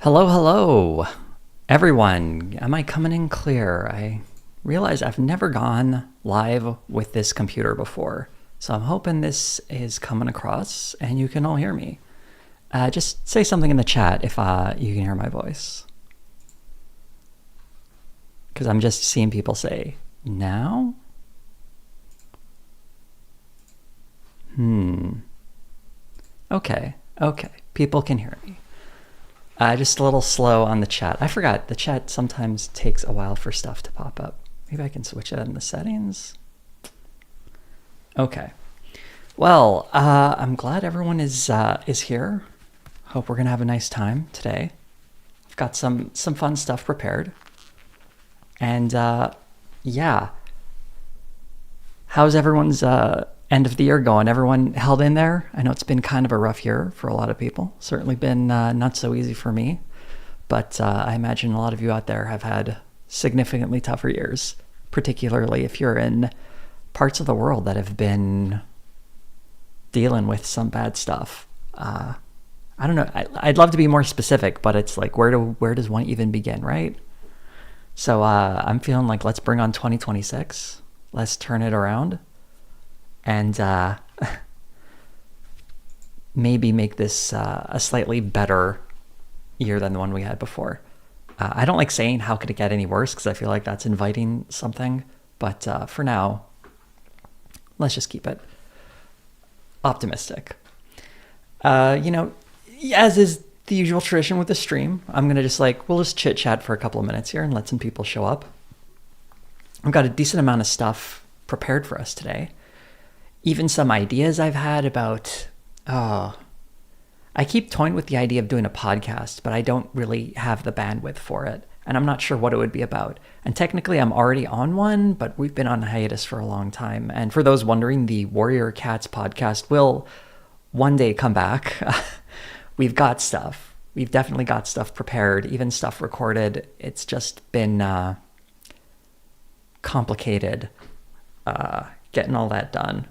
Hello, hello, everyone. Am I coming in clear? I realize I've never gone live with this computer before, so I'm hoping this is coming across and you can all hear me. Just say something in the chat if you can hear my voice. Because I'm just seeing people say, now? Okay, people can hear me. Just a little slow on the chat. I forgot, the chat sometimes takes a while for stuff to pop up. Maybe I can switch it in the settings. Okay. Well, I'm glad everyone is here. Hope we're gonna have a nice time today. I've got some fun stuff prepared. And yeah. How's everyone's end of the year going? Everyone held in there? I know it's been kind of a rough year for a lot of people. Certainly been not so easy for me. But I imagine a lot of you out there have had significantly tougher years, particularly if you're in parts of the world that have been dealing with some bad stuff. I don't know. I'd love to be more specific, but it's like, where does one even begin, right? So I'm feeling like let's bring on 2026. Let's turn it around. And maybe make this a slightly better year than the one we had before. I don't like saying how could it get any worse because I feel like that's inviting something. But for now, let's just keep it optimistic. As is the usual tradition with the stream, I'm going to we'll just chit chat for a couple of minutes here and let some people show up. I've got a decent amount of stuff prepared for us today. Even some ideas I've had about, I keep toying with the idea of doing a podcast, but I don't really have the bandwidth for it. And I'm not sure what it would be about. And technically I'm already on one, but we've been on hiatus for a long time. And for those wondering, the Warrior Cats podcast will one day come back. We've got stuff. We've definitely got stuff prepared, even stuff recorded. It's just been complicated getting all that done.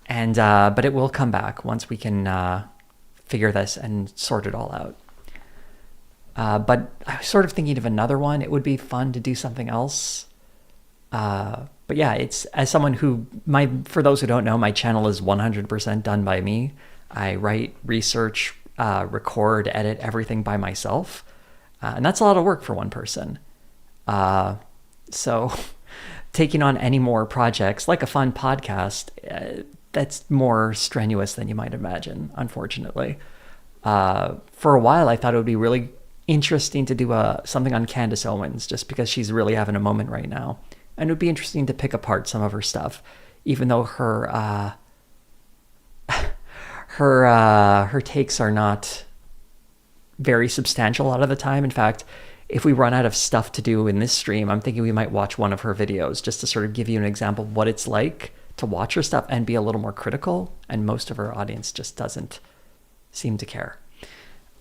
And but it will come back once we can figure this and sort it all out. But I was sort of thinking of another one. It would be fun to do something else. But yeah, it's as someone who for those who don't know, my channel is 100% done by me. I write, research, record, edit everything by myself, and that's a lot of work for one person. So taking on any more projects like a fun podcast, that's more strenuous than you might imagine, unfortunately. For a while, I thought it would be really interesting to do something on Candace Owens, just because she's really having a moment right now. And it would be interesting to pick apart some of her stuff, even though her takes are not very substantial a lot of the time. In fact, if we run out of stuff to do in this stream, I'm thinking we might watch one of her videos just to sort of give you an example of what it's like to watch her stuff and be a little more critical. And most of her audience just doesn't seem to care.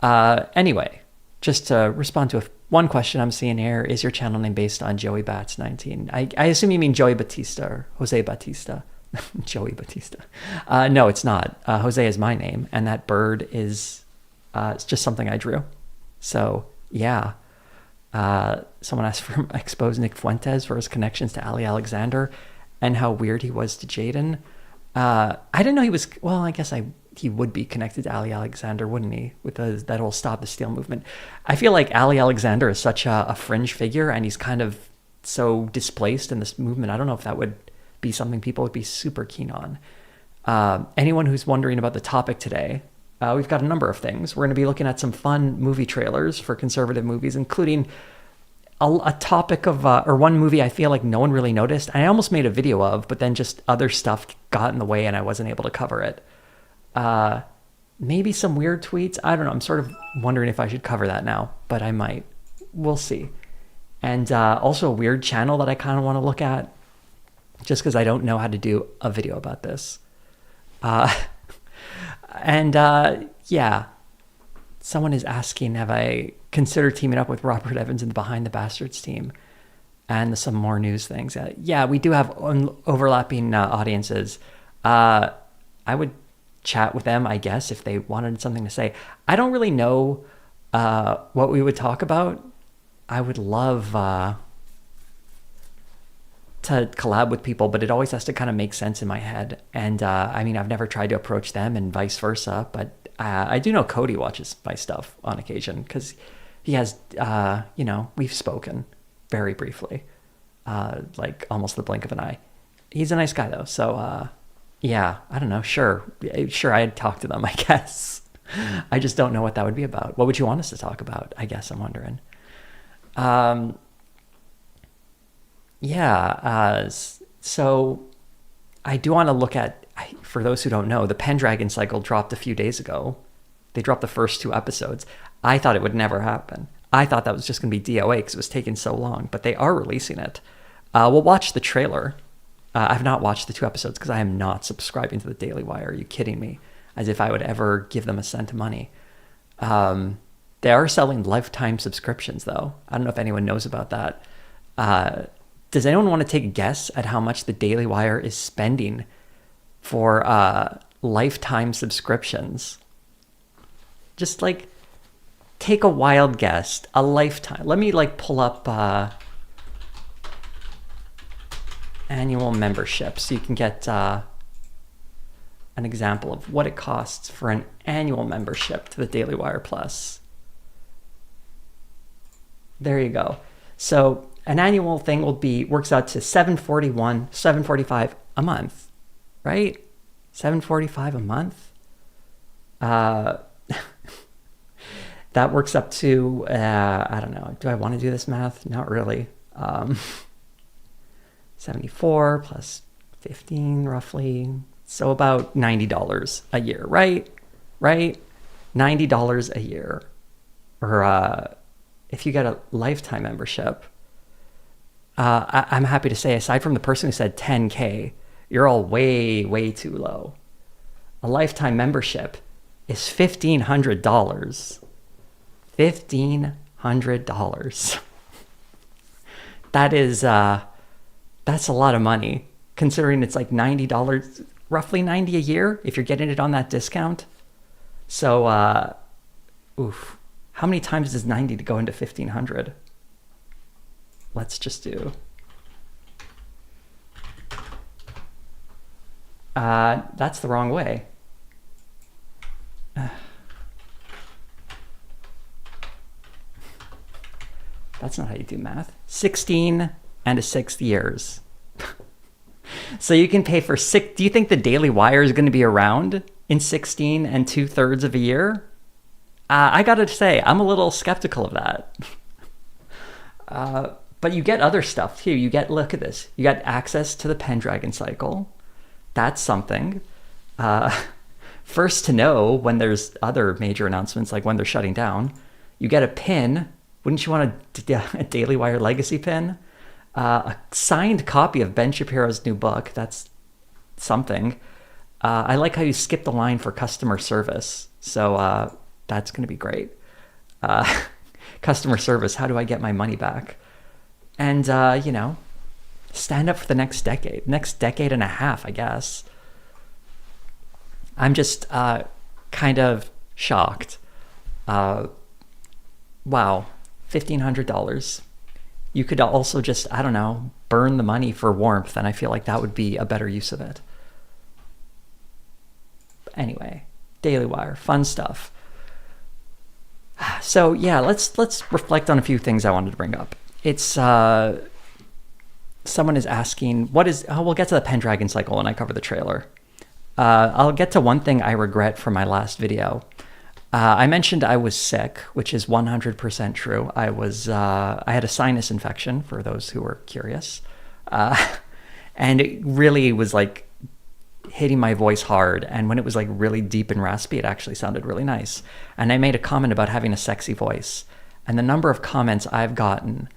Anyway, just to respond to one question I'm seeing here, is your channel name based on Joey Bats 19? I assume you mean Joey Batista or Jose Batista. Joey Batista. No, it's not. Jose is my name, and that bird is it's just something I drew. So yeah. Someone asked for expose Nick Fuentes for his connections to Ali Alexander and how weird he was to Jaden. I didn't know he was, well, I guess he would be connected to Ali Alexander, wouldn't he? With that whole Stop the Steal movement. I feel like Ali Alexander is such a fringe figure, and he's kind of so displaced in this movement. I don't know if that would be something people would be super keen on. Anyone who's wondering about the topic today, we've got a number of things. We're going to be looking at some fun movie trailers for conservative movies, including a topic of, or one movie I feel like no one really noticed. I almost made a video of, but then just other stuff got in the way and I wasn't able to cover it. Maybe some weird tweets. I don't know. I'm sort of wondering if I should cover that now, but I might. We'll see. And also a weird channel that I kind of want to look at just because I don't know how to do a video about this. Yeah, someone is asking, have I considered teaming up with Robert Evans in the Behind the Bastards team? And some more news things. Yeah, we do have overlapping audiences. I would chat with them, I guess, if they wanted something to say. I don't really know What we would talk about, I would love to collab with people, but it always has to kind of make sense in my head. And I mean, I've never tried to approach them and vice versa, but I do know Cody watches my stuff on occasion because he has, we've spoken very briefly, like almost the blink of an eye. He's a nice guy though. So yeah, I don't know. Sure, I'd talk to them, I guess. I just don't know what that would be about. What would you want us to talk about? I guess I'm wondering. So I do want to look at, for those who don't know, the Pendragon cycle dropped a few days ago. They dropped the first 2 episodes. I thought it would never happen. I thought that was just going to be DOA because it was taking so long, but they are releasing it. We'll watch the trailer. I've not watched the 2 episodes because I am not subscribing to the Daily Wire. Are you kidding me? As if I would ever give them a cent of money. They are selling lifetime subscriptions, though. I don't know if anyone knows about that. Does anyone want to take a guess at how much the Daily Wire is spending for lifetime subscriptions? Just like take a wild guess. A lifetime. Let me pull up annual membership so you can get an example of what it costs for an annual membership to the Daily Wire Plus. There you go. So an annual thing works out to $745 a month, right? $745 a month. That works up to, I don't know. Do I want to do this math? Not really. 74 plus 15 roughly. So about $90 a year, right? Right? $90 a year. Or if you get a lifetime membership, I'm happy to say, aside from the person who said 10K, you're all way, way too low. A lifetime membership is $1,500. $1,500. That is, that's a lot of money, considering it's like $90, roughly $90 a year, if you're getting it on that discount. So, how many times does 90 to go into 1,500? Let's just do. That's the wrong way. That's not how you do math. 16 and a sixth years. So you can pay for six. Do you think the Daily Wire is going to be around in 16 and 2/3 of a year? I got to say, I'm a little skeptical of that. But you get other stuff too. Look at this. You got access to the Pendragon cycle. That's something. First to know when there's other major announcements, like when they're shutting down. You get a pin. Wouldn't you want a Daily Wire legacy pin? A signed copy of Ben Shapiro's new book. That's something. I like how you skipped the line for customer service. So that's going to be great. Customer service. How do I get my money back? And, stand up for the next decade and a half, I guess. I'm just kind of shocked. Wow. $1,500. You could also just, I don't know, burn the money for warmth, and I feel like that would be a better use of it. Anyway, Daily Wire, fun stuff. So yeah, let's reflect on a few things I wanted to bring up. It's someone is asking, we'll get to the Pendragon cycle when I cover the trailer. I'll get to one thing I regret from my last video. I mentioned I was sick, which is 100% true. I had a sinus infection, for those who were curious. And it really was like hitting my voice hard. And when it was like really deep and raspy, it actually sounded really nice. And I made a comment about having a sexy voice. And the number of comments I've gotten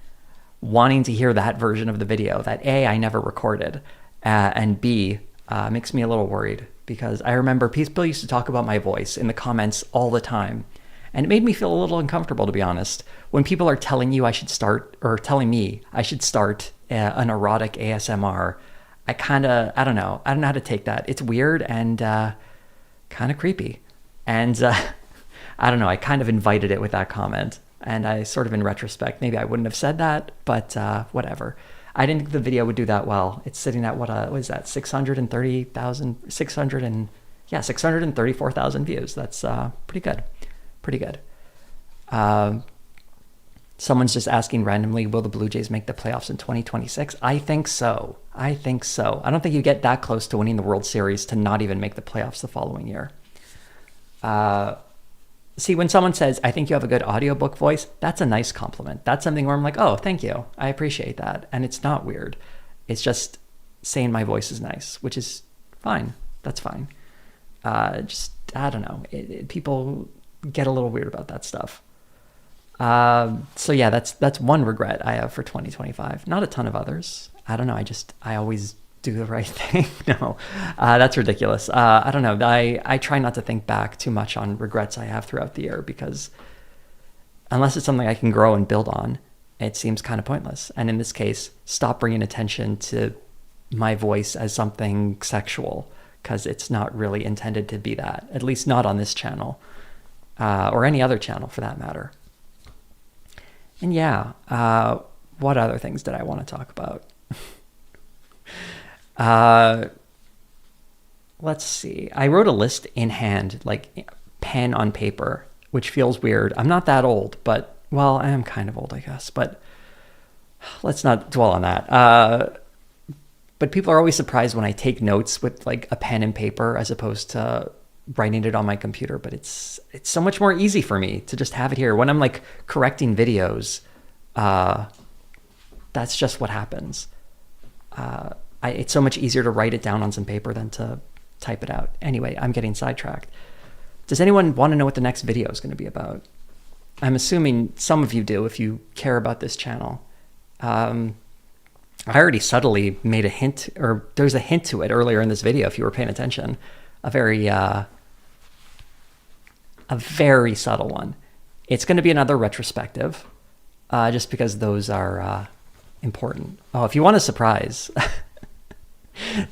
wanting to hear that version of the video that A, I never recorded, and B, makes me a little worried. Because I remember people used to talk about my voice in the comments all the time. And it made me feel a little uncomfortable, to be honest. When people are telling me I should start an erotic ASMR, I don't know how to take that. It's weird and kind of creepy. And I don't know. I kind of invited it with that comment. And I sort of, in retrospect, maybe I wouldn't have said that, but whatever. I didn't think the video would do that well. It's sitting at what is that? 634,000 views. That's pretty good. Pretty good. Someone's just asking randomly, will the Blue Jays make the playoffs in 2026? I think so. I don't think you get that close to winning the World Series to not even make the playoffs the following year. See, when someone says, I think you have a good audiobook voice, that's a nice compliment. That's something where I'm like, oh, thank you. I appreciate that. And it's not weird. It's just saying my voice is nice, which is fine. That's fine. I don't know. People get a little weird about that stuff. So yeah, that's one regret I have for 2025. Not a ton of others. I don't know. I always do the right thing. No, that's ridiculous. I don't know. I try not to think back too much on regrets I have throughout the year, because unless it's something I can grow and build on, it seems kind of pointless. And in this case, stop bringing attention to my voice as something sexual, because it's not really intended to be that, at least not on this channel, or any other channel for that matter. And yeah, what other things did I want to talk about? Let's see. I wrote a list in hand, like pen on paper, which feels weird. I'm not that old, but, well, I am kind of old, I guess, but let's not dwell on that. But people are always surprised when I take notes with like a pen and paper as opposed to writing it on my computer, but it's so much more easy for me to just have it here. When I'm like correcting videos, that's just what happens. It's so much easier to write it down on some paper than to type it out. Anyway, I'm getting sidetracked. Does anyone want to know what the next video is going to be about? I'm assuming some of you do if you care about this channel. I already subtly made a hint, or there's a hint to it earlier in this video if you were paying attention. A very subtle one. It's going to be another retrospective, just because those are important. Oh, if you want a surprise,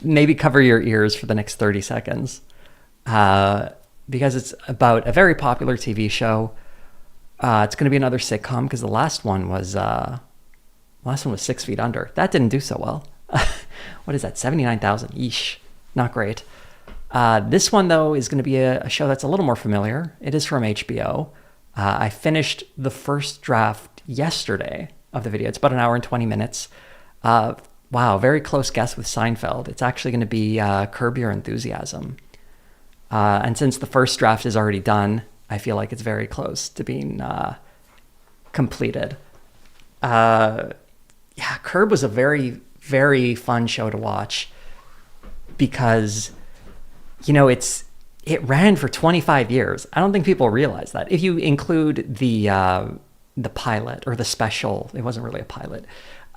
maybe cover your ears for the next 30 seconds, because it's about a very popular TV show. It's going to be another sitcom, because the last one was 6 Feet Under. That didn't do so well. What is that? 79,000. Yeesh. Not great. This one, though, is going to be a show that's a little more familiar. It is from HBO. I finished the first draft yesterday of the video. It's about an hour and 20 minutes. Wow, very close guess with Seinfeld. It's actually going to be Curb Your Enthusiasm. And since the first draft is already done, I feel like it's very close to being completed. Yeah, Curb was a very, very fun show to watch because, you know, it ran for 25 years. I don't think people realize that. If you include the pilot or the special, it wasn't really a pilot.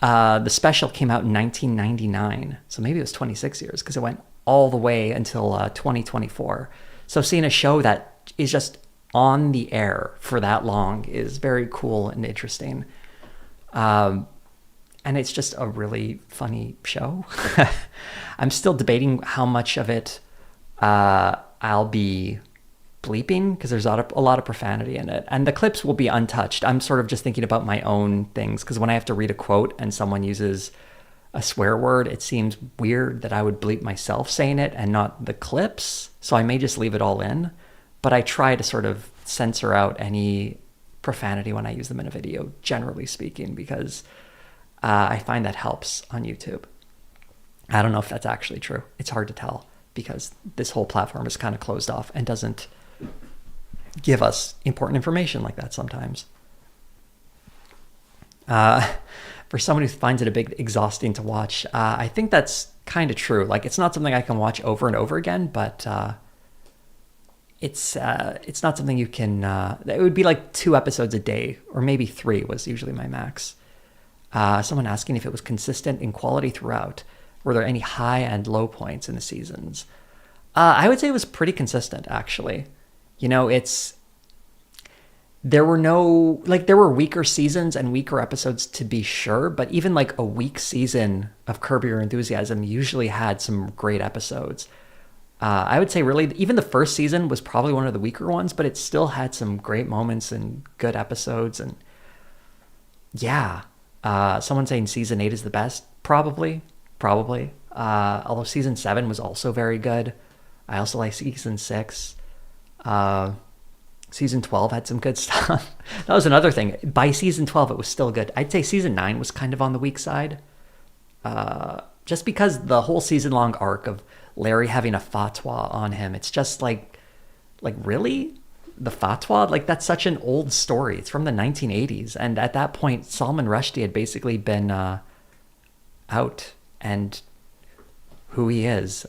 The special came out in 1999, so maybe it was 26 years because it went all the way until 2024. So seeing a show that is just on the air for that long is very cool and interesting. And it's just a really funny show. I'm still debating how much of it I'll be bleeping because there's a lot of profanity in it. And the clips will be untouched. I'm sort of just thinking about my own things because when I have to read a quote and someone uses a swear word, it seems weird that I would bleep myself saying it and not the clips. So I may just leave it all in. But I try to sort of censor out any profanity when I use them in a video, generally speaking, because I find that helps on YouTube. I don't know if that's actually true. It's hard to tell because this whole platform is kind of closed off and doesn't give us important information like that sometimes. For someone who finds it a bit exhausting to watch, I think that's kind of true. Like, it's not something I can watch over and over again, but it's not something you can... it would be like 2 episodes a day, or maybe 3 was usually my max. Someone asking if it was consistent in quality throughout. Were there any high and low points in the seasons? I would say it was pretty consistent, actually. You know, there were weaker seasons and weaker episodes to be sure, but even like a weak season of Curb Your Enthusiasm usually had some great episodes. I would say really even the first season was probably one of the weaker ones, but it still had some great moments and good episodes. And yeah, someone saying season 8 is the best. Probably. Although season 7 was also very good. I also like season 6. Season 12 had some good stuff. That was another thing. By season 12, it was still good. I'd say season 9 was kind of on the weak side. Just because the whole season long arc of Larry having a fatwa on him, it's just like really? The fatwa? Like, that's such an old story. It's from the 1980s. And at that point, Salman Rushdie had basically been out and who he is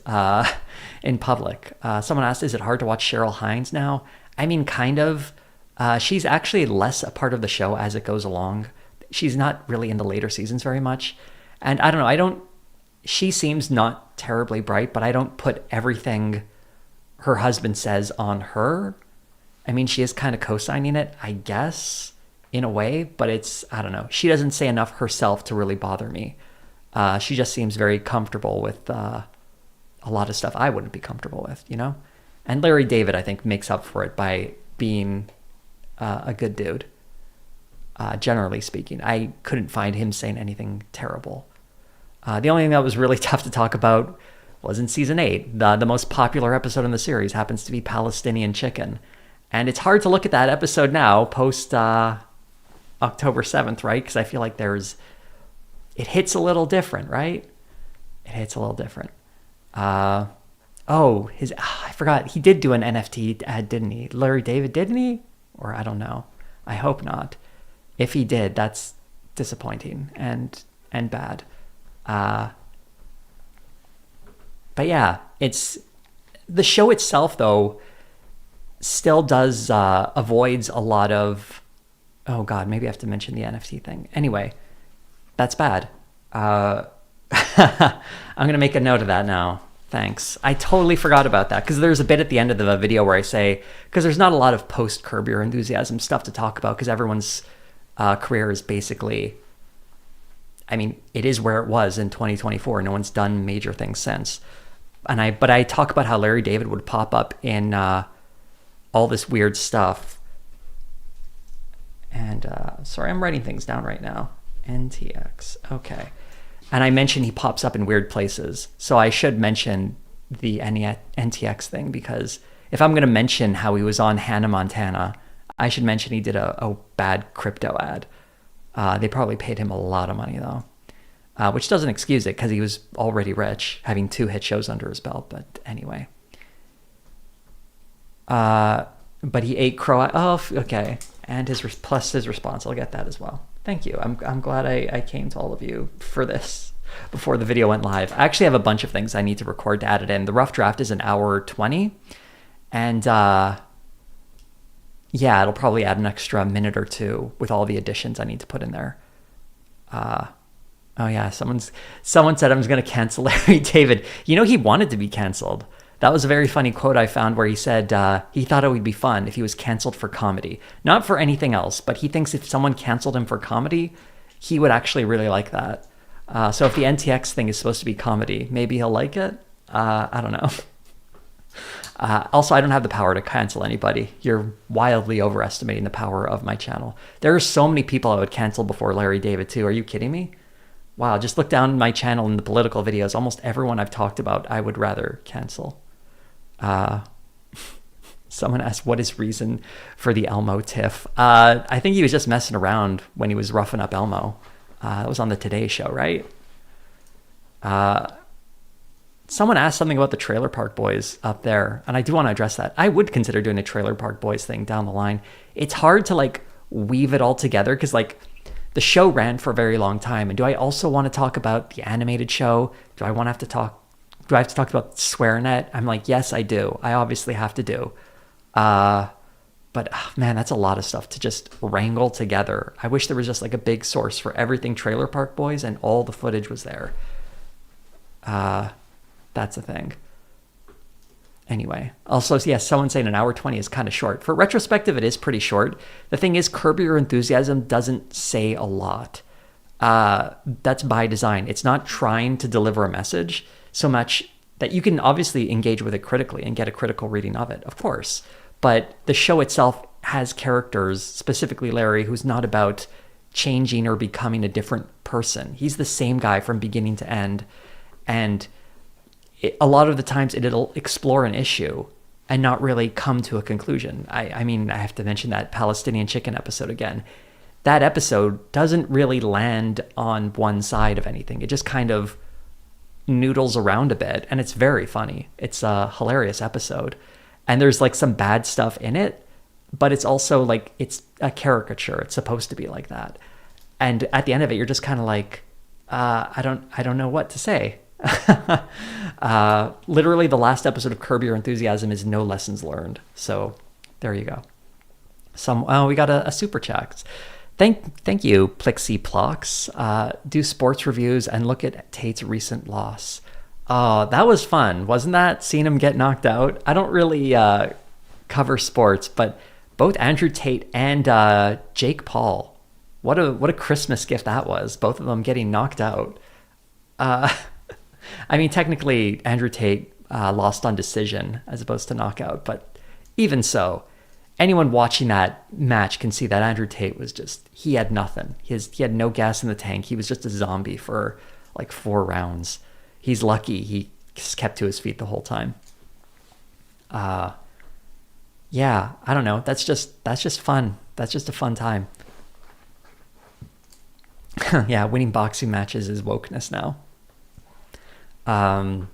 in public. Someone asked, is it hard to watch Cheryl Hines now? I mean, kind of. She's actually less a part of the show as it goes along. She's not really in the later seasons very much. And I don't know, she seems not terribly bright, but I don't put everything her husband says on her. I mean, she is kind of co-signing it, I guess, in a way, but I don't know. She doesn't say enough herself to really bother me. She just seems very comfortable with a lot of stuff I wouldn't be comfortable with, you know? And Larry David, I think, makes up for it by being a good dude. Generally speaking, I couldn't find him saying anything terrible. The only thing that was really tough to talk about was in season 8. The most popular episode in the series happens to be Palestinian Chicken. And it's hard to look at that episode now, post October 7th, right? Because I feel like it hits a little different, right? It hits a little different. I forgot. He did do an NFT ad, didn't he? Larry David, didn't he? Or I don't know. I hope not. If he did, that's disappointing and bad. But yeah, it's the show itself, though, still does avoids a lot of, oh god, maybe I have to mention the NFT thing. Anyway, that's bad. I'm gonna make a note of that now. Thanks. I totally forgot about that, because there's a bit at the end of the video where I say, because there's not a lot of post Curb Your Enthusiasm stuff to talk about, because everyone's career is basically, I mean, it is where it was in 2024. No one's done major things since. But I talk about how Larry David would pop up in all this weird stuff. And sorry, I'm writing things down right now. NTX. Okay. And I mentioned he pops up in weird places. So I should mention the NTX thing, because if I'm going to mention how he was on Hannah Montana, I should mention he did a bad crypto ad. They probably paid him a lot of money, though, which doesn't excuse it, because he was already rich, having 2 hit shows under his belt. But anyway. But he ate crow. Oh, okay. And his response. I'll get that as well. Thank you. I'm glad I came to all of you for this before the video went live. I actually have a bunch of things I need to record to add it in. The rough draft is an hour 20. And yeah, it'll probably add an extra minute or two with all the additions I need to put in there. Oh yeah, someone said I was going to cancel Larry David. You know, he wanted to be canceled. That was a very funny quote I found where he said he thought it would be fun if he was canceled for comedy. Not for anything else, but he thinks if someone canceled him for comedy, he would actually really like that. So if the NTX thing is supposed to be comedy, maybe he'll like it? I don't know. Also, I don't have the power to cancel anybody. You're wildly overestimating the power of my channel. There are so many people I would cancel before Larry David too. Are you kidding me? Wow, just look down my channel in the political videos. Almost everyone I've talked about, I would rather cancel. Someone asked, what is reason for the Elmo tiff? I think he was just messing around when he was roughing up Elmo. That was on the Today Show, right? Someone asked something about the Trailer Park Boys up there, and I do want to address that. I would consider doing a Trailer Park Boys thing down the line. It's hard to like weave it all together, because like the show ran for a very long time. And do I also want to talk about the animated show? Do I have to talk about SwearNet? I'm like, yes, I do. I obviously have to do. But man, that's a lot of stuff to just wrangle together. I wish there was just like a big source for everything Trailer Park Boys and all the footage was there. That's a thing. Anyway, also, yes, someone saying an hour 20 is kind of short. For retrospective, it is pretty short. The thing is, Curb Your Enthusiasm doesn't say a lot. That's by design. It's not trying to deliver a message so much. that you can obviously engage with it critically and get a critical reading of it, of course. But the show itself has characters, specifically Larry, who's not about changing or becoming a different person. He's the same guy from beginning to end. And a lot of the times it'll explore an issue and not really come to a conclusion. I mean, I have to mention that Palestinian chicken episode again. That episode doesn't really land on one side of anything. It just kind of noodles around a bit, and it's very funny. It's a hilarious episode. And there's like some bad stuff in it, but it's also like, it's a caricature. It's supposed to be like that. And at the end of it, you're just kind of like, I don't know what to say. Literally the last episode of Curb Your Enthusiasm is no lessons learned. So there you go. We got a super chat. Thank you, Plixie Plox. Do sports reviews and look at Tate's recent loss. Oh, that was fun, wasn't that? Seeing him get knocked out. I don't really cover sports, but both Andrew Tate and Jake Paul, what a Christmas gift that was. Both of them getting knocked out. I mean, technically, Andrew Tate lost on decision as opposed to knockout, but even so, anyone watching that match can see that Andrew Tate was he had nothing. He had no gas in the tank. He was just a zombie for like 4 rounds. He's lucky he just kept to his feet the whole time. Yeah, I don't know. That's just fun. That's just a fun time. Yeah, winning boxing matches is wokeness now. And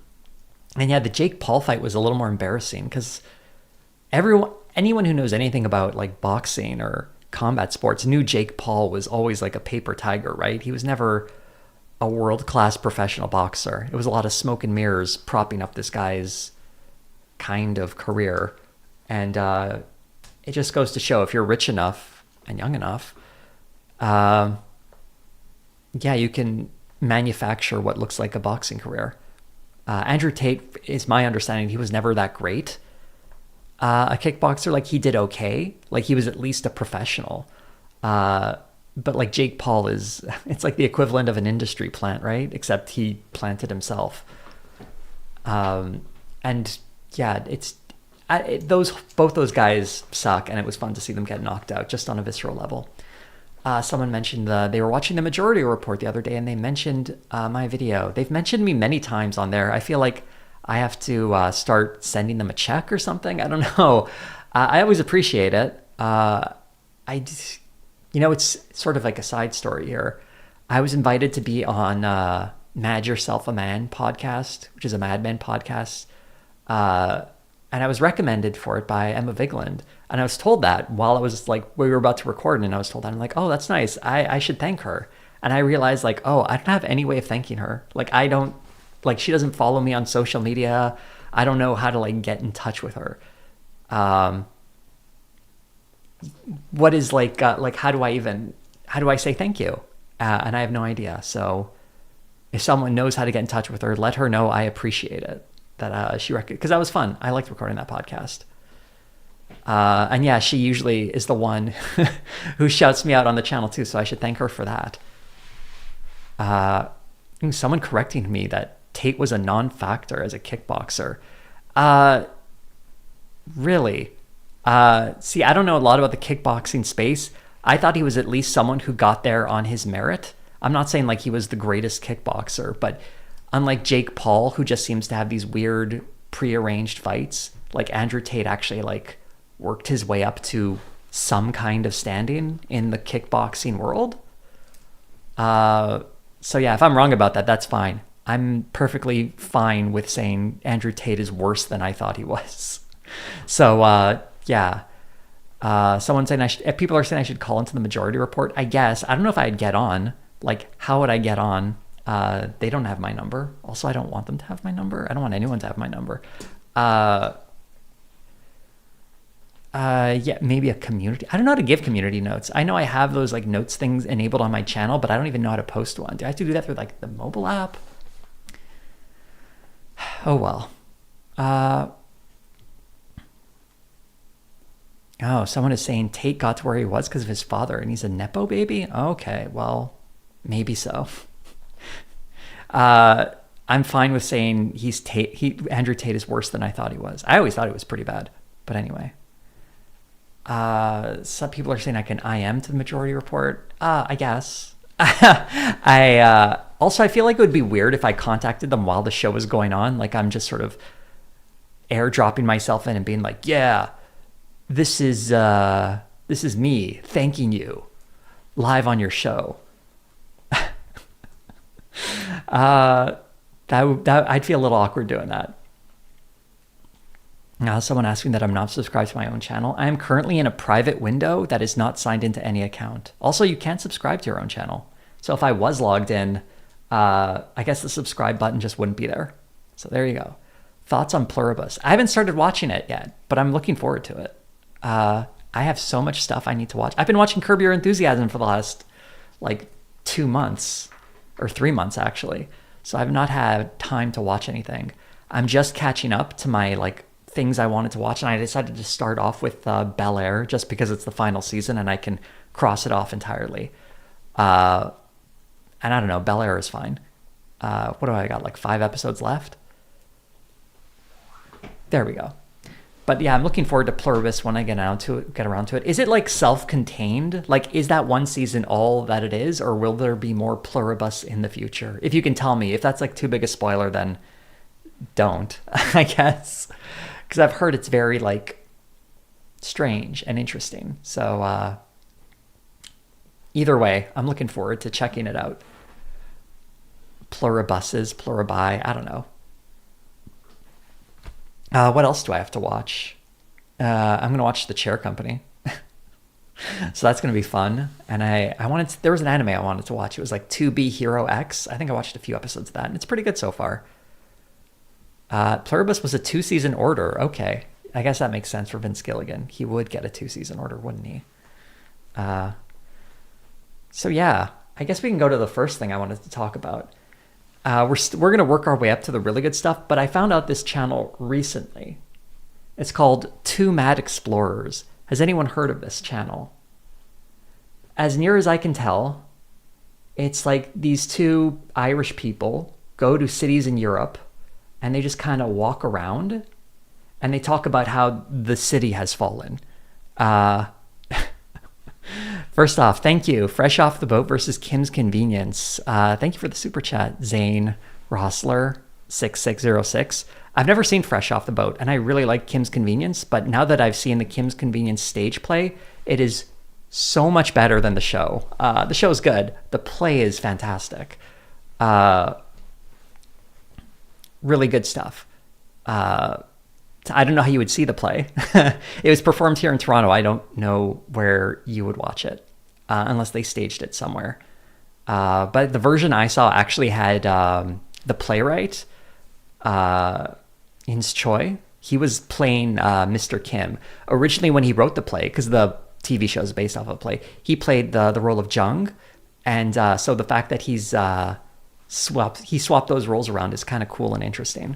yeah, the Jake Paul fight was a little more embarrassing because anyone who knows anything about like boxing or combat sports knew Jake Paul was always like a paper tiger, right? He was never a world-class professional boxer. It was a lot of smoke and mirrors propping up this guy's kind of career. And it just goes to show, if you're rich enough and young enough, yeah, you can manufacture what looks like a boxing career. Andrew Tate, is my understanding, he was never that great. A kickboxer, like he did okay. Like he was at least a professional. But like Jake Paul it's like the equivalent of an industry plant, right? Except he planted himself. And yeah, both those guys suck, and it was fun to see them get knocked out just on a visceral level. Someone mentioned they were watching the Majority Report the other day, and they mentioned my video. They've mentioned me many times on there. I feel like I have to start sending them a check or something. I don't know. I always appreciate it. It's sort of like a side story here. I was invited to be on Mad Yourself a Man podcast, which is a Mad Men podcast. And I was recommended for it by Emma Vigland. And I was told that while I was like, we were about to record, and I was told that. I'm like, oh, that's nice. I should thank her. And I realized like, oh, I don't have any way of thanking her. Like she doesn't follow me on social media. I don't know how to like get in touch with her. What is like how do I say thank you? And I have no idea. So if someone knows how to get in touch with her, let her know I appreciate it. That because that was fun. I liked recording that podcast. And yeah, she usually is the one who shouts me out on the channel too. So I should thank her for that. Someone correcting me that Tate was a non-factor as a kickboxer. Really? See, I don't know a lot about the kickboxing space. I thought he was at least someone who got there on his merit. I'm not saying like he was the greatest kickboxer, but unlike Jake Paul, who just seems to have these weird prearranged fights, like Andrew Tate actually like worked his way up to some kind of standing in the kickboxing world. So yeah, if I'm wrong about that, that's fine. I'm perfectly fine with saying Andrew Tate is worse than I thought he was. So yeah. Someone saying people are saying I should call into the Majority Report. I guess. I don't know if I'd get on. Like, how would I get on? They don't have my number. Also, I don't want them to have my number. I don't want anyone to have my number. Yeah, maybe a community. I don't know how to give community notes. I know I have those like notes things enabled on my channel, but I don't even know how to post one. Do I have to do that through like the mobile app? Oh, well. Oh, someone is saying Tate got to where he was because of his father and he's a Nepo baby? Okay, well, maybe so. I'm fine with saying Andrew Tate is worse than I thought he was. I always thought he was pretty bad. But anyway. Some people are saying I can IM to the Majority Report. I guess. I feel like it would be weird if I contacted them while the show was going on. Like I'm just sort of airdropping myself in and being like, yeah, this is me thanking you live on your show. That I'd feel a little awkward doing that. Someone asked me that I'm not subscribed to my own channel. I am currently in a private window that is not signed into any account. Also, you can't subscribe to your own channel. So if I was logged in, I guess the subscribe button just wouldn't be there. So there you go. Thoughts on Pluribus? I haven't started watching it yet, but I'm looking forward to it. I have so much stuff I need to watch. I've been watching Curb Your Enthusiasm for the last 2 months or 3 months actually. So I've not had time to watch anything. I'm just catching up to my things I wanted to watch, and I decided to start off with Bel Air just because it's the final season and I can cross it off entirely. And I don't know, Bel Air is fine. What do I got? 5 episodes left? There we go. But yeah, I'm looking forward to Pluribus when I get around to it. Is it self-contained? Is that one season all that it is, or will there be more Pluribus in the future? If you can tell me. If that's too big a spoiler, then don't, I guess. Because I've heard it's very strange and interesting. So either way, I'm looking forward to checking it out. Pluribuses, pluribi, I don't know. What else do I have to watch? I'm going to watch The Chair Company. So that's going to be fun. And there was an anime I wanted to watch. It was 2B Hero X. I think I watched a few episodes of that, and it's pretty good so far. Pluribus was a 2-season order. Okay. I guess that makes sense for Vince Gilligan. He would get a 2-season order, wouldn't he? So yeah, I guess we can go to the first thing I wanted to talk about. We're going to work our way up to the really good stuff, but I found out this channel recently. It's called Two Mad Explorers. Has anyone heard of this channel? As near as I can tell, it's these two Irish people go to cities in Europe and they just kind of walk around and they talk about how the city has fallen. First off, thank you. Fresh Off the Boat versus Kim's Convenience. Thank you for the super chat, Zane Rossler 6606. I've never seen Fresh Off the Boat, and I really like Kim's Convenience, but now that I've seen the Kim's Convenience stage play, it is so much better than the show. The show is good. The play is fantastic. Really good stuff. I don't know how you would see the play. It was performed here in Toronto. I don't know where you would watch it, unless they staged it somewhere. But the version I saw actually had the playwright, Ins Choi. He was playing Mr. Kim. Originally, when he wrote the play, because the TV show is based off of a play, he played the role of Jung. And so the fact that he swapped those roles around is kind of cool and interesting.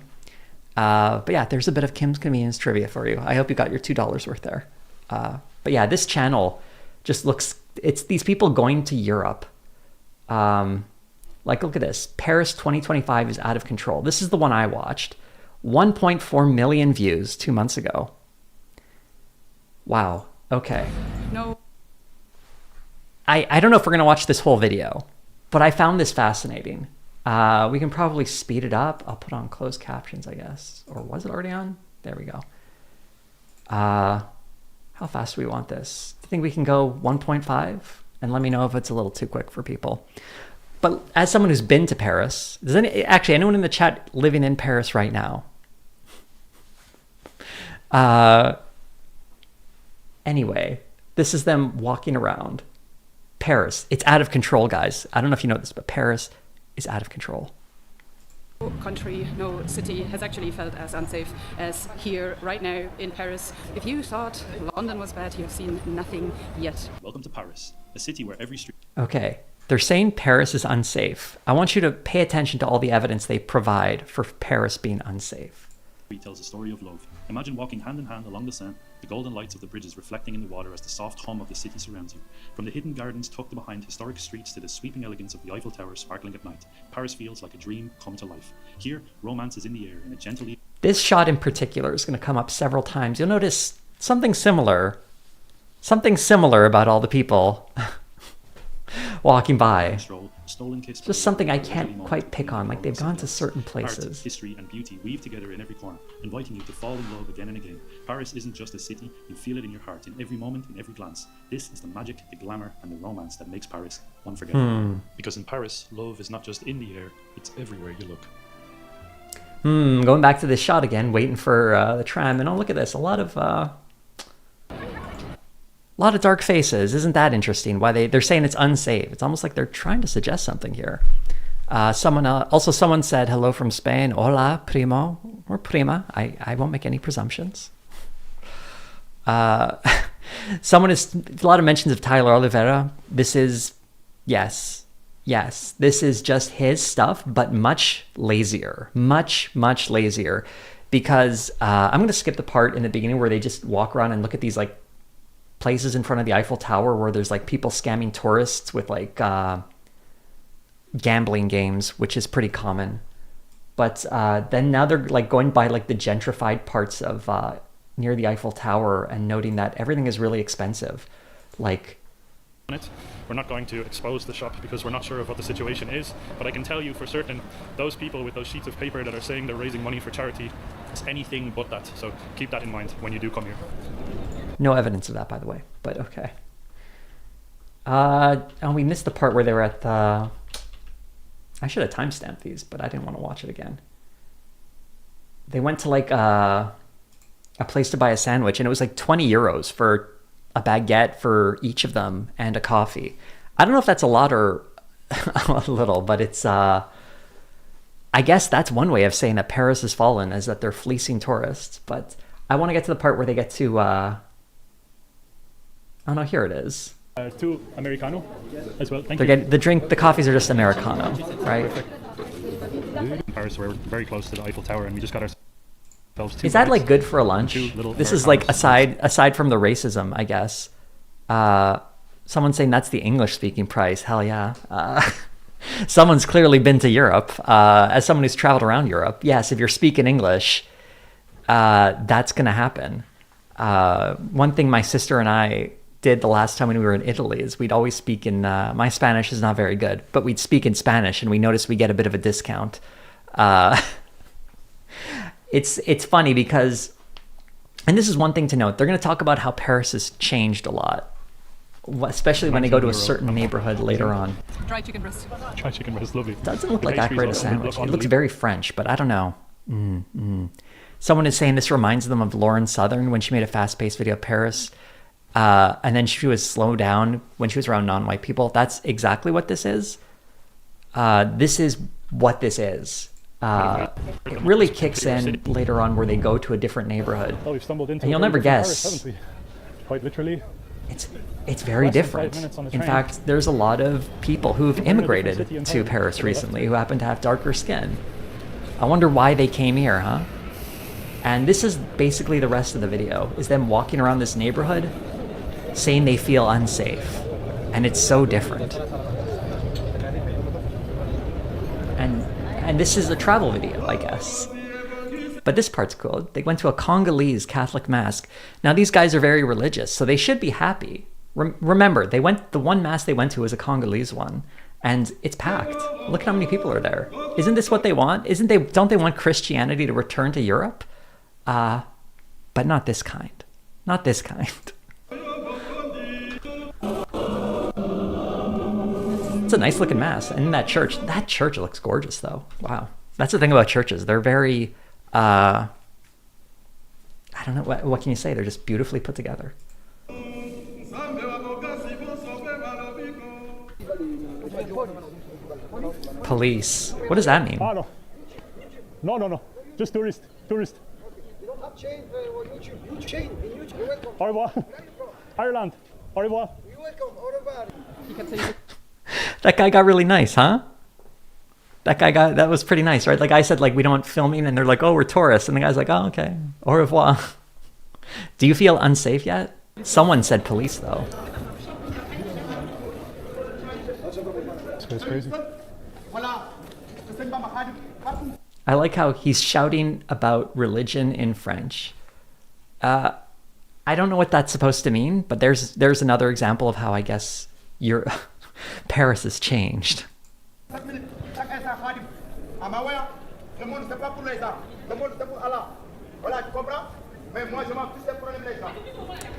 But yeah, there's a bit of Kim's Convenience trivia for you. I hope you got your $2 worth there. But yeah, this channel just it's these people going to Europe. Look at this. Paris 2025 is out of control. This is the one I watched. 1.4 million views 2 months ago. Wow. Okay. No. I don't know if we're going to watch this whole video, but I found this fascinating. We can probably speed it up. I'll put on closed captions, I guess. Or was it already on? There we go. How fast do we want this? Do you think we can go 1.5? And let me know if it's a little too quick for people. But as someone who's been to Paris, does anyone in the chat living in Paris right now? Anyway, this is them walking around. Paris, it's out of control, guys. I don't know if you know this, but Paris is out of control. No country, no city has actually felt as unsafe as here right now in Paris. If you thought London was bad, you've seen nothing yet. Welcome to Paris, a city where every street... Okay, they're saying Paris is unsafe. I want you to pay attention to all the evidence they provide for Paris being unsafe. tells a story of love. Imagine walking hand in hand along the Seine, the golden lights of the bridges reflecting in the water as the soft hum of the city surrounds you. From the hidden gardens tucked behind historic streets to the sweeping elegance of the Eiffel Tower sparkling at night, Paris feels like a dream come to life. Here, romance is in the air in a gentle... This shot in particular is going to come up several times. You'll notice something similar about all the people walking by. Just something I can't quite pick on, like they've gone to certain places. Art, history and beauty weave together in every corner, inviting you to fall in love again and again. Paris isn't just a city, you feel it in your heart, in every moment, in every glance. This is the magic, the glamour and the romance that makes Paris unforgettable. Because in Paris, love is not just in the air, it's everywhere you look. Going back to this shot again, waiting for the tram, and oh, look at this, a lot of dark faces. Isn't that interesting? Why they're saying it's unsafe. It's almost like they're trying to suggest something here. Someone said hello from Spain. Hola, primo or prima. I won't make any presumptions. A lot of mentions of Tyler Oliveira. This is, yes, this is just his stuff, but much lazier, much lazier, because I'm going to skip the part in the beginning where they just walk around and look at these like places in front of the Eiffel Tower where there's like people scamming tourists with like gambling games, which is pretty common. But then now they're like going by like the gentrified parts of near the Eiffel Tower and noting that everything is really expensive. Like, we're not going to expose the shop because we're not sure of what the situation is, but I can tell you for certain those people with those sheets of paper that are saying they're raising money for charity is anything but that. So keep that in mind when you do come here. No evidence of that, by the way, but okay. And we missed the part where they were at the... I should have timestamped these, but I didn't want to watch it again. They went to like a place to buy a sandwich, and it was like 20 euros for a baguette for each of them and a coffee. I don't know if that's a lot or a little, but it's... I guess that's one way of saying that Paris has fallen, is that they're fleecing tourists. But I want to get to the part where they get to... oh no, here it is. 2 Americano as well. Thank you. The coffees are just Americano, right? In Paris, we're very close to the Eiffel Tower, and we just got ourselves 2. Is that like good for a lunch? This is like aside from the racism, I guess. Someone's saying that's the English-speaking price. Hell yeah. Someone's clearly been to Europe. As someone who's traveled around Europe, yes, if you're speaking English, that's gonna happen. One thing my sister and I did the last time when we were in Italy is we'd always speak in, my Spanish is not very good, but we'd speak in Spanish and we noticed we get a bit of a discount. It's funny because, and this is one thing to note, they're going to talk about how Paris has changed a lot, especially when they go to a certain neighborhood later on. Dry chicken breast. Dry chicken breast, lovely. Doesn't look like that great a sandwich. It looks very French, but I don't know. Someone is saying this reminds them of Lauren Southern when she made a fast-paced video of Paris. And then she was slow down when she was around non-white people. That's exactly what this is. This is what this is. It really kicks in later on where they go to a different neighborhood. Oh, we've stumbled into and you'll never guess. Paris, haven't we? Quite literally. It's very different. In fact, there's a lot of people who've immigrated to Paris recently who happen to have darker skin. I wonder why they came here, huh? And this is basically the rest of the video, is them walking around this neighborhood saying they feel unsafe. And it's so different. And this is a travel video, I guess. But this part's cool. They went to a Congolese Catholic mass. Now these guys are very religious, so they should be happy. Remember, the one mass they went to was a Congolese one, and it's packed. Look how many people are there. Isn't this what they want? Don't they want Christianity to return to Europe? But not this kind. Not this kind. It's a nice looking mass. And that church looks gorgeous though. Wow. That's the thing about churches. They're very, I don't know, what can you say? They're just beautifully put together. Police. What does that mean? Oh, no. Just tourist. You don't have chain on YouTube. You chain in YouTube. You're welcome. Au revoir. Ireland. Au revoir. You're welcome. Au revoir. You can say That guy got really nice, huh? That was pretty nice, right? Like I said, like we don't want filming, and they're like, oh, we're tourists. And the guy's like, oh, okay. Au revoir. Do you feel unsafe yet? Someone said police, though. It's crazy. I like how he's shouting about religion in French. I don't know what that's supposed to mean, but there's another example of how I guess Paris has changed. I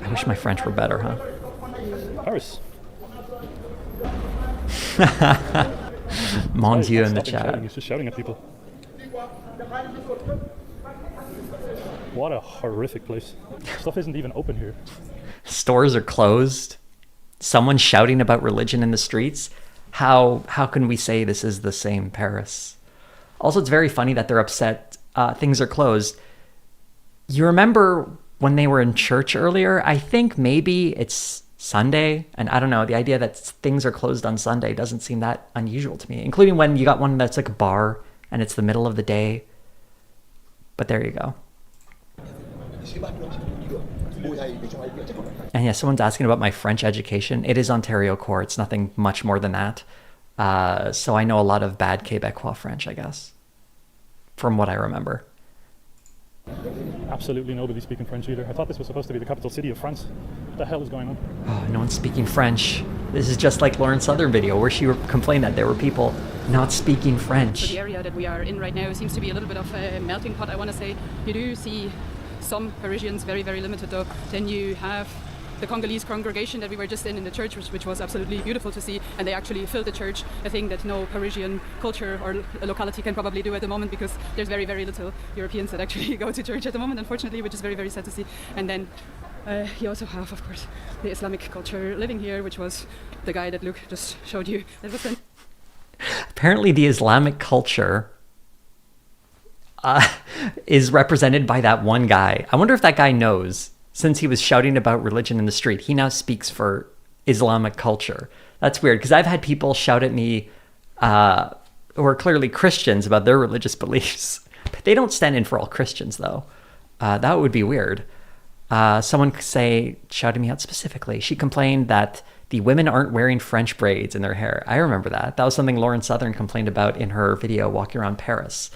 wish my French were better, huh? Paris. Mon Dieu in the Stop him shouting, chat. he's just shouting at people. What a horrific place. Stuff isn't even open here. Stores are closed. Someone shouting about religion in the streets. How can we say this is the same Paris? Also, it's very funny that they're upset things are closed. You remember when they were in church earlier? I think maybe it's Sunday, and I don't know, the idea that things are closed on Sunday doesn't seem that unusual to me, including when you got one that's like a bar and it's the middle of the day. But there you go. And yeah, someone's asking about my French education. It is Ontario Core. It's nothing much more than that. So I know a lot of bad Quebecois French, I guess, from what I remember. Absolutely nobody speaking French either. I thought this was supposed to be the capital city of France. What the hell is going on? Oh, no one's speaking French. This is just like Lauren Southern video where she complained that there were people not speaking So French. the area that we are in right now seems to be a little bit of a melting pot, I want to say. You do see some Parisians, very, very limited though. Then you have the Congolese congregation that we were just in the church, which was absolutely beautiful to see, and they actually filled the church, a thing that no Parisian culture or locality can probably do at the moment, because there's very, very little Europeans that actually go to church at the moment, unfortunately, which is very, very sad to see. And then you also have, of course, the Islamic culture living here, which was the guy that Luke just showed you. That was then. Apparently the Islamic culture is represented by that one guy. I wonder if that guy knows, since he was shouting about religion in the street, he now speaks for Islamic culture. That's weird, because I've had people shout at me who are clearly Christians about their religious beliefs. But they don't stand in for all Christians, though. That would be weird. Someone shouted me out specifically. She complained that the women aren't wearing French braids in their hair. I remember that. That was something Lauren Southern complained about in her video walking around Paris.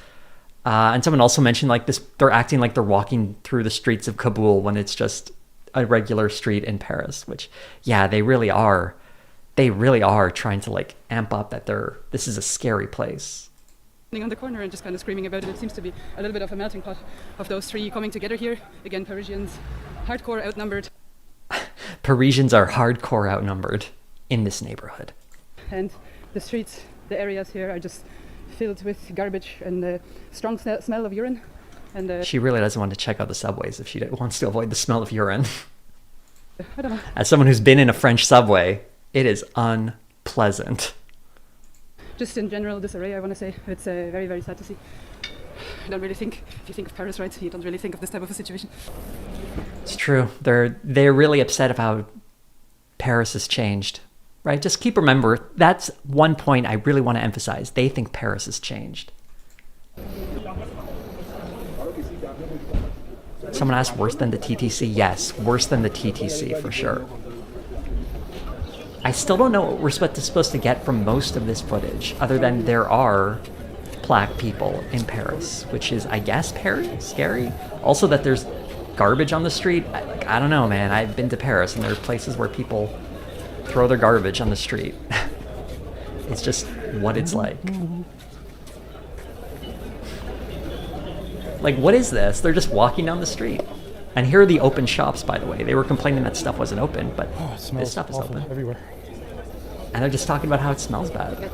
And someone also mentioned like this, they're acting like they're walking through the streets of Kabul when it's just a regular street in Paris, which, yeah, they really are. They really are trying to like amp up that this is a scary place. On the corner and just kind of screaming about it. It seems to be a little bit of a melting pot of those three coming together here. Again, Parisians, hardcore outnumbered. Parisians are hardcore outnumbered in this neighborhood. And the streets, the areas here are just filled with garbage and the strong smell of urine. And she really doesn't want to check out the subways if she wants to avoid the smell of urine. I don't know. As someone who's been in a French subway, it is unpleasant. Just in general disarray, I want to say. It's very, very sad to see. I don't really think, if you think of Paris, right, you don't really think of this type of a situation. It's true. They're really upset of how Paris has changed, right? Just remember, that's one point I really want to emphasize. They think Paris has changed. Someone asked, worse than the TTC? Yes, worse than the TTC for sure. I still don't know what we're supposed to get from most of this footage, other than there are black people in Paris, which is, I guess, scary. Also that there's garbage on the street. I don't know, man. I've been to Paris, and there are places where people throw their garbage on the street. It's just what it's like. Like, what is this? They're just walking down the street. And here are the open shops, by the way. They were complaining that stuff wasn't open, but this stuff is open. Everywhere. And they're just talking about how it smells bad.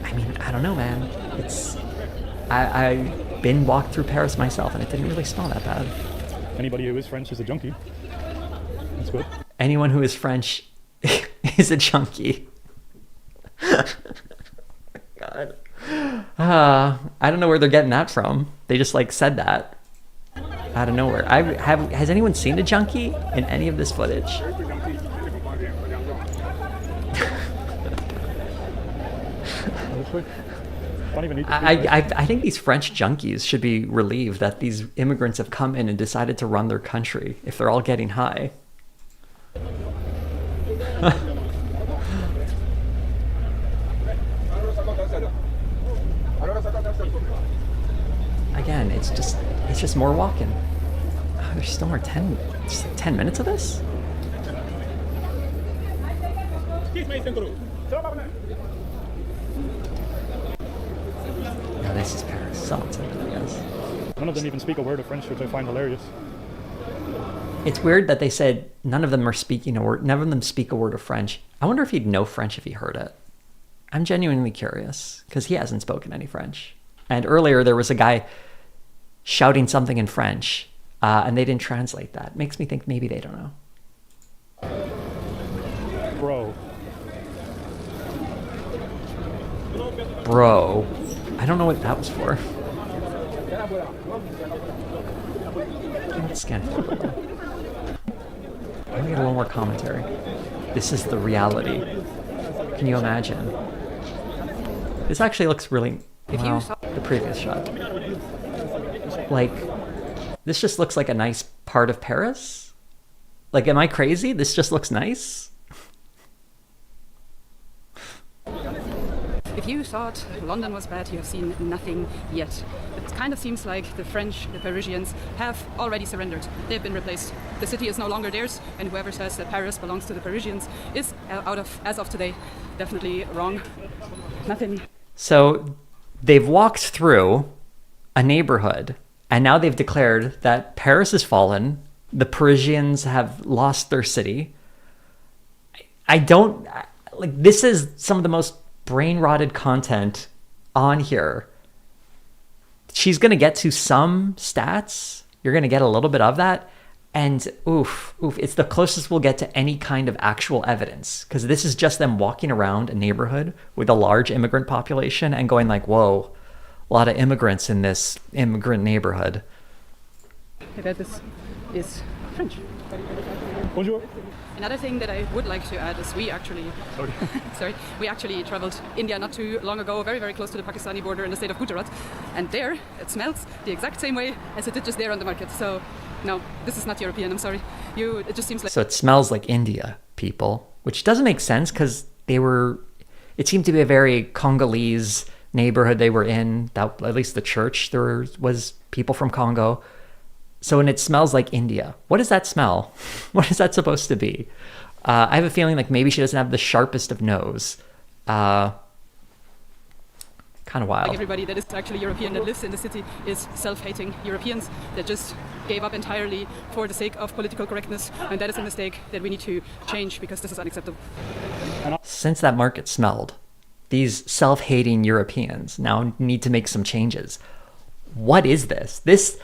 I mean, I don't know, man. I've been walked through Paris myself, and it didn't really smell that bad. Anybody who is French is a junkie. That's good. Anyone who is French is a junkie. God. I don't know where they're getting that from. They just like said that out of nowhere. Has anyone seen a junkie in any of this footage? Don't even need to I think these French junkies should be relieved that these immigrants have come in and decided to run their country if they're all getting high. Again, it's just more walking. Oh, there's still more 10 minutes of this? No, this is Paris. Someone's in it, I guess. None of them even speak a word of French, which I find hilarious. It's weird that they said none of them speak a word of French. I wonder if he'd know French if he heard it. I'm genuinely curious, because he hasn't spoken any French. And earlier there was a guy shouting something in French, and they didn't translate that. Makes me think maybe they don't know. Bro. I don't know what that was for. Let's scan for it. I want to get a little more commentary. This is the reality. Can you imagine? This actually looks really... Well, the previous shot. Like, this just looks like a nice part of Paris? Like, am I crazy? This just looks nice? If you thought London was bad, you have seen nothing yet. It kind of seems like the French, the Parisians, have already surrendered. They've been replaced. The city is no longer theirs, and whoever says that Paris belongs to the Parisians is, as of today, definitely wrong. Nothing. So they've walked through a neighborhood, and now they've declared that Paris has fallen, the Parisians have lost their city. This is some of the most brain-rotted content on here. She's going to get to some stats. You're going to get a little bit of that. And oof, it's the closest we'll get to any kind of actual evidence. Because this is just them walking around a neighborhood with a large immigrant population and going like, whoa, a lot of immigrants in this immigrant neighborhood. That this is French. Bonjour. Another thing that I would like to add is we actually traveled India not too long ago, very, very close to the Pakistani border in the state of Gujarat. And there, it smells the exact same way as it did just there on the market. So, no, this is not European, I'm sorry. It just seems like... So it smells like India, people, which doesn't make sense because it seemed to be a very Congolese neighborhood they were in, that, at least the church, there was people from Congo. So when it smells like India, what does that smell? What is that supposed to be? I have a feeling like maybe she doesn't have the sharpest of nose. Kind of wild. Like everybody that is actually European that lives in the city is self-hating Europeans that just gave up entirely for the sake of political correctness. And that is a mistake that we need to change because this is unacceptable. Since that market smelled, these self-hating Europeans now need to make some changes. What is this? This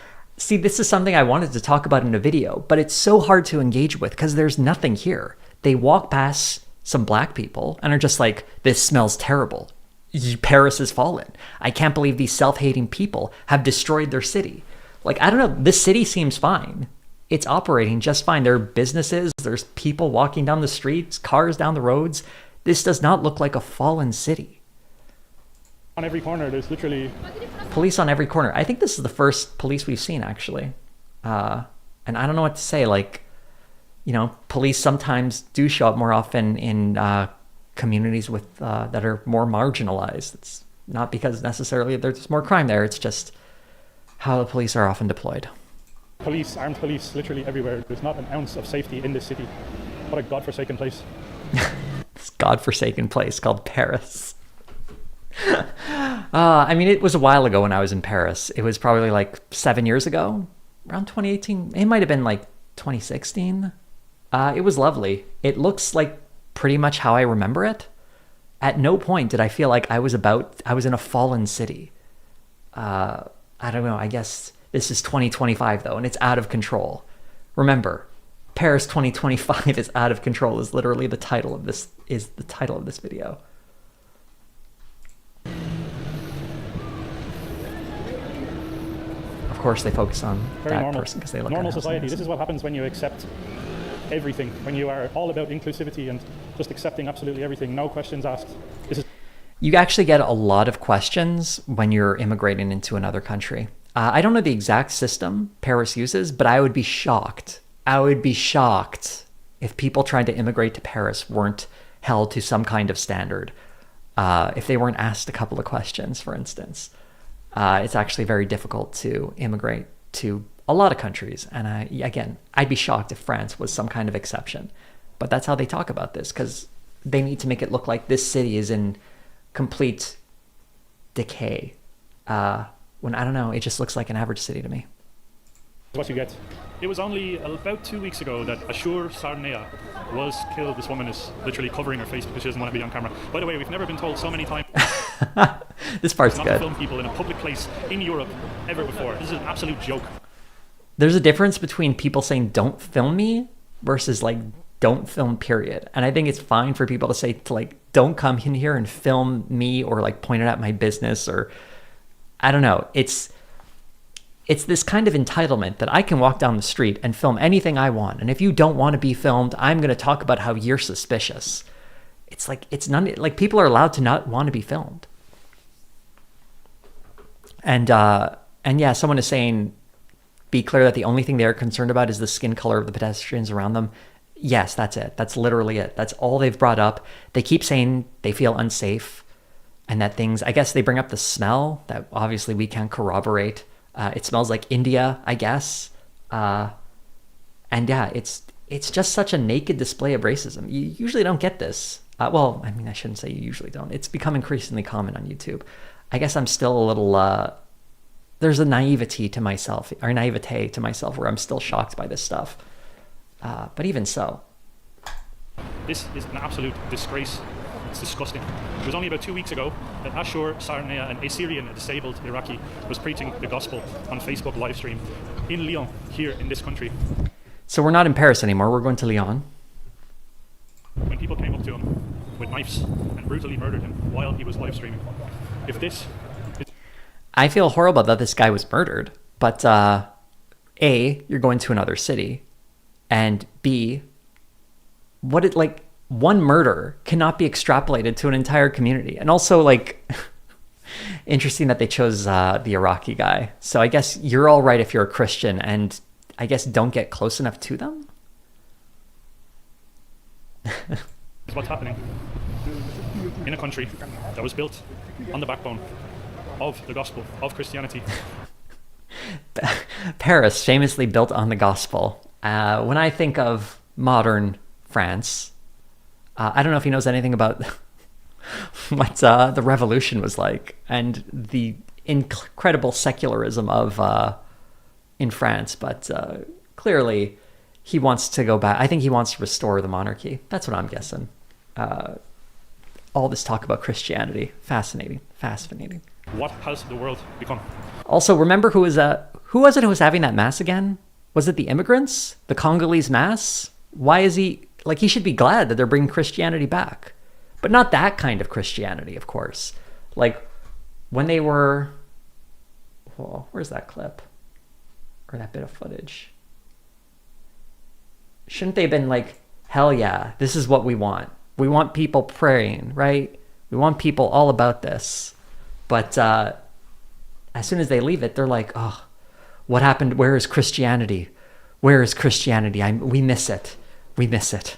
is something I wanted to talk about in a video, but it's so hard to engage with because there's nothing here. They walk past some black people and are just like, this smells terrible. Paris has fallen. I can't believe these self-hating people have destroyed their city. Like, I don't know, this city seems fine. It's operating just fine. There are businesses, there's people walking down the streets, cars down the roads. This does not look like a fallen city. On every corner, there's literally... Police on every corner. I think this is the first police we've seen, actually. And I don't know what to say. Like, you know, police sometimes do show up more often in communities with that are more marginalized. It's not because necessarily there's more crime there. It's just how the police are often deployed. Police, armed police, literally everywhere. There's not an ounce of safety in this city. What a godforsaken place. This godforsaken place called Paris. I mean, it was a while ago when I was in Paris. It was probably like 7 years ago, around 2018. It might have been like 2016. It was lovely. It looks like pretty much how I remember it. At no point did I feel like I was in a fallen city. I don't know. I guess this is 2025 though, and it's out of control. Remember, Paris 2025 is out of control is literally the title of this video. Of course, they focus on that person because they look normal society. This is what happens when you accept everything. When you are all about inclusivity and just accepting absolutely everything, no questions asked. You actually get a lot of questions when you're immigrating into another country. I don't know the exact system Paris uses, but I would be shocked. I would be shocked if people trying to immigrate to Paris weren't held to some kind of standard. If they weren't asked a couple of questions, for instance. It's actually very difficult to immigrate to a lot of countries. And I'd be shocked if France was some kind of exception. But that's how they talk about this, because they need to make it look like this city is in complete decay. When I don't know, it just looks like an average city to me. What you get. It was only about 2 weeks ago that Ashur Sarnea was killed. This woman is literally covering her face because she doesn't want to be on camera. By the way, we've never been told so many times This part's not good. to film people in a public place in Europe ever before. This is an absolute joke. There's a difference between people saying don't film me versus like don't film period. And I think it's fine for people to say to like don't come in here and film me or like point it at my business, or I don't know. It's this kind of entitlement that I can walk down the street and film anything I want. And if you don't want to be filmed, I'm going to talk about how you're suspicious. It's like, it's none, like people are allowed to not want to be filmed. And yeah, someone is saying, be clear that the only thing they're concerned about is the skin color of the pedestrians around them. Yes, that's it. That's literally it. That's all they've brought up. They keep saying they feel unsafe and that things, I guess they bring up the smell that obviously we can't corroborate. It smells like India, I guess. And yeah, it's just such a naked display of racism. You usually don't get this. Well, I mean, I shouldn't say you usually don't. It's become increasingly common on YouTube. I guess I'm still a little, there's a naivete to myself where I'm still shocked by this stuff. But even so. This is an absolute disgrace. It's disgusting. It was only about 2 weeks ago that Ashur Sarnea, an Assyrian, a disabled Iraqi, was preaching the gospel on Facebook live stream in Lyon, here in this country. So we're not in Paris anymore. We're going to Lyon. When people came up to him with knives and brutally murdered him while he was live streaming. If this is... I feel horrible that this guy was murdered, but A, you're going to another city, and B, one murder cannot be extrapolated to an entire community. And also, like, interesting that they chose the Iraqi guy. So I guess you're all right if you're a Christian, and I guess don't get close enough to them. Is what's happening in a country that was built on the backbone of the gospel of Christianity. Paris, famously built on the gospel. When I think of modern France, I don't know if he knows anything about what the revolution was like and the incredible secularism of in France, but clearly he wants to go back. I think he wants to restore the monarchy. That's what I'm guessing. All this talk about Christianity, fascinating. What has the world become? Also, remember who was it who was having that mass again? Was it the immigrants? The Congolese mass? Why is he, like, he should be glad that they're bringing Christianity back. But not that kind of Christianity, of course. Like, when they were... Oh, where's that clip? Or that bit of footage? Shouldn't they have been like, hell yeah, this is what we want. We want people praying, right? We want people all about this. But as soon as they leave it, they're like, oh, what happened? Where is Christianity? Where is Christianity? We miss it. We miss it.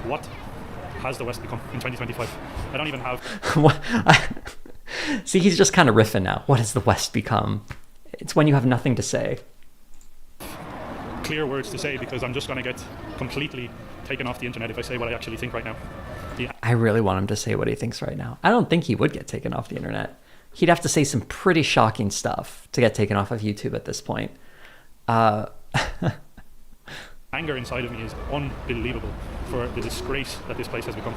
What has the West become in 2025? I don't even have... See, he's just kind of riffing now. What has the West become? It's when you have nothing to say. Clear words to say, because I'm just going to get completely taken off the internet if I say what I actually think right now. I really want him to say what he thinks right now. I don't think he would get taken off the internet. He'd have to say some pretty shocking stuff to get taken off of YouTube at this point. Anger inside of me is unbelievable for the disgrace that this place has become.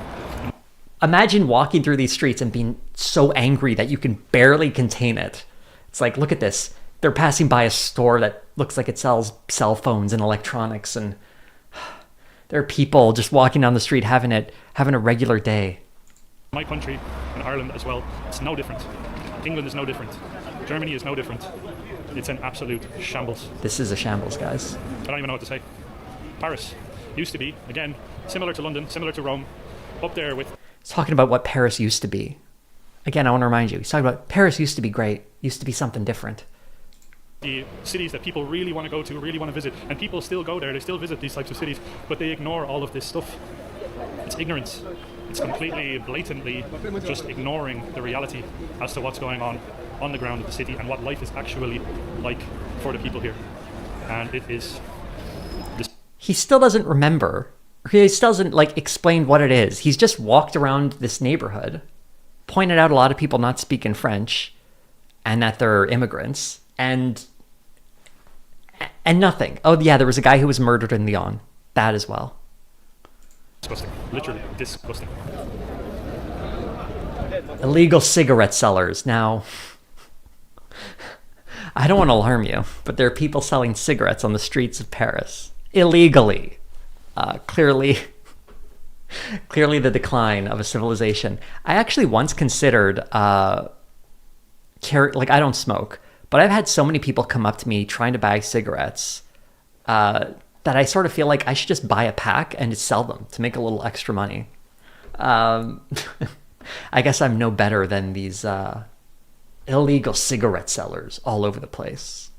Imagine walking through these streets and being so angry that you can barely contain it. It's like, look at this. They're passing by a store that looks like it sells cell phones and electronics, and there are people just walking down the street having a regular day. My country, and Ireland as well, it's no different. England is no different. Germany is no different. It's an absolute shambles. This is a shambles, guys. I don't even know what to say. Paris used to be, again, similar to London, similar to Rome, up there with... He's talking about what Paris used to be. Again, I want to remind you, he's talking about Paris used to be great, used to be something different. The cities that people really want to go to, really want to visit, and people still go there, they still visit these types of cities, but they ignore all of this stuff. It's ignorance. It's completely, blatantly just ignoring the reality as to what's going on the ground of the city and what life is actually like for the people here. And it is... He still doesn't remember. He still doesn't like explain what it is. He's just walked around this neighborhood, pointed out a lot of people not speaking French and that they're immigrants, and nothing. Oh yeah, there was a guy who was murdered in Lyon. That as well. Disgusting. Literally disgusting. Illegal cigarette sellers. Now, I don't want to alarm you, but there are people selling cigarettes on the streets of Paris illegally. Clearly the decline of a civilization. I actually once considered like I don't smoke, but I've had so many people come up to me trying to buy cigarettes that I sort of feel like I should just buy a pack and just sell them to make a little extra money. I guess I'm no better than these illegal cigarette sellers all over the place.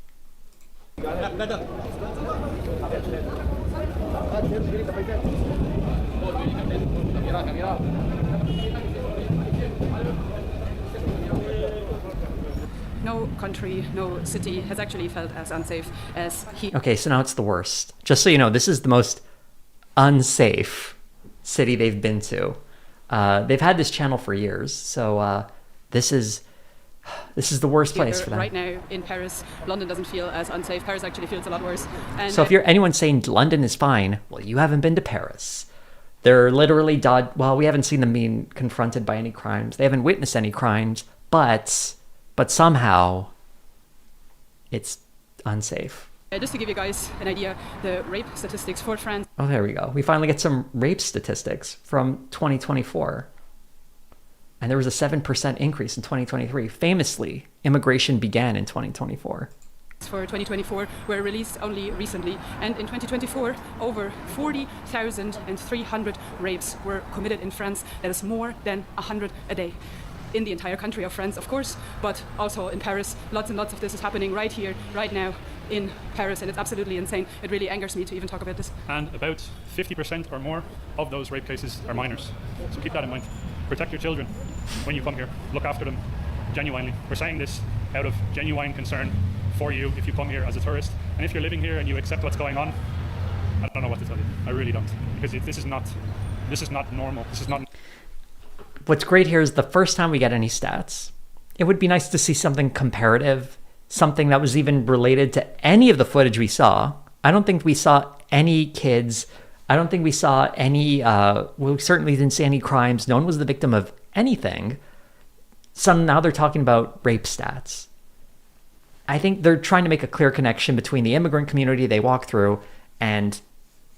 No country, no city has actually felt as unsafe as he. Okay, so now it's the worst. Just so you know, this is the most unsafe city they've been to. They've had this channel for years, so this is the worst place for them. Right now in Paris, London doesn't feel as unsafe. Paris actually feels a lot worse. And so if you're anyone saying London is fine, well, you haven't been to Paris. They're literally well, we haven't seen them being confronted by any crimes. They haven't witnessed any crimes, but somehow it's unsafe. just to give you guys an idea, the rape statistics for France. Oh, there we go. We finally get some rape statistics from 2024. And there was a 7% increase in 2023. Famously, immigration began in 2024. For 2024 were released only recently, and in 2024 over 40,300 rapes were committed in France. That is more than 100 a day in the entire country of France, of course, but also in Paris. Lots and lots of this is happening right here, right now in Paris, and it's absolutely insane. It really angers me to even talk about this. And about 50% or more of those rape cases are minors. So keep that in mind. Protect your children when you come here. Look after them genuinely. We're saying this out of genuine concern for you if you come here as a tourist. And if you're living here and you accept what's going on, I don't know what to tell you. I really don't. Because this is not normal. This is not... What's great here is the first time we get any stats. It would be nice to see something comparative, something that was even related to any of the footage we saw. I don't think we saw any kids. I don't think we saw any, we certainly didn't see any crimes. No one was the victim of anything. So now they're talking about rape stats. I think they're trying to make a clear connection between the immigrant community they walk through and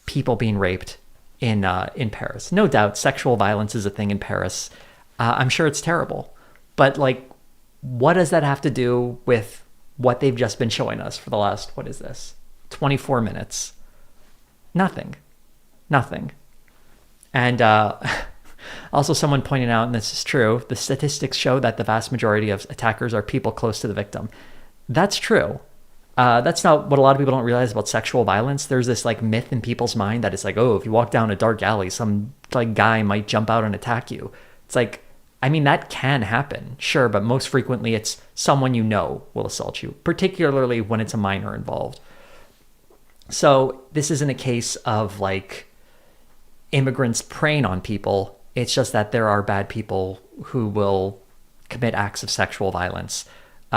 people being raped in Paris. No doubt sexual violence is a thing in Paris. I'm sure it's terrible. But like, what does that have to do with what they've just been showing us for the last, 24 minutes? Nothing. And also someone pointed out, and this is true, the statistics show that the vast majority of attackers are people close to the victim. That's true. That's not what a lot of people don't realize about sexual violence. There's this like myth in people's mind that it's like, oh, if you walk down a dark alley, some like guy might jump out and attack you. It's like, I mean, that can happen, sure, but most frequently it's someone you know will assault you, particularly when it's a minor involved. So this isn't a case of like immigrants preying on people. It's just that there are bad people who will commit acts of sexual violence.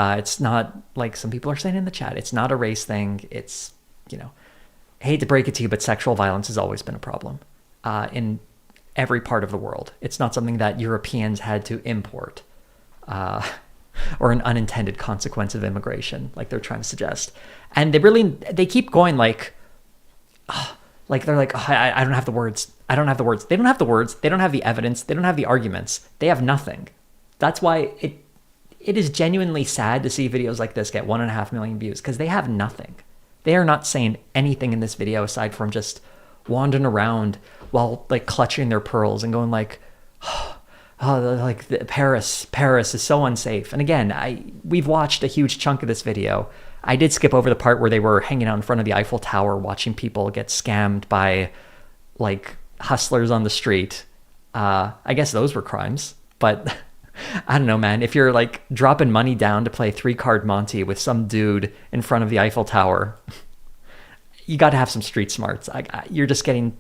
It's not like some people are saying in the chat. It's not a race thing. It's, I hate to break it to you, but sexual violence has always been a problem in every part of the world. It's not something that Europeans had to import or an unintended consequence of immigration, like they're trying to suggest. And they keep going like they're like, oh, I don't have the words. I don't have the words. They don't have the words. They don't have the evidence. They don't have the arguments. They have nothing. That's why it is genuinely sad to see videos like this get 1.5 million views, because they have nothing. They are not saying anything in this video aside from just wandering around while like clutching their pearls and going like, oh, oh, like Paris is so unsafe. And again, we've watched a huge chunk of this video. I did skip over the part where they were hanging out in front of the Eiffel Tower watching people get scammed by like hustlers on the street. I guess those were crimes, but I don't know, man. If you're like dropping money down to play 3-card Monty with some dude in front of the Eiffel Tower, you got to have some street smarts. You're just getting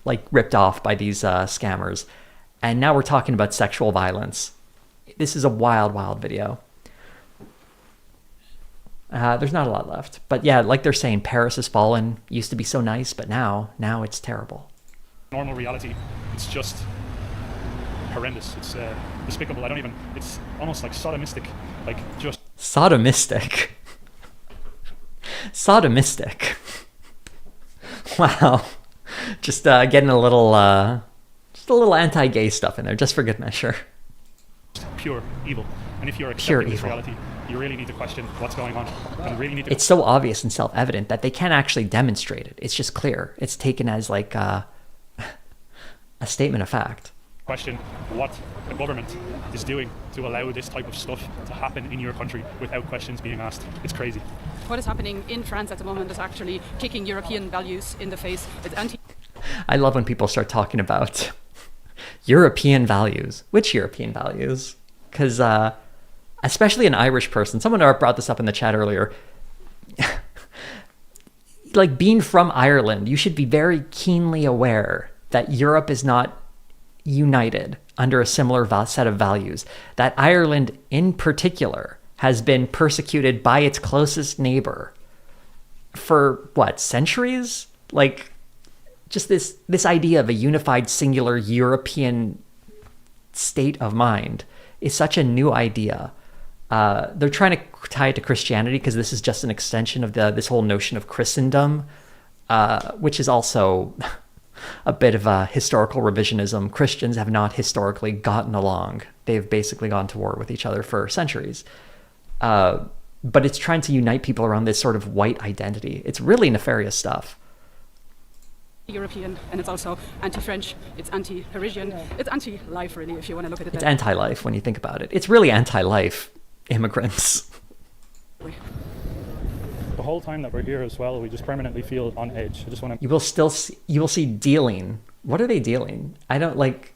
like ripped off by these scammers. And now we're talking about sexual violence. This is a wild, wild video. There's not a lot left. But yeah, like they're saying, Paris has fallen. Used to be so nice, but now it's terrible. Normal reality, it's just horrendous. It's despicable. It's almost like sodomistic. Like just... Sodomistic? Sodomistic. Wow. Just getting a little anti-gay stuff in there, just for good measure. Pure evil. And if you're Pure accepting this evil. reality, you really need to question what's going on. And really need to It's so obvious and self-evident that they can't actually demonstrate it. It's just clear. It's taken as like a statement of fact. question what the government is doing to allow this type of stuff to happen in your country without questions being asked. It's crazy. What is happening in France at the moment is actually kicking European values in the face. It's I love when people start talking about European values. Which European values? Because especially an Irish person, someone brought this up in the chat earlier. Like being from Ireland, you should be very keenly aware that Europe is not united under a similar set of values. That Ireland in particular has been persecuted by its closest neighbor for what, centuries? Like just this idea of a unified singular European state of mind is such a new idea. They're trying to tie it to Christianity because this is just an extension of this whole notion of Christendom, which is also a bit of a historical revisionism. Christians have not historically gotten along. They've basically gone to war with each other for centuries. But it's trying to unite people around this sort of white identity. It's really nefarious stuff. European, and it's also anti-French, it's anti-Parisian, it's anti-life really, if you want to look at it. It's anti-life when you think about it. It's really anti-life immigrants. The whole time that we're here as well, we just permanently feel on edge. I just want to... You will see dealing. What are they dealing? I don't like...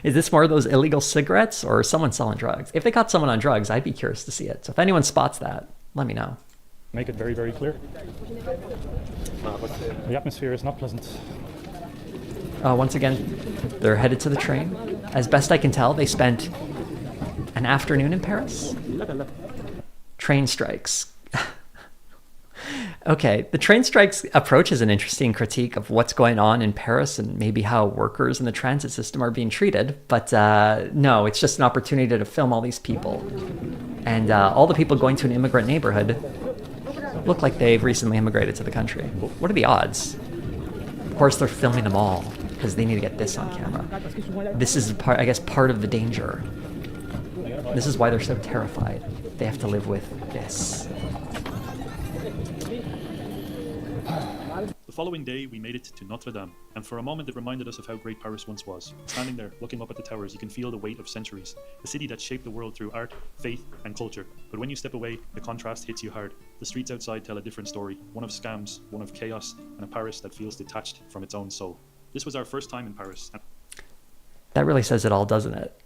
Is this more of those illegal cigarettes or someone selling drugs? If they caught someone on drugs, I'd be curious to see it. So if anyone spots that, let me know. Make it very, very clear. The atmosphere is not pleasant. Once again, they're headed to the train. As best I can tell, they spent an afternoon in Paris. Train strikes. Okay, the train strikes approach is an interesting critique of what's going on in Paris and maybe how workers in the transit system are being treated. But no, it's just an opportunity to film all these people. And all the people going to an immigrant neighborhood look like they've recently immigrated to the country. What are the odds? Of course, they're filming them all because they need to get this on camera. This is, I guess, part of the danger. This is why they're so terrified. They have to live with this. The following day, we made it to Notre Dame, and for a moment it reminded us of how great Paris once was. Standing there, looking up at the towers, you can feel the weight of centuries. A city that shaped the world through art, faith, and culture. But when you step away, the contrast hits you hard. The streets outside tell a different story, one of scams, one of chaos, and a Paris that feels detached from its own soul. This was our first time in Paris. That really says it all, doesn't it?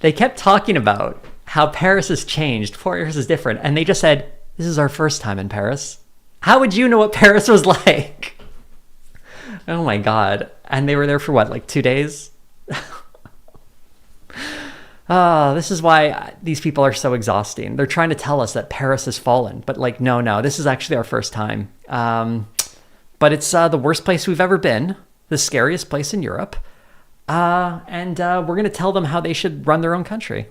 They kept talking about how Paris has changed, Paris is different, and they just said, this is our first time in Paris. How would you know what Paris was like? Oh my God. And they were there for what, like 2 days? This is why these people are so exhausting. They're trying to tell us that Paris has fallen, but like, no, this is actually our first time. But it's the worst place we've ever been, the scariest place in Europe. And we're going to tell them how they should run their own country.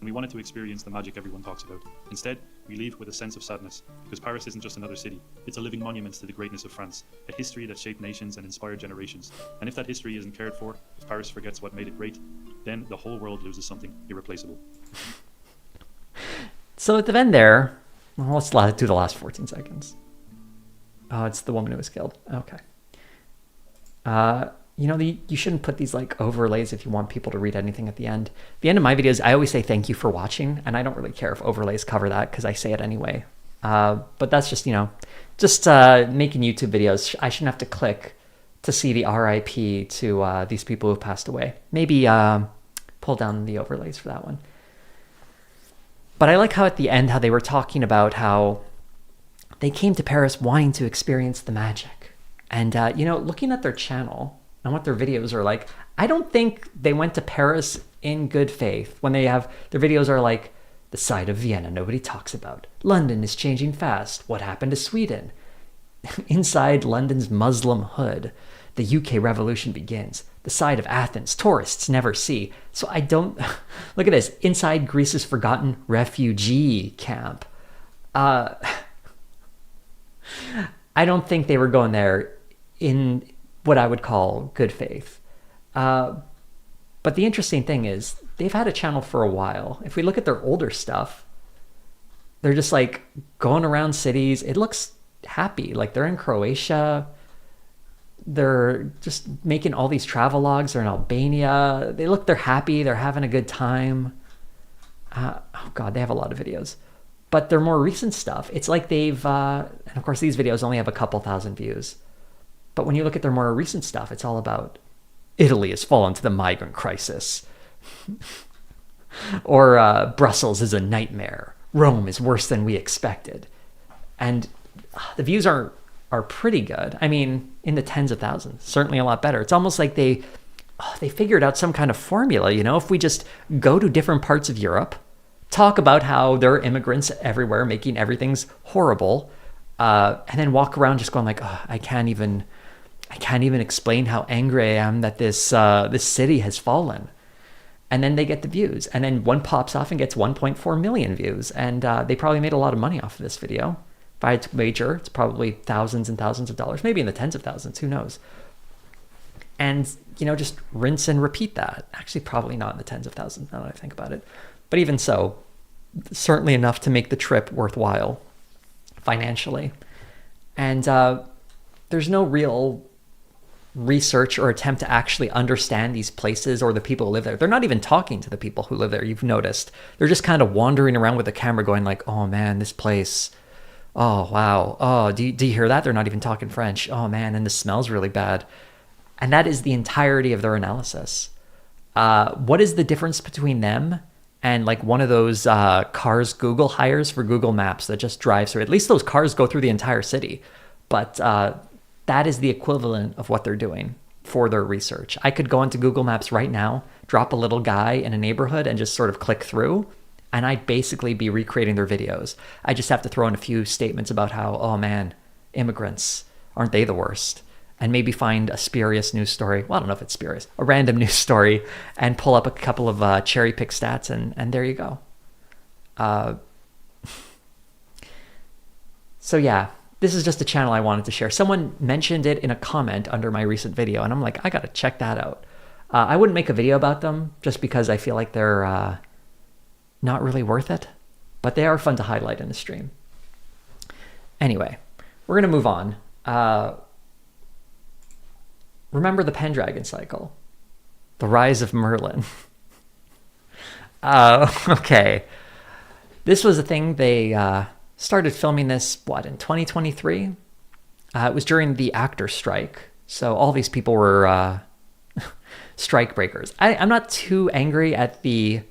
We wanted to experience the magic everyone talks about. Instead, we leave with a sense of sadness, because Paris isn't just another city. It's a living monument to the greatness of France, a history that shaped nations and inspired generations. And if that history isn't cared for, if Paris forgets what made it great, then the whole world loses something irreplaceable. So at the end there, well, let's do the last 14 seconds. Oh, it's the woman who was killed. Okay. you know, you shouldn't put these like overlays if you want people to read anything at the end. The end of my videos, I always say thank you for watching, and I don't really care if overlays cover that because I say it anyway. But that's just, you know, just making YouTube videos. I shouldn't have to click to see the RIP to these people who have passed away. Maybe pull down the overlays for that one. But I like how at the end, how they were talking about how they came to Paris wanting to experience the magic. And, you know, looking at their channel and what their videos are like, I don't think they went to Paris in good faith when they have, their videos are like, the side of Vienna nobody talks about. London is changing fast. What happened to Sweden? Inside London's Muslim hood, the UK revolution begins. The side of Athens tourists never see. So I don't, look at this, inside Greece's forgotten refugee camp. I don't think they were going there in what I would call good faith. But the interesting thing is, they've had a channel for a while. If we look at their older stuff, they're just like going around cities. It looks happy. Like they're in Croatia. They're just making all these travel logs. They're in Albania. They're happy. They're having a good time. Oh God, they have a lot of videos. But their more recent stuff, it's like they've, and of course these videos only have a couple thousand views. But when you look at their more recent stuff, it's all about Italy has fallen to the migrant crisis. Or Brussels is a nightmare. Rome is worse than we expected. And the views are pretty good. I mean, in the tens of thousands, certainly a lot better. It's almost like they figured out some kind of formula, you know, if we just go to different parts of Europe, talk about how there are immigrants everywhere making everything's horrible, and then walk around just going like, oh, I can't even explain how angry I am that this city has fallen. And then they get the views. And then one pops off and gets 1.4 million views. And they probably made a lot of money off of this video. If I had to wager, it's probably thousands and thousands of dollars, maybe in the tens of thousands, who knows? And, you know, just rinse and repeat that. Actually, probably not in the tens of thousands now that I think about it. But even so, certainly enough to make the trip worthwhile financially. And there's no real research or attempt to actually understand these places or the people who live there. They're not even talking to the people who live there, you've noticed. They're just kind of wandering around with the camera going like, oh man, this place, oh wow, oh, do you hear that? They're not even talking French. Oh man, and this smells really bad. And that is the entirety of their analysis. What is the difference between them and like one of those cars Google hires for Google Maps that just drives through? At least those cars go through the entire city. But that is the equivalent of what they're doing for their research. I could go into Google Maps right now, drop a little guy in a neighborhood and just sort of click through, and I'd basically be recreating their videos. I just have to throw in a few statements about how, oh man, immigrants, aren't they the worst? And maybe find a spurious news story. Well, I don't know if it's spurious, a random news story, and pull up a couple of cherry pick stats, and there you go. So yeah, this is just a channel I wanted to share. Someone mentioned it in a comment under my recent video, and I'm like, I gotta check that out. I wouldn't make a video about them just because I feel like they're not really worth it, but they are fun to highlight in the stream. Anyway, we're gonna move on. Remember the Pendragon cycle, the rise of Merlin. Okay, this was a thing they started filming this, in 2023? It was during the actor strike. So all these people were strike breakers. I'm not too angry at the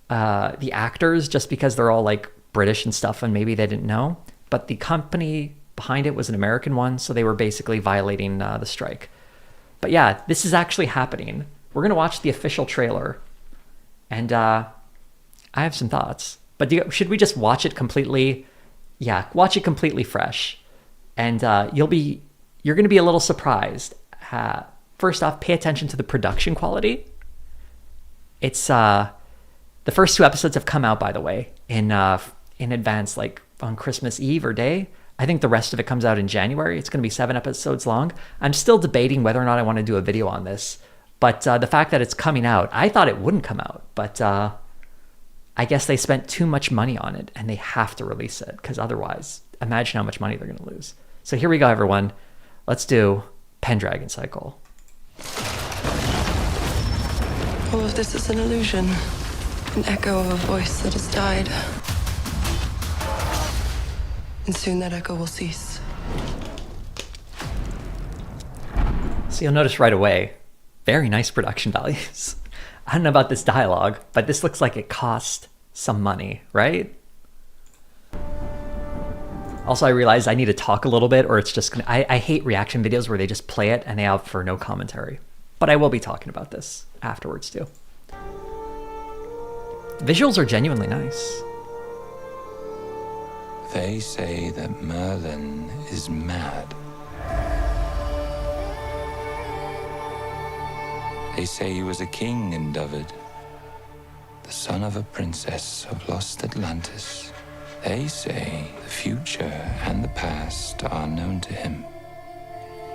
actors just because they're all like British and stuff and maybe they didn't know. But the company behind it was an American one, so they were basically violating the strike. But yeah, this is actually happening. We're going to watch the official trailer. And I have some thoughts. But should we just watch it completely? Yeah, watch it completely fresh. And you're going to be a little surprised. First off, pay attention to the production quality. It's the first 2 episodes have come out, by the way, in advance, like on Christmas Eve or day. I think the rest of it comes out in January. It's going to be 7 episodes long. I'm still debating whether or not I want to do a video on this. But the fact that it's coming out, I thought it wouldn't come out. But I guess they spent too much money on it and they have to release it because otherwise, imagine how much money they're going to lose. So here we go, everyone. Let's do Pendragon Cycle. All of this is an illusion, an echo of a voice that has died. And soon that echo will cease. So you'll notice right away, very nice production values. I don't know about this dialogue, but this looks like it cost some money, right? Also, I realized I need to talk a little bit, or it's just gonna... I hate reaction videos where they just play it and they have for no commentary. But I will be talking about this afterwards too. Visuals are genuinely nice. They say that Merlin is mad. They say he was a king in Dyfed, the son of a princess of lost Atlantis. They say the future and the past are known to him,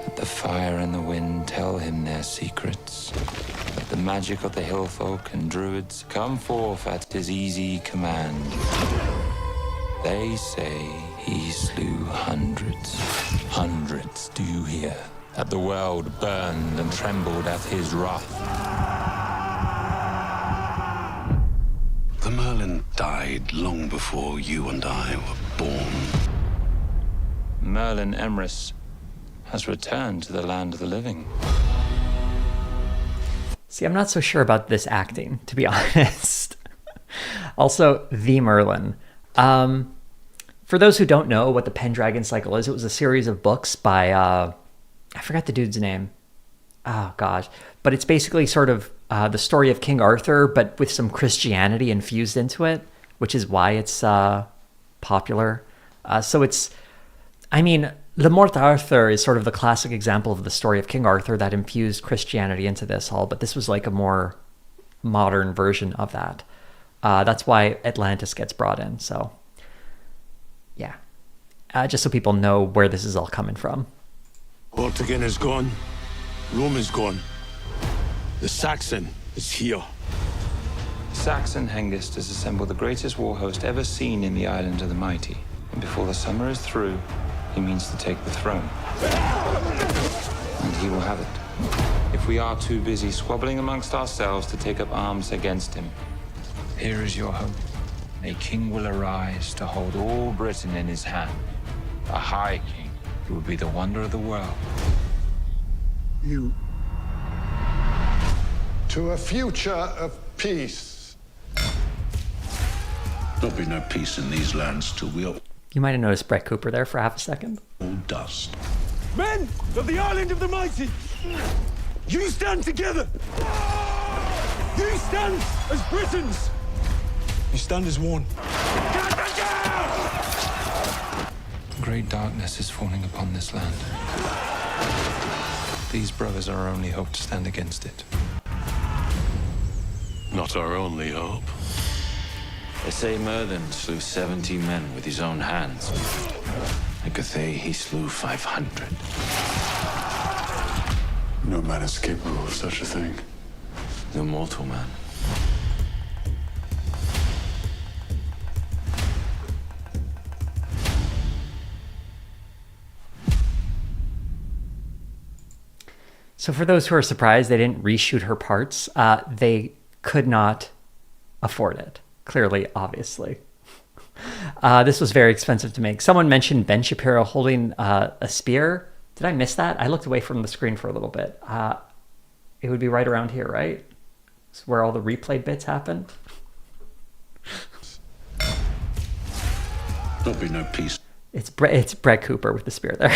that the fire and the wind tell him their secrets, that the magic of the hill folk and druids come forth at his easy command. They say he slew hundreds, do you hear? That the world burned and trembled at his wrath. The Merlin died long before you and I were born. Merlin Emrys has returned to the land of the living. See, I'm not so sure about this acting, to be honest. Also, the Merlin. For those who don't know what the Pendragon Cycle is, it was a series of books by, I forgot the dude's name. Oh, gosh. But it's basically sort of the story of King Arthur, but with some Christianity infused into it, which is why it's popular. So it's, I mean, Le Morte Arthur is sort of the classic example of the story of King Arthur that infused Christianity into this all, but this was like a more modern version of that. That's why Atlantis gets brought in, so yeah. Just so people know where this is all coming from. Vortigern is gone. Rome is gone. The Saxon is here. Saxon Hengist has assembled the greatest war host ever seen in the Island of the Mighty. And before the summer is through, he means to take the throne. And he will have it. If we are too busy squabbling amongst ourselves to take up arms against him, here is your hope. A king will arise to hold all Britain in his hand. A high king who will be the wonder of the world. You. To a future of peace. There'll be no peace in these lands till we are You might have noticed Brett Cooper there for half a second. all dust. Men of the Island of the Mighty, you stand together. You stand as Britons. You stand as one. Great darkness is falling upon this land. These brothers are our only hope to stand against it. Not our only hope. They say Merlin slew 70 men with his own hands. At Cathay, he slew 500. No man is capable of such a thing. The mortal man. So for those who are surprised they didn't reshoot her parts, they could not afford it. Clearly, obviously. This was very expensive to make. Someone mentioned Ben Shapiro holding a spear. Did I miss that? I looked away from the screen for a little bit. It would be right around here, right? It's where all the replayed bits happen. There'll be no peace. It's Brett Cooper with the spear there.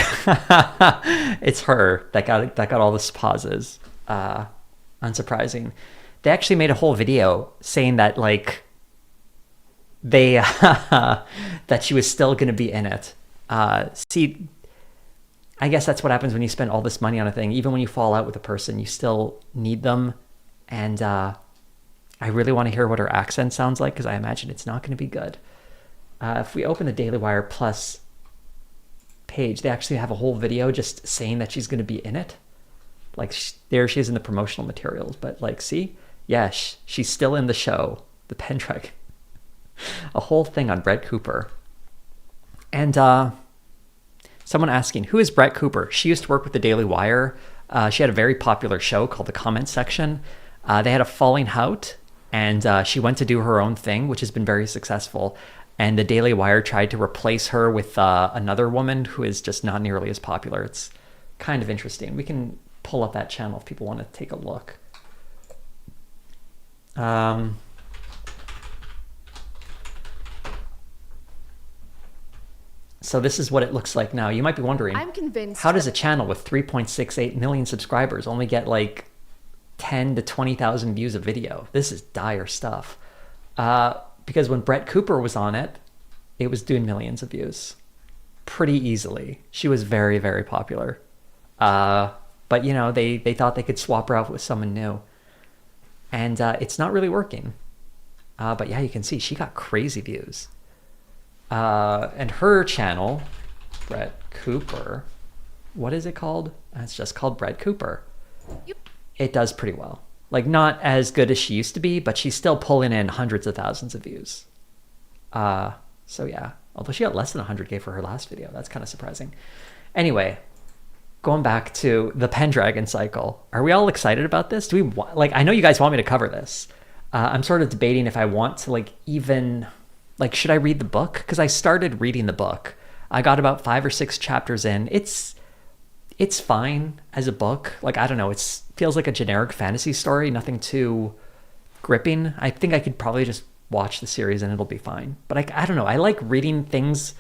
It's her that got all the pauses. Unsurprising. They actually made a whole video saying that like they that she was still going to be in it. See, I guess that's what happens when you spend all this money on a thing. Even when you fall out with a person, you still need them. And I really want to hear what her accent sounds like because I imagine it's not going to be good. If we open the Daily Wire Plus page, they actually have a whole video just saying that she's going to be in it. Like there she is in the promotional materials. But like, see? Yeah, she's still in the show. The Pendragon. A whole thing on Brett Cooper. And someone asking, who is Brett Cooper? She used to work with the Daily Wire. She had a very popular show called The Comment Section. They had a falling out, and she went to do her own thing, which has been very successful. And the Daily Wire tried to replace her with another woman who is just not nearly as popular. It's kind of interesting. We can pull up that channel if people want to take a look. So this is what it looks like now. You might be wondering, I'm convinced. how does a channel with 3.68 million subscribers only get like 10 to 20,000 views a video? This is dire stuff. Because when Brett Cooper was on it, it was doing millions of views pretty easily. She was very, very popular. But, you know, they thought they could swap her out with someone new. And it's not really working. But yeah, you can see she got crazy views. And her channel, Brett Cooper, what is it called? It's just called Brett Cooper. It does pretty well. Like, not as good as she used to be, but she's still pulling in hundreds of thousands of views. So yeah, although she got less than 100K for her last video. That's kind of surprising. Anyway, going back to the Pendragon cycle. Are we all excited about this? Do we want, like, I know you guys want me to cover this. I'm sort of debating if I want to, like, even, like, should I read the book? Because I started reading the book. I got about 5 or 6 chapters in. It's fine as a book. Like, I don't know, it feels like a generic fantasy story, nothing too gripping. I think I could probably just watch the series and it'll be fine. But I don't know, I like reading things.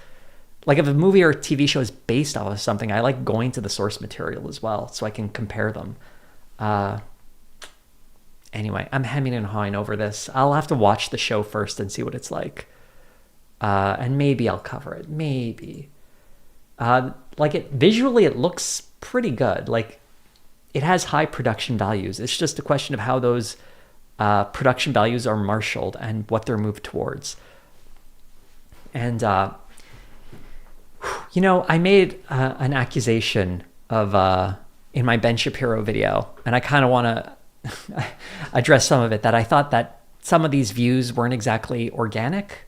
Like, if a movie or a TV show is based off of something, I like going to the source material as well so I can compare them. Anyway, I'm hemming and hawing over this. I'll have to watch the show first and see what it's like. And maybe I'll cover it. Maybe. Visually, it looks pretty good. Like, it has high production values. It's just a question of how those production values are marshaled and what they're moved towards. And, you know, I made an accusation of in my Ben Shapiro video, and I kind of want to address some of it, that I thought that some of these views weren't exactly organic,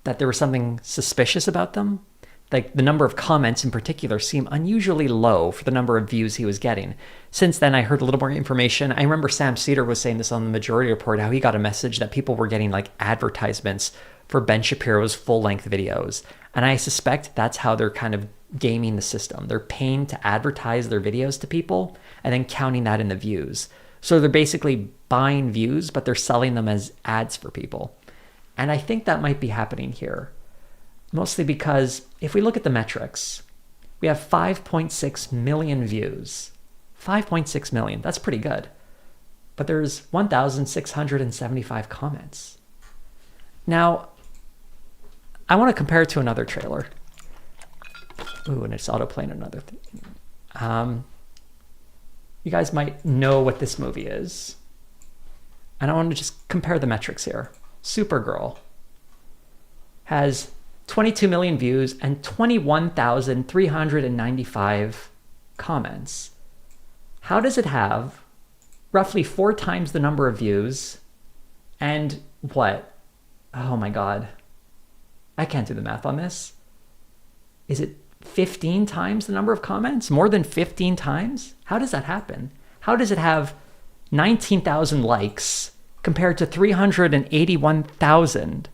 that there was something suspicious about them. Like, the number of comments in particular seemed unusually low for the number of views he was getting. Since then, I heard a little more information. I remember Sam Cedar was saying this on the Majority Report, how he got a message that people were getting, like, advertisements for Ben Shapiro's full-length videos. And I suspect that's how they're kind of gaming the system. They're paying to advertise their videos to people and then counting that in the views. So they're basically buying views, but they're selling them as ads for people. And I think that might be happening here. Mostly because if we look at the metrics, we have 5.6 million views. 5.6 million, that's pretty good. But there's 1,675 comments. Now, I want to compare it to another trailer. Ooh, and it's autoplaying another thing. You guys might know what this movie is. And I want to just compare the metrics here. Supergirl has 22 million views and 21,395 comments. How does it have roughly 4 times the number of views and what? Oh my God. I can't do the math on this. Is it 15 times the number of comments? More than 15 times? How does that happen? How does it have 19,000 likes compared to 381,000?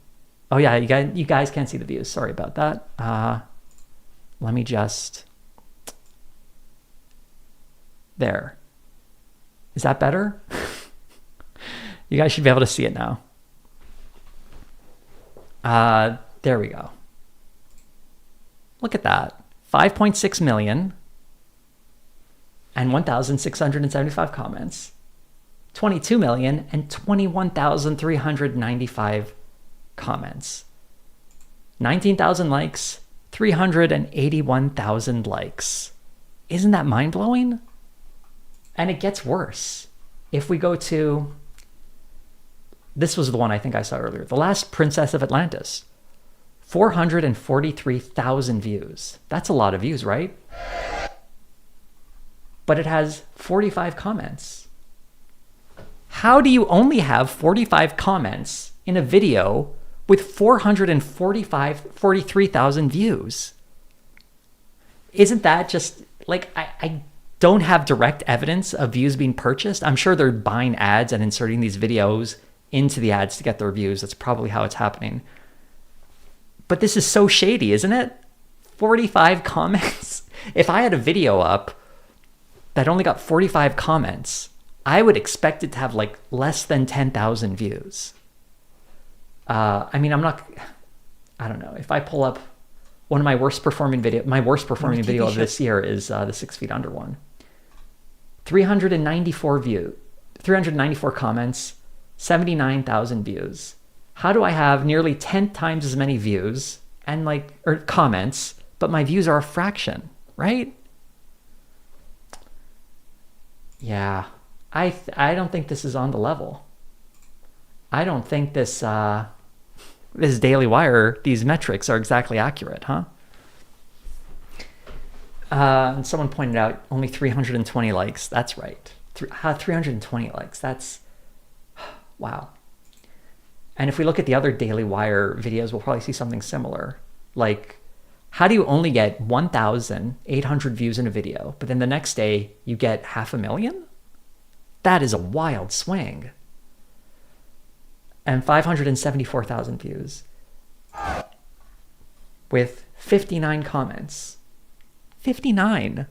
Oh yeah, you guys can't see the views. Sorry about that. Let me just... There. Is that better? You guys should be able to see it now. There we go. Look at that. 5.6 million and 1,675 comments. 22 million and 21,395 comments. 19,000 likes, 381,000 likes. Isn't that mind-blowing? And it gets worse. If we go to... This was the one I think I saw earlier. The Last Princess of Atlantis. 443,000 views. That's a lot of views, right? But it has 45 comments. How do you only have 45 comments in a video with 43,000 views? Isn't that just, like, don't have direct evidence of views being purchased. I'm sure they're buying ads and inserting these videos into the ads to get their views. That's probably how it's happening. But this is so shady, isn't it? 45 comments. If I had a video up that only got 45 comments, I would expect it to have like less than 10,000 views. I mean, I don't know. If I pull up one of my worst performing video of this year is the 6 Feet Under one. 394 comments, 79,000 views. How do I have nearly 10 times as many views and or comments, but my views are a fraction, right? Yeah, I don't think this is on the level. I don't think this this Daily Wire, these metrics are exactly accurate, huh? And someone pointed out only 320 likes. That's right. 320 likes. That's wow. And if we look at the other Daily Wire videos, we'll probably see something similar. Like, how do you only get 1,800 views in a video, but then the next day you get 500,000? That is a wild swing. And 574,000 views with 59 comments. 59.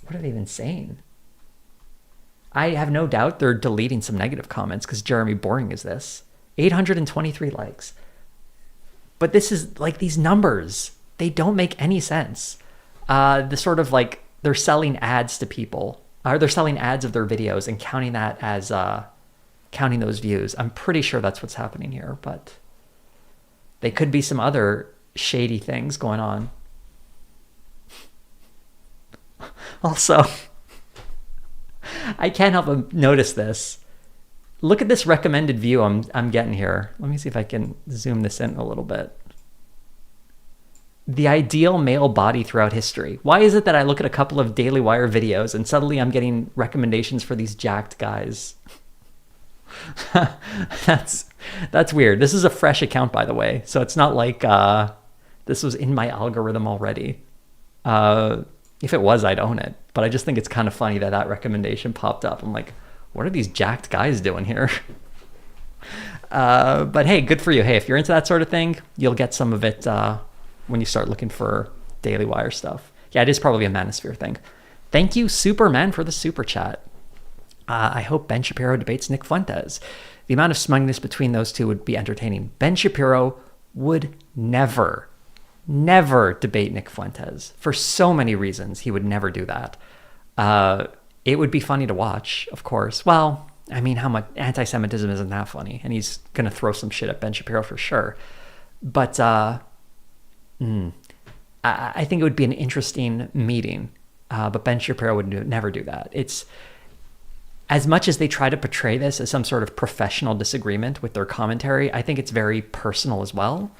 What are they even saying? I have no doubt they're deleting some negative comments because Jeremy Boring is this. 823 likes. But this is like these numbers. They don't make any sense. The sort of like they're selling ads to people. Or they're selling ads of their videos and counting that as counting those views. I'm pretty sure that's what's happening here, but they could be some other shady things going on. Also, I can't help but notice this. Look at this recommended view I'm getting here. Let me see if I can zoom this in a little bit. The ideal male body throughout history. Why is it that I look at a couple of Daily Wire videos and suddenly I'm getting recommendations for these jacked guys? That's weird. This is a fresh account, by the way. So it's not like this was in my algorithm already. If it was, I'd own it. But I just think it's kind of funny that that recommendation popped up. I'm like, what are these jacked guys doing here? But hey, good for you. Hey, if you're into that sort of thing, you'll get some of it when you start looking for Daily Wire stuff. Yeah, it is probably a Manosphere thing. Thank you, Superman, for the super chat. I hope Ben Shapiro debates Nick Fuentes. The amount of smugness between those two would be entertaining. Ben Shapiro would never debate Nick Fuentes. For so many reasons, he would never do that. It would be funny to watch, of course. Well, I mean, how much anti-Semitism isn't that funny? And he's going to throw some shit at Ben Shapiro for sure. But I think it would be an interesting meeting. But Ben Shapiro would never do that. It's as much as they try to portray this as some sort of professional disagreement with their commentary, I think it's very personal as well.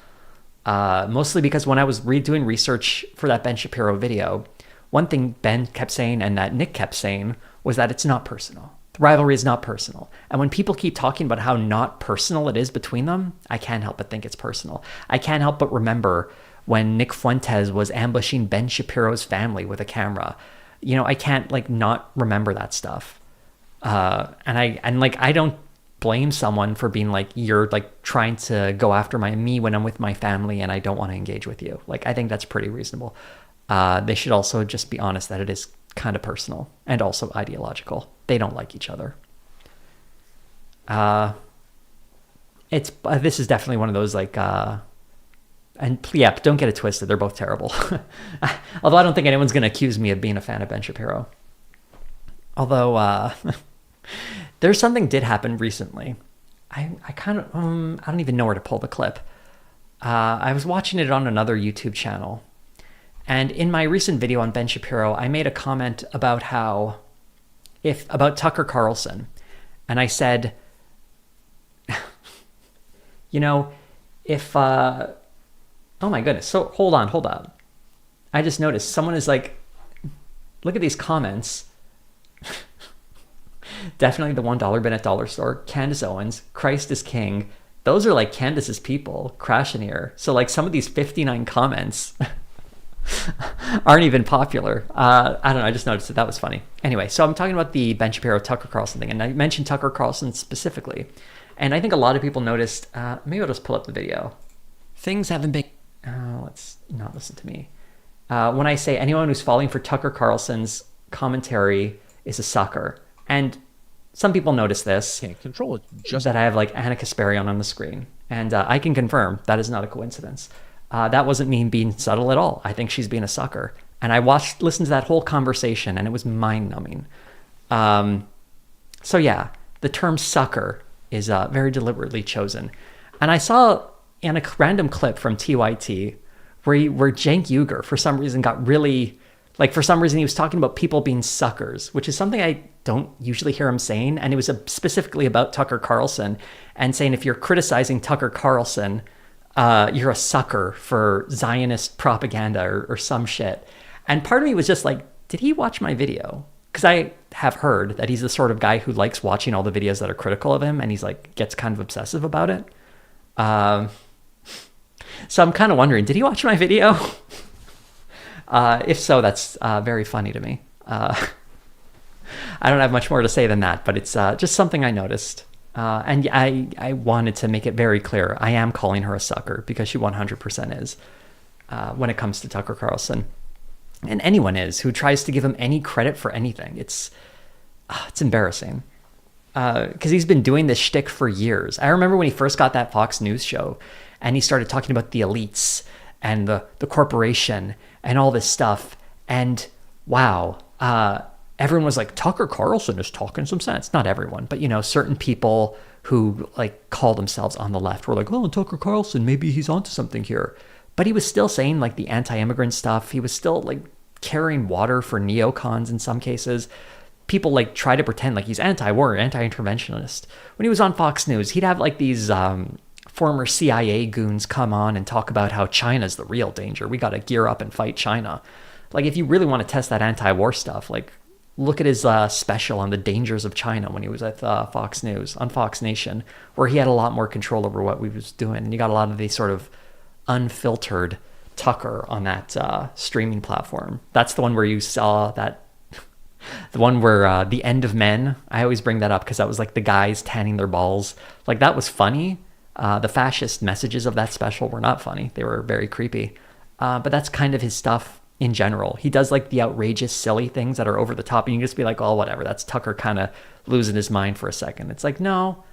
Mostly because when I was doing research for that Ben Shapiro video, one thing Ben kept saying and that Nick kept saying was that it's not personal. The rivalry is not personal. And when people keep talking about how not personal it is between them, I can't help but think it's personal. I can't help but remember when Nick Fuentes was ambushing Ben Shapiro's family with a camera. You know, I can't not remember that stuff. And I don't blame someone for being you're trying to go after me when I'm with my family and I don't want to engage with you. I think that's pretty reasonable. They should also just be honest that it is kind of personal and also ideological. They don't like each other. This is definitely one of those and yeah, don't get it twisted. They're both terrible. Although I don't think anyone's going to accuse me of being a fan of Ben Shapiro. Although there's something did happen recently. I kind of I don't even know where to pull the clip. I was watching it on another YouTube channel, and in my recent video on Ben Shapiro, I made a comment about about Tucker Carlson, and I said, if oh my goodness. So hold on. I just noticed someone is look at these comments. Definitely the $1 bin at Dollar Store. Candace Owens. Christ is King. Those are Candace's people. Crasheneer. So some of these 59 comments aren't even popular. I don't know. I just noticed that was funny. Anyway, so I'm talking about the Ben Shapiro Tucker Carlson thing, and I mentioned Tucker Carlson specifically, and I think a lot of people noticed. Maybe I'll just pull up the video. Things haven't been. Let's not listen to me. When I say anyone who's falling for Tucker Carlson's commentary is a sucker, and some people notice this. Can't control it. Just that I have like Anna Kasparian on the screen, and I can confirm that is not a coincidence. That wasn't me being subtle at all. I think she's being a sucker. And I listened to that whole conversation, and it was mind-numbing. So yeah, the term sucker is very deliberately chosen. And I saw in a random clip from TYT where Cenk Uygur, for some reason, got really... Like, for some reason, he was talking about people being suckers, which is something I don't usually hear him saying. And it was specifically about Tucker Carlson, and saying if you're criticizing Tucker Carlson... you're a sucker for Zionist propaganda or some shit. And part of me was just like, did he watch my video? Because I have heard that he's the sort of guy who likes watching all the videos that are critical of him, and he's like, gets kind of obsessive about it. So I'm kind of wondering, did he watch my video? If so, that's very funny to me. I don't have much more to say than that, but it's just something I noticed. And I wanted to make it very clear. I am calling her a sucker because she 100% is when it comes to Tucker Carlson. And anyone is who tries to give him any credit for anything. It's embarrassing. Because he's been doing this shtick for years. I remember when he first got that Fox News show and he started talking about the elites and the corporation and all this stuff. And wow, everyone was like, Tucker Carlson is talking some sense. Not everyone, but, you know, certain people who like call themselves on the left were like, oh, Tucker Carlson, maybe he's onto something here. But he was still saying like the anti-immigrant stuff. He was still like carrying water for neocons in some cases. People like try to pretend like he's anti-war, anti-interventionist. When he was on Fox News, he'd have like these former CIA goons come on and talk about how China's the real danger. We got to gear up and fight China. Like, if you really want to test that anti-war stuff, like, look at his special on the dangers of China when he was at Fox News, on Fox Nation, where he had a lot more control over what we was doing. And you got a lot of these sort of unfiltered Tucker on that streaming platform. That's the one where you saw that, the one where The End of Men, I always bring that up because that was like the guys tanning their balls. Like, that was funny. The fascist messages of that special were not funny. They were very creepy. But that's kind of his stuff in general. He does like the outrageous, silly things that are over the top, and you can just be like, oh, whatever. That's Tucker kind of losing his mind for a second. It's like, no,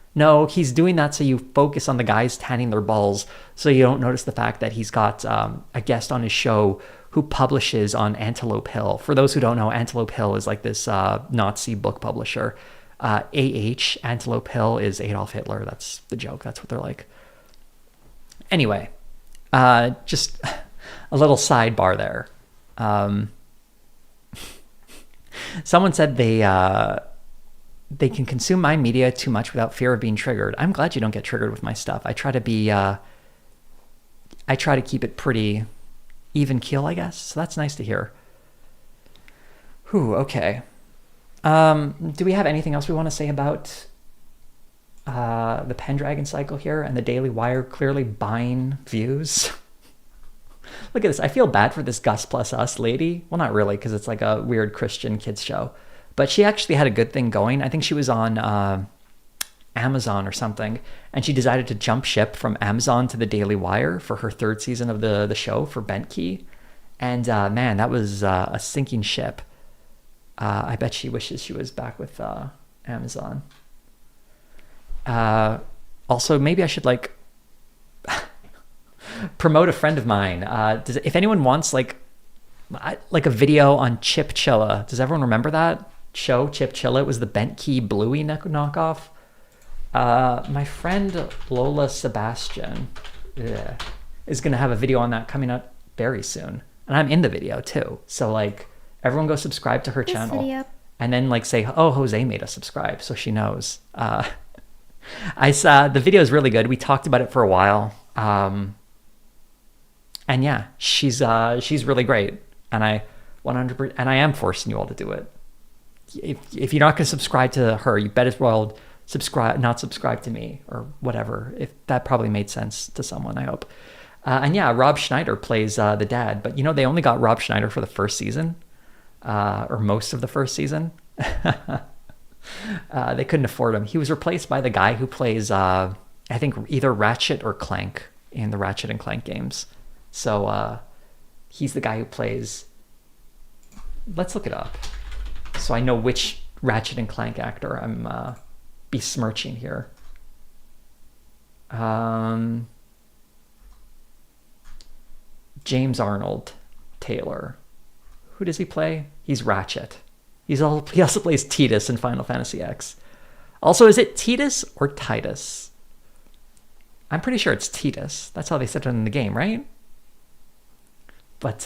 he's doing that so you focus on the guys tanning their balls, so you don't notice the fact that he's got a guest on his show who publishes on Antelope Hill. For those who don't know, Antelope Hill is like this Nazi book publisher. Antelope Hill is Adolf Hitler. That's the joke. That's what they're like. Anyway, just a little sidebar there. Someone said they can consume my media too much without fear of being triggered. I'm glad you don't get triggered with my stuff. I try to keep it pretty even keel, I guess. So that's nice to hear. Whew, okay. Do we have anything else we want to say about the Pendragon cycle here and the Daily Wire clearly buying views? Look at this. I feel bad for this Gus Plus Us lady. Well, not really, because it's like a weird Christian kids show. But she actually had a good thing going. I think she was on Amazon or something, and she decided to jump ship from Amazon to the Daily Wire for her third season of the show for Bentkey. And man, that was a sinking ship. I bet she wishes she was back with Amazon. Also, maybe I should like promote a friend of mine. If anyone wants like a video on Chip Chilla, does everyone remember that show, Chip Chilla? It was the Bentkey Bluey knockoff. My friend Lola Sebastian is going to have a video on that coming out very soon. And I'm in the video too. So like, everyone go subscribe to her channel. Video. And then like say, oh, Jose made us subscribe, so she knows. I saw the video is really good. We talked about it for a while. And yeah, she's really great. And I 100%, and I am forcing you all to do it. If you're not going to subscribe to her, you bet as well not subscribe to me or whatever. If that probably made sense to someone, I hope. And yeah, Rob Schneider plays the dad, but they only got Rob Schneider for the first season, or most of the first season. They couldn't afford him. He was replaced by the guy who plays, I think, either Ratchet or Clank in the Ratchet and Clank games. So he's the guy who plays... Let's look it up so I know which Ratchet and Clank actor I'm besmirching here. James Arnold Taylor. Who does he play? He's Ratchet. He also plays Titus in Final Fantasy X. Also, is it Titus or Titus? I'm pretty sure it's Titus. That's how they said it in the game, right? But,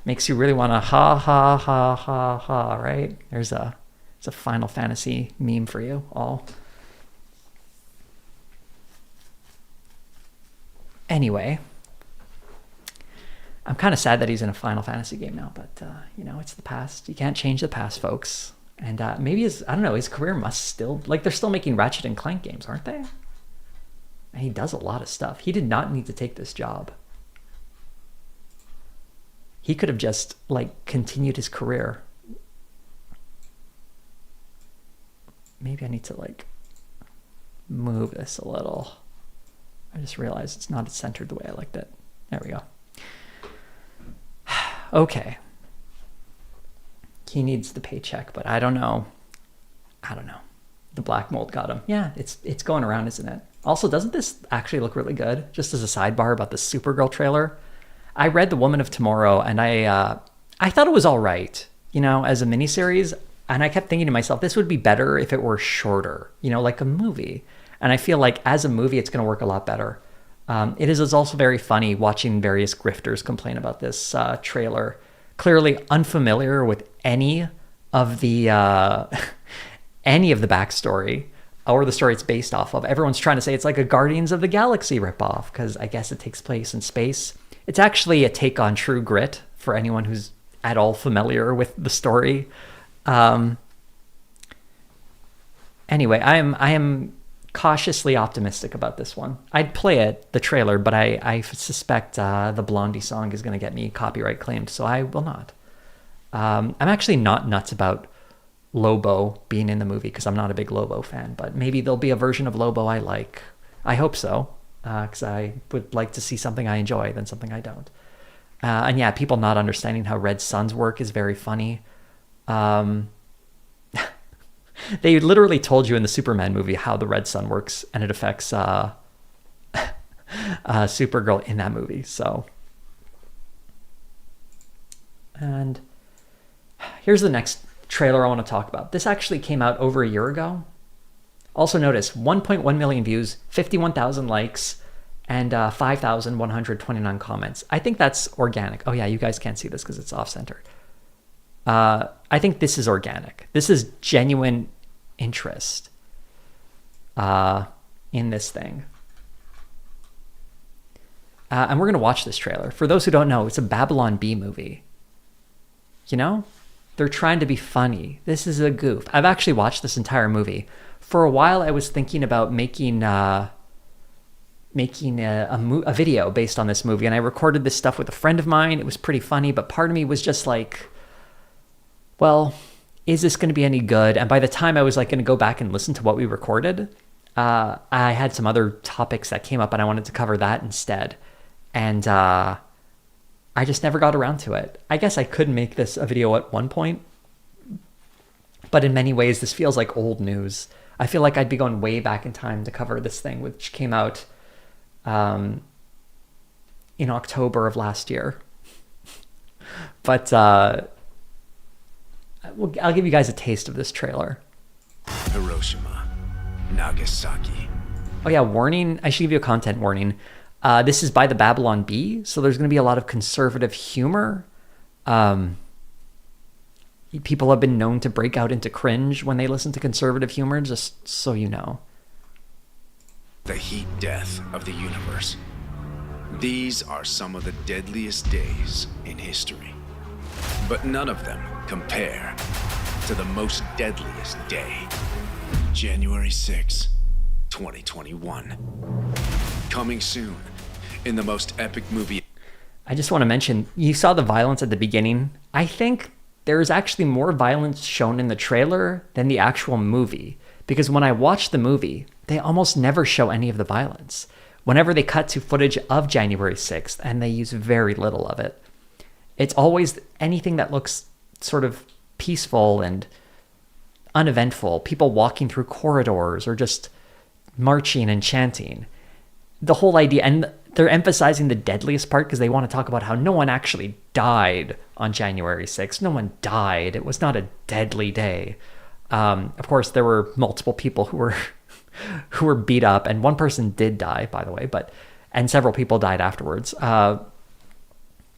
makes you really want to ha, ha, ha, ha, ha, right? There's a Final Fantasy meme for you all. Anyway, I'm kind of sad that he's in a Final Fantasy game now, but, it's the past. You can't change the past, folks. And maybe his career must still... they're still making Ratchet and Clank games, aren't they? And he does a lot of stuff. He did not need to take this job. He could have just, continued his career. Maybe I need to, move this a little. I just realized it's not centered the way I liked it. There we go. Okay. He needs the paycheck, but I don't know. The black mold got him. Yeah, it's going around, isn't it? Also, doesn't this actually look really good? Just as a sidebar about the Supergirl trailer, I read The Woman of Tomorrow, and I thought it was all right, as a miniseries. And I kept thinking to myself, this would be better if it were shorter, like a movie. And I feel like as a movie, it's going to work a lot better. It is also very funny watching various grifters complain about this trailer, clearly unfamiliar with any of the backstory or the story it's based off of. Everyone's trying to say it's like a Guardians of the Galaxy ripoff because I guess it takes place in space. It's actually a take on True Grit for anyone who's at all familiar with the story. Anyway, I am cautiously optimistic about this one. I'd play the trailer, but I suspect the Blondie song is going to get me copyright claimed, so I will not. I'm actually not nuts about Lobo being in the movie because I'm not a big Lobo fan, but maybe there'll be a version of Lobo I like. I hope so, because I would like to see something I enjoy than something I don't. And yeah, people not understanding how Red Sun's work is very funny. They literally told you in the Superman movie how the Red Sun works, and it affects Supergirl in that movie. So, and here's the next trailer I want to talk about. This actually came out over a year ago. Also notice 1.1 million views, 51,000 likes, and 5,129 comments. I think that's organic. Oh yeah, you guys can't see this because it's off-center. I think this is organic. This is genuine interest in this thing. And we're going to watch this trailer. For those who don't know, it's a Babylon Bee movie. They're trying to be funny. This is a goof. I've actually watched this entire movie. For a while, I was thinking about making a video based on this movie, and I recorded this stuff with a friend of mine. It was pretty funny, but part of me was just like, well, is this going to be any good? And by the time I was going to go back and listen to what we recorded, I had some other topics that came up and I wanted to cover that instead. And I just never got around to it. I guess I could make this a video at one point, but in many ways, this feels like old news. I feel like I'd be going way back in time to cover this thing, which came out in October of last year. But I'll give you guys a taste of this trailer. Hiroshima, Nagasaki. Oh yeah, warning. I should give you a content warning. This is by the Babylon Bee, so there's going to be a lot of conservative humor. People have been known to break out into cringe when they listen to conservative humor, just so you know. The heat death of the universe. These are some of the deadliest days in history. But none of them compare to the most deadliest day. January 6, 2021. Coming soon in the most epic movie. I just want to mention, you saw the violence at the beginning. I think there's actually more violence shown in the trailer than the actual movie. Because when I watch the movie, they almost never show any of the violence. Whenever they cut to footage of January 6th, and they use very little of it, it's always anything that looks sort of peaceful and uneventful. People walking through corridors or just marching and chanting. The whole idea, and they're emphasizing the deadliest part because they want to talk about how no one actually died on January 6th. No one died. It was not a deadly day. Of course, there were multiple people who were beat up, and one person did die, by the way, and several people died afterwards. But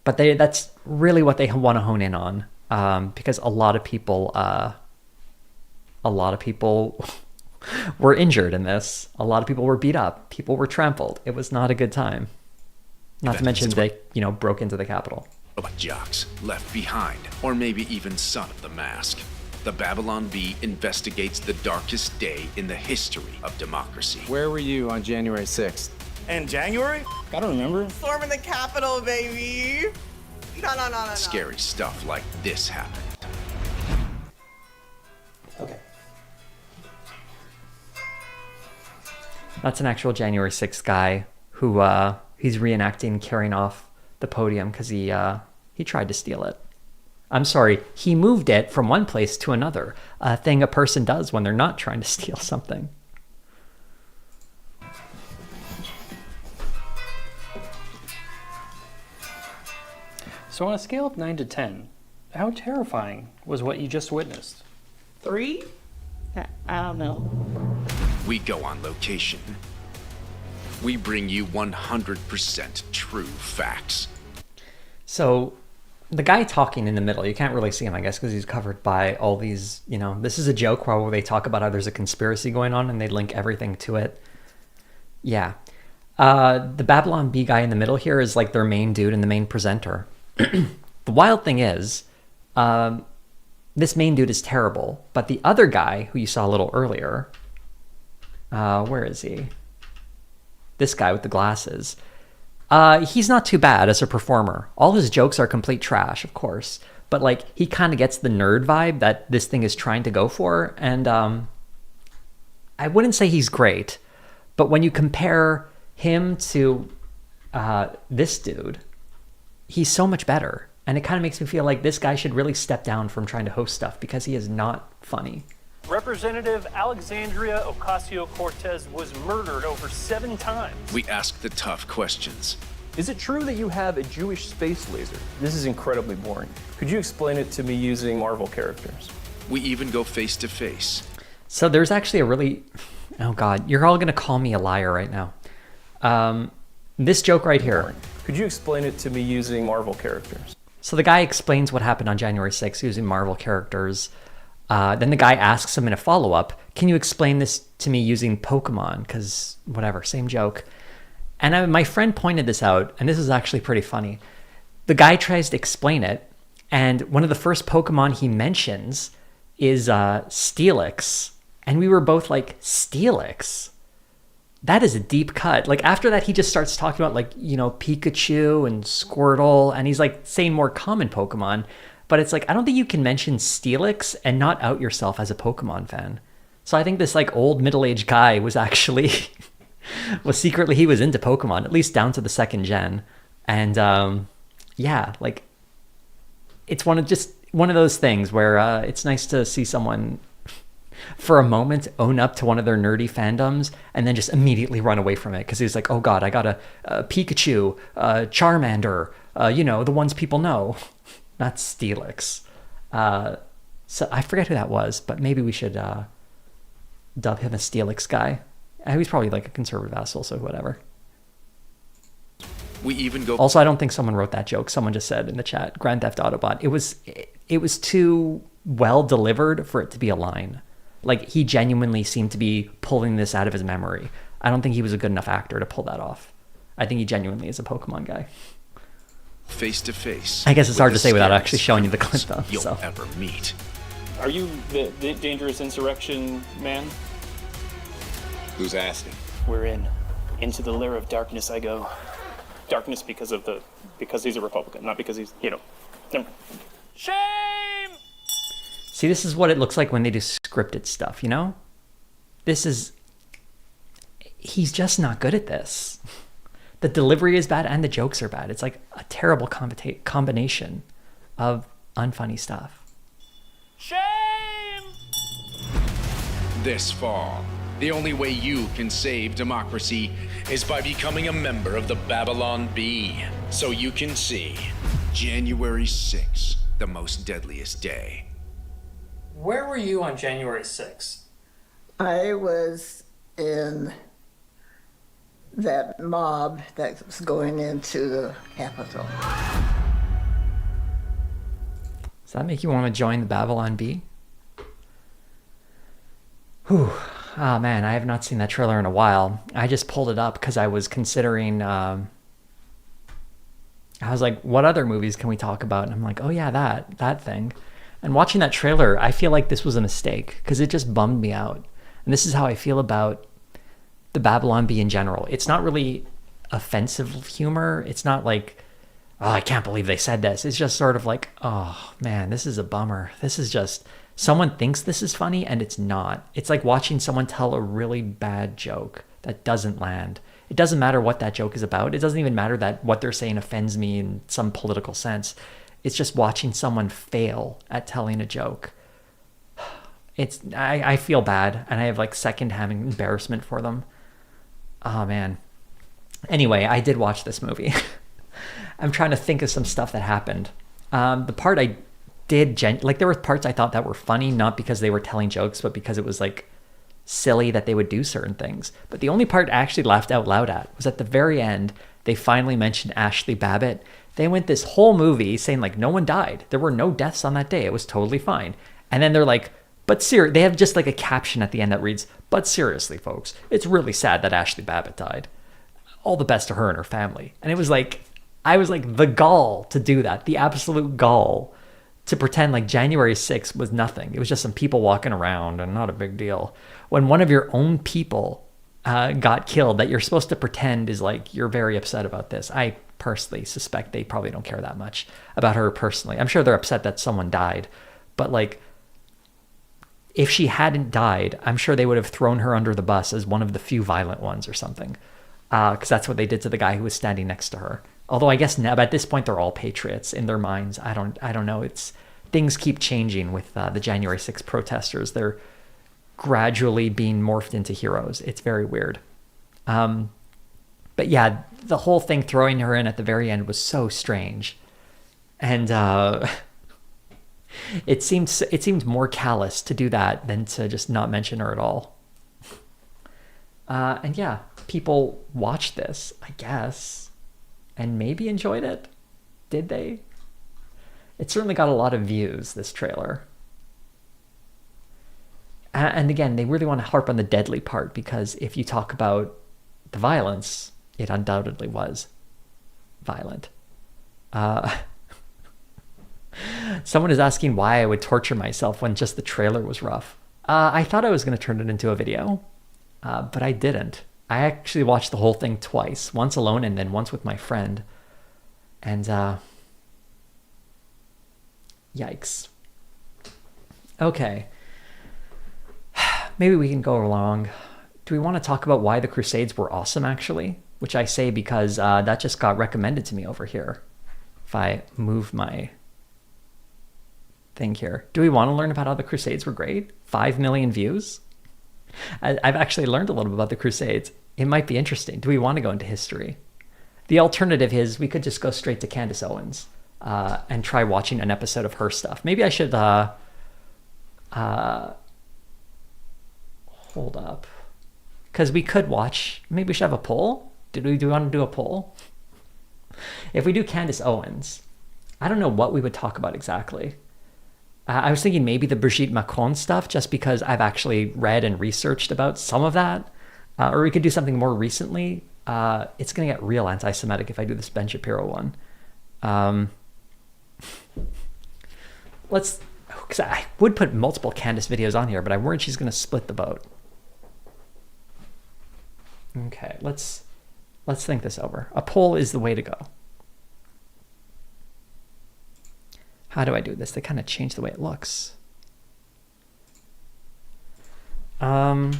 that's really what they want to hone in on, because a lot of people were injured in this. A lot of people were beat up. People were trampled. It was not a good time. Not to mention they, broke into the Capitol. Robot jocks left behind, or maybe even Son of the Mask. The Babylon Bee investigates the darkest day in the history of democracy. Where were you on January 6th? In January? I don't remember. Storming the Capitol, baby. No. Scary stuff like this happened. Okay. That's an actual January 6th guy who he's reenacting carrying off the podium because he tried to steal it. I'm sorry, he moved it from one place to another, a thing a person does when they're not trying to steal something. So on a scale of 9 to 10, how terrifying was what you just witnessed? 3? I don't know. We go on location. We bring you 100% true facts. So the guy talking in the middle, you can't really see him, I guess, because he's covered by all these, this is a joke where they talk about how there's a conspiracy going on and they link everything to it. Yeah. The Babylon Bee guy in the middle here is like their main dude and the main presenter. The wild thing is, this main dude is terrible, but the other guy who you saw a little earlier, where is he? This guy with the glasses. He's not too bad as a performer. All his jokes are complete trash, of course, but like he kind of gets the nerd vibe that this thing is trying to go for. And I wouldn't say he's great, but when you compare him to this dude, he's so much better. And it kind of makes me feel like this guy should really step down from trying to host stuff because he is not funny. Representative Alexandria Ocasio-Cortez was murdered over 7 times. We ask the tough questions. Is it true that you have a Jewish space laser? This is incredibly boring. Could you explain it to me using Marvel characters? We even go face to face. So there's actually a really... Oh God, you're all going to call me a liar right now. This joke right here. Could you explain it to me using Marvel characters? So the guy explains what happened on January 6th using Marvel characters. Then the guy asks him in a follow-up, can you explain this to me using Pokemon? Because whatever, same joke. And my friend pointed this out, and this is actually pretty funny. The guy tries to explain it, and one of the first Pokemon he mentions is Steelix. And we were both like, Steelix? That is a deep cut. Like after that, he just starts talking about like, Pikachu and Squirtle, and he's like saying more common Pokemon. But it's like, I don't think you can mention Steelix and not out yourself as a Pokemon fan. So I think this like old middle-aged guy was actually, secretly he was into Pokemon, at least down to the 2nd gen. And yeah, like it's one of those things where it's nice to see someone for a moment own up to one of their nerdy fandoms and then just immediately run away from it. Because he's like, oh God, I got a Pikachu, Charmander, the ones people know. Not Steelix. So I forget who that was, but maybe we should dub him a Steelix guy. He's probably like a conservative asshole, so whatever. We even go. Also, I don't think someone wrote that joke. Someone just said in the chat, Grand Theft Autobot. It was too well delivered for it to be a line. Like he genuinely seemed to be pulling this out of his memory. I don't think he was a good enough actor to pull that off. I think he genuinely is a Pokemon guy. Face to face. I guess it's hard to say without actually showing you the clip, though. You'll ever meet. Are you the dangerous insurrection man? Who's asking? We're in. Into the lair of darkness I go. Darkness because he's a Republican, not because he's, never mind. Shame! See, this is what it looks like when they do scripted stuff, you know? He's just not good at this. The delivery is bad and the jokes are bad. It's like a terrible combination of unfunny stuff. Shame! This fall, the only way you can save democracy is by becoming a member of the Babylon Bee. So you can see January 6th, the most deadliest day. Where were you on January 6th? I was in that mob that was going into the Capitol. Does that make you want to join the Babylon Bee? Whew. Oh man, I have not seen that trailer in a while. I just pulled it up because I was considering, I was like, what other movies can we talk about? And I'm like, oh yeah, that thing. And watching that trailer, I feel like this was a mistake because it just bummed me out. And this is how I feel about the Babylon Bee in general. It's not really offensive humor. It's not like, oh, I can't believe they said this. It's just sort of like, oh man, this is a bummer. This is just, someone thinks this is funny and it's not. It's like watching someone tell a really bad joke that doesn't land. It doesn't matter what that joke is about. It doesn't even matter that what they're saying offends me in some political sense. It's just watching someone fail at telling a joke. I feel bad and I have like secondhand embarrassment for them. Oh man. Anyway, I did watch this movie. I'm trying to think of some stuff that happened. The part I did, there were parts I thought that were funny, not because they were telling jokes, but because it was like silly that they would do certain things. But the only part I actually laughed out loud at was at the very end. They finally mentioned Ashley Babbitt. They went this whole movie saying like no one died. There were no deaths on that day. It was totally fine. And then they're like, they have just like a caption at the end that reads, but seriously, folks, it's really sad that Ashley Babbitt died. All the best to her and her family. And it was like, I was like, the gall to do that, the absolute gall to pretend like January 6th was nothing. It was just some people walking around and not a big deal. When one of your own people got killed that you're supposed to pretend is like, you're very upset about this. I personally suspect they probably don't care that much about her personally. I'm sure they're upset that someone died, but like, if she hadn't died, I'm sure they would have thrown her under the bus as one of the few violent ones or something. Because that's what they did to the guy who was standing next to her. Although I guess now, at this point, they're all patriots in their minds. I don't know. Things keep changing with the January 6th protesters. They're gradually being morphed into heroes. It's very weird. But yeah, the whole thing throwing her in at the very end was so strange. And it seemed more callous to do that than to just not mention her at all. And yeah, people watched this, I guess, and maybe enjoyed it. Did they? It certainly got a lot of views, this trailer. And again, they really want to harp on the deadly part, because if you talk about the violence, it undoubtedly was violent. Someone is asking why I would torture myself when just the trailer was rough. I thought I was going to turn it into a video, but I didn't. I actually watched the whole thing twice, once alone and then once with my friend. And yikes. Okay. Maybe we can go along. Do we want to talk about why the Crusades were awesome, actually? Which I say because that just got recommended to me over here. If I move my thing here. Do we want to learn about how the Crusades were great? 5 million views? I've actually learned a little bit about the Crusades. It might be interesting. Do we want to go into history? The alternative is we could just go straight to Candace Owens and try watching an episode of her stuff. Maybe I should hold up. Because we could watch, maybe we should have a poll. Do we want to do a poll? If we do Candace Owens, I don't know what we would talk about exactly. I was thinking maybe the Brigitte Macron stuff, just because I've actually read and researched about some of that. Or we could do something more recently. It's going to get real anti-Semitic if I do this Ben Shapiro one. Because I would put multiple Candace videos on here, but I'm worried she's going to split the vote. Okay, let's let's think this over. A poll is the way to go. How do I do this? They kind of change the way it looks. We'll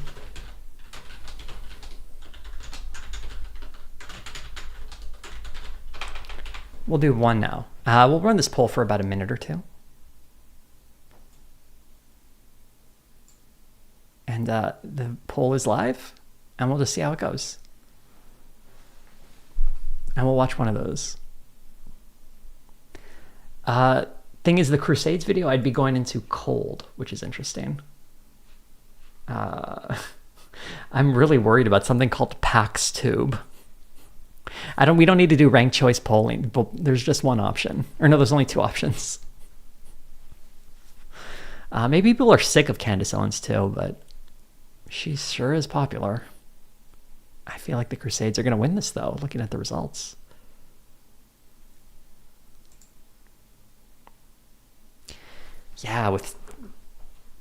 do one now. We'll run this poll for about a minute or two. And the poll is live, and we'll just see how it goes. And we'll watch one of those. Thing is, the Crusades video, I'd be going into cold, which is interesting. I'm really worried about something called PaxTube. We don't need to do ranked choice polling, but there's just one option. Or no, there's only two options. Maybe people are sick of Candace Owens too, but she sure is popular. I feel like the Crusades are going to win this though, looking at the results. Yeah,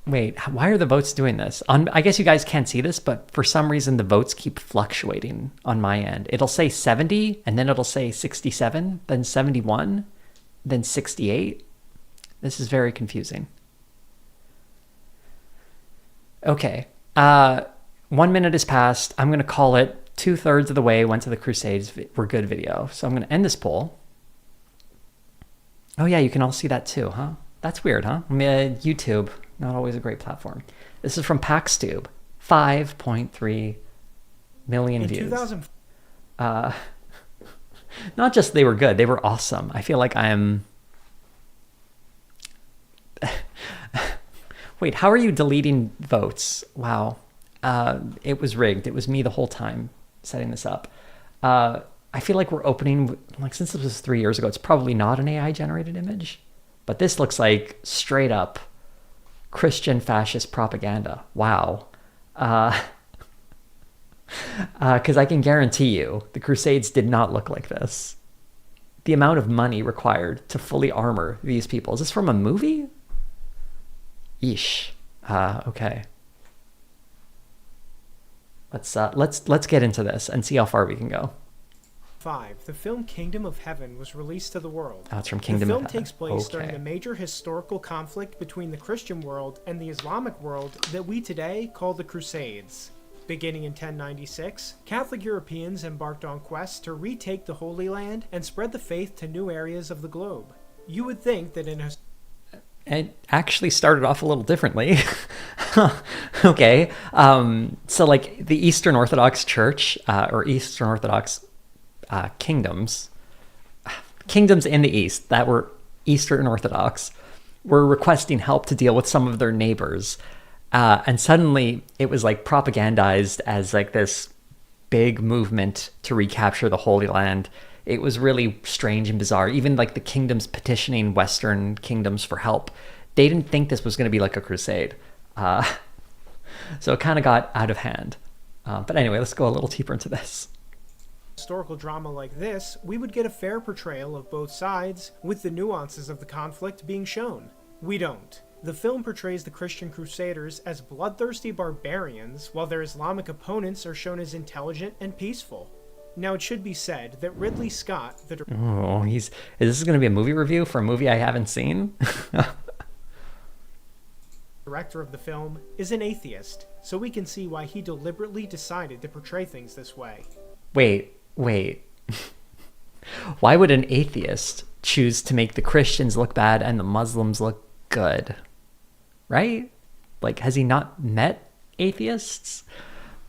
wait, why are the votes doing this? I guess you guys can't see this, but for some reason the votes keep fluctuating on my end. It'll say 70, and then it'll say 67, then 71, then 68. This is very confusing. Okay, 1 minute has passed. I'm going to call it 2/3 of the way went to the Crusades were good video. So I'm going to end this poll. Oh yeah, you can all see that too, huh? That's weird, huh? I mean, YouTube, not always a great platform. This is from PaxTube. 5.3 million views. Not just they were good, they were awesome. I feel like I'm... Wait, how are you deleting votes? Wow. It was rigged. It was me the whole time setting this up. I feel like we're opening... Like, since this was 3 years ago, it's probably not an AI-generated image. But this looks like straight up Christian fascist propaganda. Wow. Because I can guarantee you the Crusades did not look like this. The amount of money required to fully armor these people. Is this from a movie? Yeesh. Okay. Let's get into this and see how far we can go. 5. The film Kingdom of Heaven was released to the world. Oh, it's from Kingdom of Heaven. The film takes place during the major historical conflict between the Christian world and the Islamic world that we today call the Crusades. Beginning in 1096, Catholic Europeans embarked on quests to retake the Holy Land and spread the faith to new areas of the globe. You would think that in a... It actually started off a little differently. Okay. So like the Eastern Orthodox Church, or Eastern Orthodox kingdoms in the East that were Eastern Orthodox were requesting help to deal with some of their neighbors. And suddenly it was like propagandized as like this big movement to recapture the Holy Land. It was really strange and bizarre. Even like the kingdoms petitioning Western kingdoms for help. They didn't think this was going to be like a crusade. So it kind of got out of hand. But anyway, let's go a little deeper into this. Historical drama like this, we would get a fair portrayal of both sides, with the nuances of the conflict being shown. We don't. The film portrays the Christian Crusaders as bloodthirsty barbarians, while their Islamic opponents are shown as intelligent and peaceful. Now, it should be said that Ridley Scott, is this going to be a movie review for a movie I haven't seen? director of the film, is an atheist, so we can see why he deliberately decided to portray things this way. Wait. Why would an atheist choose to make the Christians look bad and the Muslims look good? Right? Like, has he not met atheists?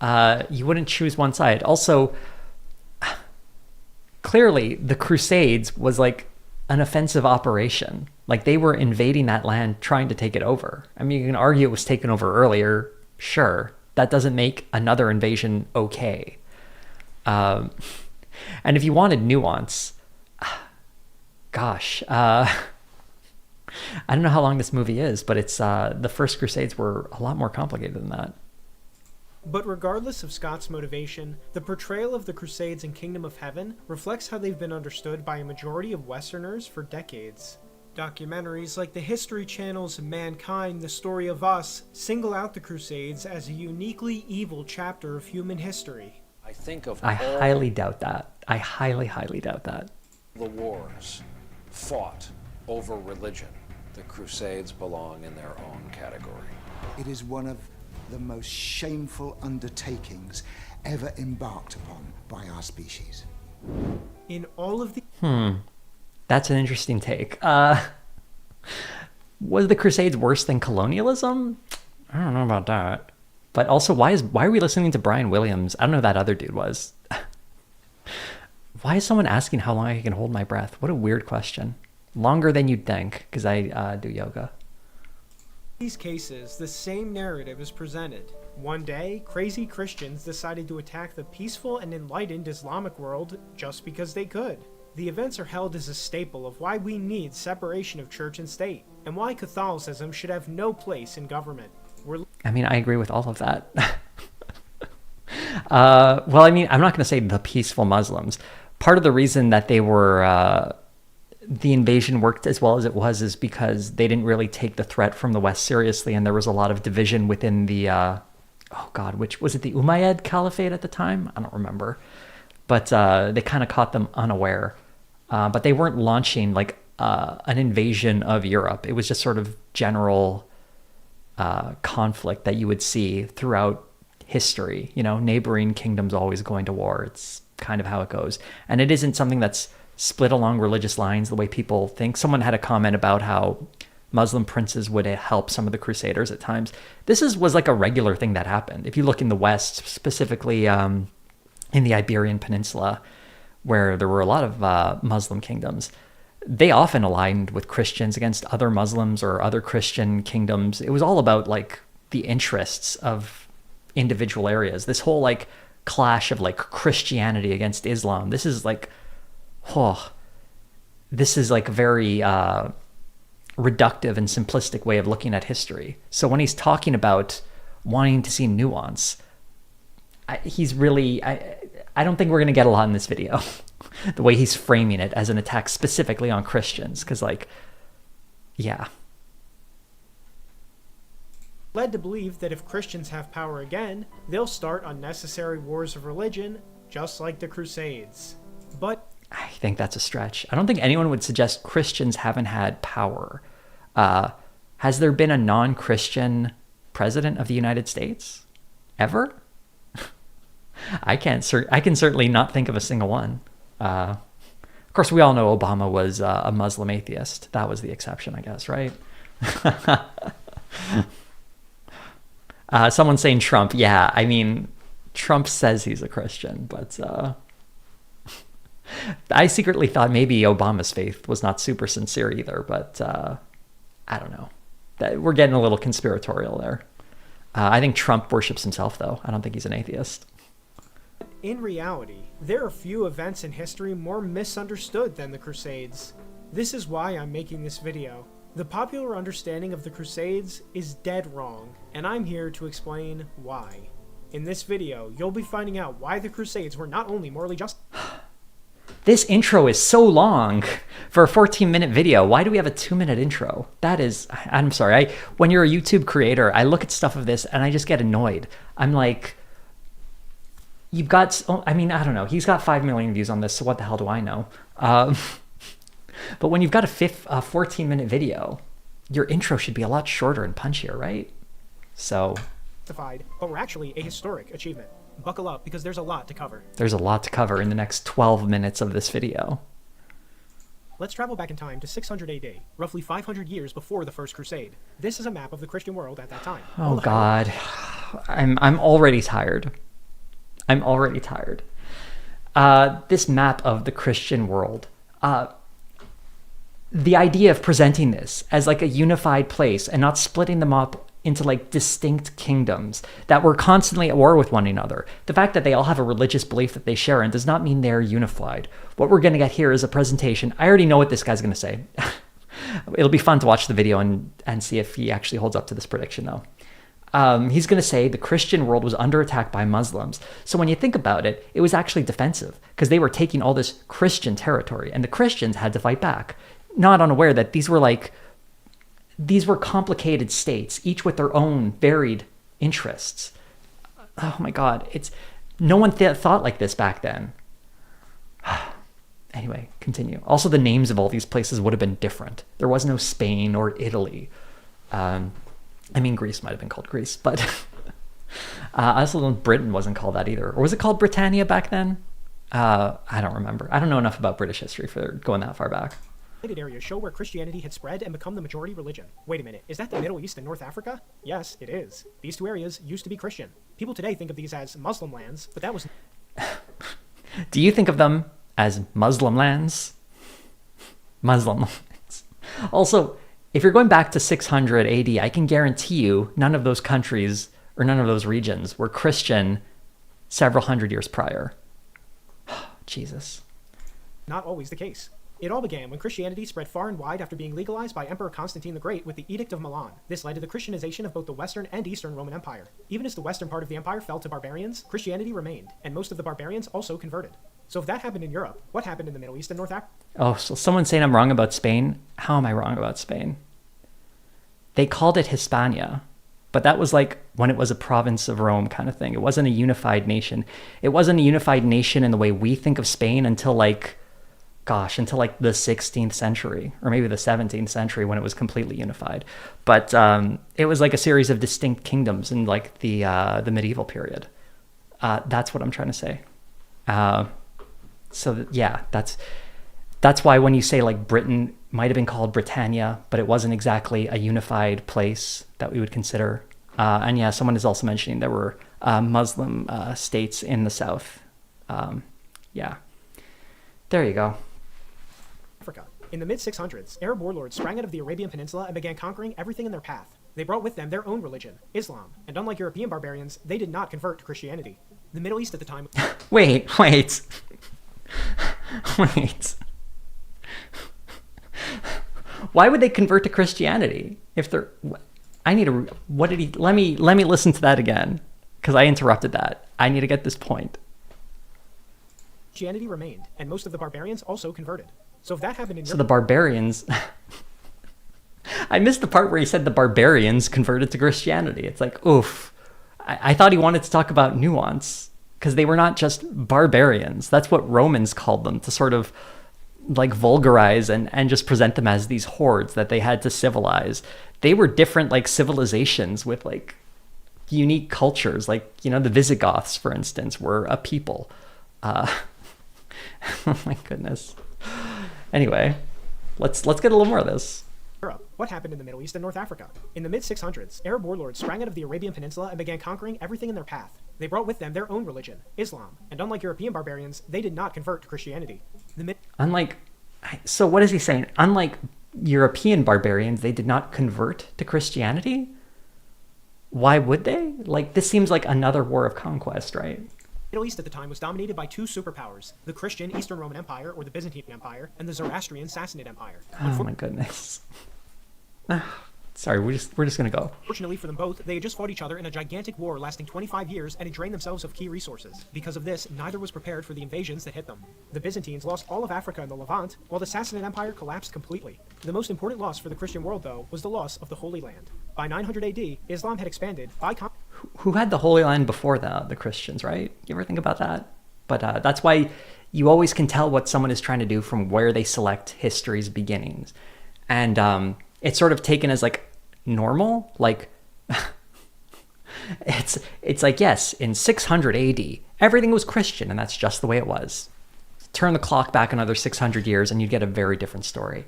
You wouldn't choose one side. Also, clearly the Crusades was like an offensive operation. Like, they were invading that land, trying to take it over. I mean, you can argue it was taken over earlier. Sure. That doesn't make another invasion okay. And if you wanted nuance, gosh, I don't know how long this movie is, but it's the First Crusades were a lot more complicated than that. But regardless of Scott's motivation, the portrayal of the Crusades in Kingdom of Heaven reflects how they've been understood by a majority of Westerners for decades. Documentaries like the History Channel's Mankind, The Story of Us single out the Crusades as a uniquely evil chapter of human history. I think of I all highly doubt that. I highly, highly doubt that. the wars fought over religion. The Crusades belong in their own category. It is one of the most shameful undertakings ever embarked upon by our species. In all of the That's an interesting take. Was the Crusades worse than colonialism? I don't know about that. But also, why are we listening to Brian Williams? I don't know who that other dude was. Why is someone asking how long I can hold my breath? What a weird question. Longer than you'd think, because I do yoga. these cases, the same narrative is presented. One day, crazy Christians decided to attack the peaceful and enlightened Islamic world just because they could. The events are held as a staple of why we need separation of church and state, and why Catholicism should have no place in government. I mean, I agree with all of that. Well, I mean, I'm not going to say the peaceful Muslims. Part of the reason that they were, the invasion worked as well as it was is because they didn't really take the threat from the West seriously, and there was a lot of division within the, which was it, the Umayyad Caliphate at the time? I don't remember. But they kind of caught them unaware. But they weren't launching like an invasion of Europe. It was just sort of general conflict that you would see throughout history. You know, neighboring kingdoms always going to war. It's kind of how it goes. And it isn't something that's split along religious lines the way people think. Someone had a comment about how Muslim princes would help some of the Crusaders at times. This was like a regular thing that happened. If you look in the West, specifically in the Iberian Peninsula, where there were a lot of Muslim kingdoms, they often aligned with Christians against other Muslims or other Christian kingdoms. It was all about like the interests of individual areas. This whole like clash of like Christianity against Islam. This is like, this is like a very reductive and simplistic way of looking at history. So when he's talking about wanting to see nuance, he's really, I don't think we're going to get a lot in this video. The way he's framing it as an attack specifically on Christians. Because like, yeah. Led to believe that if Christians have power again, they'll start unnecessary wars of religion, just like the Crusades. But I think that's a stretch. I don't think anyone would suggest Christians haven't had power. Has there been a non-Christian president of the United States? Ever? I can certainly not think of a single one. Of course, we all know Obama was a Muslim atheist. That was the exception, I guess, right? Someone's saying Trump. Yeah, I mean, Trump says he's a Christian, but I secretly thought maybe Obama's faith was not super sincere either, but I don't know. We're getting a little conspiratorial there. I think Trump worships himself, though. I don't think he's an atheist. in reality, there are few events in history more misunderstood than the Crusades. This is why I'm making this video. The popular understanding of the Crusades is dead wrong, and I'm here to explain why. In this video, you'll be finding out why the Crusades were not only morally just. This intro is so long for a 14-minute video. Why do we have a 2-minute intro? That is, I'm sorry. When you're a YouTube creator, I look at stuff of this and I just get annoyed. I'm like, you've got, I mean, I don't know. He's got 5 million views on this, so what the hell do I know? But when you've got a 14-minute video, your intro should be a lot shorter and punchier, right? So But were actually a historic achievement. Buckle up, because there's a lot to cover. There's a lot to cover in the next 12 minutes of this video. Let's travel back in time to 600 AD, roughly 500 years before the First Crusade. This is a map of the Christian world at that time. Oh God, I'm already tired. I'm already tired. This map of the Christian world, the idea of presenting this as like a unified place and not splitting them up into like distinct kingdoms that were constantly at war with one another. The fact that they all have a religious belief that they share in does not mean they're unified. What we're going to get here is a presentation. I already know what this guy's going to say. It'll be fun to watch the video and see if he actually holds up to this prediction though. He's going to say the Christian world was under attack by Muslims. So when you think about it, it was actually defensive because they were taking all this Christian territory and the Christians had to fight back. Not unaware that these were complicated states, each with their own varied interests. Oh my God, no one thought like this back then. Anyway, continue. Also, the names of all these places would have been different. There was no Spain or Italy. I mean, Greece might have been called Greece, but I also know Britain wasn't called that either. Or was it called Britannia back then? I don't remember. I don't know enough about British history for going that far back. Areas show where Christianity had spread and become the majority religion. Wait a minute, is that the Middle East and North Africa? Yes, it is. These two areas used to be Christian. People today think of these as Muslim lands, but that was... Do you think of them as Muslim lands? Muslim lands. Also, if you're going back to 600 AD, I can guarantee you none of those countries or none of those regions were Christian several hundred years prior. Jesus. Not always the case. It all began when Christianity spread far and wide after being legalized by Emperor Constantine the Great with the Edict of Milan. This led to the Christianization of both the Western and Eastern Roman Empire. Even as the western part of the empire fell to barbarians, Christianity remained, and most of the barbarians also converted. So if that happened in Europe, what happened in the Middle East and North Africa? Oh, so someone's saying I'm wrong about Spain? How am I wrong about Spain? They called it Hispania, but that was like when it was a province of Rome kind of thing. It wasn't a unified nation. It wasn't a unified nation in the way we think of Spain until until like the 16th century or maybe the 17th century when it was completely unified. But it was like a series of distinct kingdoms in like the medieval period. That's what I'm trying to say. That's why when you say like Britain might have been called Britannia, but it wasn't exactly a unified place that we would consider. And yeah, someone is also mentioning there were Muslim states in the south. Yeah, there you go. Africa. In the mid-600s, Arab warlords sprang out of the Arabian Peninsula and began conquering everything in their path. They brought with them their own religion, Islam, and unlike European barbarians, they did not convert to Christianity. The Middle East at the time... Wait. Why would they convert to Christianity if they're... What did he... Let me listen to that again, because I interrupted that. I need to get this point. Christianity remained, and most of the barbarians also converted. So if that happened in Europe... So the barbarians... I missed the part where he said the barbarians converted to Christianity. It's like, oof. I thought he wanted to talk about nuance, because they were not just barbarians. That's what Romans called them, to sort of like vulgarize and just present them as these hordes that they had to civilize. They were different like civilizations with like unique cultures. Like, the Visigoths, for instance, were a people. Oh my goodness. Anyway, let's get a little more of this. Europe. What happened in the Middle East and North Africa? In the mid-600s, Arab warlords sprang out of the Arabian Peninsula and began conquering everything in their path. They brought with them their own religion, Islam, and unlike European barbarians, they did not convert to Christianity. So what is he saying? Unlike European barbarians, they did not convert to Christianity? Why would they? Like, this seems like another war of conquest, right? The Middle East at the time was dominated by two superpowers, the Christian Eastern Roman Empire, or the Byzantine Empire, and the Zoroastrian Sassanid Empire. Oh my goodness. Sorry, we're just gonna go. Fortunately for them both, they had just fought each other in a gigantic war lasting 25 years and had drained themselves of key resources. Because of this, neither was prepared for the invasions that hit them. The Byzantines lost all of Africa and the Levant, while the Sassanid Empire collapsed completely. The most important loss for the Christian world, though, was the loss of the Holy Land. By 900 AD, Islam had expanded by... Who had the Holy Land before the Christians, right? You ever think about that? But that's why you always can tell what someone is trying to do from where they select history's beginnings. And it's sort of taken as like normal, like it's like, yes, in 600 AD everything was Christian and that's just the way it was. Turn the clock back another 600 years and you'd get a very different story,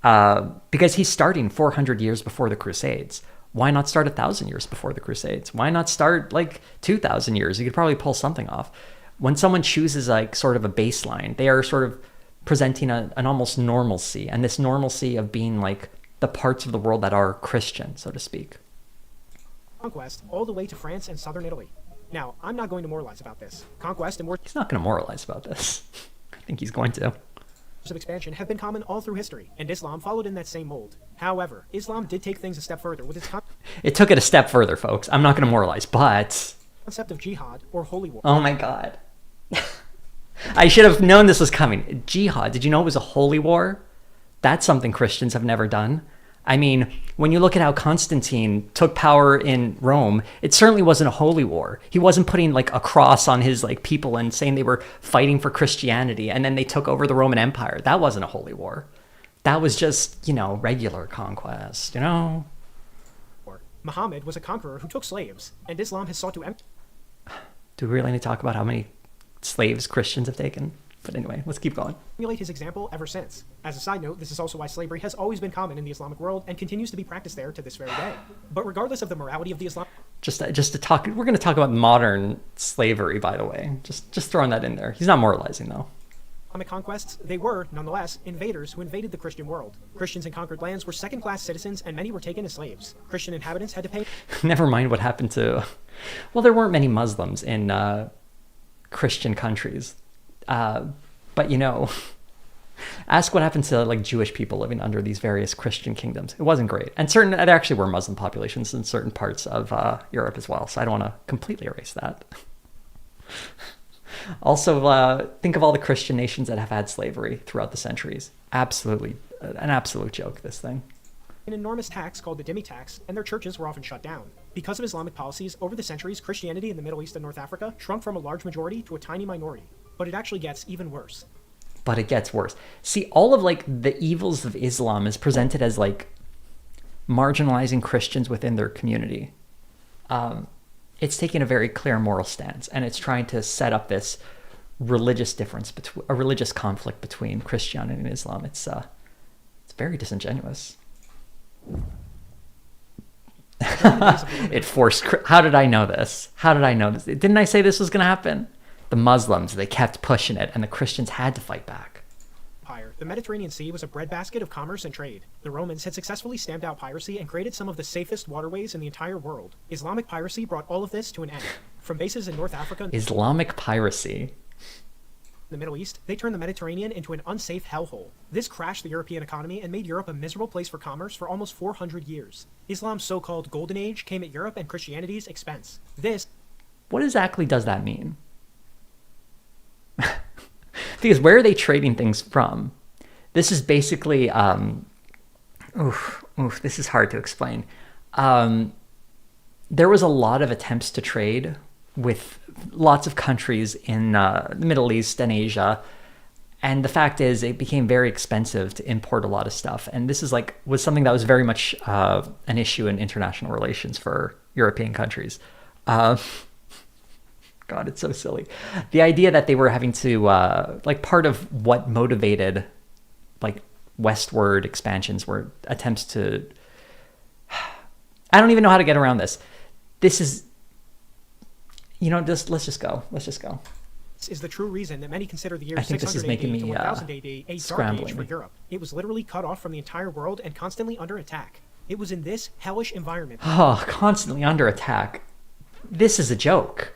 because he's starting 400 years before the Crusades. Why not start 1,000 years before the Crusades? Why not start like 2,000 years? You could probably pull something off. When someone chooses like sort of a baseline, they are sort of presenting an almost normalcy, and this normalcy of being like the parts of the world that are Christian, so to speak. Conquest all the way to France and southern Italy. Now, I'm not going to moralize about this. Conquest and wars... He's not going to moralize about this. I think he's going to. ...of expansion have been common all through history, and Islam followed in that same mold. However, Islam did take things a step further with its It took it a step further, folks. I'm not going to moralize, but... concept of jihad, or holy war. Oh my god. I should have known this was coming. Jihad, did you know it was a holy war? That's something Christians have never done. I mean, when you look at how Constantine took power in Rome, it certainly wasn't a holy war. He wasn't putting like a cross on his like people and saying they were fighting for Christianity and then they took over the Roman Empire. That wasn't a holy war. That was just, regular conquest, Muhammad was a conqueror who took slaves, and Islam has sought to Do we really need to talk about how many slaves Christians have taken? But anyway, let's keep going. emulate his example ever since. As a side note, this is also why slavery has always been common in the Islamic world and continues to be practiced there to this very day. But regardless of the morality of the Islam... Just to talk, we're going to talk about modern slavery, by the way. Just throwing that in there. He's not moralizing, though. Islamic conquests, they were, nonetheless, invaders who invaded the Christian world. Christians in conquered lands were second-class citizens, and many were taken as slaves. Christian inhabitants had to pay... Never mind what happened to... Well, there weren't many Muslims in Christian countries. But, ask what happened to like Jewish people living under these various Christian kingdoms. It wasn't great. And there actually were Muslim populations in certain parts of Europe as well. So I don't want to completely erase that. Also, think of all the Christian nations that have had slavery throughout the centuries. Absolutely, an absolute joke, this thing. An enormous tax called the dhimmi tax, and their churches were often shut down. Because of Islamic policies, over the centuries, Christianity in the Middle East and North Africa shrunk from a large majority to a tiny minority. But it actually gets even worse. But it gets worse. See, all of like the evils of Islam is presented as like marginalizing Christians within their community. It's taking a very clear moral stance, and it's trying to set up this religious difference between a religious conflict between Christianity and Islam. It's very disingenuous. It forced. How did I know this? How did I know this? Didn't I say this was going to happen? The Muslims, they kept pushing it, and the Christians had to fight back. The Mediterranean Sea was a breadbasket of commerce and trade. The Romans had successfully stamped out piracy and created some of the safest waterways in the entire world. Islamic piracy brought all of this to an end. From bases in North Africa... Islamic piracy. The Middle East, they turned the Mediterranean into an unsafe hellhole. This crashed the European economy and made Europe a miserable place for commerce for almost 400 years. Islam's so-called Golden Age came at Europe and Christianity's expense. What exactly does that mean? Because where are they trading things from? This is basically, this is hard to explain. There was a lot of attempts to trade with lots of countries in the Middle East and Asia. And the fact is, it became very expensive to import a lot of stuff. And this was something that was very much an issue in international relations for European countries. God, it's so silly. The idea that they were having to, part of what motivated, westward expansions were attempts to... I don't even know how to get around this. This is... let's just go. Let's just go. This is the true reason that many consider the year I think 600 this is making AD to me 1000 AD a dark scrambling. age for Europe. It was literally cut off from the entire world and constantly under attack. It was in this hellish environment... Oh, constantly under attack. This is a joke.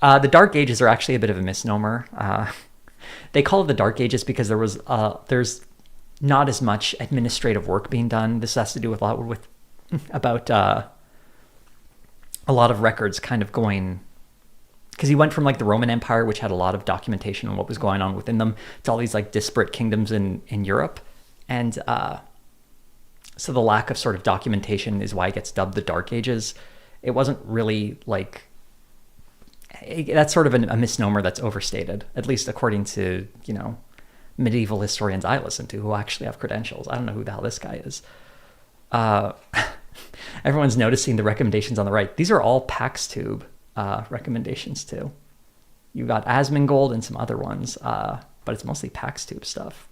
The Dark Ages are actually a bit of a misnomer. They call it the Dark Ages because there's not as much administrative work being done. This has to do with a lot of records kind of going... Because he went from the Roman Empire, which had a lot of documentation on what was going on within them, to all these disparate kingdoms in Europe. And so the lack of sort of documentation is why it gets dubbed the Dark Ages. It wasn't really that's sort of a misnomer that's overstated, at least according to, medieval historians I listen to who actually have credentials. I don't know who the hell this guy is. Everyone's noticing the recommendations on the right. These are all PaxTube recommendations too. You got Asmongold and some other ones, but it's mostly PaxTube stuff.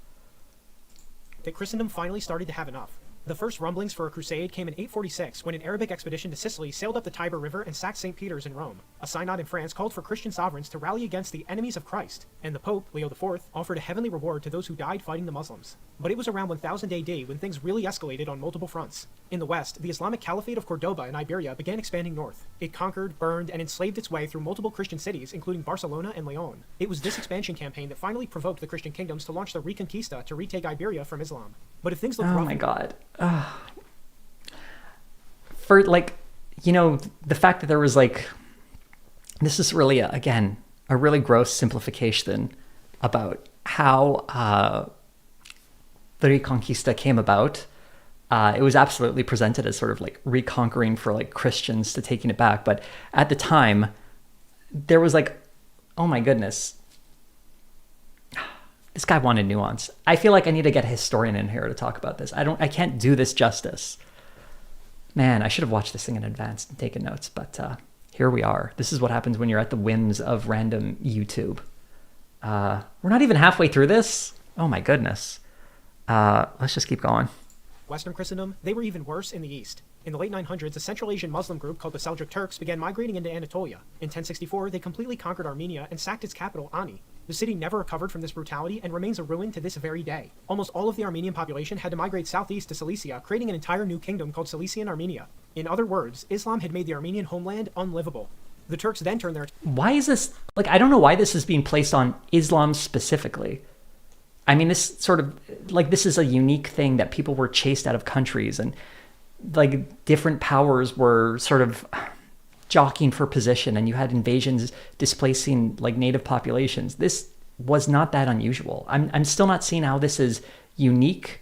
That Christendom finally started to have enough. The first rumblings for a crusade came in 846 when an Arabic expedition to Sicily sailed up the Tiber River and sacked St. Peter's in Rome. A synod in France called for Christian sovereigns to rally against the enemies of Christ, and the Pope, Leo IV, offered a heavenly reward to those who died fighting the Muslims. But it was around 1000 AD when things really escalated on multiple fronts. In the west, the Islamic Caliphate of Cordoba in Iberia began expanding north. It conquered, burned, and enslaved its way through multiple Christian cities, including Barcelona and Leon. It was this expansion campaign that finally provoked the Christian kingdoms to launch the Reconquista to retake Iberia from Islam. But if things look rough... Oh my God. For the fact that there was this is really again a really gross simplification about how the Reconquista came about. It was absolutely presented as sort of like reconquering for like Christians to taking it back. But at the time, there was like, oh my goodness, this guy wanted nuance. I feel like I need to get a historian in here to talk about this. I can't do this justice. Man, I should have watched this thing in advance and taken notes, but here we are. This is what happens when you're at the whims of random YouTube. We're not even halfway through this. Oh my goodness. Let's just keep going. Western Christendom, they were even worse in the east. In the late 900s, a Central Asian Muslim group called the Seljuk Turks began migrating into Anatolia. In 1064, they completely conquered Armenia and sacked its capital, Ani. The city never recovered from this brutality and remains a ruin to this very day. Almost all of the Armenian population had to migrate southeast to Cilicia, creating an entire new kingdom called Cilician Armenia. In other words, Islam had made the Armenian homeland unlivable. The Turks then turned their... Why is this... Like, I don't know why this is being placed on Islam specifically. I mean, this sort of... Like, this is a unique thing that people were chased out of countries and, like, different powers were sort of jockeying for position, and you had invasions displacing, like, native populations. This was not that unusual. I'm still not seeing how this is unique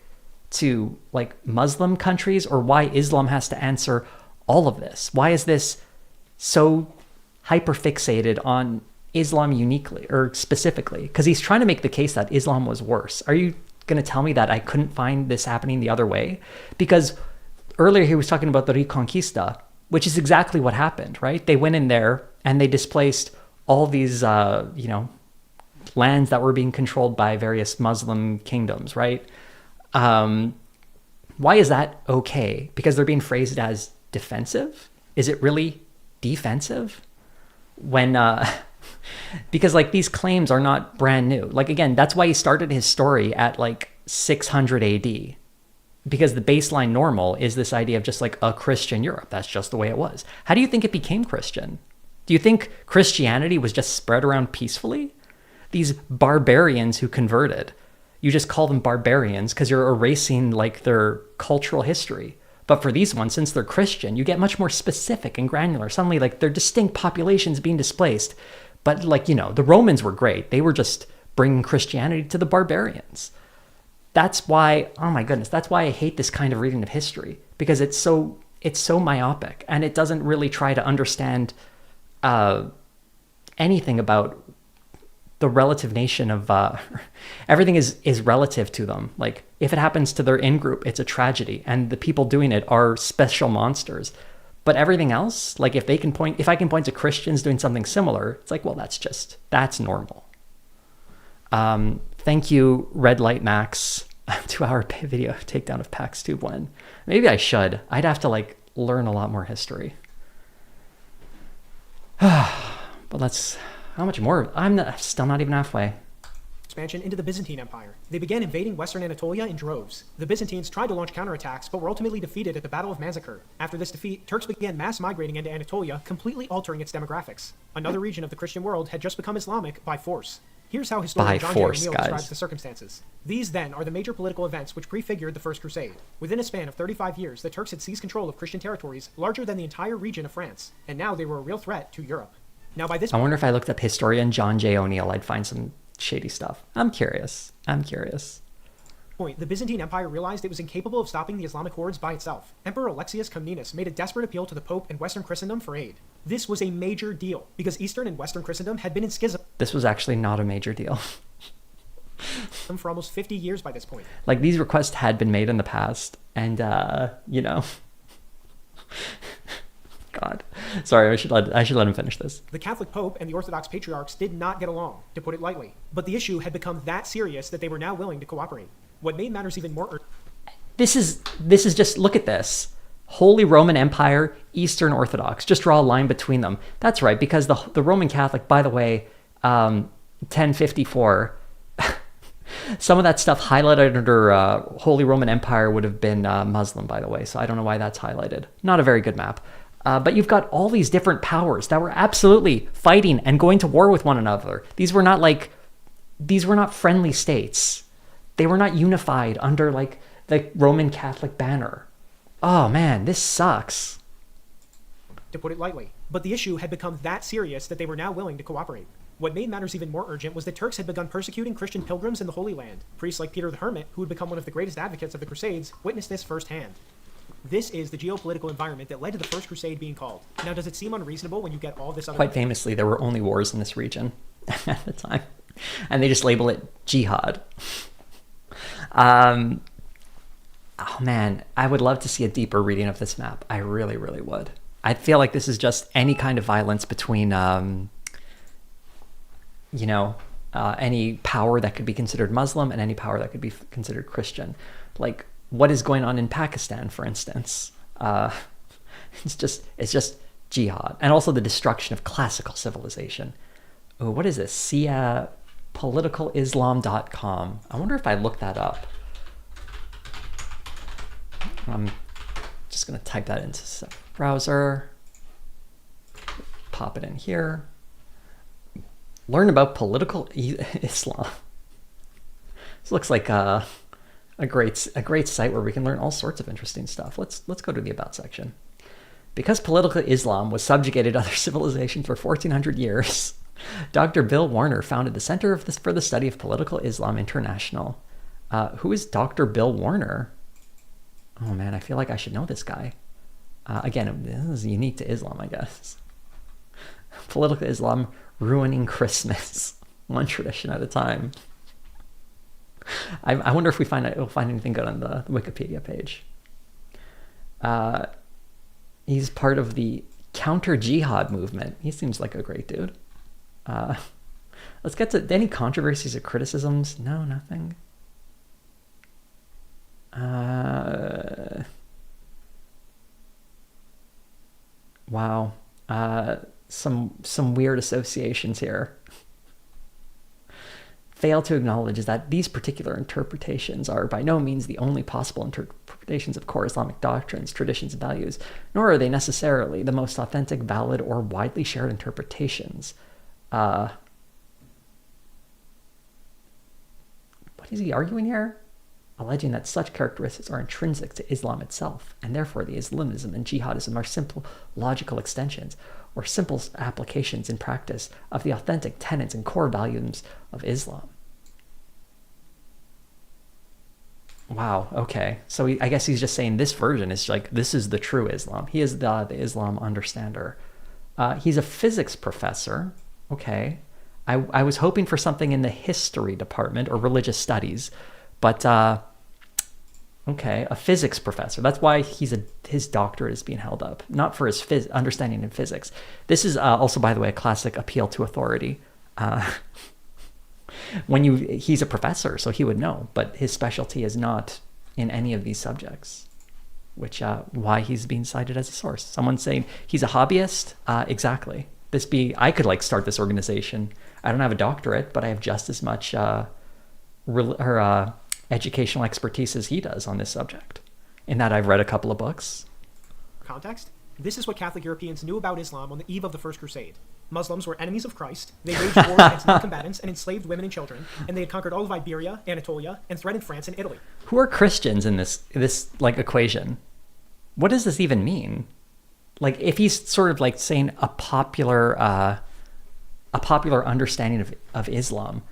to, like, Muslim countries, or why Islam has to answer all of this. Why is this so hyperfixated on Islam uniquely or specifically? Because he's trying to make the case that Islam was worse. Are you going to tell me that I couldn't find this happening the other way? Because earlier he was talking about the Reconquista, which is exactly what happened, right? They went in there and they displaced all these, lands that were being controlled by various Muslim kingdoms, right? Why is that okay? Because they're being phrased as defensive? Is it really defensive? When, because like these claims are not brand new. Like, again, that's why he started his story at like 600 AD. Because the baseline normal is this idea of just like a Christian Europe. That's just the way it was. How do you think it became Christian? Do you think Christianity was just spread around peacefully? These barbarians who converted, you just call them barbarians because you're erasing like their cultural history. But for these ones, since they're Christian, you get much more specific and granular. Suddenly, like, they're distinct populations being displaced. But like, you know, the Romans were great. They were just bringing Christianity to the barbarians. That's why, oh my goodness, that's why I hate this kind of reading of history, because it's so myopic, and it doesn't really try to understand anything about the relative nation of everything is relative to them. Like, if it happens to their in-group, it's a tragedy, and the people doing it are special monsters. But everything else, like if I can point to Christians doing something similar, it's like, well, that's normal. Thank you, Red Light Max, 2-hour video takedown of PAX Tube 1. Maybe I should. I'd have to like learn a lot more history. But how much more? I'm still not even halfway. Expansion into the Byzantine Empire. They began invading Western Anatolia in droves. The Byzantines tried to launch counterattacks, but were ultimately defeated at the Battle of Manzikert. After this defeat, Turks began mass migrating into Anatolia, completely altering its demographics. Another region of the Christian world had just become Islamic by force. Here's how historian John Jeremy Neal describes the circumstances. These, then, are the major political events which prefigured the First Crusade. Within a span of 35 years, the Turks had seized control of Christian territories larger than the entire region of France, and now they were a real threat to Europe. Now, by this I wonder if I looked up historian John J. O'Neill, I'd find some shady stuff. I'm curious. point, the Byzantine Empire realized it was incapable of stopping the Islamic hordes by itself. Emperor Alexius Comnenus made a desperate appeal to the Pope and Western Christendom for aid. This was a major deal, because Eastern and Western Christendom had been in schism. This was actually not a major deal. For almost 50 years by this point. Like, these requests had been made in the past, and, God. Sorry, I should let him finish this. The Catholic Pope and the Orthodox Patriarchs did not get along, to put it lightly. But the issue had become that serious that they were now willing to cooperate. What made matters even more This is just, look at this. Holy Roman Empire, Eastern Orthodox. Just draw a line between them. That's right, because the Roman Catholic, by the way, 1054, some of that stuff highlighted under Holy Roman Empire would have been Muslim, by the way, so I don't know why that's highlighted. Not a very good map. But you've got all these different powers that were absolutely fighting and going to war with one another. These were not friendly states. They were not unified under like the Roman Catholic banner. Oh man, this sucks. To put it lightly. But the issue had become that serious that they were now willing to cooperate. What made matters even more urgent was that Turks had begun persecuting Christian pilgrims in the Holy Land. Priests like Peter the Hermit, who had become one of the greatest advocates of the Crusades, witnessed this firsthand. This is the geopolitical environment that led to the First Crusade being called. Now, does it seem unreasonable when you get all this other... Quite famously, there were only wars in this region at the time. And they just label it jihad. Oh man, I would love to see a deeper reading of this map. I really, really would. I feel like this is just any kind of violence between, any power that could be considered Muslim and any power that could be considered Christian. Like, what is going on in Pakistan, for instance? It's just jihad. And also the destruction of classical civilization. Oh, what is this? Politicalislam.com. I wonder if I look that up. I'm just going to type that into the browser. Pop it in here. Learn about political Islam. This looks like a great site where we can learn all sorts of interesting stuff. Let's go to the About section. Because political Islam was subjugated to other civilizations for 1400 years, Dr. Bill Warner founded the Center for the Study of Political Islam International. Who is Dr. Bill Warner? Oh man, I feel like I should know this guy. Again, this is unique to Islam, I guess. Political Islam ruining Christmas, one tradition at a time. I wonder if we'll find anything good on the Wikipedia page. He's part of the counter-jihad movement. He seems like a great dude. Let's get to any controversies or criticisms. No, nothing. Wow. Some weird associations here. Fail to acknowledge is that these particular interpretations are by no means the only possible interpretations of core Islamic doctrines, traditions, and values, nor are they necessarily the most authentic, valid, or widely shared interpretations. What is he arguing here? Alleging that such characteristics are intrinsic to Islam itself, and therefore the Islamism and jihadism are simple logical extensions or simple applications in practice of the authentic tenets and core values of Islam. Wow, okay. So I guess he's just saying this version is like, this is the true Islam. He is the Islam understander. He's a physics professor. Okay. I was hoping for something in the history department or religious studies, but okay, a physics professor. That's why his doctorate is being held up, not for his understanding in physics. This is also, by the way, a classic appeal to authority. He's a professor, so he would know, but his specialty is not in any of these subjects, which why he's being cited as a source. Someone's saying he's a hobbyist. Exactly. I could start this organization. I don't have a doctorate, but I have just as much educational expertise as he does on this subject, in that I've read a couple of books. Context? This is what Catholic Europeans knew about Islam on the eve of the First Crusade. Muslims were enemies of Christ, they waged war against non-combatants and enslaved women and children, and they had conquered all of Iberia, Anatolia, and threatened France and Italy. Who are Christians in this equation? What does this even mean? If he's sort of saying a popular understanding of Islam,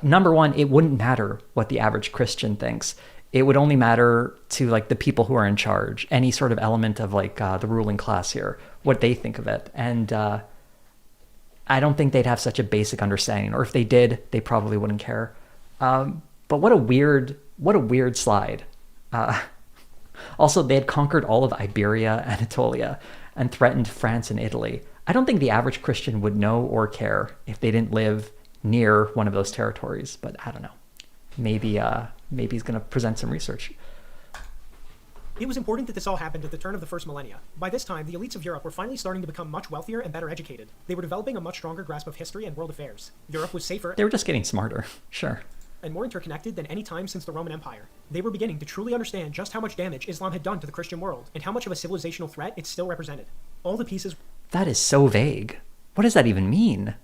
number one, it wouldn't matter what the average Christian thinks. It would only matter to the people who are in charge, any sort of element of the ruling class here, what they think of it. And I don't think they'd have such a basic understanding, or if they did, they probably wouldn't care. But what a weird slide. Also, they had conquered all of Iberia, Anatolia, and threatened France and Italy. I don't think the average Christian would know or care if they didn't live near one of those territories, but I don't know. Maybe he's going to present some research. It was important that this all happened at the turn of the first millennia. By this time, the elites of Europe were finally starting to become much wealthier and better educated. They were developing a much stronger grasp of history and world affairs. Europe was safer. They were just getting smarter, sure. And more interconnected than any time since the Roman Empire. They were beginning to truly understand just how much damage Islam had done to the Christian world, and how much of a civilizational threat it still represented. All the pieces... That is so vague. What does that even mean?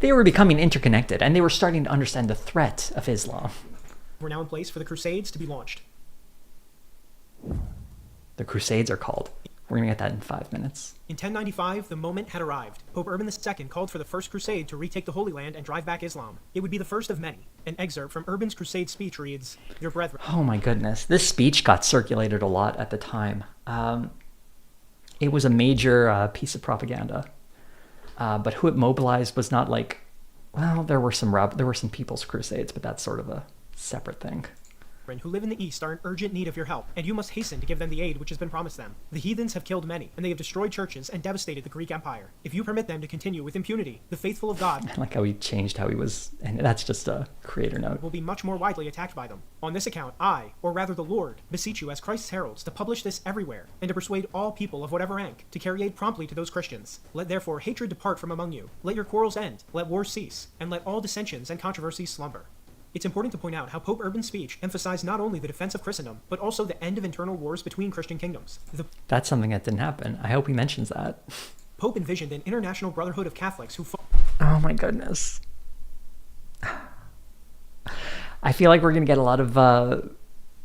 They were becoming interconnected, and they were starting to understand the threat of Islam. Were now in place for the Crusades to be launched. The Crusades are called. We're going to get that in 5 minutes. In 1095, the moment had arrived. Pope Urban II called for the First Crusade to retake the Holy Land and drive back Islam. It would be the first of many. An excerpt from Urban's crusade speech reads, "Your brethren..." Oh my goodness. This speech got circulated a lot at the time. It was a major piece of propaganda. But who it mobilized was not like, well, there were some people's crusades, but that's sort of a separate thing. Who live in the East are in urgent need of your help, and you must hasten to give them the aid which has been promised them. The heathens have killed many, and they have destroyed churches and devastated the Greek Empire. If you permit them to continue with impunity, the faithful of God... I like how he changed how he was, and that's just a creator note. ...will be much more widely attacked by them. On this account, I, or rather the Lord, beseech you as Christ's heralds to publish this everywhere, and to persuade all people of whatever rank to carry aid promptly to those Christians. Let therefore hatred depart from among you. Let your quarrels end. Let wars cease. And let all dissensions and controversies slumber. It's important to point out how Pope Urban's speech emphasized not only the defense of Christendom, but also the end of internal wars between Christian kingdoms. The That's something that didn't happen. I hope he mentions that. Pope envisioned an international brotherhood of Catholics who fought... Oh my goodness. I feel like we're going to get a lot of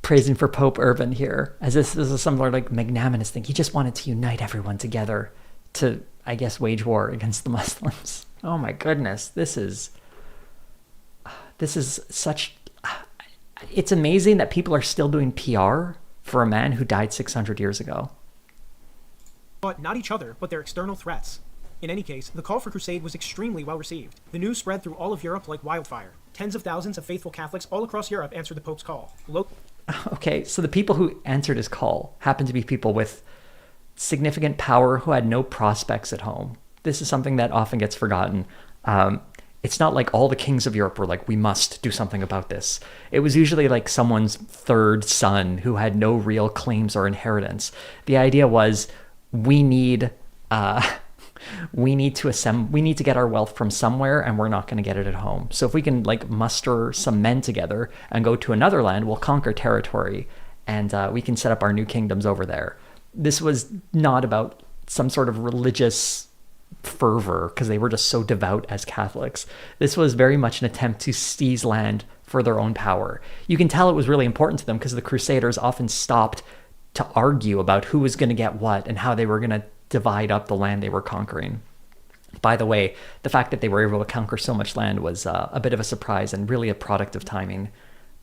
praising for Pope Urban here, as this is a similar like magnanimous thing. He just wanted to unite everyone together to, I guess, wage war against the Muslims. Oh my goodness. This is such... It's amazing that people are still doing PR for a man who died 600 years ago. But not each other, but their external threats. In any case, the call for crusade was extremely well received. The news spread through all of Europe like wildfire. Tens of thousands of faithful Catholics all across Europe answered the Pope's call. Okay, so the people who answered his call happened to be people with significant power who had no prospects at home. This is something that often gets forgotten. It's not like all the kings of Europe were like, we must do something about this. It was usually like someone's third son who had no real claims or inheritance. The idea was we need to get our wealth from somewhere, and we're not going to get it at home. So if we can like muster some men together and go to another land, we'll conquer territory, and we can set up our new kingdoms over there. This was not about some sort of religious fervor because they were just so devout as Catholics. This was very much an attempt to seize land for their own power. You can tell it was really important to them because the Crusaders often stopped to argue about who was going to get what and how they were going to divide up the land they were conquering. By the way, the fact that they were able to conquer so much land was a bit of a surprise and really a product of timing,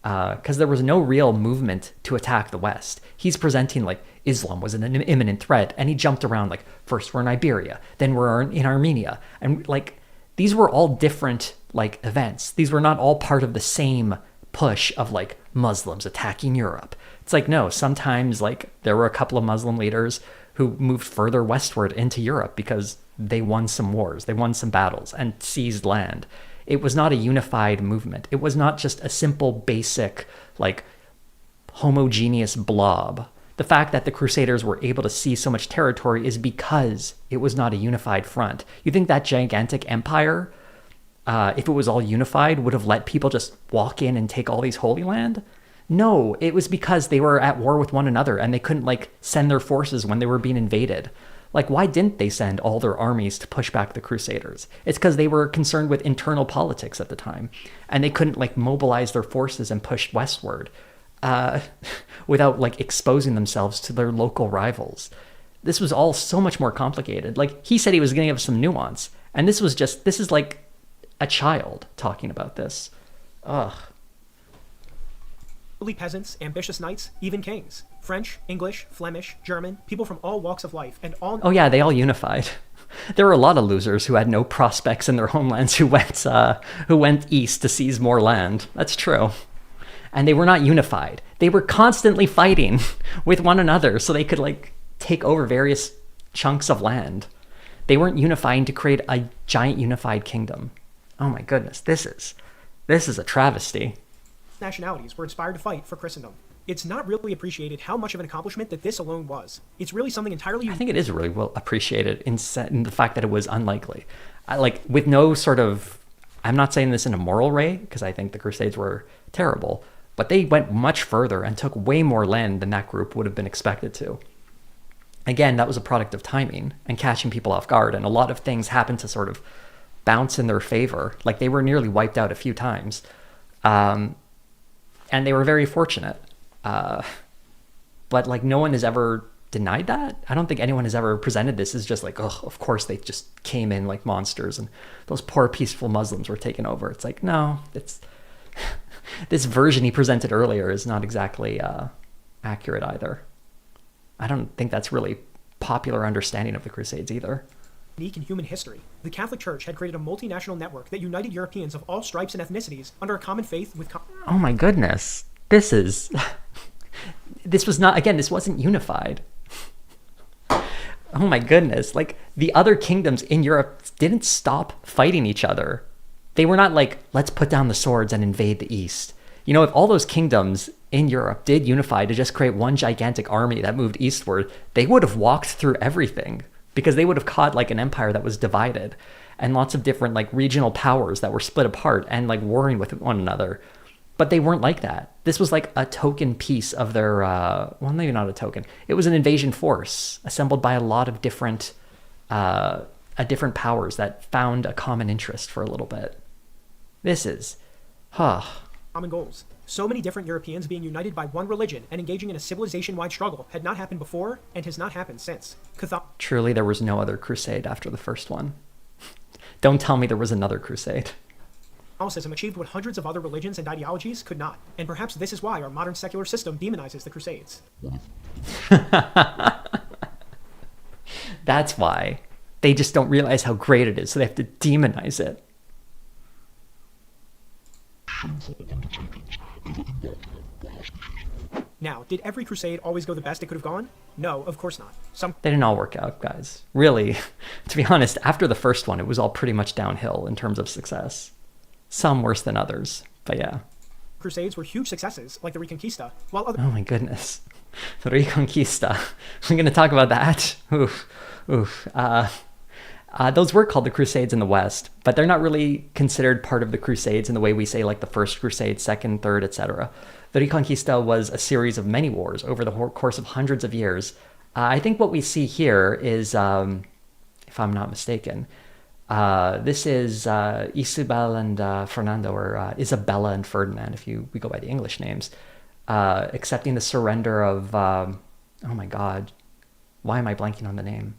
because there was no real movement to attack the West. He's presenting like Islam was an imminent threat, and he jumped around like, first we're in Iberia, then we're in Armenia, and like these were all different like events. These were not all part of the same push of like Muslims attacking Europe. It's like, no, sometimes like there were a couple of Muslim leaders who moved further westward into Europe because they won some wars, they won some battles and seized land. It was not a unified movement. It was not just a simple, basic, like homogeneous blob. The fact that the Crusaders were able to seize so much territory is because it was not a unified front. You think that gigantic empire, if it was all unified, would have let people just walk in and take all these Holy Land? No, it was because they were at war with one another and they couldn't like send their forces when they were being invaded. Like, why didn't they send all their armies to push back the Crusaders? It's because they were concerned with internal politics at the time, and they couldn't like mobilize their forces and push westward without like exposing themselves to their local rivals. This was all so much more complicated. Like, he said he was going to give some nuance, and this is like a child talking about this. Ugh. Peasants, ambitious knights, even kings. French, English, Flemish, German, people from all walks of life, and all... Oh yeah, they all unified. There were a lot of losers who had no prospects in their homelands who went east to seize more land. That's true. And they were not unified. They were constantly fighting with one another so they could like take over various chunks of land. They weren't unifying to create a giant unified kingdom. Oh my goodness, this is a travesty. Nationalities were inspired to fight for Christendom. It's not really appreciated how much of an accomplishment that this alone was. It's really something entirely... I think it is really well appreciated in the fact that it was unlikely. With no sort of... I'm not saying this in a moral way, because I think the Crusades were terrible, but they went much further and took way more land than that group would have been expected to. Again, that was a product of timing and catching people off guard, and a lot of things happened to sort of bounce in their favor. Like, they were nearly wiped out a few times. And they were very fortunate. But like no one has ever denied that. I don't think anyone has ever presented this as just like, oh, of course they just came in like monsters and those poor peaceful Muslims were taken over. It's like, no, it's this version he presented earlier is not exactly accurate either. I don't think that's really popular understanding of the Crusades either. Unique in human history. The Catholic Church had created a multinational network that united Europeans of all stripes and ethnicities under a common faith with... Oh my goodness. This was not, again, this wasn't unified. Oh my goodness. Like, the other kingdoms in Europe didn't stop fighting each other. They were not like, let's put down the swords and invade the East. You know, if all those kingdoms in Europe did unify to just create one gigantic army that moved eastward, they would have walked through everything, because they would have caught like an empire that was divided and lots of different like regional powers that were split apart and like warring with one another. But they weren't like that. This was like a token piece of their, well, maybe not a token. It was an invasion force assembled by a lot of different powers that found a common interest for a little bit. This is, common goals. So many different Europeans being united by one religion and engaging in a civilization-wide struggle had not happened before and has not happened since. Truly, there was no other crusade after the first one. Don't tell me there was another crusade. Catholicism achieved what hundreds of other religions and ideologies could not. And perhaps this is why our modern secular system demonizes the Crusades. That's why. They just don't realize how great it is, so they have to demonize it. Now, did every crusade always go the best it could have gone? No, of course not. They didn't all work out, guys. Really, to be honest, after the first one, it was all pretty much downhill in terms of success. Some worse than others, but yeah. Crusades were huge successes, like the Reconquista, while other... Oh my goodness. The Reconquista. We're going to talk about that. Oof. Those were called the Crusades in the West, but they're not really considered part of the Crusades in the way we say like the First Crusade, Second, Third, etc. The Reconquista was a series of many wars over the course of hundreds of years. I think what we see here is, if I'm not mistaken, this is Isabel and Fernando, or Isabella and Ferdinand, if we go by the English names, accepting the surrender of, oh my God, why am I blanking on the name?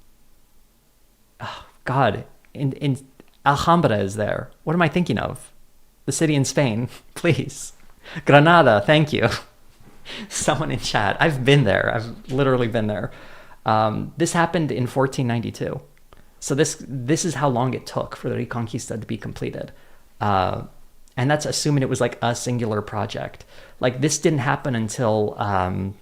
Oh, God, in Alhambra is there. What am I thinking of? The city in Spain, please. Granada, thank you. Someone in chat. I've been there. I've literally been there. This happened in 1492. So this is how long it took for the Reconquista to be completed. And that's assuming it was like a singular project. Like this didn't happen until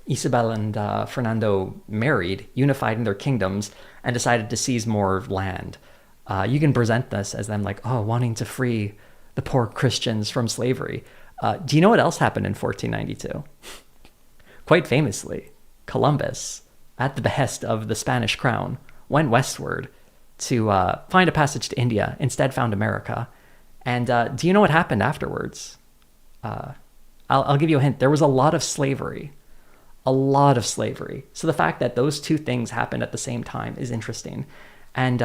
Isabel and Fernando married, unified in their kingdoms, and decided to seize more land. You can present this as them like, oh, wanting to free the poor Christians from slavery. Do you know what else happened in 1492? Quite famously, Columbus, at the behest of the Spanish crown, went westward to find a passage to India, instead found America. And do you know what happened afterwards? I'll give you a hint. There was a lot of slavery. A lot of slavery. So the fact that those two things happened at the same time is interesting. And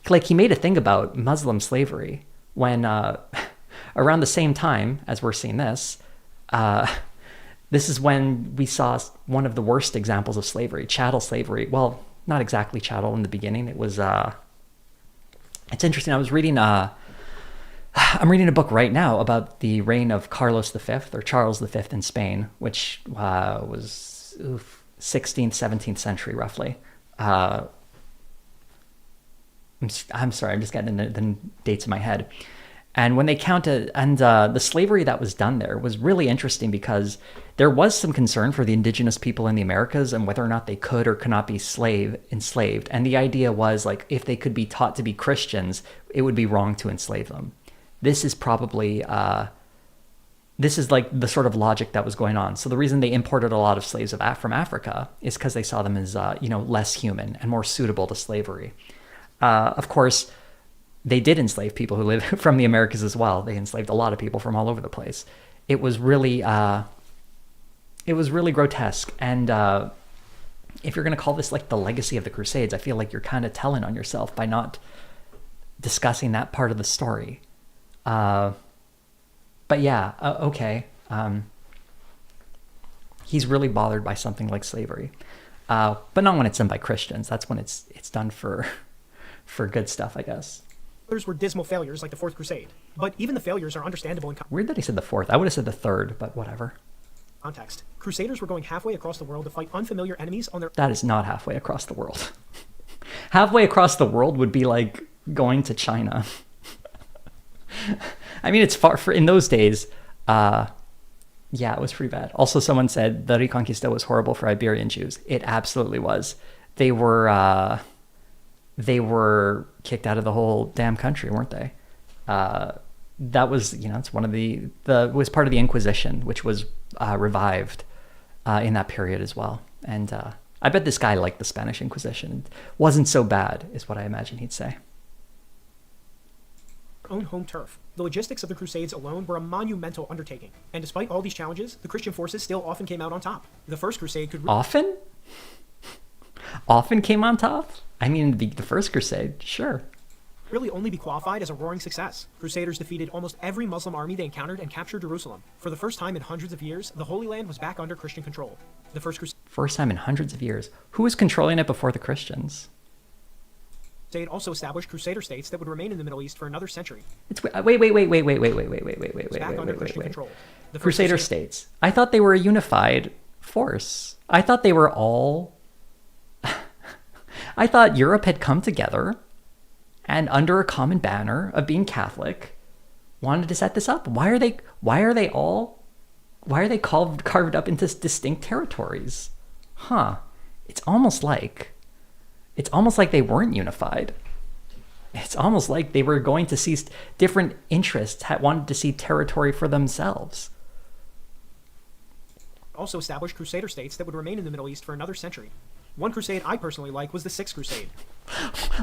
like he made a thing about Muslim slavery when around the same time as we're seeing this, this is when we saw one of the worst examples of slavery, chattel slavery. Well, not exactly chattel in the beginning. It was, it's interesting. I was reading, I'm reading a book right now about the reign of Carlos V or Charles V in Spain, which was 16th, 17th century roughly. I'm sorry, I'm just getting the dates in my head. And when they counted, and the slavery that was done there was really interesting because there was some concern for the indigenous people in the Americas and whether or not they could or could not be enslaved. And the idea was like, if they could be taught to be Christians, it would be wrong to enslave them. This is probably, this is like the sort of logic that was going on. So the reason they imported a lot of slaves from Africa is because they saw them as, less human and more suitable to slavery. Of course, they did enslave people who live from the Americas as well. They enslaved a lot of people from all over the place. It was really grotesque. And if you're going to call this like the legacy of the Crusades, I feel like you're kind of telling on yourself by not discussing that part of the story. But yeah, okay. he's really bothered by something like slavery, but not when it's done by Christians. That's when it's done for good stuff, I guess. Others were dismal failures like the Fourth Crusade, but even the failures are understandable in Weird that he said the fourth. I would have said the third, but whatever. context. Crusaders were going halfway across the world to fight unfamiliar enemies on their... That is not halfway across the world. Halfway across the world would be like going to China. I mean, it's far for in those days. Yeah, it was pretty bad. Also, someone said the Reconquista was horrible for Iberian Jews. It absolutely was. They were kicked out of the whole damn country, weren't they? That was, it's one of the was part of the Inquisition, which was revived in that period as well. And I bet this guy liked the Spanish Inquisition. It wasn't so bad, is what I imagine he'd say. Own home turf. The logistics of the Crusades alone were a monumental undertaking, and despite all these challenges, the Christian forces still often came out on top. The First Crusade could... Often came on top? I mean, the First Crusade, sure. Really only be qualified as a roaring success. Crusaders defeated almost every Muslim army they encountered and captured Jerusalem. For the first time in hundreds of years, the Holy Land was back under Christian control. The First Crusade... First time in hundreds of years. Who was controlling it before the Christians? They had also established Crusader states that would remain in the Middle East for another century. It's wait. Crusader states. I thought they were a unified force. I thought they were all... I thought Europe had come together and under a common banner of being Catholic wanted to set this up. Why are they carved up into distinct territories? Huh. It's almost like they weren't unified. It's almost like they were going to see different interests, wanted to see territory for themselves. Also established Crusader states that would remain in the Middle East for another century. One crusade I personally like was the Sixth Crusade.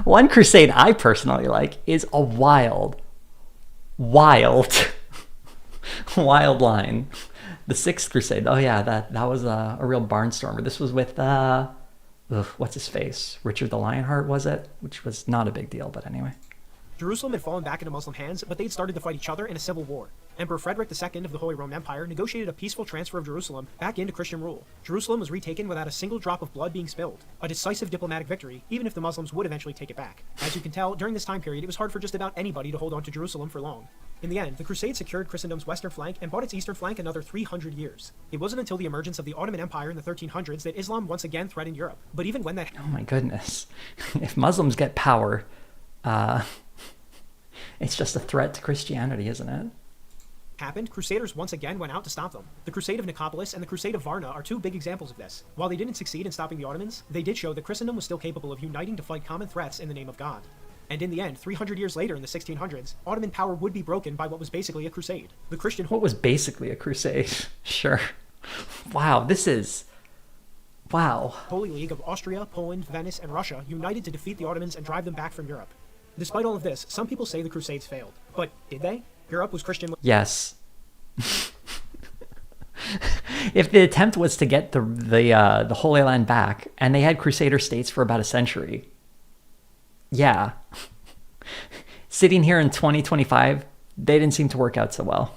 One crusade I personally like is a wild line. The Sixth Crusade. Oh yeah, that was a real barnstormer. This was with what's his face? Richard the Lionheart, was it? Which was not a big deal, but anyway. Jerusalem had fallen back into Muslim hands, but they'd started to fight each other in a civil war. Emperor Frederick II of the Holy Roman Empire negotiated a peaceful transfer of Jerusalem back into Christian rule. Jerusalem was retaken without a single drop of blood being spilled. A decisive diplomatic victory, even if the Muslims would eventually take it back. As you can tell, during this time period, it was hard for just about anybody to hold on to Jerusalem for long. In the end, the Crusades secured Christendom's western flank and bought its eastern flank another 300 years. It wasn't until the emergence of the Ottoman Empire in the 1300s that Islam once again threatened Europe. But even when that... Oh my goodness. If Muslims get power, it's just a threat to Christianity, isn't it? happened, Crusaders once again went out to stop them. The Crusade of Nicopolis and the Crusade of Varna are two big examples of this. While they didn't succeed in stopping the Ottomans, they did show that Christendom was still capable of uniting to fight common threats in the name of God. And in the end, 300 years later in the 1600s, Ottoman power would be broken by what was basically a crusade. The Christian... What was basically a crusade? Sure. Wow, this is... Wow. Holy League of Austria, Poland, Venice, and Russia united to defeat the Ottomans and drive them back from Europe. Despite all of this, some people say the Crusades failed. But did they? Europe was Christian... Yes. If the attempt was to get the Holy Land back, and they had Crusader states for about a century, yeah. Sitting here in 2025, they didn't seem to work out so well.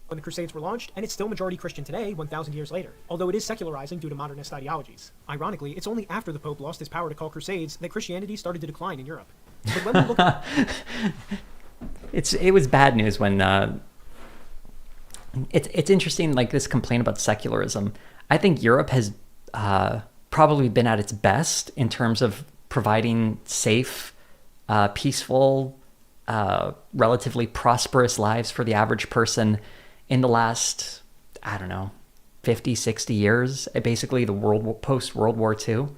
When the Crusades were launched, and it's still majority Christian today, 1,000 years later, although it is secularizing due to modernist ideologies. Ironically, it's only after the Pope lost his power to call Crusades that Christianity started to decline in Europe. But when we look at... It was bad news when... It's interesting, like this complaint about secularism. I think Europe has probably been at its best in terms of providing safe, peaceful, relatively prosperous lives for the average person in the last, I don't know, 50, 60 years, basically the post-World War II,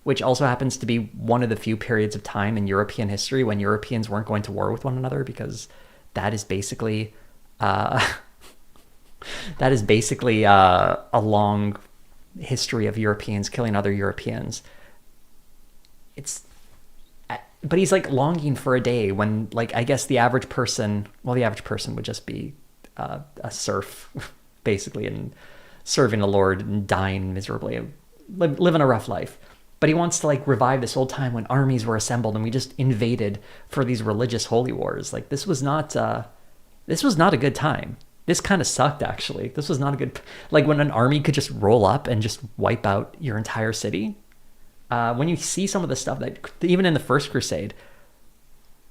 which also happens to be one of the few periods of time in European history when Europeans weren't going to war with one another, because that is basically a long history of Europeans killing other Europeans. But he's like longing for a day when, like, I guess the average person would just be a serf, basically, and serving the Lord and dying miserably, living a rough life. But he wants to, like, revive this old time when armies were assembled and we just invaded for these religious holy wars. Like, this was not a good time. This kind of sucked, actually. This was not a good... Like, when an army could just roll up and just wipe out your entire city. When you see some of the stuff that... Even in the First Crusade,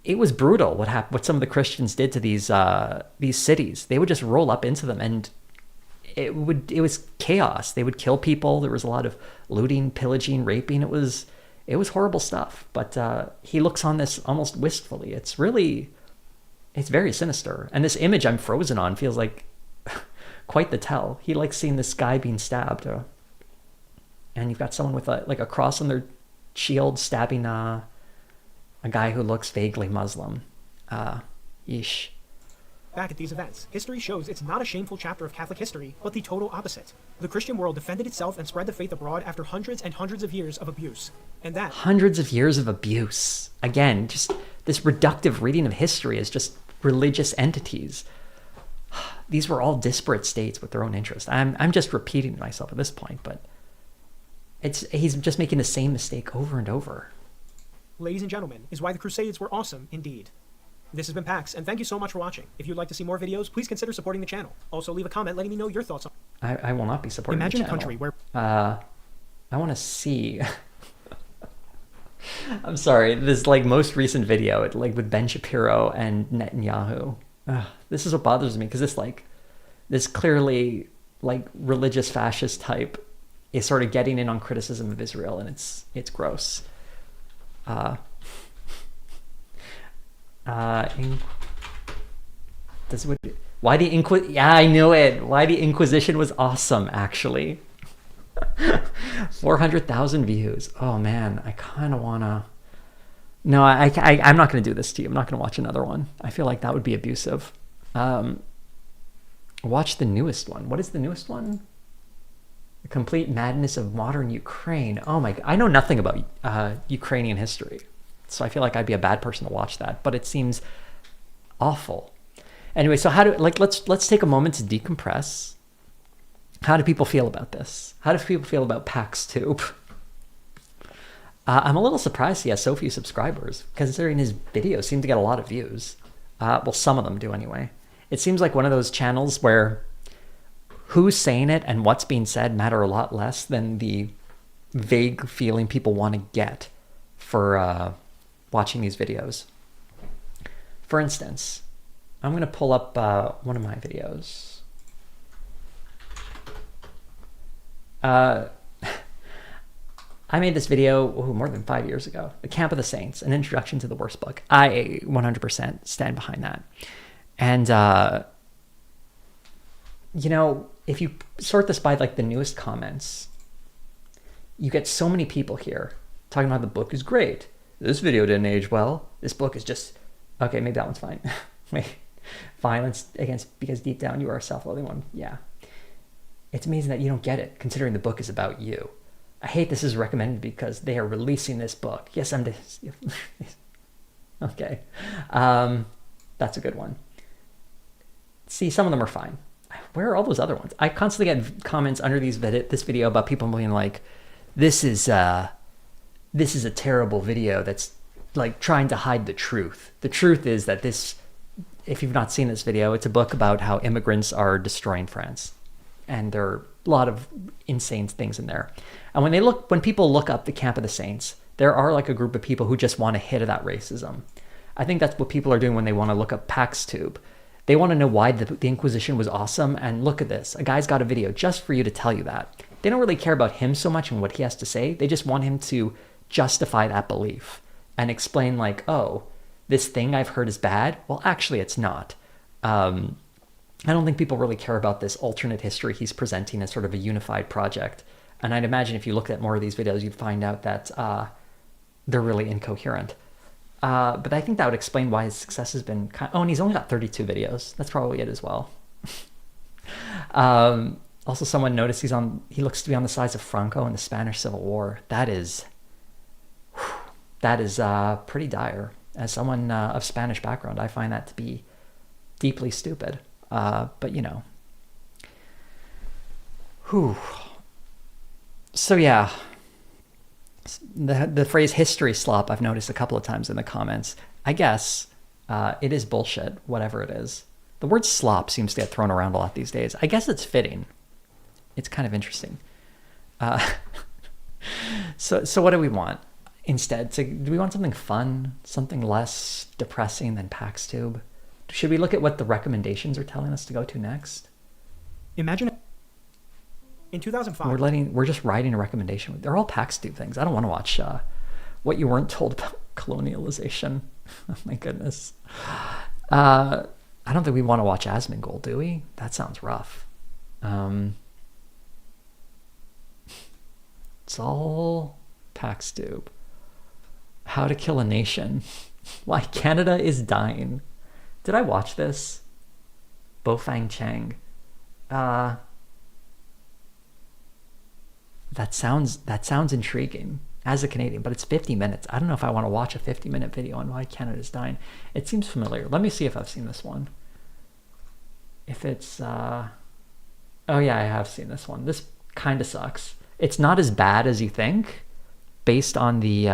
it was brutal what some of the Christians did to these cities. They would just roll up into them, and it was chaos. They would kill people. There was a lot of looting, pillaging, raping. It was horrible stuff. But he looks on this almost wistfully. It's very sinister. And this image I'm frozen on feels like quite the tell. He likes seeing this guy being stabbed. And you've got someone with a cross on their shield stabbing a guy who looks vaguely Muslim. Yeesh. Back at these events, history shows it's not a shameful chapter of Catholic history, but the total opposite. The Christian world defended itself and spread the faith abroad after hundreds and hundreds of years of abuse. And that... Hundreds of years of abuse. Again, just this reductive reading of history as just religious entities. These were all disparate states with their own interests. I'm just repeating myself at this point, but he's just making the same mistake over and over. Ladies and gentlemen, is why the Crusades were awesome indeed. This has been Pax, and thank you so much for watching. If you'd like to see more videos, please consider supporting the channel. Also, leave a comment letting me know your thoughts on... I will not be supporting Imagine the channel. a country where... I want to see... I'm sorry, this most recent video, with Ben Shapiro and Netanyahu. This is what bothers me, because this clearly religious fascist type is sort of getting in on criticism of Israel, and it's gross. Why the Inquisition? Yeah, I knew it. Why the Inquisition was awesome, actually. 400,000 views. Oh man, I kind of wanna. No, I'm not gonna do this to you. I'm not gonna watch another one. I feel like that would be abusive. Watch the newest one. What is the newest one? The Complete Madness of Modern Ukraine. Oh my! I know nothing about Ukrainian history, so I feel like I'd be a bad person to watch that. But it seems awful. Anyway, so let's take a moment to decompress. How do people feel about this? How do people feel about PaxTube? I'm a little surprised he has so few subscribers, considering his videos seem to get a lot of views. Well, some of them do anyway. It seems like one of those channels where who's saying it and what's being said matter a lot less than the vague feeling people want to get for watching these videos. For instance, I'm going to pull up one of my videos. I made this video more than 5 years ago. The Camp of the Saints, an introduction to the worst book. I 100% stand behind that. And, if you sort this by the newest comments, you get so many people here talking about the book is great. This video didn't age well. This book is just, okay, maybe that one's fine. Wait, violence because deep down you are a self-loathing one. Yeah. It's amazing that you don't get it, considering the book is about you. I hate this is recommended because they are releasing this book. Yes, I'm... Okay. That's a good one. See, some of them are fine. Where are all those other ones? I constantly get comments under this video about people being like, this is a terrible video that's trying to hide the truth. The truth is that if you've not seen this video, it's a book about how immigrants are destroying France. And there are a lot of insane things in there. And when people look up the Camp of the Saints, there are a group of people who just want a hit of that racism. I think that's what people are doing when they want to look up PaxTube. They want to know why the Inquisition was awesome, and look at this. A guy's got a video just for you to tell you that. They don't really care about him so much and what he has to say. They just want him to justify that belief and explain oh, this thing I've heard is bad. Well, actually, it's not. I don't think people really care about this alternate history he's presenting as sort of a unified project. And I'd imagine if you looked at more of these videos, you'd find out that they're really incoherent. But I think that would explain why his success has been and he's only got 32 videos. That's probably it as well. Also, someone noticed he looks to be on the sides of Franco in the Spanish Civil War. That is pretty dire. As someone of Spanish background, I find that to be deeply stupid. But whew. So yeah, the phrase history slop I've noticed a couple of times in the comments. I guess it is bullshit, whatever it is. The word slop seems to get thrown around a lot these days. I guess it's fitting. It's kind of interesting. So what do we want instead? So do we want something fun, something less depressing than PAX Tube? Should we look at what the recommendations are telling us to go to next? Imagine in 2005. We're just writing a recommendation. They're all PAX Tube things. I don't want to watch What You Weren't Told About Colonialization. Oh my goodness. I don't think we want to watch Asmongold, do we? That sounds rough. It's all PAX Tube. How to Kill a Nation. Why Canada is Dying. Did I watch this? Bofang Chang. That sounds intriguing as a Canadian, but it's 50 minutes. I don't know if I want to watch a 50-minute video on why Canada's dying. It seems familiar. Let me see if I've seen this one. If it's oh yeah, I have seen this one. This kind of sucks. It's not as bad as you think based on the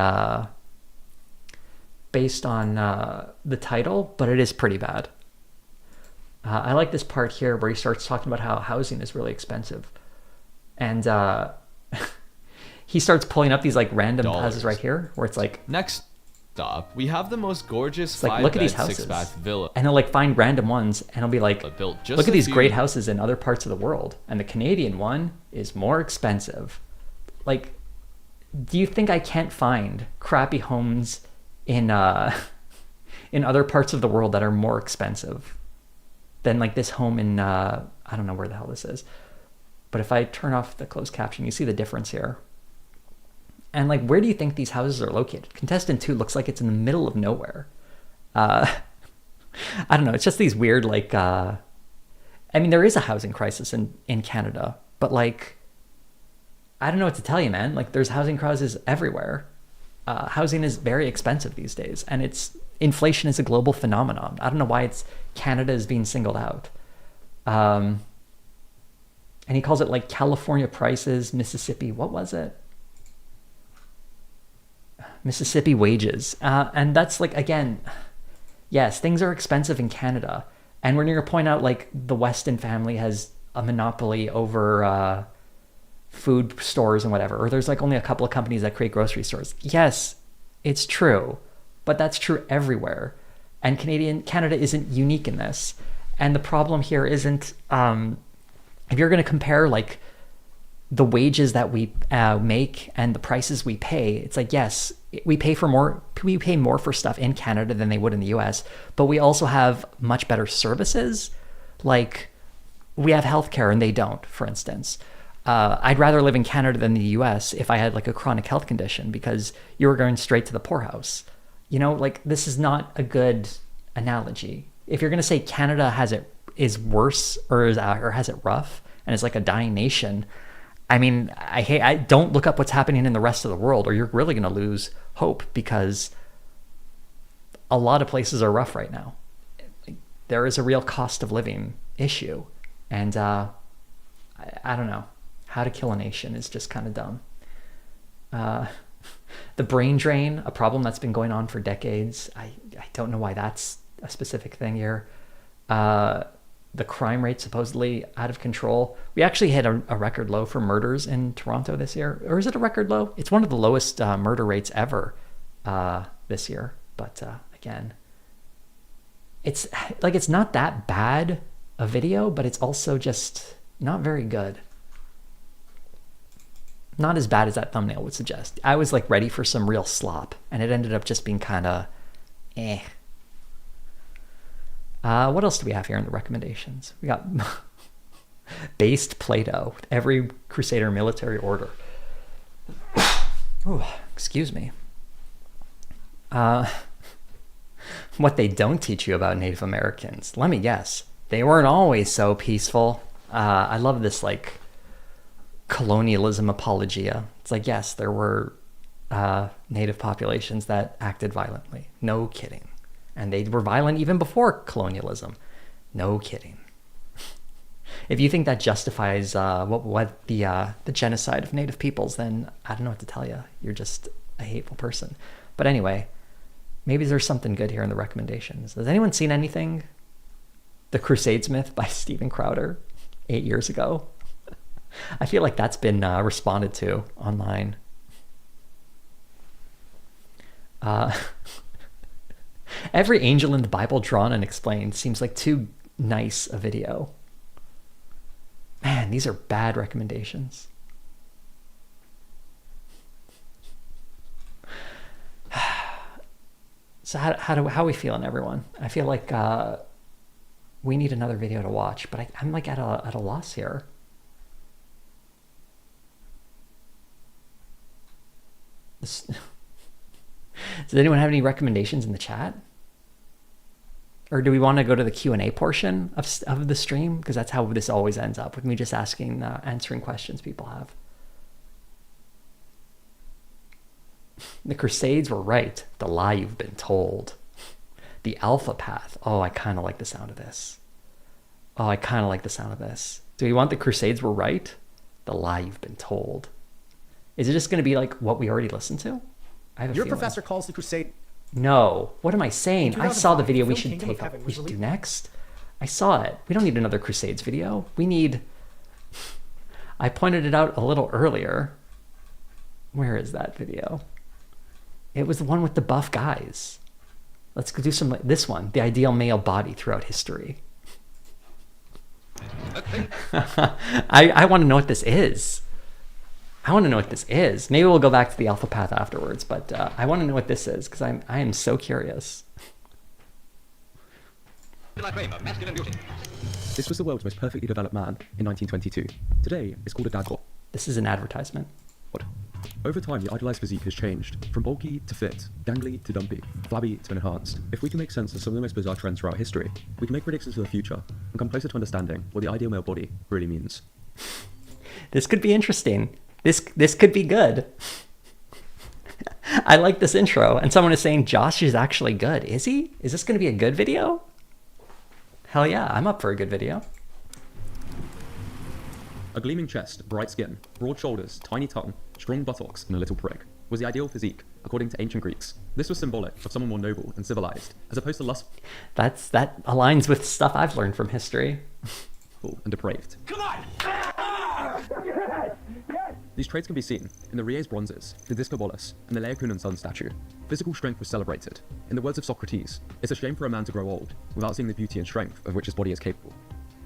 title, but it is pretty bad. I like this part here where he starts talking about how housing is really expensive. And he starts pulling up these like random houses right here where it's like, next stop, we have the most gorgeous it's like, look at these houses. 6-bath villa. And he'll like find random ones and he'll be like, built just look at these few... great houses in other parts of the world. And the Canadian one is more expensive. Like, do you think I can't find crappy homes in other parts of the world that are more expensive than like this home in, I don't know where the hell this is. But if I turn off the closed caption, you see the difference here. And like, where do you think these houses are located? Contestant 2 looks like it's in the middle of nowhere. I don't know. It's just these weird, like, I mean, there is a housing crisis in Canada, but like, I don't know what to tell you, man. Like, there's housing crises everywhere. Housing is very expensive these days, and inflation is a global phenomenon. I don't know why Canada is being singled out. And he calls it like California prices, Mississippi. What was it? Mississippi wages. And that's like, again, yes, things are expensive in Canada. And we're going to point out like the Weston family has a monopoly over food stores and whatever, or there's like only a couple of companies that create grocery stores. Yes, it's true, but that's true everywhere. And Canada isn't unique in this. And the problem here isn't, if you're going to compare like the wages that we make and the prices we pay, it's like, yes, we pay more for stuff in Canada than they would in the US, but we also have much better services. Like, we have healthcare and they don't, for instance. I'd rather live in Canada than the US if I had like a chronic health condition, because you were going straight to the poorhouse. You know, like, this is not a good analogy. If you're going to say Canada is worse or has it rough and is like a dying nation, I mean, I don't look up what's happening in the rest of the world, or you're really going to lose hope, because a lot of places are rough right now. There is a real cost of living issue, and I don't know. How to Kill a Nation is just kind of dumb. The brain drain, a problem that's been going on for decades. I don't know why that's a specific thing here. The crime rate supposedly out of control. We actually hit a record low for murders in Toronto this year. Or is it a record low? It's one of the lowest murder rates ever this year. But again, it's not that bad a video, but it's also just not very good. Not as bad as that thumbnail would suggest. I was like ready for some real slop, and it ended up just being kind of eh. What else do we have here in the recommendations? We got based Play-Doh, every Crusader military order. Ooh, excuse me. What they don't teach you about Native Americans. Let me guess. They weren't always so peaceful. I love this like colonialism apologia. It's like, yes, there were Native populations that acted violently. No kidding. And they were violent even before colonialism. No kidding. If you think that justifies what the genocide of Native peoples, then I don't know what to tell you. You're just a hateful person. But anyway, maybe there's something good here in the recommendations. Has anyone seen anything? The Crusades Myth by Steven Crowder 8 years ago. I feel like that's been responded to online. Every angel in the Bible drawn and explained seems like too nice a video. Man, these are bad recommendations. So how are we feeling, everyone? I feel like we need another video to watch, but I'm like at a loss here. Does anyone have any recommendations in the chat? Or do we want to go to the Q&A portion of the stream? Because that's how this always ends up, with me just answering questions people have. The Crusades were right. The lie you've been told. The Alpha Path. Oh, I kind of like the sound of this. Oh, I kind of like the sound of this. Do we want the Crusades were right? The lie you've been told. Is it just going to be like what we already listened to? I have a Your feeling. professor calls the Crusade. No. What am I saying? I saw the video we should Kingdom of take up. Heaven We was should do released. next. I saw it. We don't need another Crusades video. We need... I pointed it out a little earlier. Where is that video? It was the one with the buff guys. Let's go do this one. The ideal male body throughout history. I want to know what this is. I want to know what this is. Maybe we'll go back to the Alpha Path afterwards, but I want to know what this is because I am so curious. This was the world's most perfectly developed man in 1922. Today, it's called a dad bod. This is an advertisement. What? Over time, the idealized physique has changed, from bulky to fit, gangly to dumpy, flabby to enhanced. If we can make sense of some of the most bizarre trends throughout history, we can make predictions for the future and come closer to understanding what the ideal male body really means. This could be interesting. This could be good. I like this intro. And someone is saying Josh is actually good. Is he? Is this going to be a good video? Hell yeah, I'm up for a good video. A gleaming chest, bright skin, broad shoulders, tiny tongue, strong buttocks, and a little prick was the ideal physique, according to ancient Greeks. This was symbolic of someone more noble and civilized, as opposed to lustful That aligns with stuff I've learned from history. and depraved. These traits can be seen in the Rhea's bronzes, the Discobolus, and the Laocoon sun statue. Physical strength was celebrated. In the words of Socrates, it's a shame for a man to grow old without seeing the beauty and strength of which his body is capable.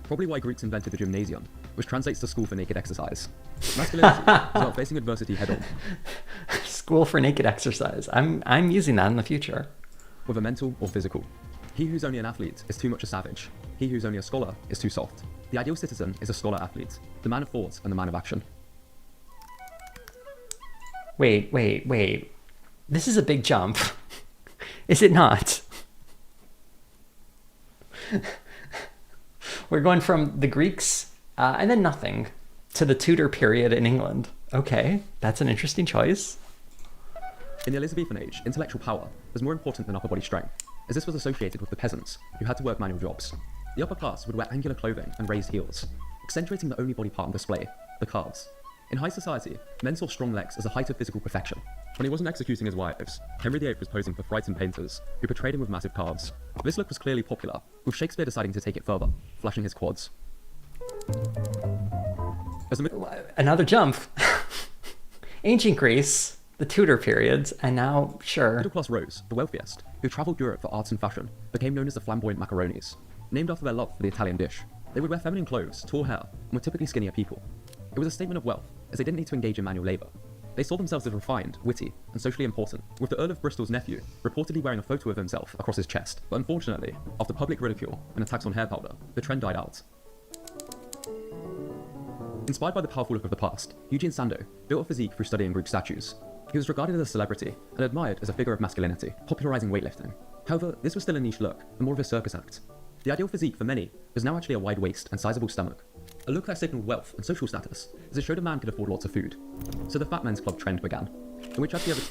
Probably why Greeks invented the gymnasium, which translates to school for naked exercise. Masculinity is about facing adversity head-on. School for naked exercise. I'm using that in the future. Whether mental or physical. He who's only an athlete is too much a savage. He who's only a scholar is too soft. The ideal citizen is a scholar athlete, the man of thought and the man of action. Wait. This is a big jump. Is it not? We're going from the Greeks and then nothing to the Tudor period in England. Okay, that's an interesting choice. In the Elizabethan age, intellectual power was more important than upper body strength, as this was associated with the peasants, who had to work manual jobs. The upper class would wear angular clothing and raised heels, accentuating the only body part on display, the calves. In high society, men saw strong legs as a height of physical perfection. When he wasn't executing his wives, Henry VIII was posing for frightened painters, who portrayed him with massive calves. This look was clearly popular, with Shakespeare deciding to take it further, flashing his quads. Another jump. Ancient Greece, the Tudor periods, and now, sure. Middle class rose, the wealthiest, who travelled Europe for arts and fashion, became known as the flamboyant macaronis, named after their love for the Italian dish. They would wear feminine clothes, tall hair, and were typically skinnier people. It was a statement of wealth, as they didn't need to engage in manual labour. They saw themselves as refined, witty, and socially important, with the Earl of Bristol's nephew reportedly wearing a photo of himself across his chest. But unfortunately, after public ridicule and attacks on hair powder, the trend died out. Inspired by the powerful look of the past, Eugene Sandow built a physique through studying Greek statues. He was regarded as a celebrity and admired as a figure of masculinity, popularizing weightlifting. However, this was still a niche look and more of a circus act. The ideal physique for many was now actually a wide waist and sizable stomach, a look that signaled wealth and social status, as it showed a man could afford lots of food. So the Fat Men's Club trend began, in which actually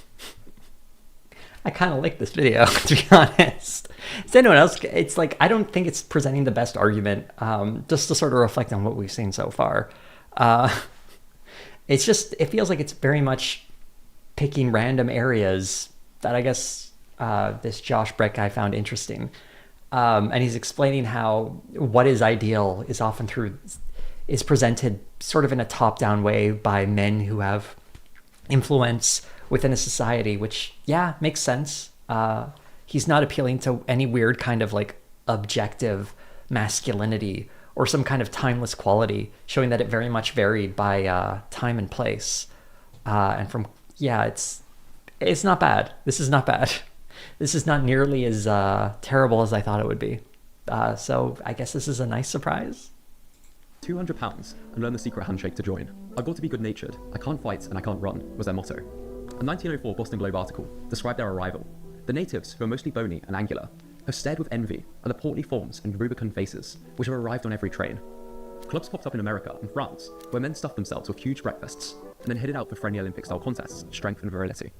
I kind of like this video, to be honest. Is anyone else? It's like, I don't think it's presenting the best argument, just to sort of reflect on what we've seen so far. It's just, it feels like it's very much picking random areas that I guess this Josh Brett guy found interesting. And he's explaining how what is ideal is presented sort of in a top-down way by men who have influence within a society, which, yeah, makes sense. He's not appealing to any weird kind of like objective masculinity or some kind of timeless quality, showing that it very much varied by time and place. And from, yeah, it's not bad. This is not bad. This is not nearly as terrible as I thought it would be. So I guess this is a nice surprise. £200 and learn the secret handshake to join. I've got to be good-natured. I can't fight and I can't run was their motto. A 1904 Boston Globe article described their arrival. The natives, who are mostly bony and angular, have stared with envy at the portly forms and rubicund faces which have arrived on every train. Clubs popped up in America and France, where men stuffed themselves with huge breakfasts and then headed out for friendly Olympic-style contests, strength and virility.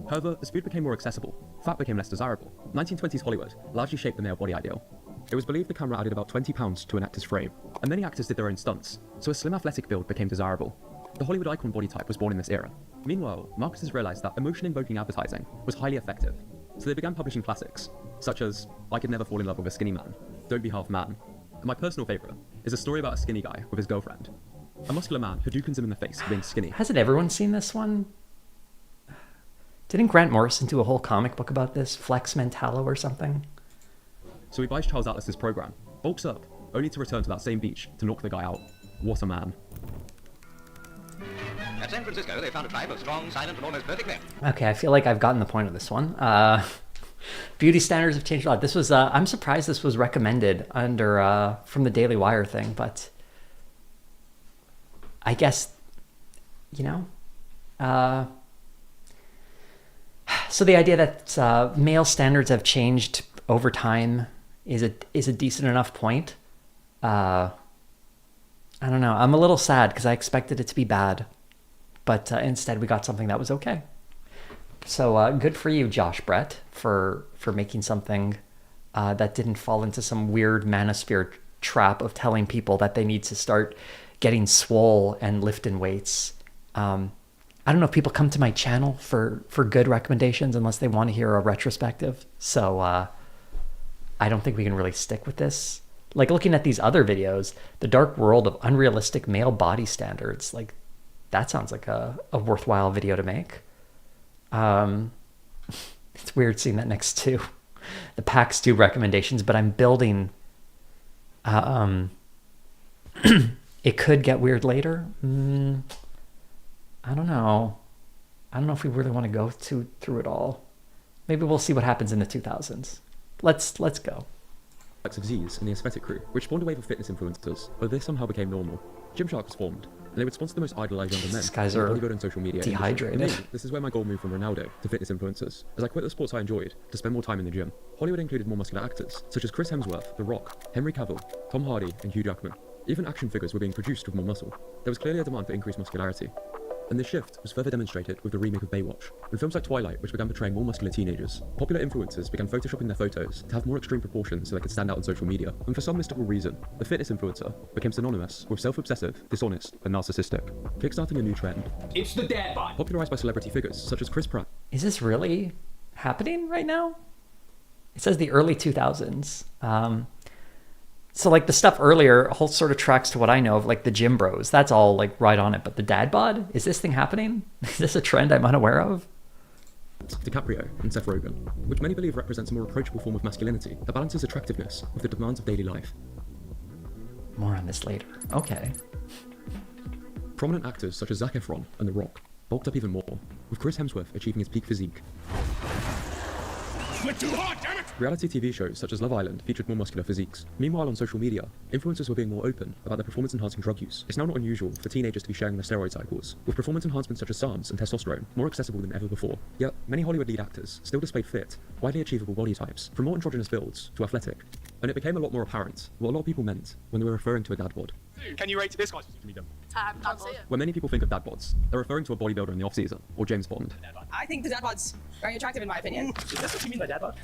However, as food became more accessible, fat became less desirable. 1920s Hollywood largely shaped the male body ideal. It was believed the camera added about 20 pounds to an actor's frame, and many actors did their own stunts, so a slim athletic build became desirable. The Hollywood icon body type was born in this era. Meanwhile, marketers realized that emotion-invoking advertising was highly effective, so they began publishing classics, such as I Could Never Fall in Love with a Skinny Man, Don't Be Half Man, and my personal favourite is a story about a skinny guy with his girlfriend. A muscular man Hadoukens him in the face for being skinny. Hasn't everyone seen this one? Didn't Grant Morrison do a whole comic book about this? Flex Mentallo or something? So he buys Charles Atlas's program, bulks up, only to return to that same beach to knock the guy out. What a man. At San Francisco, they found a tribe of strong, silent, and almost perfect men. Okay, I feel like I've gotten the point of this one. Beauty standards have changed a lot. This was, I'm surprised this was recommended under, from the Daily Wire thing, but I guess, you know, so the idea that male standards have changed over time is a decent enough point. I don't know. I'm a little sad because I expected it to be bad, but instead we got something that was okay. So good for you, Josh Brett, for making something that didn't fall into some weird manosphere trap of telling people that they need to start getting swole and lifting weights. I don't know if people come to my channel for good recommendations unless they want to hear a retrospective. So I don't think we can really stick with this. Like looking at these other videos, the dark world of unrealistic male body standards, like that sounds like a worthwhile video to make. It's weird seeing that next to the Pack Stew recommendations, but I'm building, it could get weird later. I don't know. I don't know if we really want to go through it all. Maybe we'll see what happens in the 2000s. Let's go. Of Z's and the Aesthetic Crew, which spawned a wave of fitness influencers, but this somehow became normal. Gymshark was formed, and they would sponsor the most idolized younger men. These guys in are Hollywood and social media dehydrated. For me, this is where my goal moved from Ronaldo to fitness influencers, as I quit the sports I enjoyed to spend more time in the gym. Hollywood included more muscular actors, such as Chris Hemsworth, The Rock, Henry Cavill, Tom Hardy, and Hugh Jackman. Even action figures were being produced with more muscle. There was clearly a demand for increased muscularity. And this shift was further demonstrated with the remake of Baywatch, and films like Twilight, which began portraying more muscular teenagers. Popular influencers began photoshopping their photos to have more extreme proportions so they could stand out on social media, and for some mystical reason, the fitness influencer became synonymous with self-obsessive, dishonest, and narcissistic, kickstarting a new trend. It's the dad bod! Popularized by celebrity figures such as Chris Pratt. Is this really happening right now? It says the early 2000s. So like the stuff earlier whole sort of tracks to what I know of, like the gym bros. That's all like right on it. But the dad bod, is this thing happening? Is this a trend I'm unaware of? DiCaprio and Seth Rogen, which many believe represents a more approachable form of masculinity that balances attractiveness with the demands of daily life. More on this later. Okay. Prominent actors such as Zac Efron and The Rock bulked up even more, with Chris Hemsworth achieving his peak physique. Went too hard, damn it! Reality TV shows such as Love Island featured more muscular physiques. Meanwhile, on social media, influencers were being more open about their performance-enhancing drug use. It's now not unusual for teenagers to be sharing their steroid cycles, with performance enhancements such as SARMs and testosterone more accessible than ever before. Yet, many Hollywood lead actors still displayed fit, widely achievable body types, from more androgynous builds to athletic. And it became a lot more apparent what a lot of people meant when they were referring to a dad bod. Can you rate this guy's medium? I'll say it. When many people think of dad bods, they're referring to a bodybuilder in the off-season, or James Bond. I think the dad bod's very attractive in my opinion. Is that what you mean by dad bod?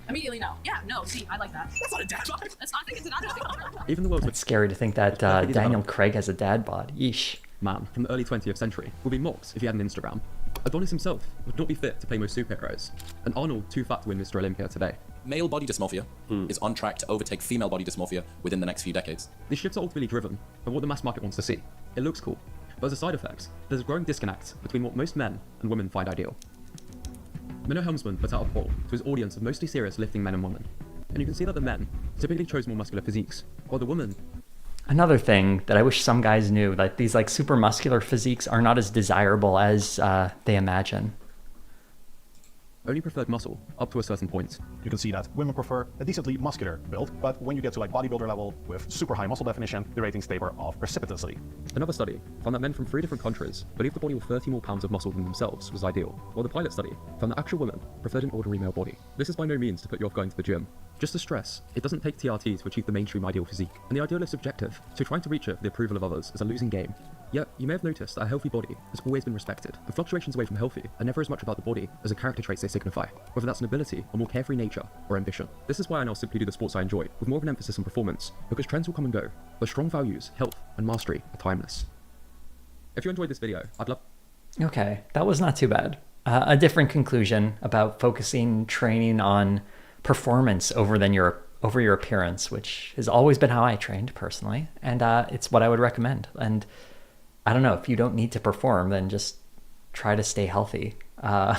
Immediately no. Yeah, no, see, I like that. That's not a dad bod. That's not, I think it's a dad bod. Even the world's It's scary to think that Daniel Craig has a dad bod. Yeesh. Man from the early 20th century would be mocked if he had an Instagram. Adonis himself would not be fit to play most superheroes, and Arnold too fat to win Mr. Olympia today. Male body dysmorphia is on track to overtake female body dysmorphia within the next few decades. These shifts are ultimately driven by what the mass market wants to see. It looks cool, but as a side effect, there's a growing disconnect between what most men and women find ideal. Minnow Helmsman put out a poll to his audience of mostly serious lifting men and women, and you can see that the men typically chose more muscular physiques, while the women... Another thing that I wish some guys knew, that these like super muscular physiques are not as desirable as they imagine. only preferred muscle up to a certain point. You can see that women prefer a decently muscular build, but when you get to like bodybuilder level with super high muscle definition, the ratings taper off precipitously. Another study found that men from 3 different countries believed the body with 30 more pounds of muscle than themselves was ideal, while the pilot study found that actual women preferred an ordinary male body. This is by no means to put you off going to the gym. Just to stress, it doesn't take TRT to achieve the mainstream ideal physique, and the ideal is subjective, so trying to reach it for the approval of others is a losing game. Yet, you may have noticed that a healthy body has always been respected, and fluctuations away from healthy are never as much about the body as the character traits they signify, whether that's an ability, a more carefree nature, or ambition. This is why I now simply do the sports I enjoy, with more of an emphasis on performance, because trends will come and go, but strong values, health, and mastery are timeless. If you enjoyed this video, I'd love... Okay, that was not too bad. A different conclusion about focusing training on performance over your appearance, which has always been how I trained personally, and it's what I would recommend. And I don't know, if you don't need to perform, then just try to stay healthy. Yeah,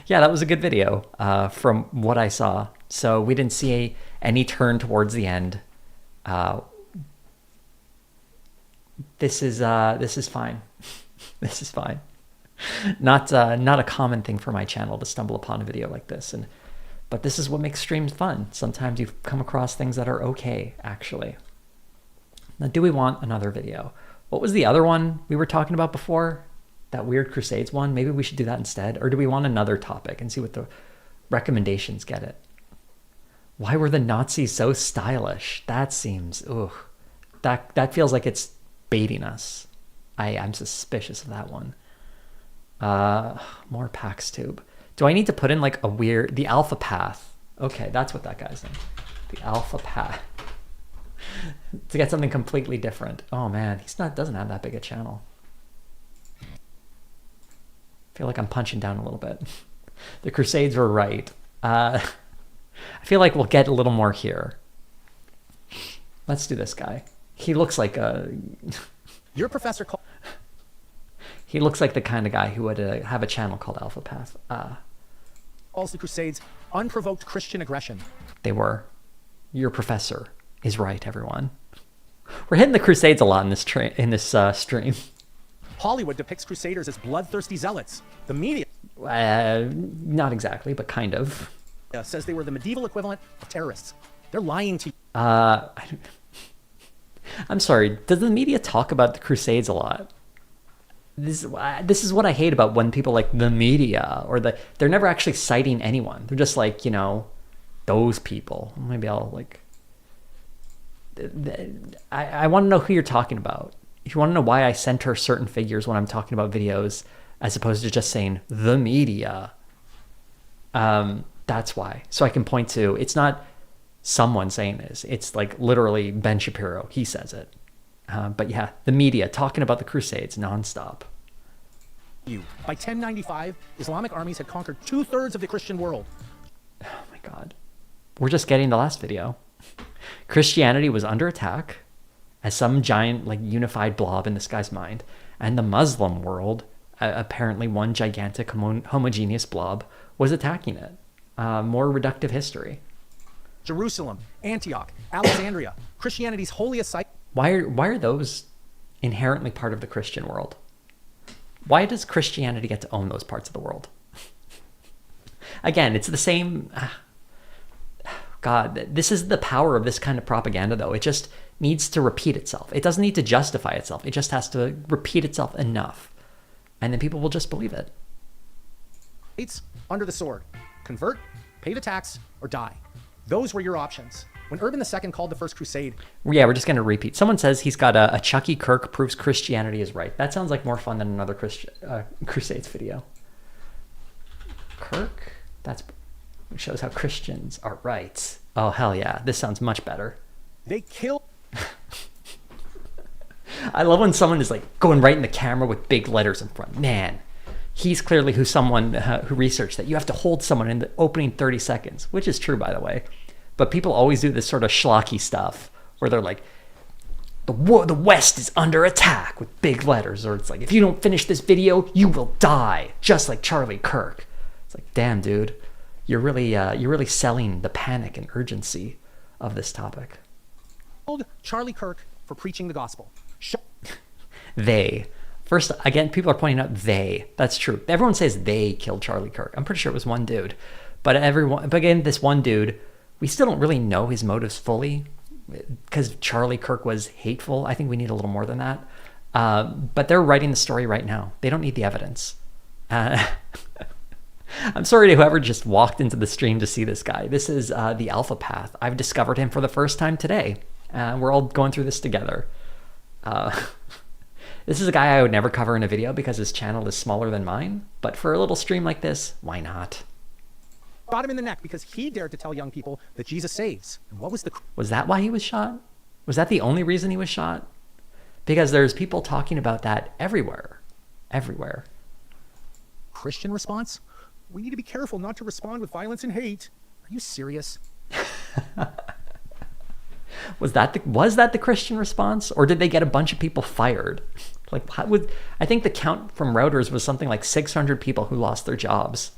that was a good video from what I saw. So we didn't see any turn towards the end. This is fine. This is fine. Not a common thing for my channel to stumble upon a video like this, but this is what makes streams fun. Sometimes you come across things that are okay, actually. Now, do we want another video? What was the other one we were talking about before? That weird Crusades one? Maybe we should do that instead. Or do we want another topic and see what the recommendations get it? Why were the Nazis so stylish? That seems, ugh. That feels like it's baiting us. I'm suspicious of that one. More PAX tube. Do I need to put in like the alpha path? Okay, that's what that guy's in. The alpha path. To get something completely different. Oh man, doesn't have that big a channel. I feel like I'm punching down a little bit. The Crusades were right. I feel like we'll get a little more here. Let's do this guy. He looks like Your professor called... He looks like the kind of guy who would have a channel called Alpha Path. calls the Crusades unprovoked Christian aggression. They were. Your professor is right, everyone. We're hitting the Crusades a lot in this stream. Hollywood depicts Crusaders as bloodthirsty zealots. The media... Not exactly, but kind of. ...says they were the medieval equivalent of terrorists. They're lying to you. I'm sorry, does the media talk about the Crusades a lot? This is what I hate about when people like the media they're never actually citing anyone. They're just like, those people. Maybe I'll like... I want to know who you're talking about. If you want to know why I center certain figures when I'm talking about videos, as opposed to just saying the media, that's why. So I can point to, it's not someone saying this. It's like literally Ben Shapiro. He says it. But yeah, the media talking about the Crusades nonstop. By 1095, Islamic armies had conquered 2/3 of the Christian world. Oh my God. We're just getting the last video. Christianity was under attack as some giant like unified blob in this guy's mind. And the Muslim world, apparently one gigantic homogeneous blob, was attacking it. More reductive history. Jerusalem, Antioch, Alexandria, Christianity's holiest site. Why are those inherently part of the Christian world? Why does Christianity get to own those parts of the world? Again, it's the same... God, this is the power of this kind of propaganda, though. It just needs to repeat itself. It doesn't need to justify itself. It just has to repeat itself enough. And then people will just believe it. It's under the sword. Convert, pay the tax, or die. Those were your options. When Urban II called the First Crusade... Yeah, we're just going to repeat. Someone says he's got a Chucky Kirk proves Christianity is right. That sounds like more fun than another Crusades video. Kirk? That shows how Christians are right. Oh, hell yeah. This sounds much better. They kill... I love when someone is like going right in the camera with big letters in front. Man, he's clearly someone who researched that you have to hold someone in the opening 30 seconds, which is true, by the way. But people always do this sort of schlocky stuff where they're like, the West is under attack with big letters, or it's like, if you don't finish this video, you will die, just like Charlie Kirk. It's like, damn, dude, you're really selling the panic and urgency of this topic. Charlie Kirk for preaching the gospel. They. First, again, people are pointing out they. That's true. Everyone says they killed Charlie Kirk. I'm pretty sure it was one dude. But again, this one dude, we still don't really know his motives fully because Charlie Kirk was hateful. I think we need a little more than that. But they're writing the story right now. They don't need the evidence. I'm sorry to whoever just walked into the stream to see this guy. This is the Alpha Path. I've discovered him for the first time today. We're all going through this together. This is a guy I would never cover in a video because his channel is smaller than mine. But for a little stream like this, why not? Shot him in the neck because he dared to tell young people that Jesus saves. And what was the... Was that why he was shot? Was that the only reason he was shot? Because there's people talking about that everywhere. Everywhere. Christian response? We need to be careful not to respond with violence and hate. Are you serious? Was that the Christian response, or did they get a bunch of people fired? Like, I think the count from Reuters was something like 600 people who lost their jobs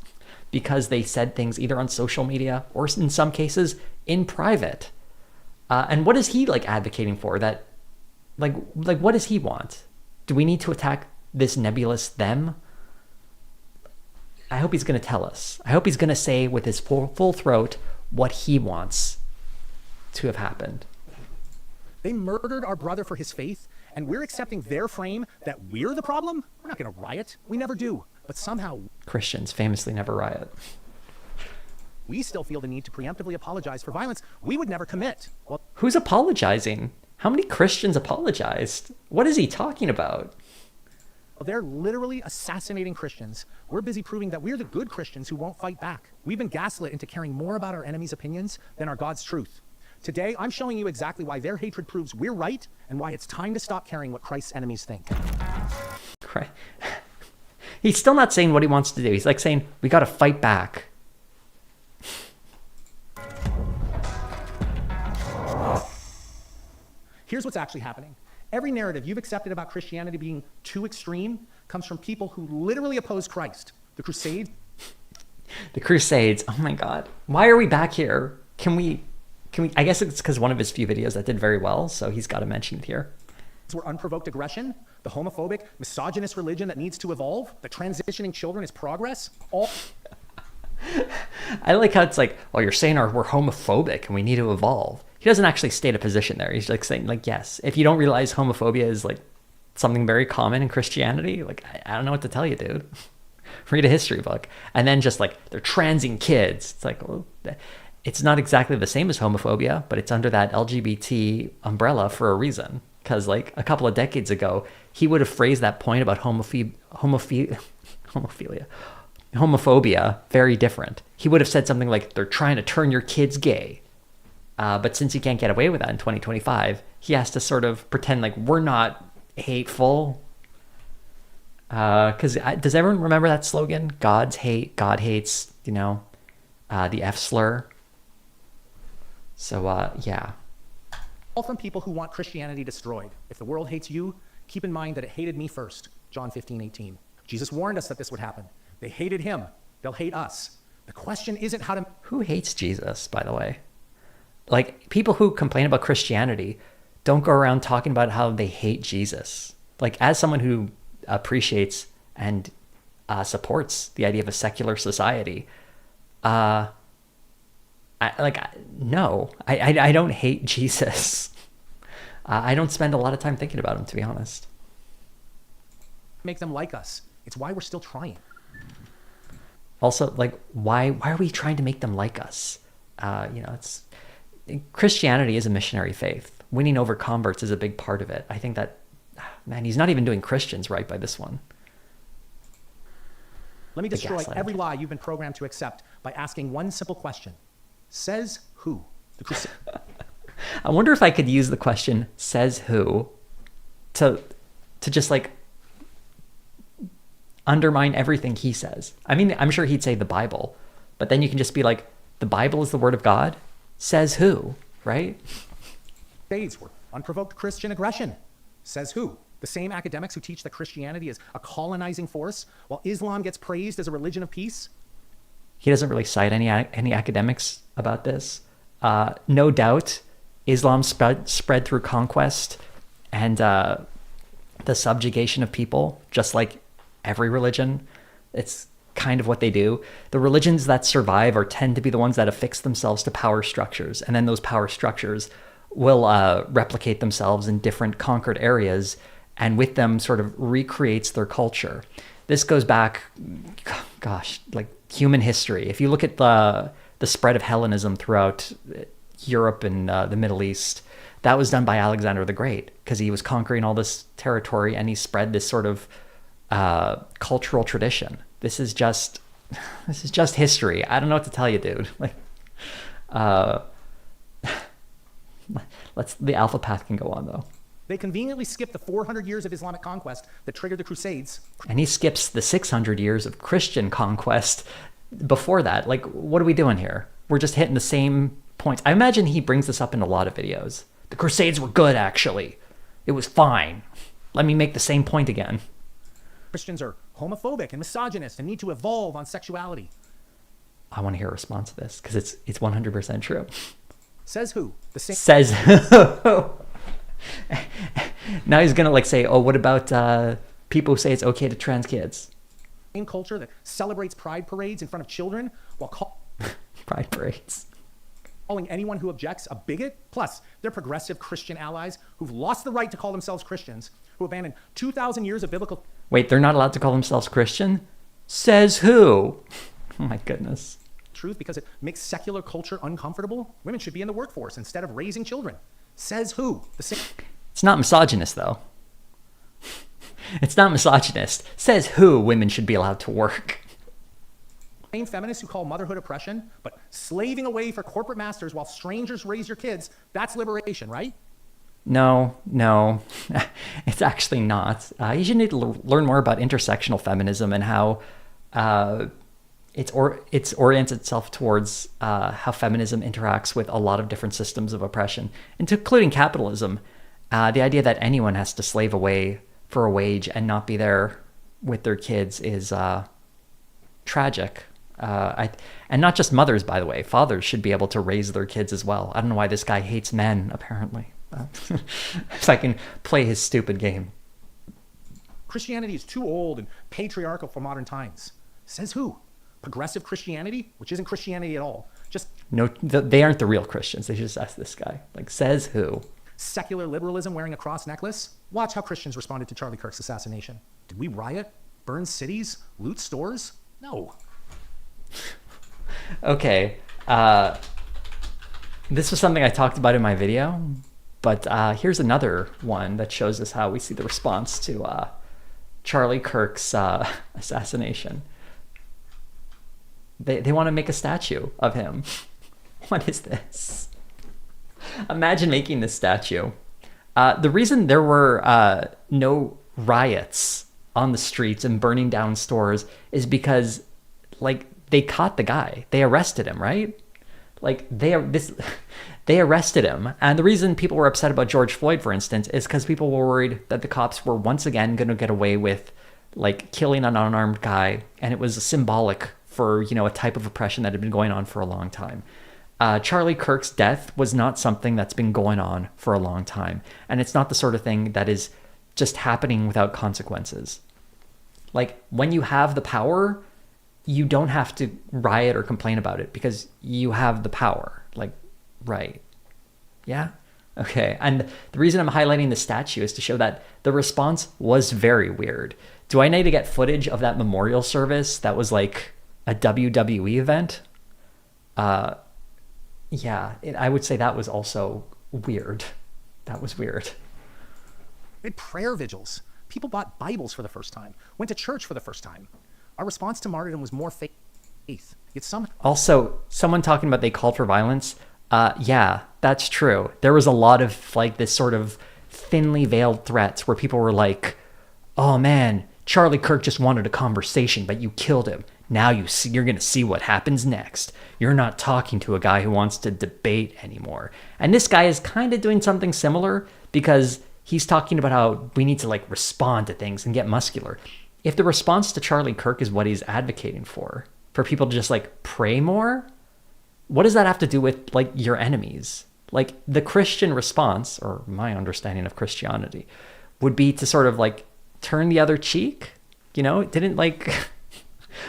because they said things either on social media or in some cases in private. And what is he like advocating for? That, like what does he want? Do we need to attack this nebulous them? I hope he's going to tell us. I hope he's going to say with his full throat what he wants to have happened. They murdered our brother for his faith, and we're accepting their frame that we're the problem? We're not going to riot. We never do. But somehow... Christians famously never riot. We still feel the need to preemptively apologize for violence we would never commit. Well, who's apologizing? How many Christians apologized? What is he talking about? They're literally assassinating Christians. We're busy proving that we're the good Christians who won't fight back. We've been gaslit into caring more about our enemies' opinions than our God's truth. Today, I'm showing you exactly why their hatred proves we're right and why it's time to stop caring what Christ's enemies think. Right. He's still not saying what he wants to do. He's like saying, we got to fight back. Here's what's actually happening. Every narrative you've accepted about Christianity being too extreme comes from people who literally oppose Christ. The Crusades. The Crusades. Oh my God. Why are we back here? Can we, I guess it's because one of his few videos that did very well, so he's got to mention it here. Were unprovoked aggression, the homophobic, misogynist religion that needs to evolve, the transitioning children is progress, all... I like how it's like, well, you're saying we're homophobic and we need to evolve. He doesn't actually state a position there. He's like saying, like, yes, if you don't realize homophobia is like something very common in Christianity, like, I don't know what to tell you, dude. Read a history book. And then just like, they're transing kids. It's like, well, it's not exactly the same as homophobia, but it's under that LGBT umbrella for a reason. Because like a couple of decades ago, he would have phrased that point about homophobia very different. He would have said something like, they're trying to turn your kids gay. But since he can't get away with that in 2025, he has to sort of pretend like we're not hateful. Because does everyone remember that slogan? God hates, the F slur. So, yeah. All from people who want Christianity destroyed. If the world hates you, keep in mind that it hated me first. John 15:18. Jesus warned us that this would happen. They hated him. They'll hate us. The question isn't how to... Who hates Jesus, by the way? Like, people who complain about Christianity don't go around talking about how they hate Jesus. Like, as someone who appreciates and supports the idea of a secular society, no, I don't hate Jesus. I don't spend a lot of time thinking about him, to be honest. Make them like us. It's why we're still trying. Also, like, why are we trying to make them like us? Christianity is a missionary faith. Winning over converts is a big part of it. I think that, man, he's not even doing Christians right by this one. Let me destroy every lie you've been programmed to accept by asking one simple question. Says who? I wonder if I could use the question, says who, to just like undermine everything he says. I mean, I'm sure he'd say the Bible, but then you can just be like, the Bible is the word of God? Says who, right? Crusades were unprovoked Christian aggression. Says who? The same academics who teach that Christianity is a colonizing force, while Islam gets praised as a religion of peace? He doesn't really cite any academics about this. No doubt, Islam spread through conquest and the subjugation of people, just like every religion. It's kind of what they do. The religions that survive tend to be the ones that affix themselves to power structures, and then those power structures will replicate themselves in different conquered areas, and with them sort of recreates their culture. This goes back, gosh, like human history. If you look at the spread of Hellenism throughout Europe and the Middle East, that was done by Alexander the Great, because he was conquering all this territory and he spread this sort of cultural tradition. This is just history. I don't know what to tell you, dude. Like, the alpha path can go on though. They conveniently skip the 400 years of Islamic conquest that triggered the Crusades. And he skips the 600 years of Christian conquest before that. Like, what are we doing here? We're just hitting the same points. I imagine he brings this up in a lot of videos. The Crusades were good, actually. It was fine. Let me make the same point again. Christians are homophobic and misogynist and need to evolve on sexuality. I want to hear a response to this, because it's 100% true. Says who? The same. Says who? Now he's gonna like say, oh, what about people who say it's okay to trans kids? Same culture that celebrates pride parades in front of children while pride parades. Calling anyone who objects a bigot. Plus, they're progressive Christian allies who've lost the right to call themselves Christians, who abandoned 2,000 years of biblical. Wait, they're not allowed to call themselves Christian? Says who? Oh my goodness. Truth because it makes secular culture uncomfortable. Women should be in the workforce instead of raising children. Says who? The same. It's not misogynist though. It's not misogynist. Says who women should be allowed to work. Same feminists who call motherhood oppression, but slaving away for corporate masters while strangers raise your kids, that's liberation, right? No, it's actually not. You should need to learn more about intersectional feminism and how it orients itself towards how feminism interacts with a lot of different systems of oppression, including capitalism. The idea that anyone has to slave away for a wage and not be there with their kids is tragic. And not just mothers, by the way. Fathers should be able to raise their kids as well. I don't know why this guy hates men, apparently. So I can play his stupid game. Christianity is too old and patriarchal for modern times. Says who? Progressive Christianity, which isn't Christianity at all. Just no, they aren't the real Christians. They just ask this guy. Like, says who? Secular liberalism wearing a cross necklace. Watch how Christians responded to Charlie Kirk's assassination. Did we riot, burn cities, loot stores? No. Okay. This was something I talked about in my video, but here's another one that shows us how we see the response to Charlie Kirk's assassination. They want to make a statue of him. What is this? Imagine making this statue. The reason there were no riots on the streets and burning down stores is because, like, they caught the guy. They arrested him, right? Like, they arrested him. And the reason people were upset about George Floyd, for instance, is because people were worried that the cops were once again going to get away with, like, killing an unarmed guy. And it was symbolic for, you know, a type of oppression that had been going on for a long time. Charlie Kirk's death was not something that's been going on for a long time. And it's not the sort of thing that is just happening without consequences. Like, when you have the power, you don't have to riot or complain about it because you have the power. Like, right. Yeah? Okay. And the reason I'm highlighting the statue is to show that the response was very weird. Do I need to get footage of that memorial service that was like a WWE event? Yeah, I would say that was also weird. That was weird. We had prayer vigils. People bought Bibles for the first time, went to church for the first time. Our response to martyrdom was more faith. Yet Also, someone talking about they called for violence. Yeah, that's true. There was a lot of like this sort of thinly veiled threats where people were like, oh man, Charlie Kirk just wanted a conversation, but you killed him. Now you're going to see what happens next. You're not talking to a guy who wants to debate anymore. And this guy is kind of doing something similar because he's talking about how we need to like respond to things and get muscular. If the response to Charlie Kirk is what he's advocating for people to just like pray more, what does that have to do with like your enemies? Like the Christian response, or my understanding of Christianity, would be to sort of like turn the other cheek. You know, it didn't like,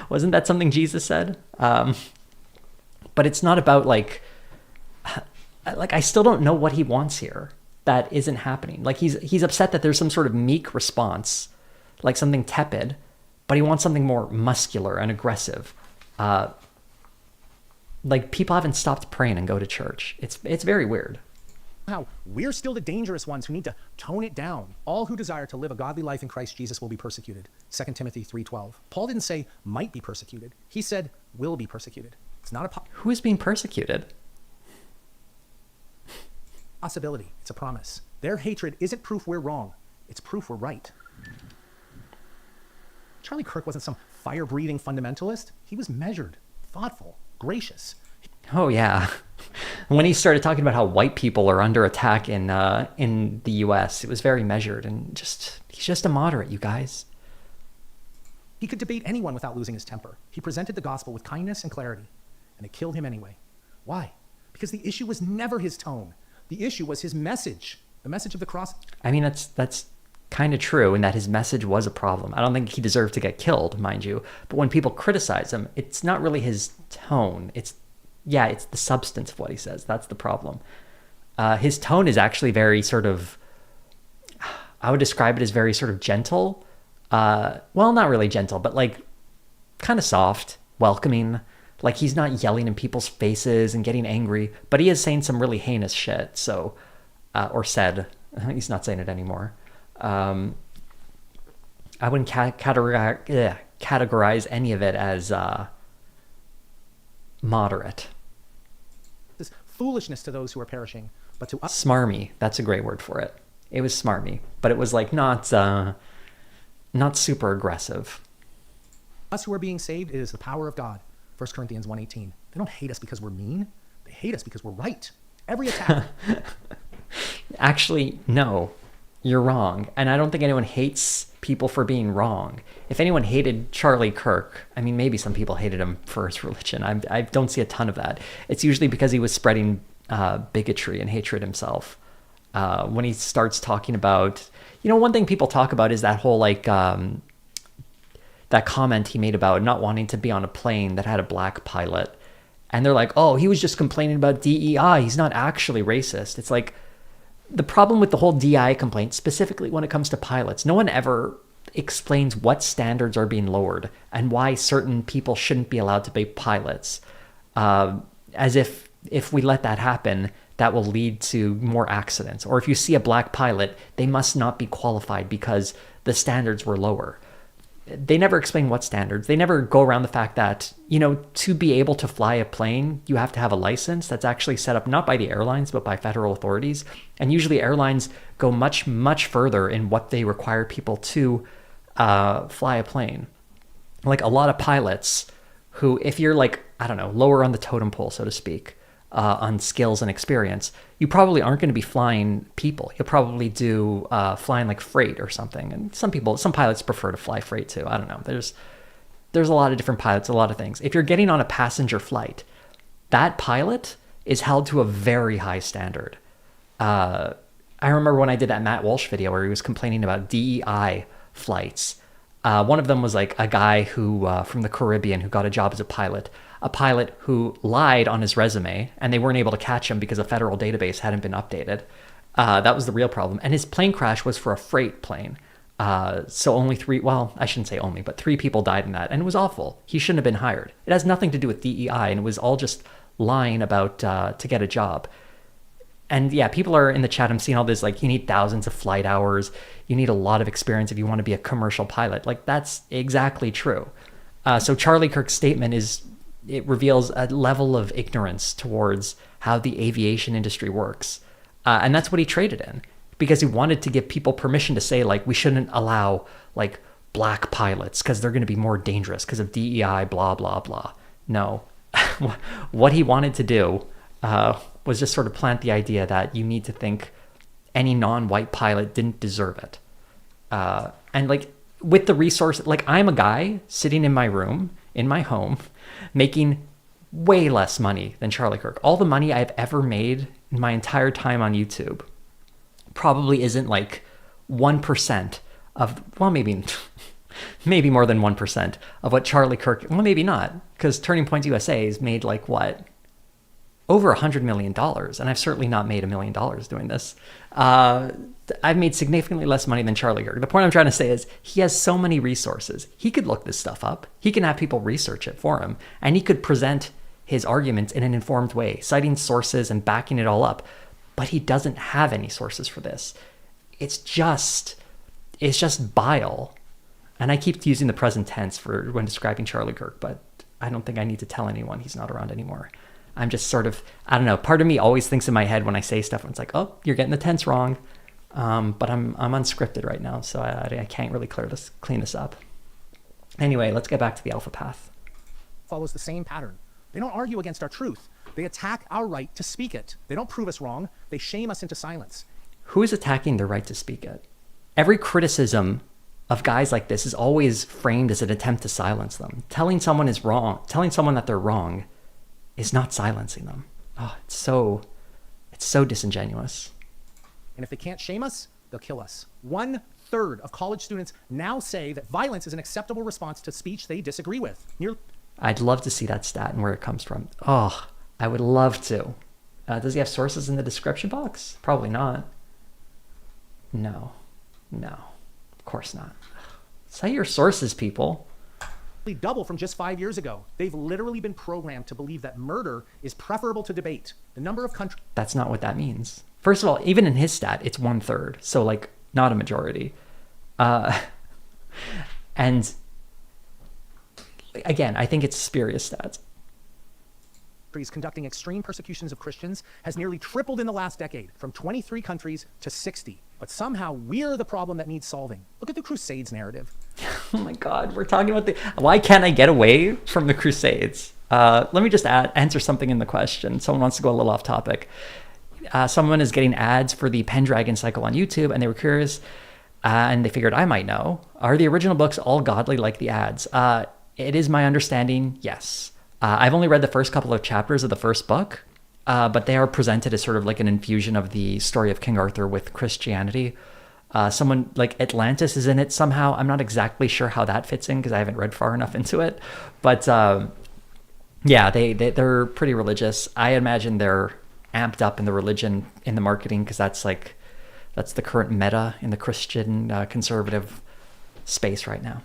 wasn't that something Jesus said? But it's not about like I still don't know what he wants here. That isn't happening. Like he's upset that there's some sort of meek response, like something tepid, but he wants something more muscular and aggressive. Like people haven't stopped praying and go to church. It's very weird. Now, we're still the dangerous ones who need to tone it down. All who desire to live a godly life in Christ Jesus will be persecuted. 2 Timothy 3:12. Paul didn't say might be persecuted. He said will be persecuted. It's not a who is being persecuted? Possibility. It's a promise. Their hatred isn't proof we're wrong. It's proof we're right. Charlie Kirk wasn't some fire-breathing fundamentalist. He was measured, thoughtful, gracious. Oh yeah. When he started talking about how white people are under attack in the US, it was very measured and he's just a moderate, you guys. He could debate anyone without losing his temper. He presented the gospel with kindness and clarity, and it killed him anyway. Why? Because the issue was never his tone. The issue was his message, the message of the cross. I mean, that's kind of true in that his message was a problem. I don't think he deserved to get killed, mind you. But when people criticize him, it's not really his tone. It's the substance of what he says. That's the problem. His tone is actually very sort of, I would describe it as very sort of gentle. Well, not really gentle, but like kind of soft, welcoming. Like he's not yelling in people's faces and getting angry, but he is saying some really heinous shit. So, or said, he's not saying it anymore. I wouldn't categorize any of it as moderate. This foolishness to those who are perishing, but to us. Smarmy. That's a great word for it. It was smarmy, but it was like not super aggressive. Us who are being saved, it is the power of God. 1 Corinthians 1:18. They don't hate us because we're mean. They hate us because we're right. Every attack. Actually, no, you're wrong. And I don't think anyone hates people for being wrong. If anyone hated Charlie Kirk, I mean, maybe some people hated him for his religion. I don't see a ton of that. It's usually because he was spreading bigotry and hatred himself. When he starts talking about, one thing people talk about is that whole like, that comment he made about not wanting to be on a plane that had a black pilot. And they're like, oh, he was just complaining about DEI. He's not actually racist. It's like the problem with the whole DEI complaint, specifically when it comes to pilots, no one ever explains what standards are being lowered and why certain people shouldn't be allowed to be pilots. As if we let that happen, that will lead to more accidents. Or if you see a black pilot, they must not be qualified because the standards were lower. They never explain what standards. They never go around the fact that, to be able to fly a plane, you have to have a license that's actually set up not by the airlines, but by federal authorities. And usually airlines go much, much further in what they require people to fly a plane. Like a lot of pilots who, if you're like, I don't know, lower on the totem pole, so to speak, on skills and experience, you probably aren't going to be flying people. You'll probably do flying like freight or something. And some pilots prefer to fly freight too. I don't know. There's a lot of different pilots, a lot of things. If you're getting on a passenger flight, that pilot is held to a very high standard. I remember when I did that Matt Walsh video where he was complaining about DEI flights. One of them was like a guy who from the Caribbean who got a job as a pilot who lied on his resume, and they weren't able to catch him because a federal database hadn't been updated. That was the real problem. And his plane crash was for a freight plane. So only I shouldn't say only, but 3 people died in that. And it was awful. He shouldn't have been hired. It has nothing to do with DEI, and it was all just lying about to get a job. And yeah, people are in the chat. I'm seeing all this, like, you need thousands of flight hours. You need a lot of experience if you want to be a commercial pilot. Like, that's exactly true. So Charlie Kirk's statement it reveals a level of ignorance towards how the aviation industry works. And that's what he traded in, because he wanted to give people permission to say, like, we shouldn't allow, like, black pilots because they're going to be more dangerous because of DEI, blah, blah, blah. No. What he wanted to do was just sort of plant the idea that you need to think any non-white pilot didn't deserve it. And like with the resource, like I'm a guy sitting in my room, in my home, making way less money than Charlie Kirk. All the money I've ever made in my entire time on YouTube probably isn't like 1% of, well, maybe more than 1% of what Charlie Kirk, well, maybe not, because Turning Point USA has made like what? Over $100 million. And I've certainly not made $1 million doing this. I've made significantly less money than Charlie Kirk. The point I'm trying to say is he has so many resources. He could look this stuff up. He can have people research it for him. And he could present his arguments in an informed way, citing sources and backing it all up. But he doesn't have any sources for this. It's just bile. And I keep using the present tense for when describing Charlie Kirk, but I don't think I need to tell anyone he's not around anymore. I'm just sort of, I don't know, part of me always thinks in my head when I say stuff, and it's like, oh, you're getting the tense wrong. But I'm unscripted right now, so I can't really clean this up. Anyway, let's get back to the Alpha Path. Follows the same pattern. They don't argue against our truth. They attack our right to speak it. They don't prove us wrong. They shame us into silence. Who is attacking their right to speak it? Every criticism of guys like this is always framed as an attempt to silence them. Telling someone is wrong, telling someone that they're wrong is not silencing them. Oh, it's so disingenuous. And if they can't shame us, they'll kill us. 1/3 of college students now say that violence is an acceptable response to speech they disagree with. I'd love to see that stat and where it comes from. Oh, I would love to. Does he have sources in the description box? Probably not. No, of course not. Cite your sources, people. Double from just 5 years ago. They've literally been programmed to believe that murder is preferable to debate. The number of countries... That's not what that means. First of all, even in his stat, it's 1/3. So like not a majority. And again, I think it's spurious stats. Conducting extreme persecutions of Christians has nearly tripled in the last decade, from 23 countries to 60. But somehow we're the problem that needs solving. Look at the Crusades narrative. Oh my God, we're talking about why can't I get away from the Crusades? Let me just answer something in the question. Someone wants to go a little off topic. Someone is getting ads for the Pendragon cycle on YouTube, and they were curious, and they figured I might know. Are the original books all godly like the ads? It is my understanding, yes. I've only read the first couple of chapters of the first book, but they are presented as sort of like an infusion of the story of King Arthur with Christianity. Someone like Atlantis is in it somehow. I'm not exactly sure how that fits in because I haven't read far enough into it. But yeah, they're pretty religious. I imagine they're amped up in the religion, in the marketing, because that's the current meta in the Christian conservative space right now.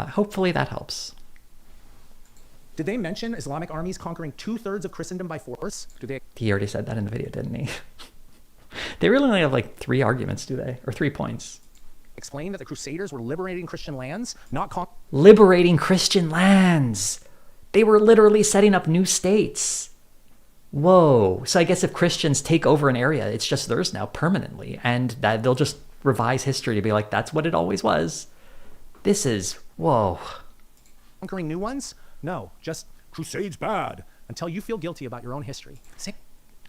Hopefully that helps. Did they mention Islamic armies conquering 2/3 of Christendom by force? He already said that in the video, didn't he? They really only have like 3 arguments, do they? Or 3 points. Explain that the Crusaders were liberating Christian lands, not liberating Christian lands. They were literally setting up new states. Whoa. So I guess if Christians take over an area, it's just theirs now permanently. And that they'll just revise history to be like, that's what it always was. This is, whoa. Conquering new ones? No, just Crusades bad until you feel guilty about your own history.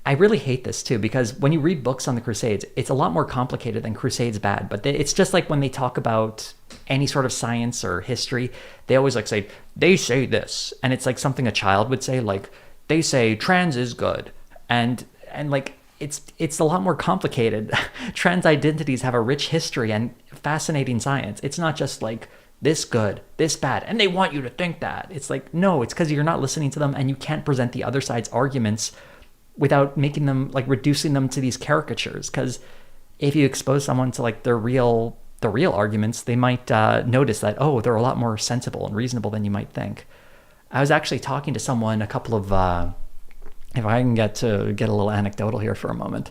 I really hate this too, because when you read books on the Crusades, it's a lot more complicated than Crusades bad. But it's just like when they talk about any sort of science or history, they always like say, they say this. And it's like something a child would say, like, they say trans is good. And like, it's a lot more complicated. Trans identities have a rich history and fascinating science. It's not just like, this good, this bad, and they want you to think that. It's like, no, it's because you're not listening to them and you can't present the other side's arguments without making them, like, reducing them to these caricatures. Because if you expose someone to, like, the real arguments, they might notice that, oh, they're a lot more sensible and reasonable than you might think. I was actually talking to someone a couple of, if I can get a little anecdotal here for a moment.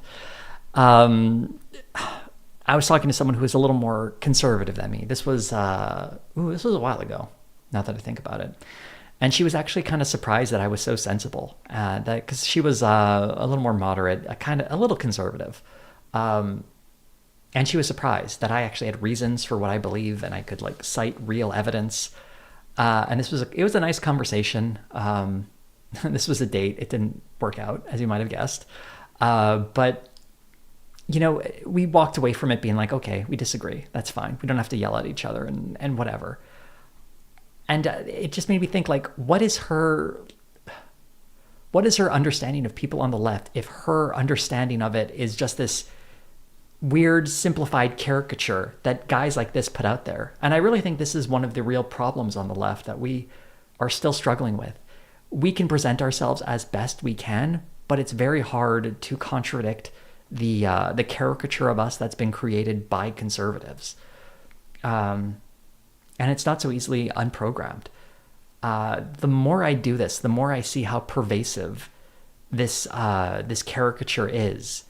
I was talking to someone who was a little more conservative than me. This was a while ago, now that I think about it. And she was actually kind of surprised that I was so sensible, because she was a little more moderate, a little conservative. And she was surprised that I actually had reasons for what I believe and I could like cite real evidence. And it was a nice conversation. This was a date. It didn't work out, as you might have guessed. But, you know, we walked away from it being like, okay, we disagree. That's fine. We don't have to yell at each other and whatever. And it just made me think, like, what is her understanding of people on the left if her understanding of it is just this weird, simplified caricature that guys like this put out there? And I really think this is one of the real problems on the left that we are still struggling with. We can present ourselves as best we can, but it's very hard to contradict the caricature of us that's been created by conservatives. And it's not so easily unprogrammed. The more I do this, the more I see how pervasive this caricature is.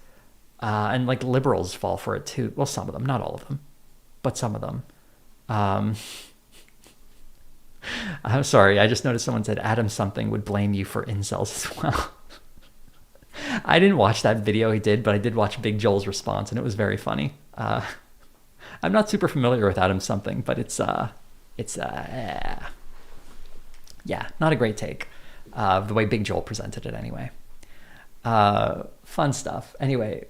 And like liberals fall for it too. Well, some of them, not all of them, but some of them. I'm sorry, I just noticed someone said Adam something would blame you for incels as well. I didn't watch that video he did, but I did watch Big Joel's response, and it was very funny. I'm not super familiar with Adam something, but it's not a great take. The way Big Joel presented it anyway. Fun stuff. Anyway,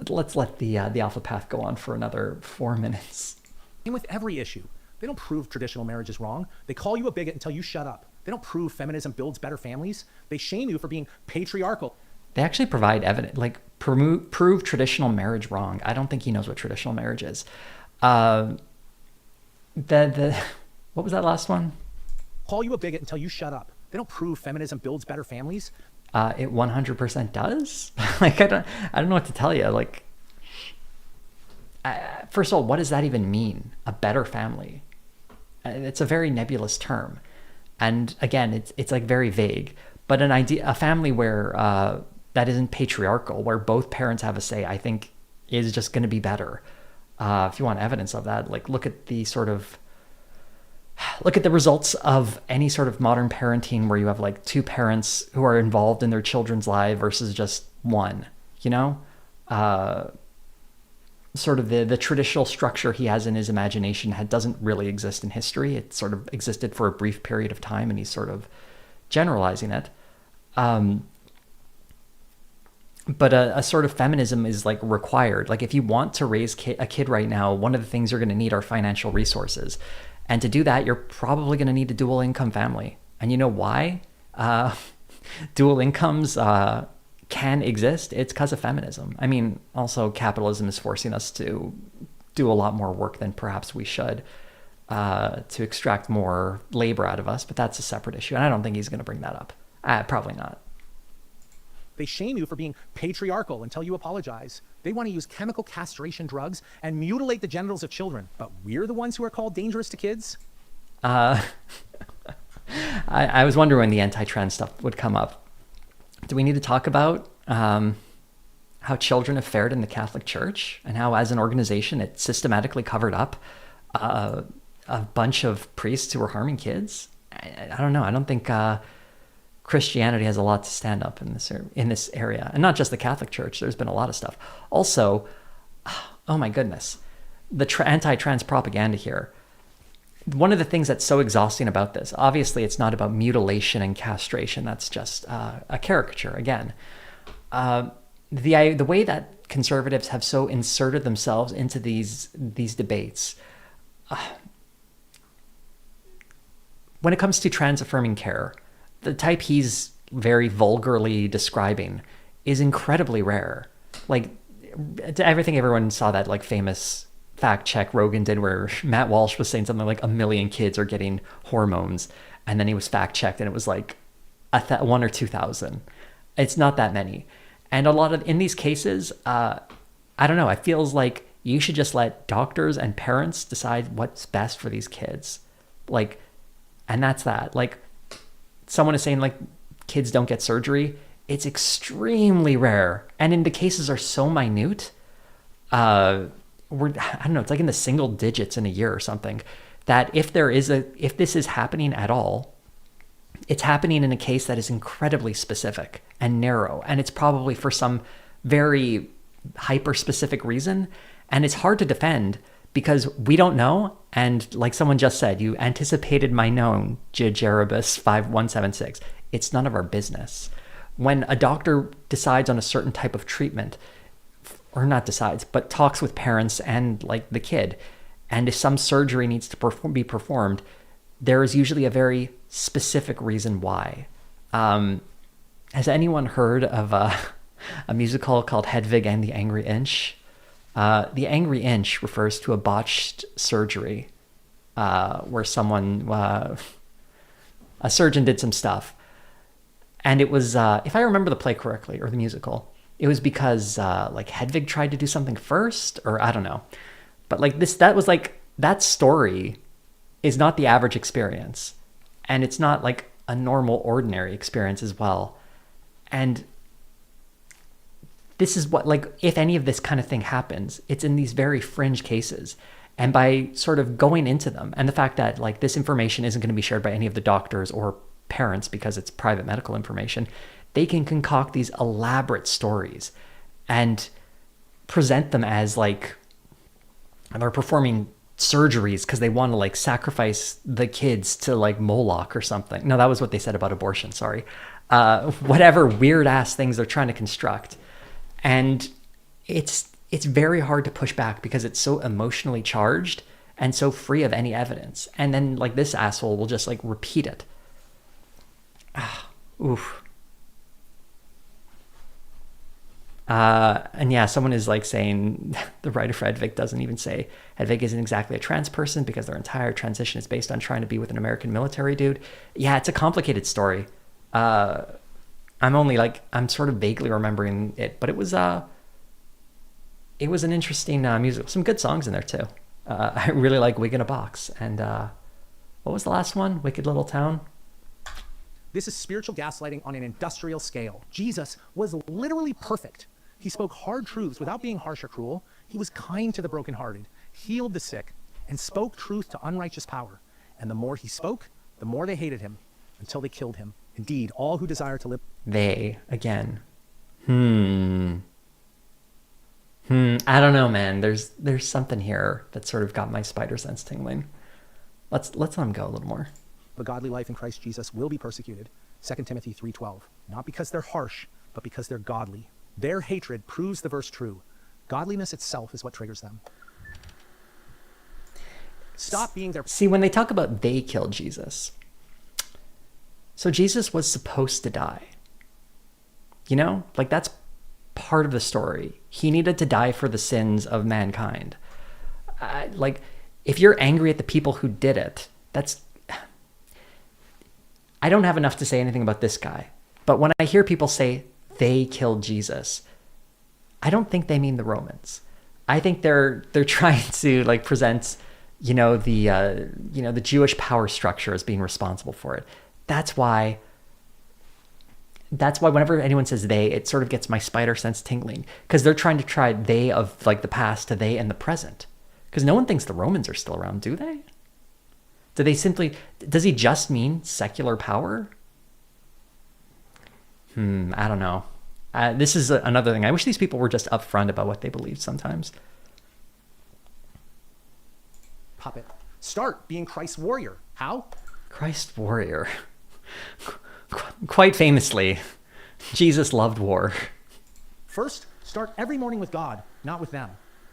let's let the Alpha Path go on for another 4 minutes. And with every issue, they don't prove traditional marriage is wrong. They call you a bigot until you shut up. They don't prove feminism builds better families. They shame you for being patriarchal. They actually provide evidence, like prove traditional marriage wrong. I don't think he knows what traditional marriage is. What was that last one? Call you a bigot until you shut up. They don't prove feminism builds better families. It 100% does. Like, I don't know what to tell you. Like, first of all, what does that even mean? A better family? It's a very nebulous term. And again, it's like very vague, but a family where, that isn't patriarchal, where both parents have a say, I think is just going to be better. If you want evidence of that, like look at the results of any sort of modern parenting where you have like two parents who are involved in their children's life versus just one, you know, sort of the traditional structure he has in his imagination doesn't really exist in history. It sort of existed for a brief period of time and he's sort of generalizing it. But a sort of feminism is like required. Like if you want to raise a kid right now, one of the things you're going to need are financial resources. And to do that, you're probably going to need a dual income family. And you know why dual incomes can exist? It's because of feminism. I mean, also capitalism is forcing us to do a lot more work than perhaps we should to extract more labor out of us. But that's a separate issue. And I don't think he's going to bring that up. Probably not. They shame you for being patriarchal until you apologize. They want to use chemical castration drugs and mutilate the genitals of children. But we're the ones who are called dangerous to kids? I was wondering when the anti-trans stuff would come up. Do we need to talk about how children have fared in the Catholic Church and how as an organization it systematically covered up a bunch of priests who were harming kids? I don't know. I don't think Christianity has a lot to stand up in this area, and not just the Catholic Church. There's been a lot of stuff. Also, oh my goodness, the anti-trans propaganda here. One of the things that's so exhausting about this, obviously, it's not about mutilation and castration. That's just a caricature again. The way that conservatives have so inserted themselves into these debates. When it comes to trans-affirming care, the type he's very vulgarly describing is incredibly rare. Like, I think everyone saw that like famous fact check Rogan did where Matt Walsh was saying something like 1 million kids are getting hormones, and then he was fact checked and it was like 1 or 2,000. It's not that many. And in these cases, I don't know, it feels like you should just let doctors and parents decide what's best for these kids. Like, and that's that. Like, someone is saying like kids don't get surgery. It's extremely rare. And in the cases are so minute. I don't know, it's like in the single digits in a year or something, that if this is happening at all, it's happening in a case that is incredibly specific and narrow. And it's probably for some very hyper specific reason. And it's hard to defend because we don't know. And like someone just said, you anticipated my known, Jerebus 5176. It's none of our business. When a doctor decides on a certain type of treatment, or not decides, but talks with parents and like the kid, and if some surgery needs to be performed, there is usually a very specific reason why. Has anyone heard of a musical called Hedwig and the Angry Inch? The Angry Inch refers to a botched surgery where a surgeon did some stuff. And it was, if I remember the play correctly, or the musical, it was because like Hedwig tried to do something first, or I don't know. But like that story is not the average experience. And it's not like a normal, ordinary experience as well. And this is what, like, if any of this kind of thing happens, it's in these very fringe cases. And by sort of going into them, and the fact that like this information isn't going to be shared by any of the doctors or parents because it's private medical information, they can concoct these elaborate stories and present them as like they're performing surgeries because they want to like sacrifice the kids to like Moloch or something. No, that was what they said about abortion. Sorry. Whatever weird ass things they're trying to construct. And it's very hard to push back because it's so emotionally charged and so free of any evidence. And then like this asshole will just like repeat it. Oof. And yeah, someone is like saying the writer for Hedwig doesn't even say Hedwig isn't exactly a trans person because their entire transition is based on trying to be with an American military dude. Yeah, it's a complicated story. I'm sort of vaguely remembering it, but it was an interesting musical. Some good songs in there too. I really like Wig in a Box. And what was the last one? Wicked Little Town? This is spiritual gaslighting on an industrial scale. Jesus was literally perfect. He spoke hard truths without being harsh or cruel. He was kind to the brokenhearted, healed the sick, and spoke truth to unrighteous power. And the more he spoke, the more they hated him, until they killed him. Indeed, all who desire to live... They, again. I don't know, man. There's something here that sort of got my spider sense tingling. Let's let them go a little more. The godly life in Christ Jesus will be persecuted. 2 Timothy 3:12. Not because they're harsh, but because they're godly. Their hatred proves the verse true. Godliness itself is what triggers them. Stop being their... See, when they talk about they killed Jesus, so Jesus was supposed to die. You know, like that's part of the story. He needed to die for the sins of mankind. Like, if you're angry at the people who did it, that's... I don't have enough to say anything about this guy. But when I hear people say they killed Jesus, I don't think they mean the Romans. I think they're trying to like present, the Jewish power structure as being responsible for it. That's why whenever anyone says they, it sort of gets my spider sense tingling, because they're trying to try they of like the past to they in the present. Because no one thinks the Romans are still around, do they? Does he just mean secular power? I don't know. This is another thing. I wish these people were just upfront about what they believe sometimes. Puppet. Start being Christ's warrior. How? Christ warrior. Quite famously, Jesus loved war. First, start every morning with God, not with them.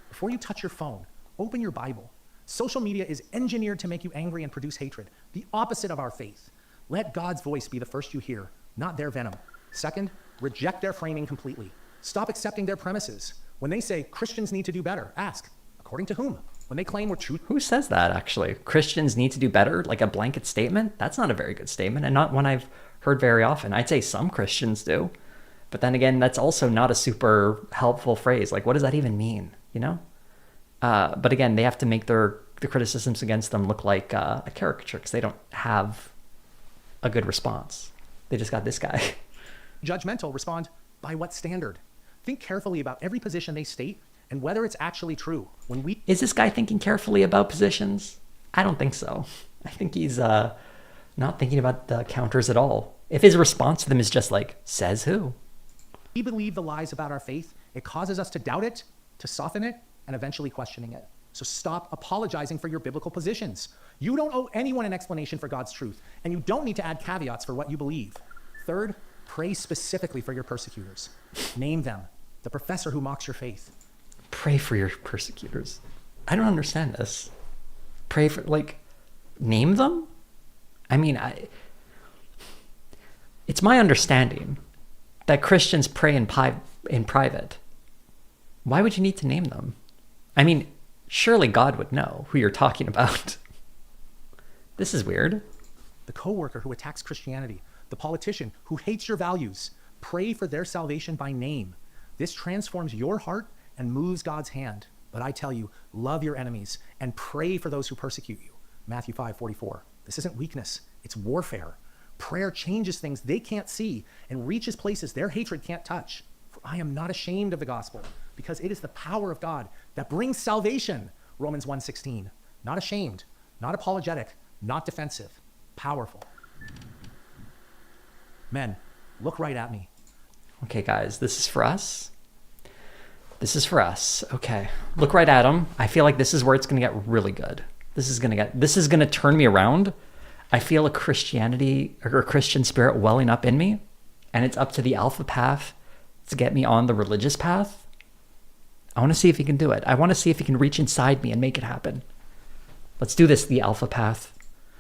Before you touch your phone, open your Bible. Social media is engineered to make you angry and produce hatred, the opposite of our faith. Let God's voice be the first you hear, not their venom. Second, reject their framing completely. Stop accepting their premises. When they say Christians need to do better, ask, according to whom? When they claim we're true. Who says that, actually? Christians need to do better? Like a blanket statement? That's not a very good statement, and not one I've heard very often. I'd say some Christians do. But then again, that's also not a super helpful phrase. Like, what does that even mean, you know? But again, they have to make the criticisms against them look like a caricature because they don't have a good response. They just got this guy. Judgmental, respond, by what standard? Think carefully about every position they state and whether it's actually true. Is this guy thinking carefully about positions? I don't think so. I think he's not thinking about the counters at all. If his response to them is just like, says who? We believe the lies about our faith. It causes us to doubt it, to soften it, and eventually questioning it. So stop apologizing for your biblical positions. You don't owe anyone an explanation for God's truth, and you don't need to add caveats for what you believe. Third, pray specifically for your persecutors. Name them. The professor who mocks your faith. Pray for your persecutors. I don't understand this. Pray for, like, name them? I mean, it's my understanding that Christians pray in private. Why would you need to name them? I mean, surely God would know who you're talking about. This is weird. The coworker who attacks Christianity, the politician who hates your values, pray for their salvation by name. This transforms your heart and moves God's hand. But I tell you, love your enemies and pray for those who persecute you. Matthew 5:44. This isn't weakness, it's warfare. Prayer changes things they can't see and reaches places their hatred can't touch. For I am not ashamed of the gospel, because it is the power of God that brings salvation. Romans 1:16. Not ashamed, not apologetic, not defensive, powerful. Men, look right at me. Okay, guys, this is for us. This is for us. Okay, look right at him. I feel like this is where it's going to get really good. This is going to turn me around. I feel a Christianity or a Christian spirit welling up in me, and it's up to the Alpha path to get me on the religious path. I want to see if he can do it. I want to see if he can reach inside me and make it happen. Let's do this, the Alpha path.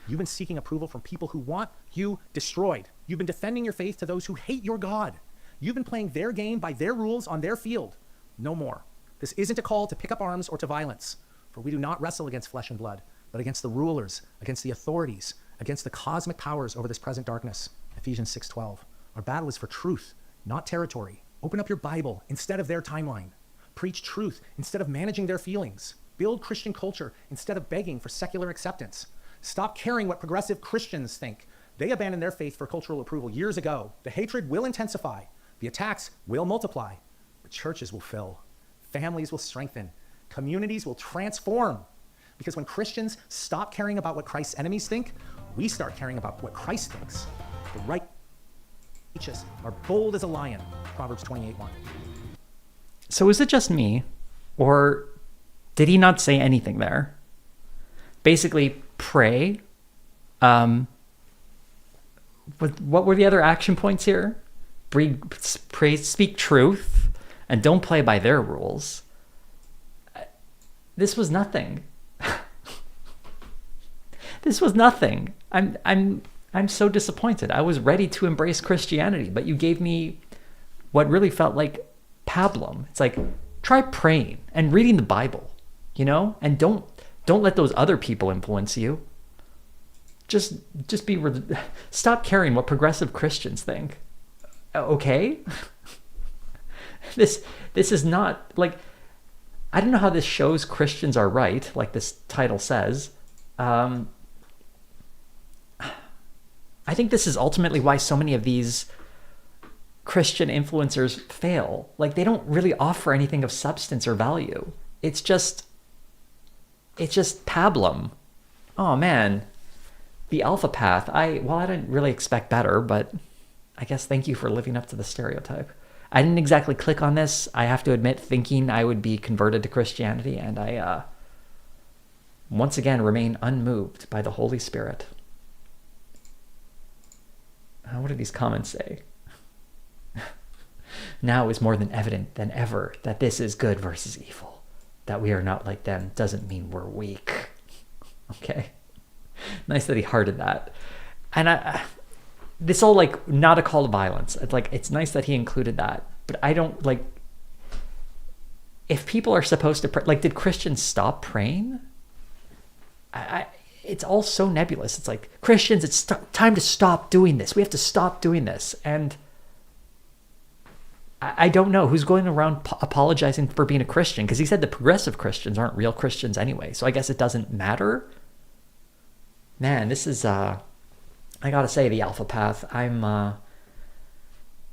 You've been seeking approval from people who want you destroyed. You've been defending your faith to those who hate your God. You've been playing their game by their rules on their field. No more. This isn't a call to pick up arms or to violence, for we do not wrestle against flesh and blood, but against the rulers, against the authorities, against the cosmic powers over this present darkness. Ephesians 6:12. Our battle is for truth, not territory. Open up your Bible instead of their timeline. Preach truth instead of managing their feelings. Build Christian culture instead of begging for secular acceptance. Stop caring what progressive Christians think. They abandoned their faith for cultural approval years ago. The hatred will intensify. The attacks will multiply. But churches will fill. Families will strengthen. Communities will transform. Because when Christians stop caring about what Christ's enemies think, we start caring about what Christ thinks. The righteous are bold as a lion. Proverbs 28:1. So is it just me, or did he not say anything there? Basically, pray. What were the other action points here? Pray, speak truth, and don't play by their rules. This was nothing. This was nothing. I'm so disappointed. I was ready to embrace Christianity, but you gave me what really felt like pablum. It's like, try praying and reading the Bible, you know, and don't let those other people influence you. Just stop caring what progressive Christians think. Okay? This is not, like, I don't know how this shows Christians are right, like this title says. I think this is ultimately why so many of these Christian influencers fail. Like, they don't really offer anything of substance or value. It's just pablum. Oh man, the Alpha path. I didn't really expect better, but I guess thank you for living up to the stereotype. I didn't exactly click on this, I have to admit, thinking I would be converted to Christianity, and I once again remain unmoved by the Holy Spirit. What do these comments say? Now is more than evident than ever that this is good versus evil. That we are not like them doesn't mean we're weak. Okay. Nice that he hearted that. And this whole, like, not a call to violence. It's like, it's nice that he included that. But I don't, like, if people are supposed to pray, like, did Christians stop praying? It's all so nebulous. It's like, Christians, it's time to stop doing this. We have to stop doing this. And I don't know who's going around apologizing for being a Christian, because he said the progressive Christians aren't real Christians anyway. So I guess it doesn't matter. Man, this is, I gotta say, the Alpha path. I am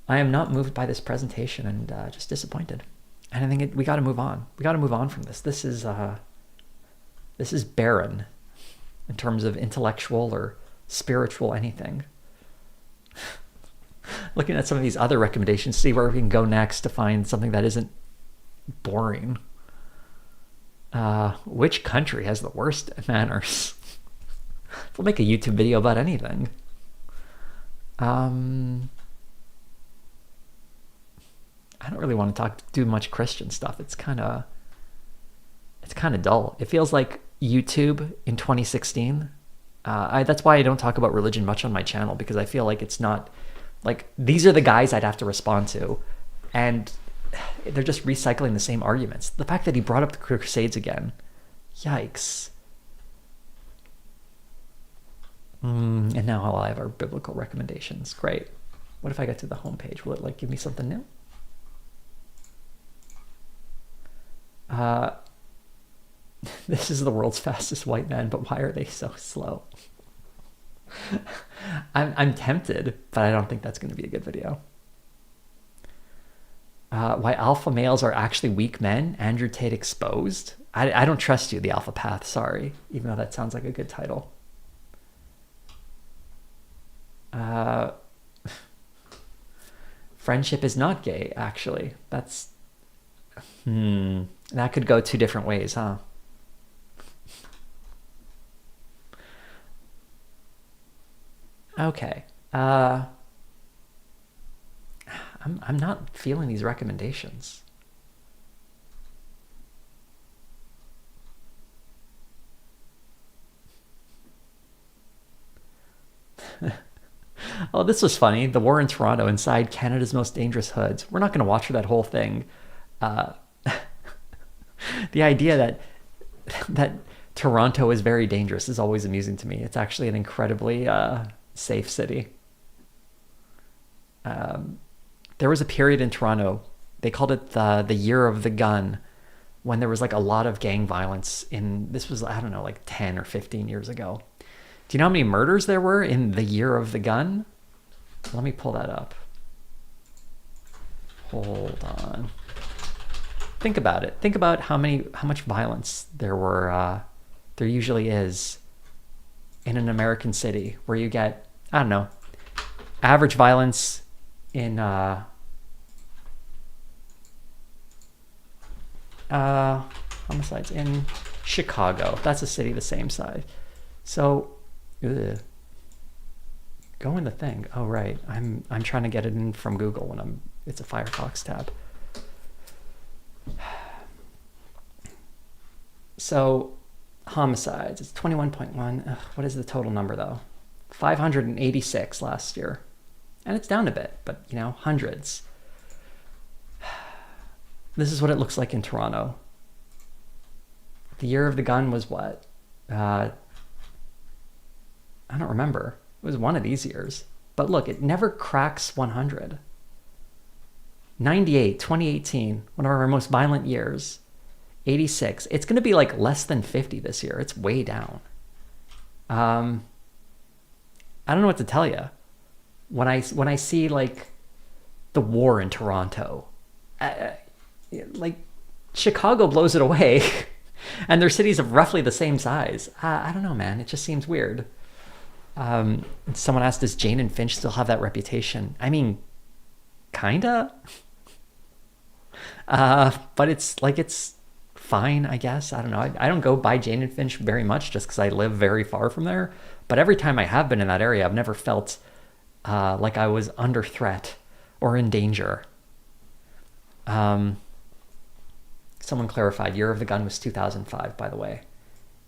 not moved by this presentation, and just disappointed. And I think we gotta move on. We gotta move on from this. This is barren in terms of intellectual or spiritual anything. Looking at some of these other recommendations, see where we can go next to find something that isn't boring. Which country has the worst manners? We'll make a YouTube video about anything. I don't really want to do much Christian stuff. It's kind of dull. It feels like YouTube in 2016. That's why I don't talk about religion much on my channel, because I feel like it's not like these are the guys I'd have to respond to, and they're just recycling the same arguments. The fact that he brought up the Crusades again, yikes. And now I'll have our biblical recommendations. Great. What if I get to the homepage? Will it like give me something new? This is the world's fastest white man, but why are they so slow? I'm tempted, but I don't think that's going to be a good video. Why alpha males are actually weak men. Andrew Tate exposed. I don't trust you, the Alpha Path. Sorry, even though that sounds like a good title. Friendship is not gay. Actually, that's that could go two different ways, huh? Okay. I'm not feeling these recommendations. Oh, this was funny. The war in Toronto inside Canada's most dangerous hoods. We're not going to watch that whole thing. The idea that Toronto is very dangerous is always amusing to me. It's actually an incredibly safe city. There was a period in Toronto, they called it the year of the gun, when there was like a lot of gang violence this was, I don't know, like 10 or 15 years ago. Do you know how many murders there were in the year of the gun? Let me pull that up. Hold on. Think about it. Think about how much violence there usually is in an American city where you get, I don't know, average violence in homicides in Chicago. That's a city the same size. So, go in the thing. Oh right, I'm trying to get it in from Google when it's a Firefox tab. So, homicides. It's 21.1. What is the total number though? 586 last year, and it's down a bit, but you know, hundreds. This is what it looks like in Toronto. The year of the gun was what? I don't remember. It was one of these years. But look, it never cracks 100. 98, 2018, one of our most violent years. 86. It's going to be like less than 50 this year. It's way down. I don't know what to tell you. When I see like the war in Toronto, like Chicago blows it away, and their cities of roughly the same size. I don't know, man. It just seems weird. Someone asked, does Jane and Finch still have that reputation? I mean, kinda. But it's fine, I guess. I don't know. I don't go by Jane and Finch very much just because I live very far from there. But every time I have been in that area, I've never felt like I was under threat or in danger. Someone clarified, year of the gun was 2005, by the way.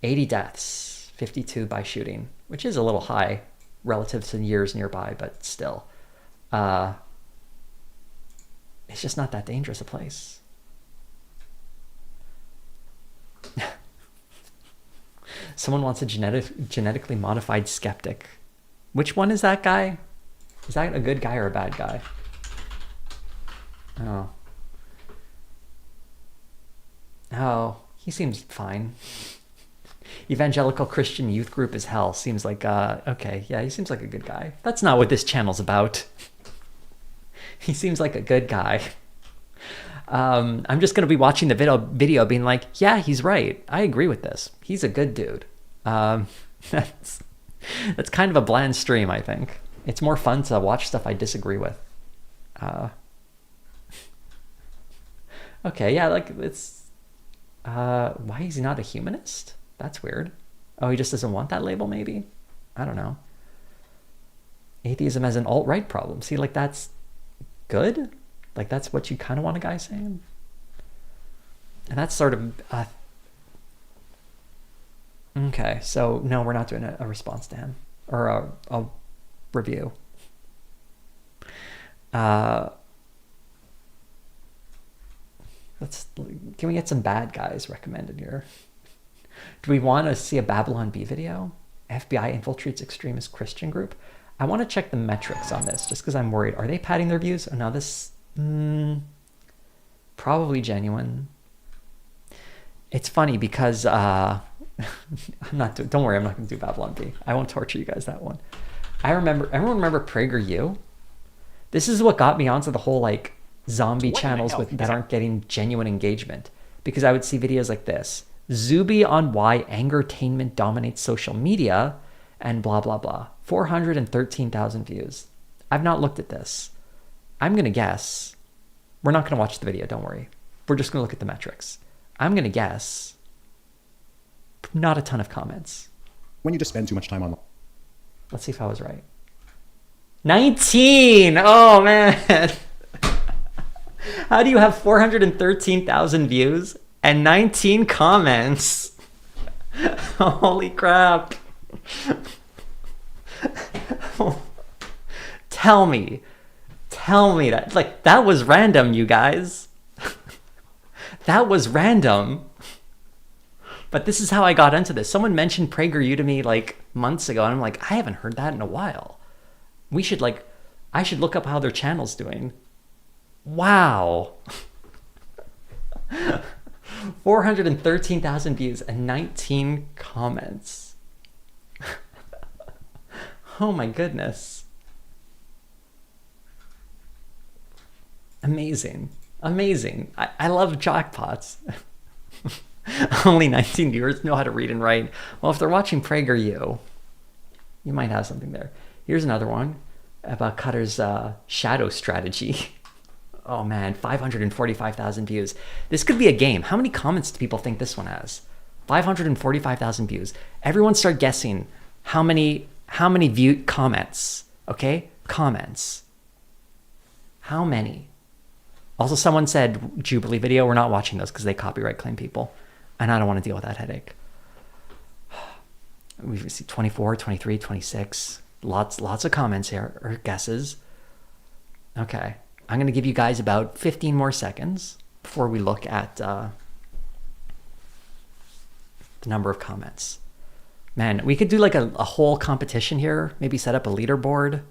80 deaths, 52 by shooting, which is a little high relative to years nearby, but still. It's just not that dangerous a place. Someone wants a genetically modified skeptic. Which one is that guy? Is that a good guy or a bad guy? Oh, he seems fine. Evangelical Christian Youth Group is hell. Seems like, okay, yeah, he seems like a good guy. That's not what this channel's about. He seems like a good guy. I'm just going to be watching the video being like, yeah, he's right. I agree with this. He's a good dude. That's kind of a bland stream, I think. It's more fun to watch stuff I disagree with. Okay, yeah, like Why is he not a humanist? That's weird. Oh, he just doesn't want that label, maybe? I don't know. Atheism as an alt-right problem. See, like, that's good? Like, that's what you kind of want a guy saying? And that's sort of... okay, so no, we're not doing a response to him. Or a review. Can we get some bad guys recommended here? Do we want to see a Babylon Bee video? FBI infiltrates extremist Christian group. I want to check the metrics on this just because I'm worried. Are they padding their views? Oh no, this probably genuine. It's funny because I'm not doing, don't worry, I'm not going to do Babylon Bee. I won't torture you guys that one. Everyone remember PragerU? This is what got me onto the whole like zombie channels that aren't getting genuine engagement, because I would see videos like this. Zuby on why angertainment dominates social media and blah, blah, blah. 413,000 views. I've not looked at this. I'm going to guess. We're not going to watch the video, don't worry. We're just going to look at the metrics. I'm going to guess not a ton of comments. When you just spend too much time on... Let's see if I was right. 19! Oh, man. How do you have 413,000 views and 19 comments? Holy crap. Tell me that, like, that was random, you guys. That was random. But this is how I got into this. Someone mentioned PragerU to me like months ago, and I'm like, I haven't heard that in a while. I should look up how their channel's doing. Wow. 413,000 views and 19 comments. Oh my goodness. Amazing. Amazing. I love jackpots. Only 19 viewers know how to read and write. Well, if they're watching PragerU, you might have something there. Here's another one about Cutter's shadow strategy. Oh man, 545,000 views. This could be a game. How many comments do people think this one has? 545,000 views. Everyone start guessing how many view comments. Okay? Comments. How many? Also, someone said Jubilee video. We're not watching those because they copyright claim people. And I don't want to deal with that headache. We see 24, 23, 26. Lots of comments here, or guesses. Okay. I'm going to give you guys about 15 more seconds before we look at the number of comments. Man, we could do like a whole competition here. Maybe set up a leaderboard.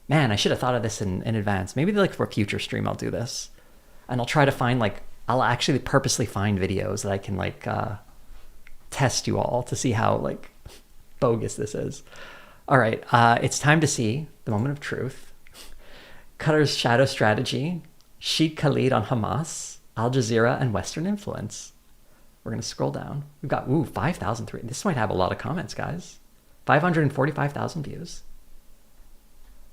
Man, I should have thought of this in advance. Maybe like for a future stream, I'll do this. And I'll try to find I'll actually purposely find videos that I can test you all to see how bogus this is. All right, it's time to see the moment of truth. Cutter's shadow strategy, Sheikh Khalid on Hamas, Al Jazeera, and Western influence. We're going to scroll down. We've got, 5,003. This might have a lot of comments, guys. 545,000 views.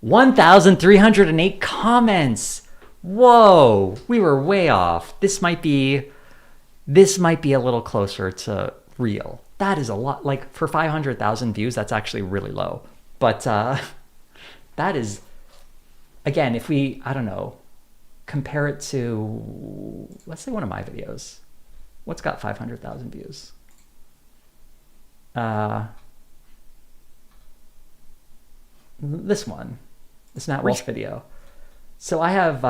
1,308 comments. Whoa, we were way off. This might be a little closer to real. That is a lot. Like for 500,000 views, that's actually really low. But that is, again, if we, I don't know, compare it to, let's say one of my videos. What's got 500,000 views? This one, this Nat Walsh video. So I have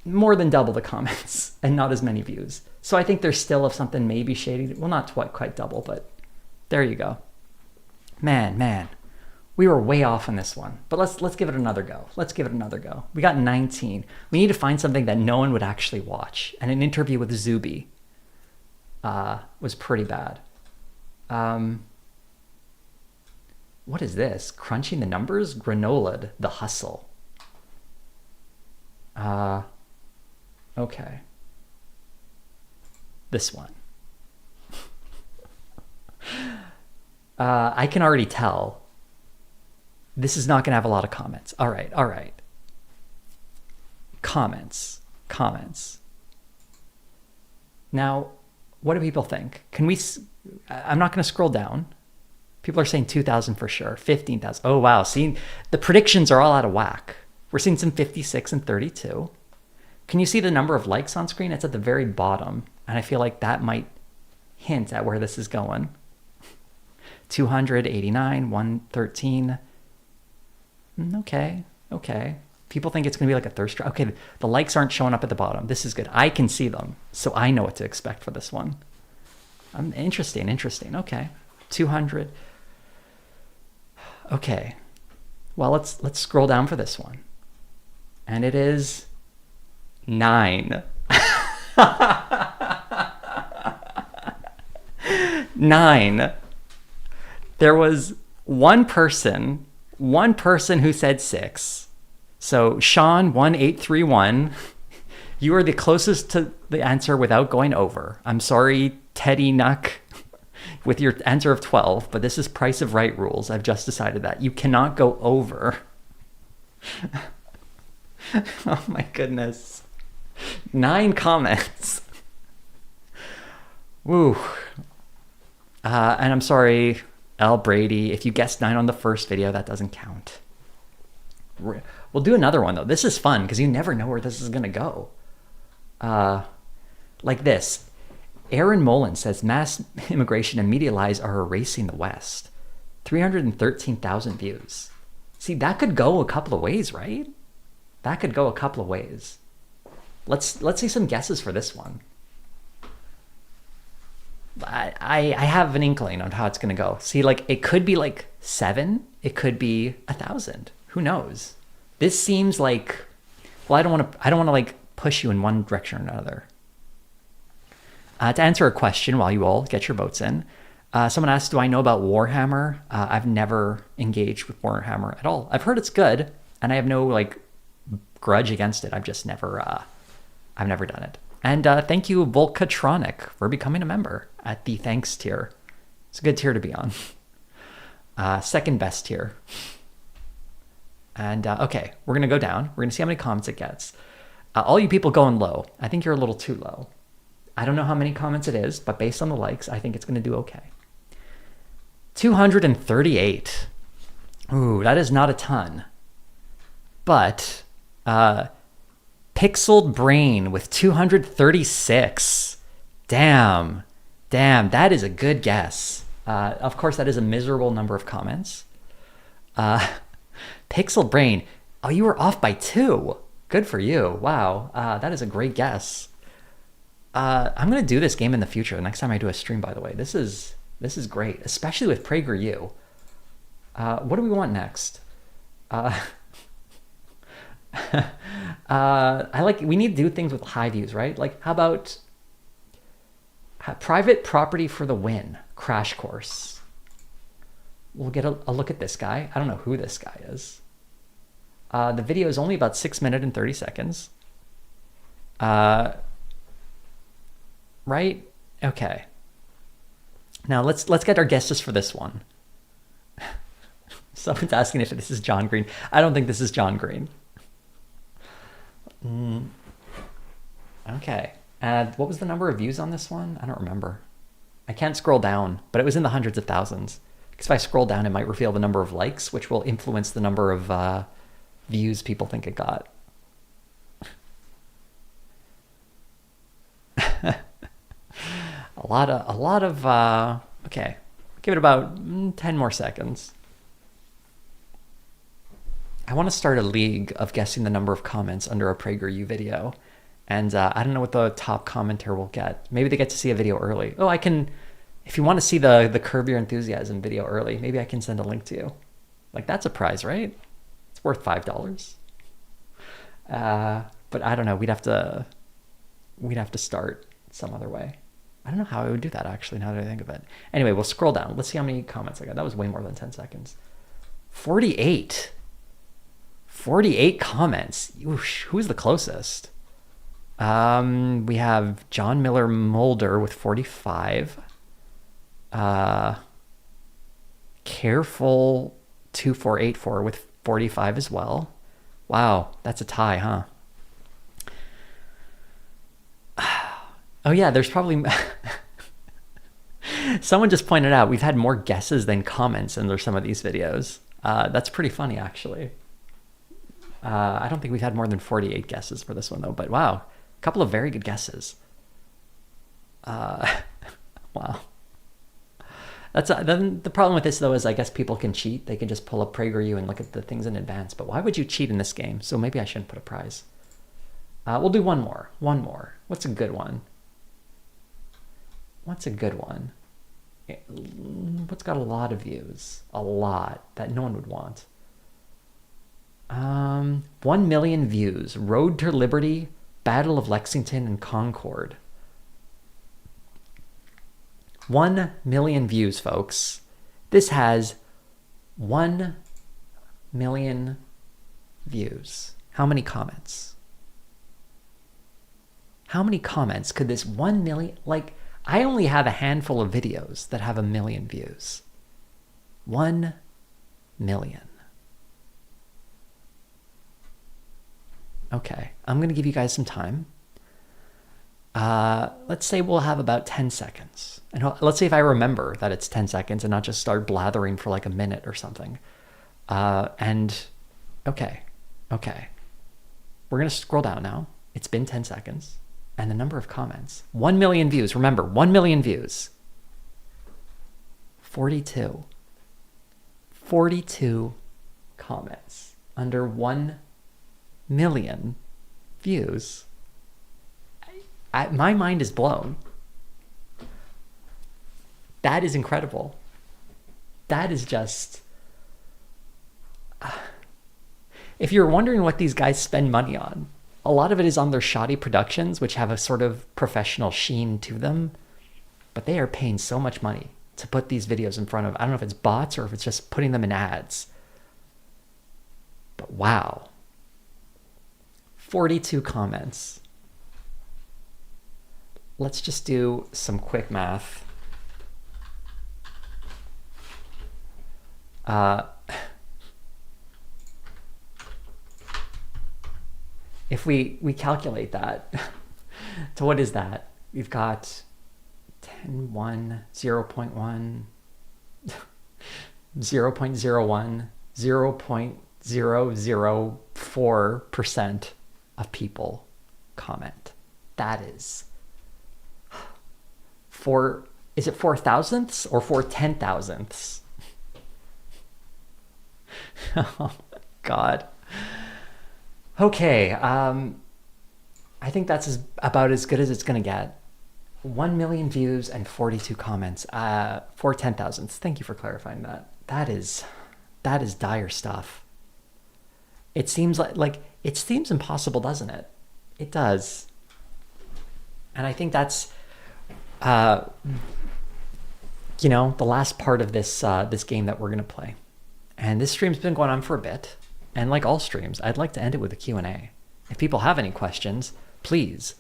more than double the comments and not as many views. So I think there's still of something maybe shady. Well, not quite double, but there you go. Man, we were way off on this one. But let's give it another go. Let's give it another go. We got 19. We need to find something that no one would actually watch. And an interview with Zuby was pretty bad. What is this? Crunching the numbers? Granola'd, the hustle. Okay. This one. I can already tell this is not going to have a lot of comments. All right. Comments. Now, What do people think? I'm not going to scroll down. People are saying 2,000 for sure, 15,000. Oh, wow. See, the predictions are all out of whack. We're seeing some 56 and 32. Can you see the number of likes on screen? It's at the very bottom. And I feel like that might hint at where this is going. 289, 113. Okay. People think it's going to be like a thirst trap. Okay, the likes aren't showing up at the bottom. This is good. I can see them, so I know what to expect for this one. Interesting. Okay, 200. Okay, well, let's scroll down for this one. And it is 9. 9. There was one person who said 6. So Sean 1831, you are the closest to the answer without going over. I'm sorry, Teddy Nuck, with your answer of 12, but this is Price of Right rules. I've just decided that. You cannot go over. Oh my goodness. 9 comments. Woo. And I'm sorry, L. Brady, if you guessed 9 on the first video, that doesn't count. We'll do another one, though. This is fun, because you never know where this is going to go. Like this. Aaron Mullen says, mass immigration and media lies are erasing the West. 313,000 views. See, that could go a couple of ways, right? That could go a couple of ways. Let's see some guesses for this one. I have an inkling on how it's going to go. See, like, it could be like 7. It could be 1,000. Who knows? This seems like, well, I don't want to like push you in one direction or another. To answer a question while you all get your votes in, someone asked, do I know about Warhammer? I've never engaged with Warhammer at all. I've heard it's good, and I have no like grudge against it. I've just never done it. And thank you, Volcatronic, for becoming a member at the thanks tier. It's a good tier to be on. Second best tier. And okay, we're going to go down. We're going to see how many comments it gets. All you people going low, I think you're a little too low. I don't know how many comments it is, but based on the likes, I think it's going to do okay. 238. Ooh, that is not a ton. But Pixeled Brain with 236. Damn, that is a good guess. Of course, that is a miserable number of comments. Pixeled Brain, oh, you were off by 2. Good for you. Wow, that is a great guess. I'm going to do this game in the future. The next time I do a stream, by the way. This is great, especially with PragerU. What do we want next? We need to do things with high views, right? Like, how about private property for the win? Crash course. We'll get a look at this guy. I don't know who this guy is. The video is only about 6 minutes and 30 seconds. Right? Okay. Now let's get our guesses for this one. Someone's asking if this is John Green. I don't think this is John Green. Okay. What was the number of views on this one? I don't remember. I can't scroll down, but it was in the hundreds of thousands. Because if I scroll down, it might reveal the number of likes, which will influence the number of views people think it got. a lot of okay, give it about 10 more seconds. I want to start a league of guessing the number of comments under a PragerU video, and I don't know what the top commenter will get. Maybe they get to see a video early. Oh, I can, if you want to see the Curb Your Enthusiasm video early, maybe I can send a link to you. Like, that's a prize, right? It's worth $5. But I don't know. We'd have to start some other way. I don't know how I would do that, actually, now that I think of it. Anyway, we'll scroll down. Let's see how many comments I got. That was way more than 10 seconds. 48 comments. Oosh, who's the closest? We have John Miller Mulder with 45. Careful 2484 with 45 as well. Wow, that's a tie, huh? Oh yeah, there's probably Someone just pointed out we've had more guesses than comments under some of these videos. That's pretty funny, actually. I don't think we've had more than 48 guesses for this one, though. But wow, a couple of very good guesses. Wow. Then the problem with this, though, is I guess people can cheat. They can just pull up PragerU and look at the things in advance. But why would you cheat in this game? So maybe I shouldn't put a prize. We'll do one more. One more. What's a good one? What's a good one? What's got a lot of views? A lot that no one would want. 1 million views. Road to Liberty, Battle of Lexington, and Concord. 1 million views, folks. This has 1 million views. How many comments? How many comments could this 1 million... Like, I only have a handful of videos that have 1 million views. 1 million. Okay, I'm going to give you guys some time. Let's say we'll have about 10 seconds. And let's see if I remember that it's 10 seconds and not just start blathering for like a minute or something. Okay. We're going to scroll down now. It's been 10 seconds. And the number of comments. 1 million views. Remember, 1 million views. 42. 42 comments under 1 million views. My mind is blown. That is incredible. That is just... If you're wondering what these guys spend money on, a lot of it is on their shoddy productions, which have a sort of professional sheen to them. But they are paying so much money to put these videos in front of... I don't know if it's bots or if it's just putting them in ads. But wow. 42 comments. Let's just do some quick math. If we calculate that, so what is that? We've got 10, 1, 0.1, 0.01, 0.004% of people comment. That is... Is it 4 thousandths or 4 ten thousandths? Oh, God. Okay, I think that's about as good as it's going to get. 1 million views and 42 comments. 4 ten thousandths. Thank you for clarifying that. That is dire stuff. It seems it seems impossible, doesn't it? It does. And I think that's, the last part of this this game that we're going to play. And this stream's been going on for a bit. And like all streams, I'd like to end it with a Q&A. If people have any questions, please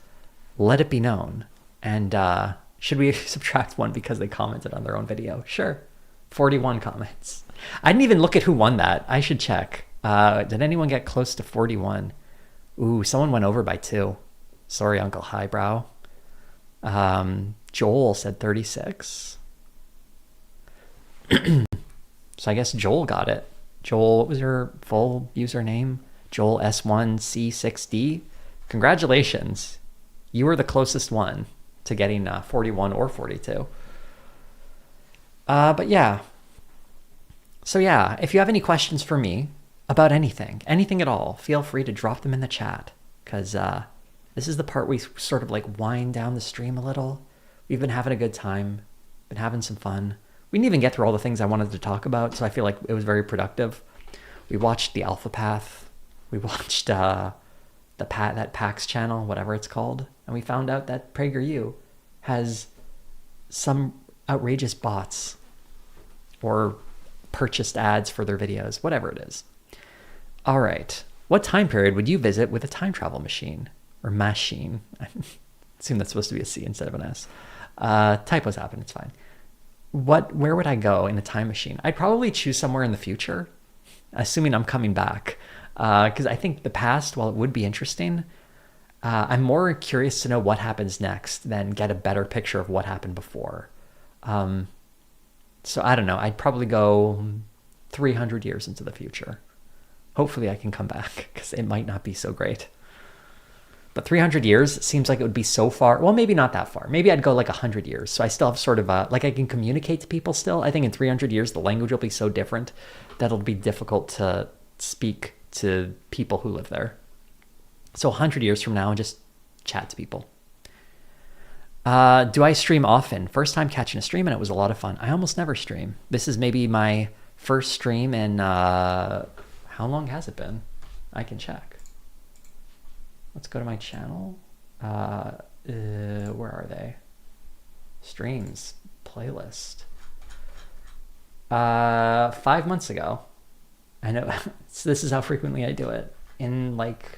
let it be known. And should we subtract one because they commented on their own video? Sure. 41 comments. I didn't even look at who won that. I should check. Did anyone get close to 41? Ooh, someone went over by 2. Sorry, Uncle Highbrow. Joel said 36. So I guess Joel got it. Joel, what was your full username? Joel S1C6D. Congratulations. You were the closest one to getting 41 or 42. But yeah. So yeah, if you have any questions for me about anything at all, feel free to drop them in the chat. Because this is the part we sort of like wind down the stream a little. We've been having a good time. Been having some fun. We didn't even get through all the things I wanted to talk about, so I feel like it was very productive. We watched the Alpha Path. We watched that PAX channel, whatever it's called, and we found out that PragerU has some outrageous bots or purchased ads for their videos, whatever it is. All right. What time period would you visit with a time travel machine or machine? I assume that's supposed to be a C instead of an S. Typos happen. It's fine. Where would I go in a time machine? I'd probably choose somewhere in the future, assuming I'm coming back. Because I think the past, while it would be interesting, I'm more curious to know what happens next than get a better picture of what happened before. So I don't know. I'd probably go 300 years into the future. Hopefully I can come back, because it might not be so great. But 300 years seems like it would be so far. Well, maybe not that far. Maybe I'd go like 100 years. So I still have sort of like I can communicate to people still. I think in 300 years, the language will be so different that it'll be difficult to speak to people who live there. So 100 years from now, just chat to people. Do I stream often? First time catching a stream, and it was a lot of fun. I almost never stream. This is maybe my first stream in, how long has it been? I can check. Let's go to my channel. Where are they? Streams, playlist. 5 months ago. I know. So this is how frequently I do it. In like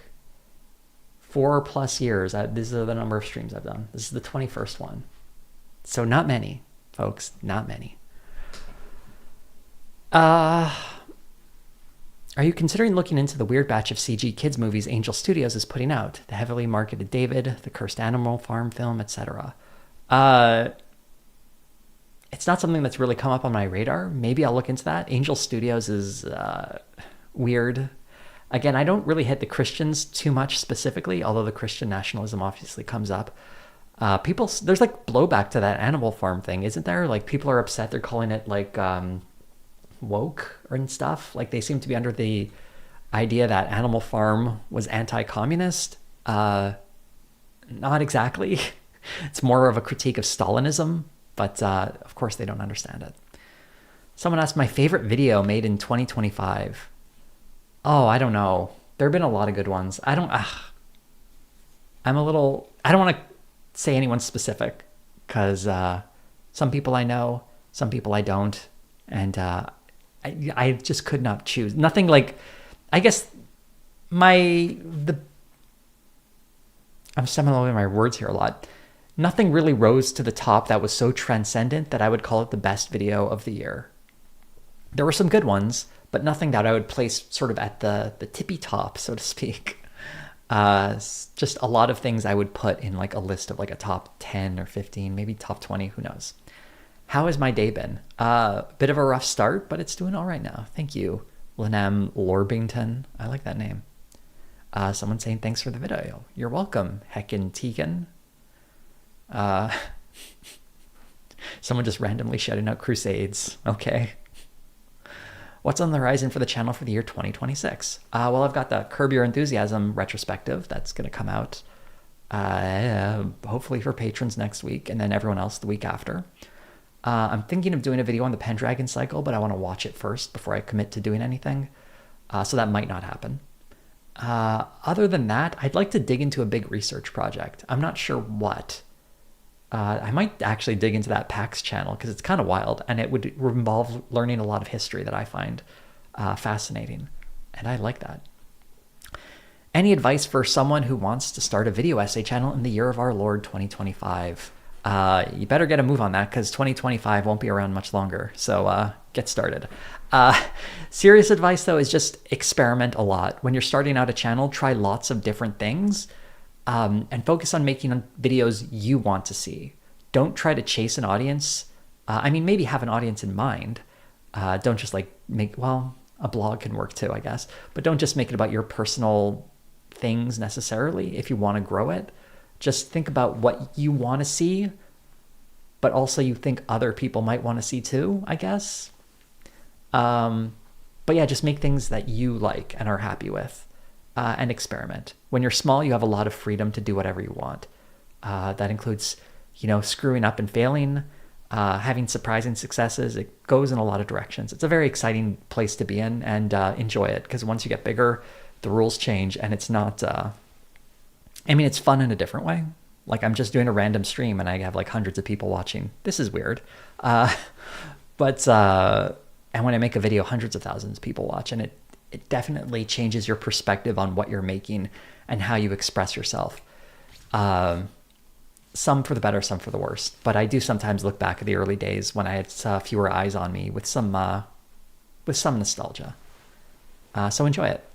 4+ years, these are the number of streams I've done. This is the 21st one. So not many, folks. Not many. Are you considering looking into the weird batch of CG kids movies Angel Studios is putting out? The heavily marketed David, the Cursed Animal Farm film, etc. It's not something that's really come up on my radar. Maybe I'll look into that. Angel Studios is weird. Again, I don't really hit the Christians too much specifically, although the Christian nationalism obviously comes up. There's like blowback to that Animal Farm thing, isn't there? Like people are upset. They're calling it like woke and stuff. Like they seem to be under the idea that Animal Farm was anti-communist. Not exactly. It's more of a critique of Stalinism, but of course they don't understand it. Someone asked my favorite video made in 2025. Oh, I don't know. There have been a lot of good ones. I don't want to say anyone specific, because some people I know, some people I don't, and I just could not choose. Nothing like, I guess I'm stumbling over my words here a lot. Nothing really rose to the top that was so transcendent that I would call it the best video of the year. There were some good ones, but nothing that I would place sort of at the tippy top, so to speak. Just a lot of things I would put in like a list of like a top 10 or 15, maybe top 20, who knows. How has my day been? Bit of a rough start, but it's doing all right now. Thank you, Lenam Lorbington. I like that name. Someone saying thanks for the video. You're welcome, Heckin Tegan. Someone just randomly shouting out Crusades. Okay. What's on the horizon for the channel for the year 2026? Well, I've got the Curb Your Enthusiasm retrospective that's going to come out hopefully for patrons next week, and then everyone else the week after. I'm thinking of doing a video on the Pendragon cycle, but I want to watch it first before I commit to doing anything. So that might not happen. Other than that, I'd like to dig into a big research project. I'm not sure what. I might actually dig into that PAX channel because it's kind of wild, and it would involve learning a lot of history that I find fascinating, and I like that. Any advice for someone who wants to start a video essay channel in the year of our Lord 2025? You better get a move on that, because 2025 won't be around much longer, so get started. Serious advice, though, is just experiment a lot. When you're starting out a channel, try lots of different things. And focus on making videos you want to see. Don't try to chase an audience. Maybe have an audience in mind. Don't just like a blog can work too, I guess. But don't just make it about your personal things necessarily if you want to grow it. Just think about what you want to see, but also you think other people might want to see too, I guess. But yeah, just make things that you like and are happy with. And experiment. When you're small, you have a lot of freedom to do whatever you want. That includes, screwing up and failing, having surprising successes. It goes in a lot of directions. It's a very exciting place to be in, and enjoy it, because once you get bigger, the rules change, and it's not, it's fun in a different way. Like I'm just doing a random stream and I have like hundreds of people watching. This is weird. And when I make a video, hundreds of thousands of people watch, and it definitely changes your perspective on what you're making and how you express yourself. Some for the better, some for the worst. But I do sometimes look back at the early days when I had fewer eyes on me with some nostalgia. So enjoy it.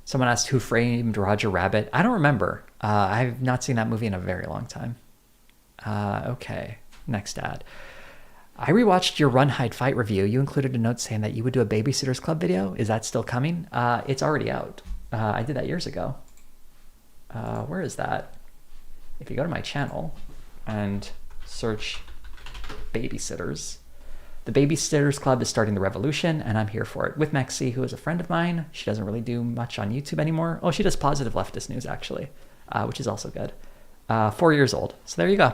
Someone asked, who framed Roger Rabbit? I don't remember. I've not seen that movie in a very long time. Okay, next ad. I rewatched your Run, Hide, Fight review. You included a note saying that you would do a Babysitters Club video. Is that still coming? It's already out. I did that years ago. Where is that? If you go to my channel and search Babysitters, the Babysitters Club is starting the revolution, and I'm here for it. With Mexi, who is a friend of mine. She doesn't really do much on YouTube anymore. Oh, she does positive leftist news, actually, which is also good. 4 years old. So there you go.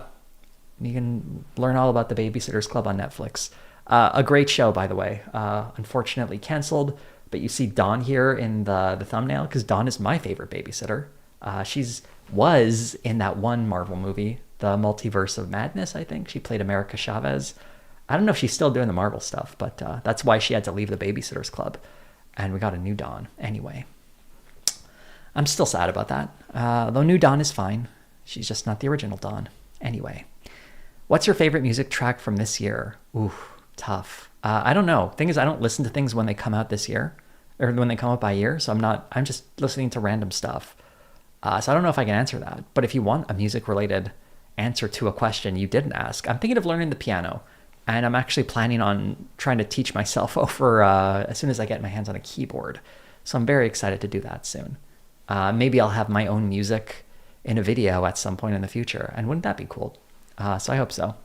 You can learn all about the Babysitters Club on Netflix. A great show, by the way. Unfortunately canceled, but you see Dawn here in the thumbnail, because Dawn is my favorite babysitter. Was in that one Marvel movie, the Multiverse of Madness, I think. She played America Chavez. I don't know if she's still doing the Marvel stuff, but that's why she had to leave the Babysitters Club. And we got a new Dawn. Anyway, I'm still sad about that. Though new Dawn is fine. She's just not the original Dawn. Anyway, what's your favorite music track from this year? Ooh, tough. I don't know. Thing is, I don't listen to things when they come out this year, or when they come out by year. So I'm just listening to random stuff. So I don't know if I can answer that. But if you want a music-related answer to a question you didn't ask, I'm thinking of learning the piano. And I'm actually planning on trying to teach myself over as soon as I get my hands on a keyboard. So I'm very excited to do that soon. Maybe I'll have my own music in a video at some point in the future. And wouldn't that be cool? So I hope so.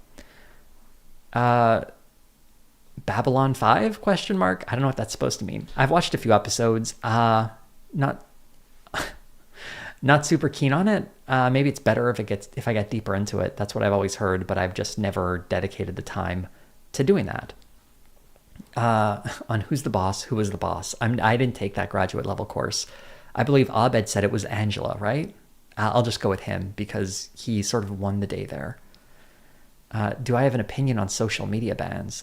Babylon 5? Question mark. I don't know what that's supposed to mean. I've watched a few episodes. Not super keen on it. Maybe it's better if I get deeper into it. That's what I've always heard, but I've just never dedicated the time to doing that. On Who's the Boss? Who was the boss? I didn't take that graduate level course. I believe Abed said it was Angela, right? I'll just go with him because he sort of won the day there. Do I have an opinion on social media bans?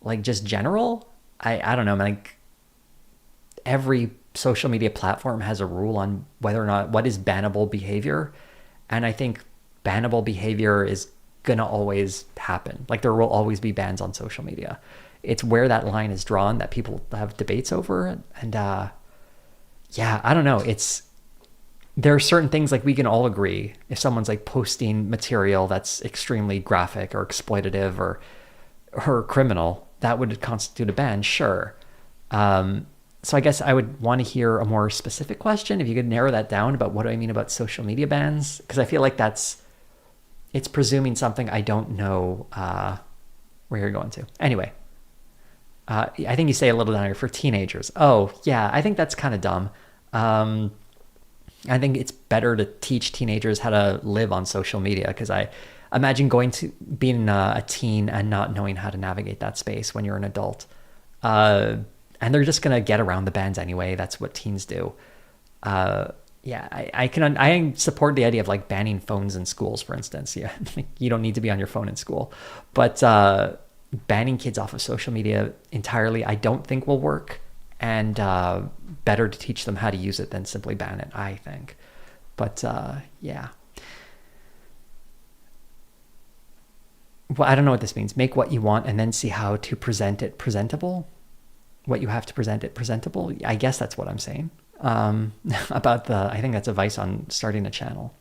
Like just general? I don't know. Like every social media platform has a rule on whether or not what is bannable behavior. And I think bannable behavior is going to always happen. Like there will always be bans on social media. It's where that line is drawn that people have debates over. And yeah, I don't know. There are certain things like we can all agree if someone's like posting material that's extremely graphic or exploitative or criminal, that would constitute a ban. Sure. So I guess I would want to hear a more specific question if you could narrow that down about what do I mean about social media bans, because I feel like it's presuming something I don't know where you're going to. Anyway, I think you say a little down here for teenagers. Oh yeah, I think that's kind of dumb. I think it's better to teach teenagers how to live on social media, because I imagine being a teen and not knowing how to navigate that space when you're an adult. And they're just going to get around the bans anyway. That's what teens do. Yeah, I support the idea of like banning phones in schools, for instance. Yeah, you don't need to be on your phone in school. But banning kids off of social media entirely, I don't think will work. And better to teach them how to use it than simply ban it, I think. But yeah. Well, I don't know what this means. Make what you want and then see how to present it presentable. What you have to present it presentable. I guess that's what I'm saying. I think that's advice on starting a channel.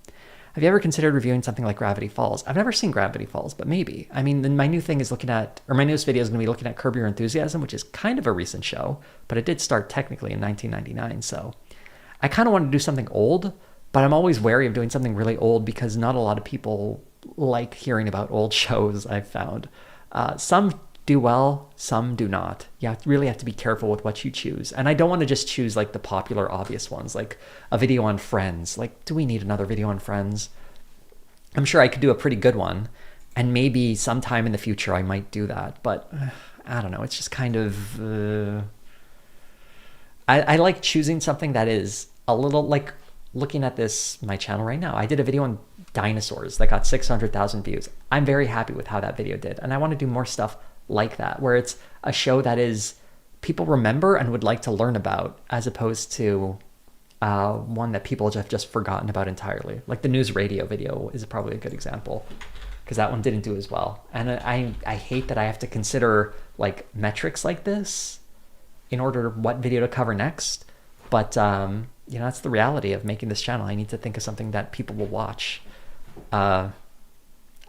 Have you ever considered reviewing something like Gravity Falls? I've never seen Gravity Falls, but maybe. I mean, then my newest video is going to be looking at Curb Your Enthusiasm, which is kind of a recent show, but it did start technically in 1999. So I kind of want to do something old, but I'm always wary of doing something really old because not a lot of people like hearing about old shows, I've found. Some do well, some do not. You really have to be careful with what you choose. And I don't want to just choose like the popular, obvious ones, like a video on Friends. Like, do we need another video on Friends? I'm sure I could do a pretty good one. And maybe sometime in the future I might do that. But I don't know. It's just kind of... I like choosing something that is a little like looking at my channel right now. I did a video on dinosaurs that got 600,000 views. I'm very happy with how that video did. And I want to do more stuff like that, where it's a show that is people remember and would like to learn about, as opposed to one that people have just forgotten about entirely. Like the News Radio video is probably a good example, because that one didn't do as well. And I hate that I have to consider like metrics like this in order what video to cover next. But that's the reality of making this channel. I need to think of something that people will watch.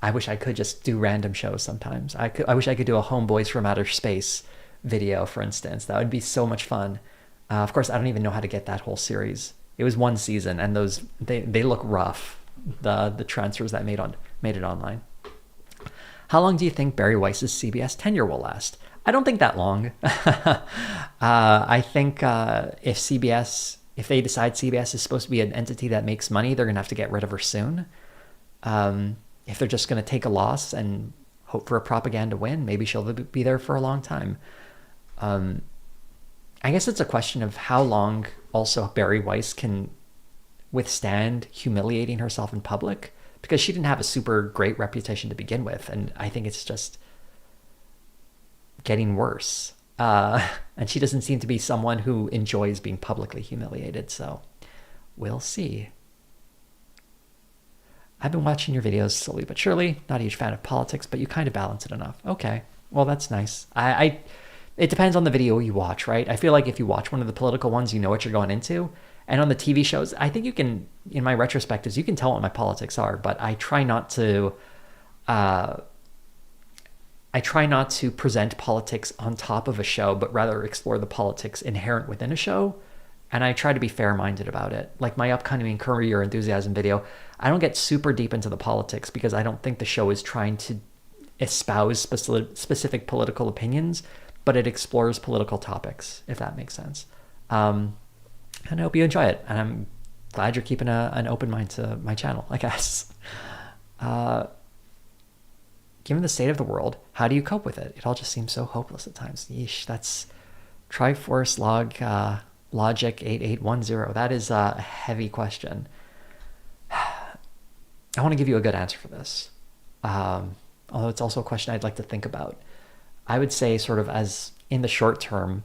I wish I could just do random shows sometimes. I wish I could do a Homeboys from Outer Space video, for instance. That would be so much fun. Of course, I don't even know how to get that whole series. It was one season, and those they look rough. The transfers that made it online. How long do you think Barry Weiss's CBS tenure will last? I don't think that long. I think if they decide CBS is supposed to be an entity that makes money, they're going to have to get rid of her soon. If they're just going to take a loss and hope for a propaganda win, maybe she'll be there for a long time. I guess it's a question of how long also Barry Weiss can withstand humiliating herself in public, because she didn't have a super great reputation to begin with, and I think it's just getting worse. And she doesn't seem to be someone who enjoys being publicly humiliated, so we'll see. I've been watching your videos slowly but surely. Not a huge fan of politics, but you kind of balance it enough. Okay, well, that's nice. It depends on the video you watch, right? I feel like if you watch one of the political ones, you know what you're going into. And on the TV shows, I think you can, in my retrospectives, you can tell what my politics are, but I try not to present politics on top of a show, but rather explore the politics inherent within a show. And I try to be fair-minded about it. Like my upcoming Curb Your Enthusiasm video, I don't get super deep into the politics because I don't think the show is trying to espouse specific political opinions, but it explores political topics, if that makes sense. And I hope you enjoy it. And I'm glad you're keeping an open mind to my channel, I guess. Given the state of the world, how do you cope with it? It all just seems so hopeless at times. Yeesh, that's Triforce Logic 8810. That is a heavy question. I want to give you a good answer for this. Although it's also a question I'd like to think about. I would say sort of as in the short term,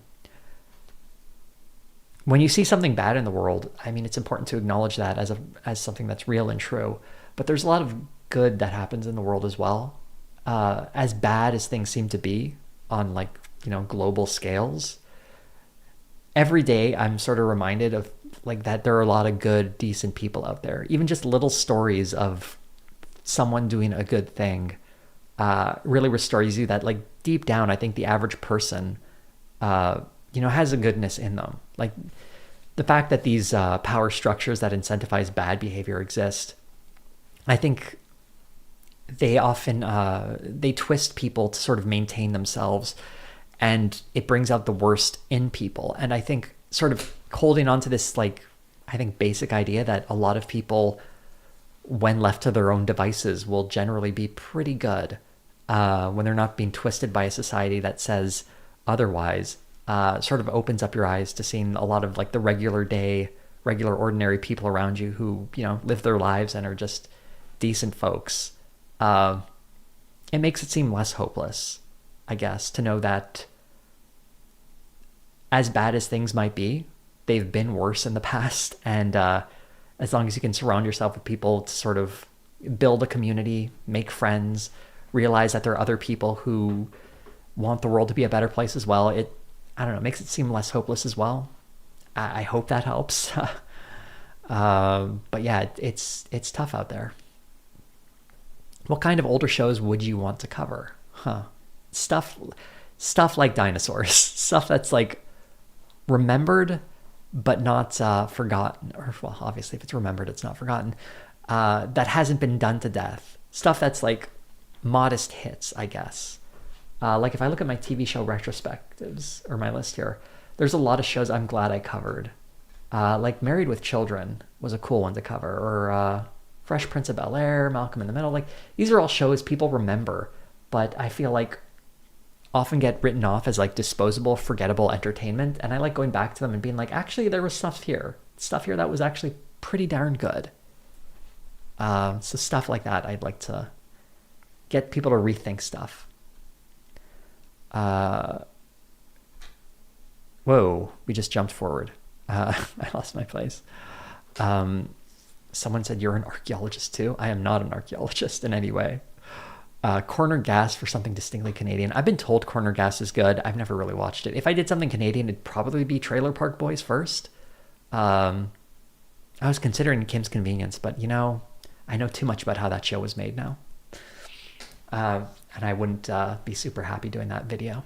when you see something bad in the world, I mean, it's important to acknowledge that as something that's real and true. But there's a lot of good that happens in the world as well. As bad as things seem to be on global scales, every day I'm sort of reminded of that there are a lot of good, decent people out there. Even just little stories of someone doing a good thing really restores you that deep down, I think the average person, has a goodness in them. Like the fact that these power structures that incentivize bad behavior exist, I think they often, they twist people to sort of maintain themselves, and it brings out the worst in people. And I think sort of holding on to this, I think basic idea that a lot of people, when left to their own devices, will generally be pretty good when they're not being twisted by a society that says otherwise, sort of opens up your eyes to seeing a lot of the regular ordinary people around you who, live their lives and are just decent folks. It makes it seem less hopeless, I guess, to know that as bad as things might be, they've been worse in the past. And as long as you can surround yourself with people to sort of build a community, make friends, realize that there are other people who want the world to be a better place as well, it makes it seem less hopeless as well. I hope that helps. But yeah, it's tough out there. What kind of older shows would you want to cover? Stuff like dinosaurs. Stuff that's remembered but not forgotten. Or, well, obviously if it's remembered, it's not forgotten. That hasn't been done to death. Stuff that's modest hits, I guess. If I look at my TV show retrospectives, or my list here, there's a lot of shows I'm glad I covered. Married with Children was a cool one to cover, or Fresh Prince of Bel-Air, Malcolm in the Middle. These are all shows people remember, but I feel often get written off as disposable, forgettable entertainment. And I like going back to them and being actually, there was stuff here that was actually pretty darn good. So stuff like that, I'd like to get people to rethink stuff. Whoa, we just jumped forward. I lost my place. Someone said you're an archaeologist too. I am not an archaeologist in any way. Corner Gas for something distinctly Canadian. I've been told Corner Gas is good. I've never really watched it. If I did something Canadian, it'd probably be Trailer Park Boys first. I was considering Kim's Convenience, but I know too much about how that show was made now. And I wouldn't be super happy doing that video.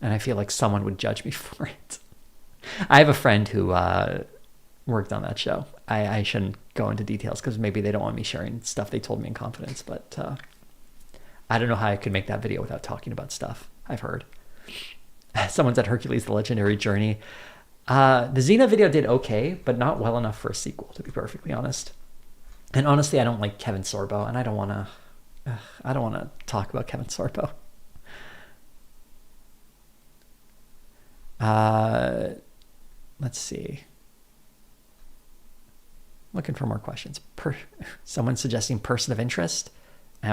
And I feel like someone would judge me for it. I have a friend who worked on that show. I shouldn't go into details because maybe they don't want me sharing stuff they told me in confidence, but I don't know how I could make that video without talking about stuff I've heard. Someone said Hercules, The Legendary Journey. The Xena video did okay, but not well enough for a sequel, to be perfectly honest. And honestly, I don't like Kevin Sorbo, and I don't want to talk about Kevin Sorbo. Let's see. Looking for more questions. Someone suggesting Person of Interest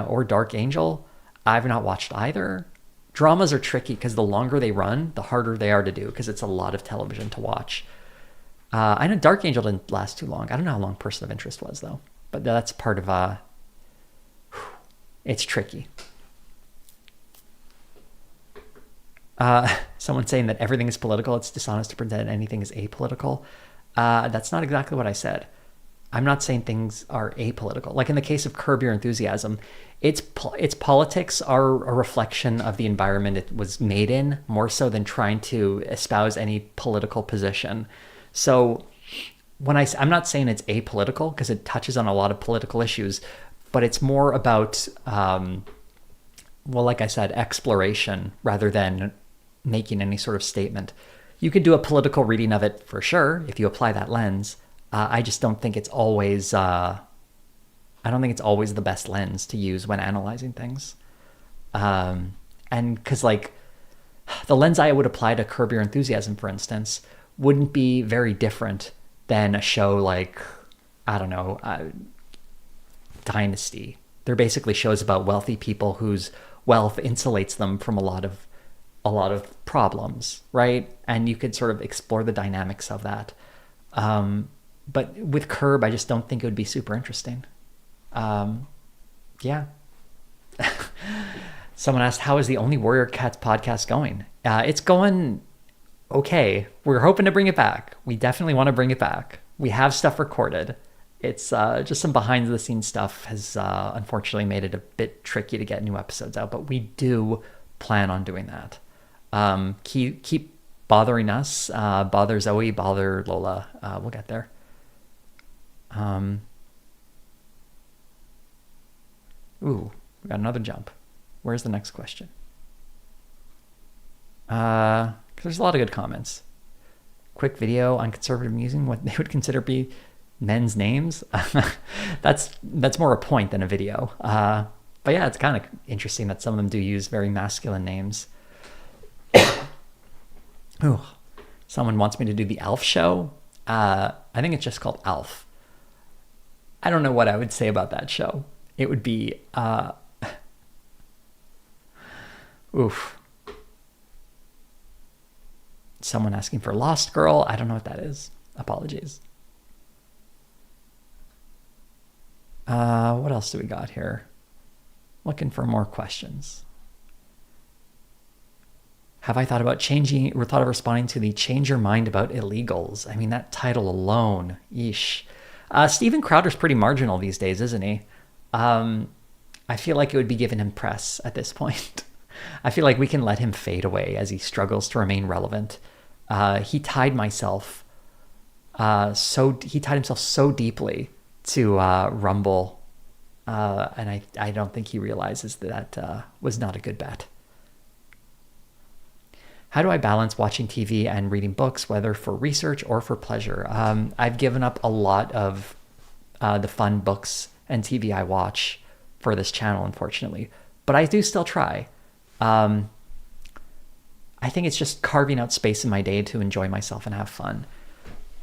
or Dark Angel. I've not watched either. Dramas are tricky because the longer they run, the harder they are to do because it's a lot of television to watch. I know Dark Angel didn't last too long. I don't know how long Person of Interest was, though. But that's part of... it's tricky. Someone saying that everything is political. It's dishonest to pretend anything is apolitical. That's not exactly what I said. I'm not saying things are apolitical. Like in the case of Curb Your Enthusiasm, its politics are a reflection of the environment it was made in, more so than trying to espouse any political position. So when I'm not saying it's apolitical because it touches on a lot of political issues, but it's more about, well, like I said, exploration rather than making any sort of statement. You could do a political reading of it for sure if you apply that lens. I just don't think it's always. I don't think it's always the best lens to use when analyzing things. And because like the lens I would apply to Curb Your Enthusiasm, for instance, wouldn't be very different than a show like, I don't know, Dynasty. They're basically shows about wealthy people whose wealth insulates them from a lot of problems, right? And you could sort of explore the dynamics of that. But with Curb, I just don't think it would be super interesting. Yeah. Someone asked, how is the Only Warrior Cats podcast going? It's going okay. We're hoping to bring it back. We definitely want to bring it back. We have stuff recorded. It's just some behind the scenes stuff has unfortunately made it a bit tricky to get new episodes out, but we do plan on doing that. Keep bothering us. Bother Zoe, bother Lola. We'll get there. Ooh, we got another jump. Where's the next question? 'Cause there's a lot of good comments. Quick video on conservative using what they would consider be men's names. That's more a point than a video. But yeah, it's kind of interesting that some of them do use very masculine names. Ooh, someone wants me to do the Alf show. I think it's just called Alf. I don't know what I would say about that show. It would be, oof. Someone asking for Lost Girl. I don't know what that is. Apologies. What else do we got here? Looking for more questions. Have I thought about responding to the Change Your Mind About Illegals? I mean, that title alone, yeesh. Steven Crowder's pretty marginal these days, isn't he? I feel like it would be giving him press at this point. I feel like we can let him fade away as he struggles to remain relevant. He tied himself so deeply to Rumble, and I don't think he realizes that was not a good bet. How do I balance watching TV and reading books, whether for research or for pleasure? I've given up a lot of the fun books and TV I watch for this channel, unfortunately. But I do still try. I think it's just carving out space in my day to enjoy myself and have fun.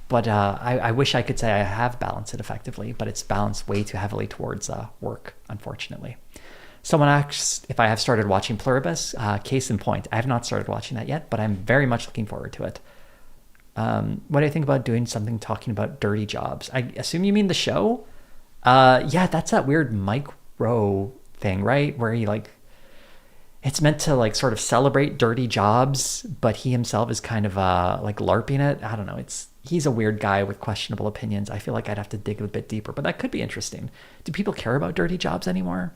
But I wish I could say I have balanced it effectively, but it's balanced way too heavily towards work, unfortunately. Someone asks if I have started watching Pluribus. Case in point, I have not started watching that yet, but I'm very much looking forward to it. What do you think about doing something talking about dirty jobs? I assume you mean the show? Yeah, that's that weird Mike Rowe thing, right? Where he it's meant to sort of celebrate dirty jobs, but he himself is kind of LARPing it. I don't know. He's a weird guy with questionable opinions. I feel like I'd have to dig a bit deeper, but that could be interesting. Do people care about dirty jobs anymore?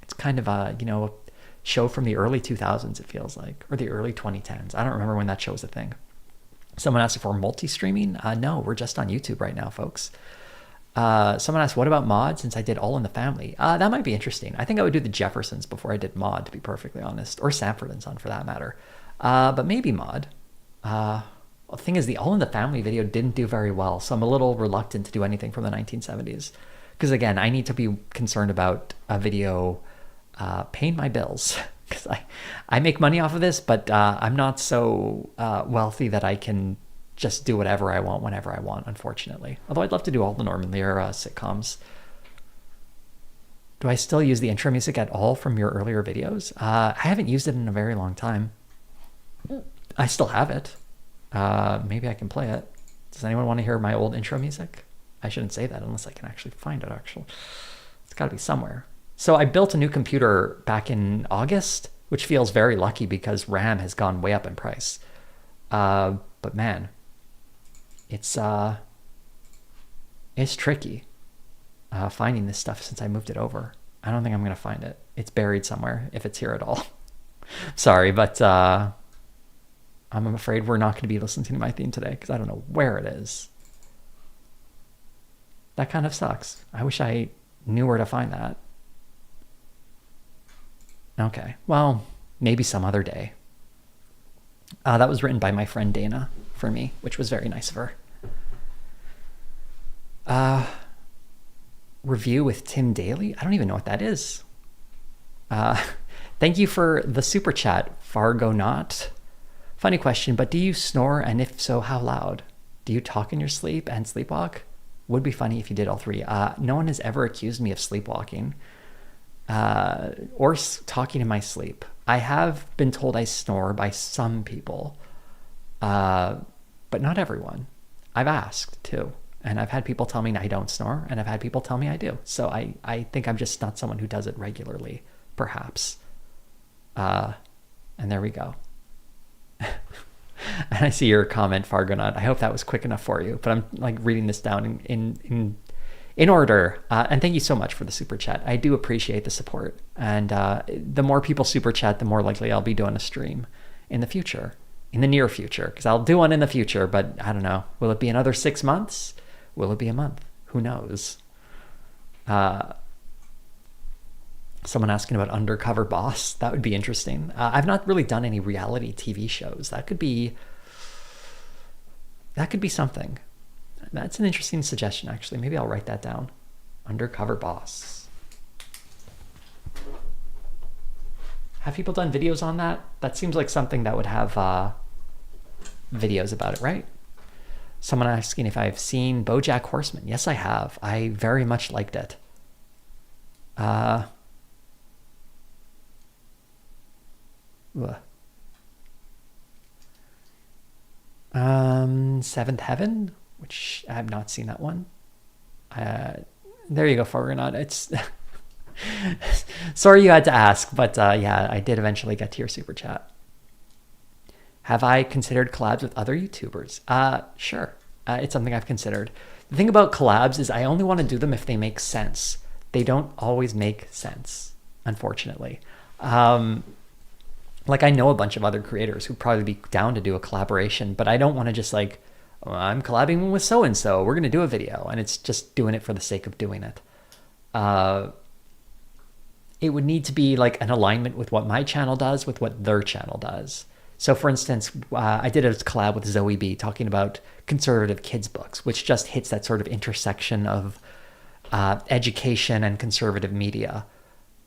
It's kind of a, you know, show from the early 2000s, it feels like, or the early 2010s. I don't remember when that show was a thing. Someone asked if we're multi-streaming. No, we're just on YouTube right now, folks. Someone asked, what about Maude, since I did All in the Family? That might be interesting. I think I would do the Jeffersons before I did Maude, to be perfectly honest, or Sanford and Son for that matter. But maybe Maude. The thing is, the All in the Family video didn't do very well, so I'm a little reluctant to do anything from the 1970s. Because again, I need to be concerned about a video paying my bills. Because I make money off of this, but I'm not so wealthy that I can just do whatever I want whenever I want, unfortunately. Although I'd love to do all the Norman Lear sitcoms. Do I still use the intro music at all from your earlier videos? I haven't used it in a very long time. I still have it. Maybe I can play it. Does anyone want to hear my old intro music? I shouldn't say that unless I can actually find it, actually. It's got to be somewhere. So I built a new computer back in August, which feels very lucky because RAM has gone way up in price. But man, it's tricky finding this stuff since I moved it over. I don't think I'm going to find it. It's buried somewhere, if it's here at all. Sorry, but I'm afraid we're not going to be listening to my theme today because I don't know where it is. That kind of sucks. I wish I knew where to find that. Okay, well, maybe some other day. That was written by my friend Dana for me, which was very nice of her. Review with Tim Daly? I don't even know what that is. Thank you for the super chat, Fargo Not. Funny question, but do you snore, and if so, how loud? Do you talk in your sleep and sleepwalk? Would be funny if you did all three. No one has ever accused me of sleepwalking or talking in my sleep. I have been told I snore by some people, but not everyone. I've asked too, and I've had people tell me I don't snore, and I've had people tell me I do. So I think I'm just not someone who does it regularly, perhaps. And there we go. And I see your comment, Fargonaut. I hope that was quick enough for you, but I'm like reading this down in order. And thank you so much for the super chat. I do appreciate the support. And the more people super chat, the more likely I'll be doing a stream in the future, in the near future, because I'll do one in the future, but I don't know. Will it be another 6 months? Will it be a month? Who knows? Someone asking about Undercover Boss. That would be interesting. I've not really done any reality TV shows. That could be something. That's an interesting suggestion, actually. Maybe I'll write that down. Undercover Boss. Have people done videos on that? That seems like something that would have videos about it, right? Someone asking if I've seen BoJack Horseman. Yes, I have. I very much liked it. Seventh Heaven, which I have not seen that one. There you go, Fargonaut. It's sorry you had to ask, but yeah, I did eventually get to your super chat. Have I considered collabs with other YouTubers? Sure. It's something I've considered. The thing about collabs is I only want to do them if they make sense. They don't always make sense, unfortunately. Like I know a bunch of other creators who'd probably be down to do a collaboration, but I don't want to just like, oh, I'm collabing with so-and-so, we're going to do a video, and it's just doing it for the sake of doing it. It would need to be like an alignment with what my channel does, with what their channel does. So for instance, I did a collab with Zoe B talking about conservative kids books, which just hits that sort of intersection of education and conservative media.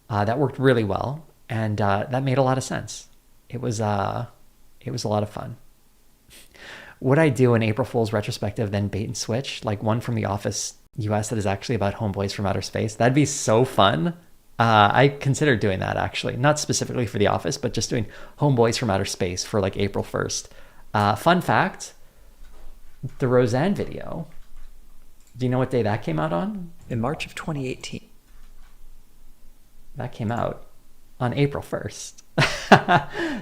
That worked really well, and that made a lot of sense. It was a lot of fun. Would I do an April Fool's retrospective, then bait and switch, like one from The Office US that is actually about homeboys from outer space? That'd be so fun. I considered doing that, actually, not specifically for The Office, but just doing homeboys from outer space for like April 1st. Fun fact, the Roseanne video, do you know what day that came out on? In March of 2018. That came out on April 1st.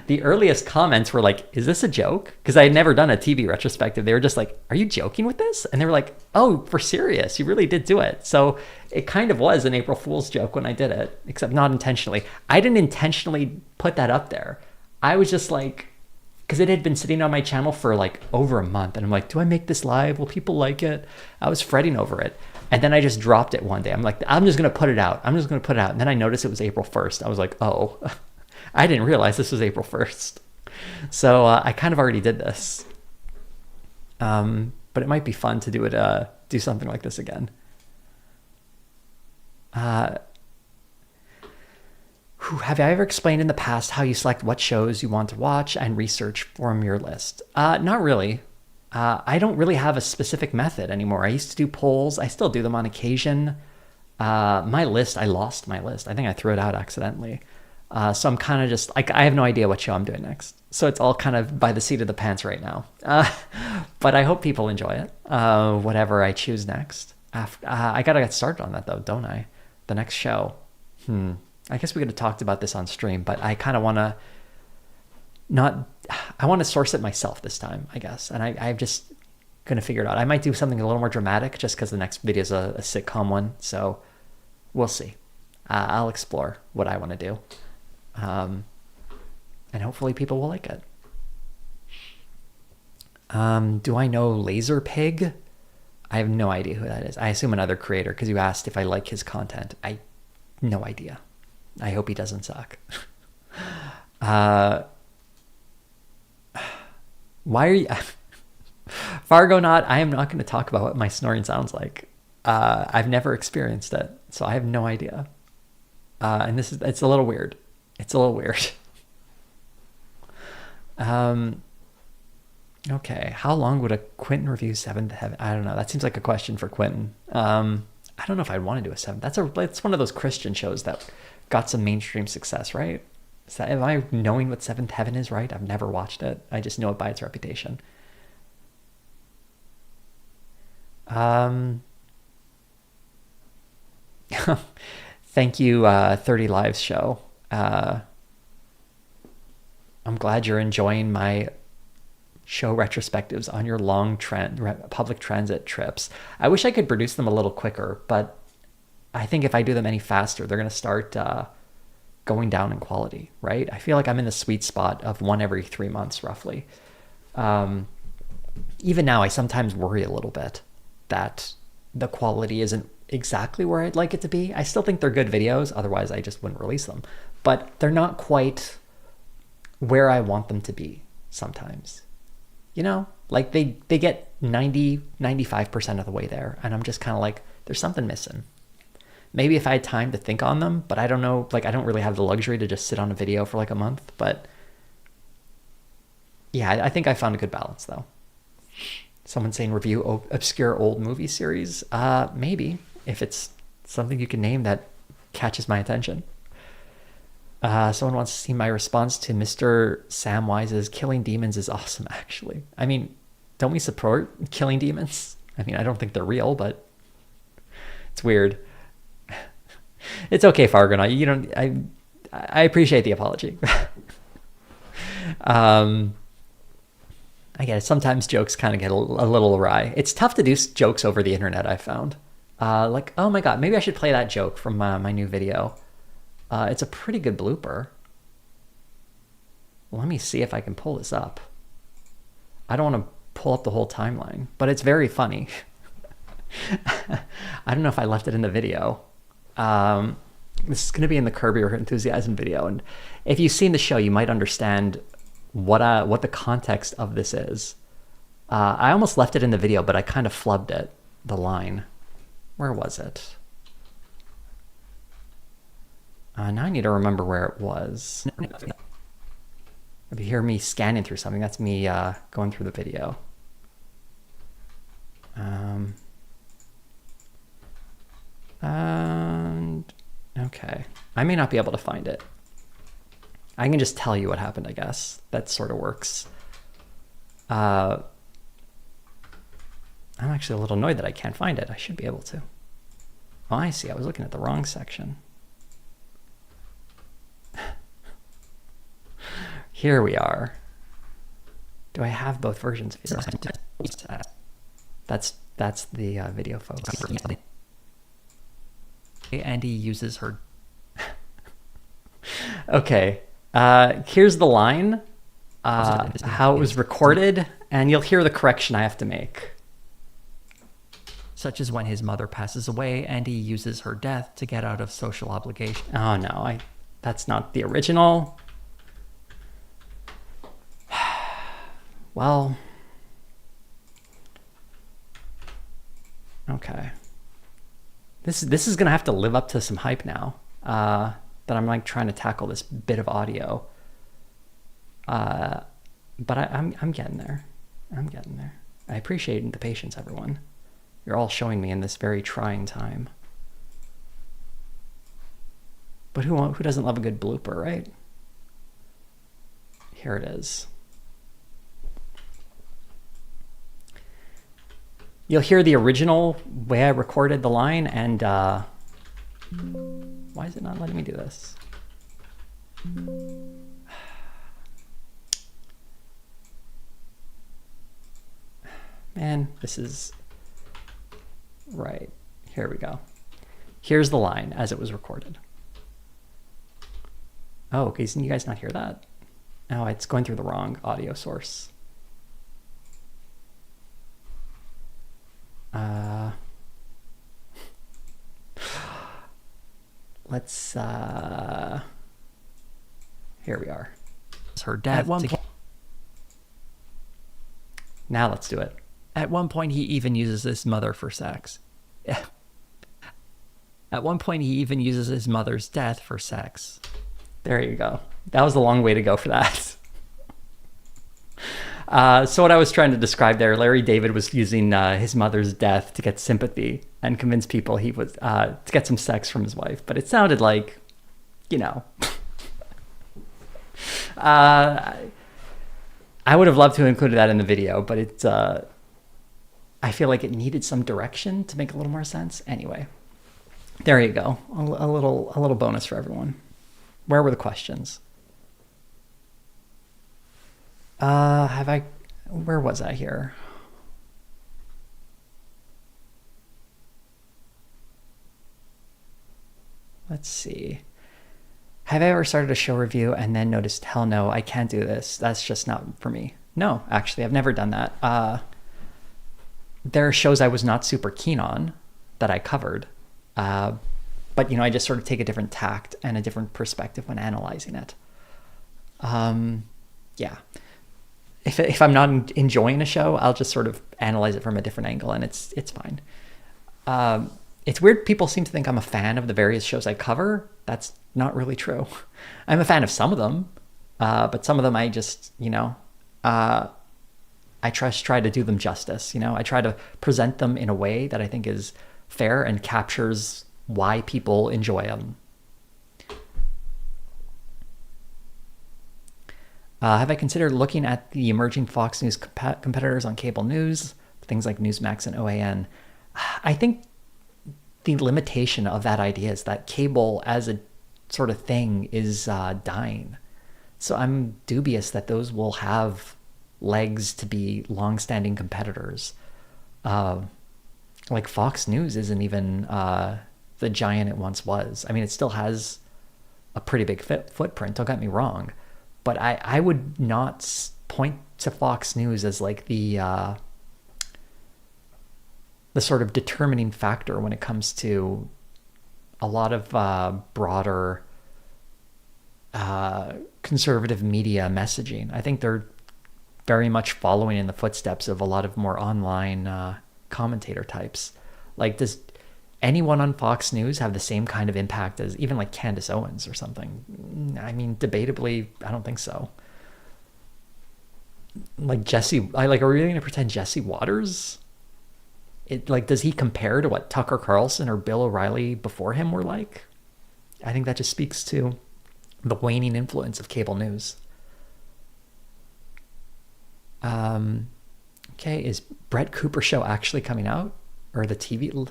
The earliest comments were like, is this a joke? Because I had never done a TV retrospective. They were just like, are you joking with this? And they were like, oh, for serious, you really did do it. So it kind of was an April Fool's joke when I did it, except not intentionally. I didn't intentionally put that up there. I was just like, because it had been sitting on my channel for like over a month. And I'm like, do I make this live? Will people like it? I was fretting over it. And then I just dropped it one day. I'm like, I'm just going to put it out. I'm just going to put it out. And then I noticed it was April 1st. I was like, oh, I didn't realize this was April 1st. So I kind of already did this. But it might be fun to do it, do something like this again. Have I ever explained in the past how you select what shows you want to watch and research from your list? Not really. I don't really have a specific method anymore. I used to do polls. I still do them on occasion. My list, I lost my list. I think I threw it out accidentally. So I'm kind of just like, I have no idea what show I'm doing next. So it's all kind of by the seat of the pants right now. But I hope people enjoy it. Whatever I choose next. I got to get started on that though, don't I? The next show. I guess we could have talked about this on stream, but I kind of want to I want to source it myself this time, I guess. And I'm just going to figure it out. I might do something a little more dramatic just because the next video is a sitcom one. So we'll see. I'll explore what I want to do. And hopefully people will like it. Do I know Laser Pig? I have no idea who that is. I assume another creator because you asked if I like his content. No idea. I hope he doesn't suck. Why are you... Fargonaut, I am not going to talk about what my snoring sounds like. I've never experienced it, so I have no idea. And it's a little weird. It's a little weird. Okay, how long would a Quentin review Seventh Heaven? I don't know. That seems like a question for Quentin. I don't know if I'd want to do a Seventh. It's one of those Christian shows that got some mainstream success, right? Am I knowing what Seventh Heaven is right? I've never watched it. I just know it by its reputation. Thank you, 30 Lives show. I'm glad you're enjoying my show retrospectives on your long public transit trips. I wish I could produce them a little quicker, but I think if I do them any faster, they're going to start going down in quality, right? I feel like I'm in the sweet spot of one every 3 months, roughly. Even now, I sometimes worry a little bit that the quality isn't exactly where I'd like it to be. I still think they're good videos, otherwise I just wouldn't release them. But they're not quite where I want them to be sometimes. You know, like they get 95% of the way there, and I'm just kind of like, there's something missing. Maybe if I had time to think on them, but I don't know, like I don't really have the luxury to just sit on a video for like a month. But yeah, I think I found a good balance though. Someone saying review obscure old movie series. Maybe if it's something you can name that catches my attention. Someone wants to see my response to Mr. Samwise's Killing Demons is awesome, actually. I mean, don't we support killing demons? I mean, I don't think they're real, but it's weird. It's okay, Fargonaut. You don't. I appreciate the apology. I get it. Sometimes jokes kind of get a little awry. It's tough to do jokes over the internet, I found. Like, oh my god, maybe I should play that joke from my new video. It's a pretty good blooper. Let me see if I can pull this up. I don't want to pull up the whole timeline, but it's very funny. I don't know if I left it in the video. This is going to be in the Curb Your Enthusiasm video, and if you've seen the show, you might understand what the context of this is. I almost left it in the video, but I kind of flubbed it. The line. Where was it? Now I need to remember where it was. If you hear me scanning through something, that's me going through the video. Okay. I may not be able to find it. I can just tell you what happened, I guess. That sort of works. I'm actually a little annoyed that I can't find it. I should be able to. Oh, I see. I was looking at the wrong section. Here we are. Do I have both versions of here? That's the video, folks. Andy uses her. Okay. Here's the line. How it was recorded, and you'll hear the correction I have to make. Such as when his mother passes away, Andy uses her death to get out of social obligation. Oh no, that's not the original. Well, okay. This is gonna have to live up to some hype now. That I'm like trying to tackle this bit of audio. But I'm getting there. I'm getting there. I appreciate the patience, everyone. You're all showing me in this very trying time. But who doesn't love a good blooper, right? Here it is. You'll hear the original way I recorded the line, and why is it not letting me do this? Man, this is... Right, here we go. Here's the line as it was recorded. Oh, okay, can you guys not hear that? Oh, it's going through the wrong audio source. Let's, here we are. It's her death. At one point... Now let's do it. At one point, he even uses his mother for sex. At one point, he even uses his mother's death for sex. There you go. That was a long way to go for that. So what I was trying to describe there, Larry David was using his mother's death to get sympathy and convince people he was to get some sex from his wife. But it sounded like, you know, I would have loved to have included that in the video, but it's I feel like it needed some direction to make a little more sense. Anyway, there you go. A little bonus for everyone. Where were the questions? Where was I here? Let's see. Have I ever started a show review and then noticed, hell no, I can't do this. That's just not for me. No, actually, I've never done that. There are shows I was not super keen on that I covered. But, you know, I just sort of take a different tact and a different perspective when analyzing it. Yeah. If I'm not enjoying a show, I'll just sort of analyze it from a different angle, and it's fine. It's weird people seem to think I'm a fan of the various shows I cover. That's not really true. I'm a fan of some of them, but some of them I just, you know, I try to do them justice. You know, I try to present them in a way that I think is fair and captures why people enjoy them. Have I considered looking at the emerging Fox News competitors on cable news, things like Newsmax and OAN? I think the limitation of that idea is that cable as a sort of thing is dying. So I'm dubious that those will have legs to be long-standing competitors. Like Fox News isn't even the giant it once was. I mean, it still has a pretty big footprint, don't get me wrong. But I would not point to Fox News as like the sort of determining factor when it comes to a lot of broader conservative media messaging. I think they're very much following in the footsteps of a lot of more online commentator types. Like, does anyone on Fox News have the same kind of impact as even like Candace Owens or something? I mean, debatably, I don't think so. Like are we really going to pretend Jesse Waters? Does he compare to what Tucker Carlson or Bill O'Reilly before him were like? I think that just speaks to the waning influence of cable news. Okay, is Brett Cooper show actually coming out? Or the TV...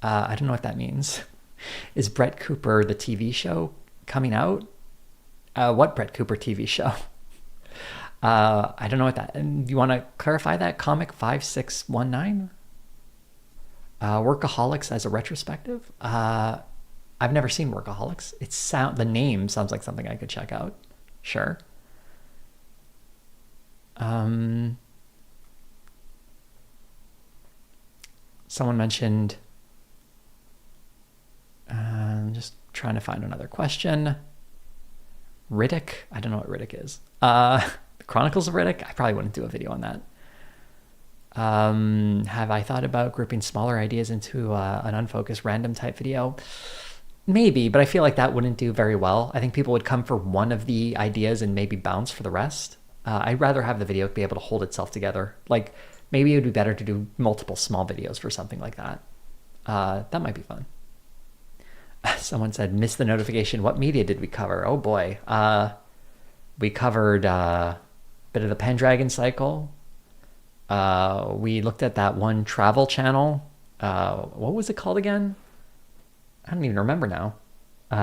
I don't know what that means. Is Brett Cooper, the TV show, coming out? What Brett Cooper TV show? I don't know what that. And you want to clarify that? Comic 5619. Workaholics as a retrospective. I've never seen Workaholics. The name sounds like something I could check out. Sure. Someone mentioned. I'm just trying to find another question. Riddick. I don't know what Riddick is. Chronicles of Riddick. I probably wouldn't do a video on that. Have I thought about grouping smaller ideas into an unfocused random type video? Maybe, but I feel like that wouldn't do very well. I think people would come for one of the ideas and maybe bounce for the rest. I'd rather have the video be able to hold itself together. Like, maybe it would be better to do multiple small videos for something like that. That might be fun. Someone said, missed the notification. What media did we cover? Oh boy. We covered a bit of the Pendragon cycle. We looked at that one travel channel. What was it called again? I don't even remember now.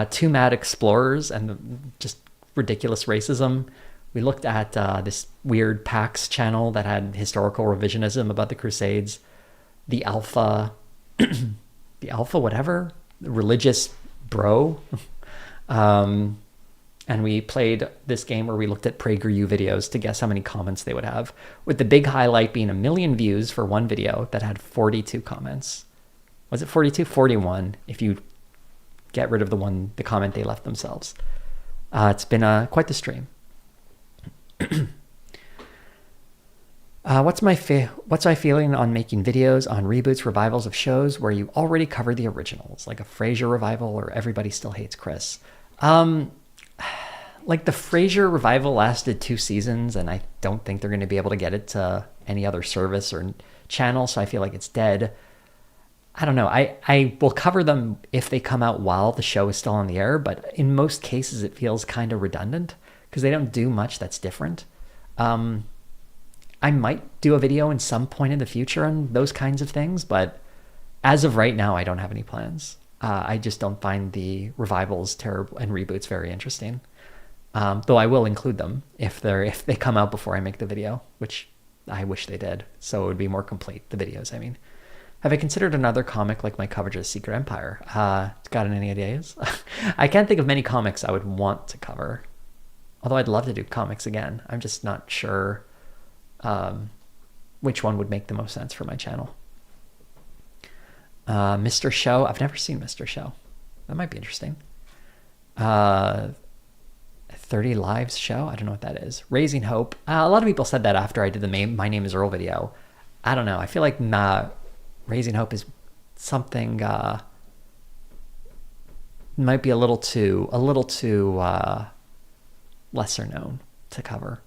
Two Mad Explorers and just ridiculous racism. We looked at this weird PAX channel that had historical revisionism about the Crusades. The Alpha, the Alpha whatever, religious bro. And we played this game where we looked at PragerU videos to guess how many comments they would have, with the big highlight being 1 million views for one video that had 42 comments. Was it 42? 41 if you get rid of the comment they left themselves. It's been quite the stream. What's my feeling on making videos on reboots, revivals of shows where you already covered the originals, like a Frasier revival or Everybody Still Hates Chris? Like the Frasier revival lasted 2 seasons, and I don't think they're going to be able to get it to any other service or channel, so I feel like it's dead. I don't know. I will cover them if they come out while the show is still on the air, but in most cases it feels kind of redundant because they don't do much that's different. I might do a video in some point in the future on those kinds of things, but as of right now, I don't have any plans. I just don't find the revivals terrible and reboots very interesting. Though I will include them if they come out before I make the video, which I wish they did, so it would be more complete, the videos, I mean. Have I considered another comic like my coverage of Secret Empire? Got any ideas? I can't think of many comics I would want to cover. Although I'd love to do comics again. I'm just not sure which one would make the most sense for my channel. Mr. Show. I've never seen Mr. Show. That might be interesting. 30 Lives Show. I don't know what that is. Raising Hope. A lot of people said that after I did the My Name is Earl video. I don't know. I feel like Raising Hope is something might be a little too lesser known to cover.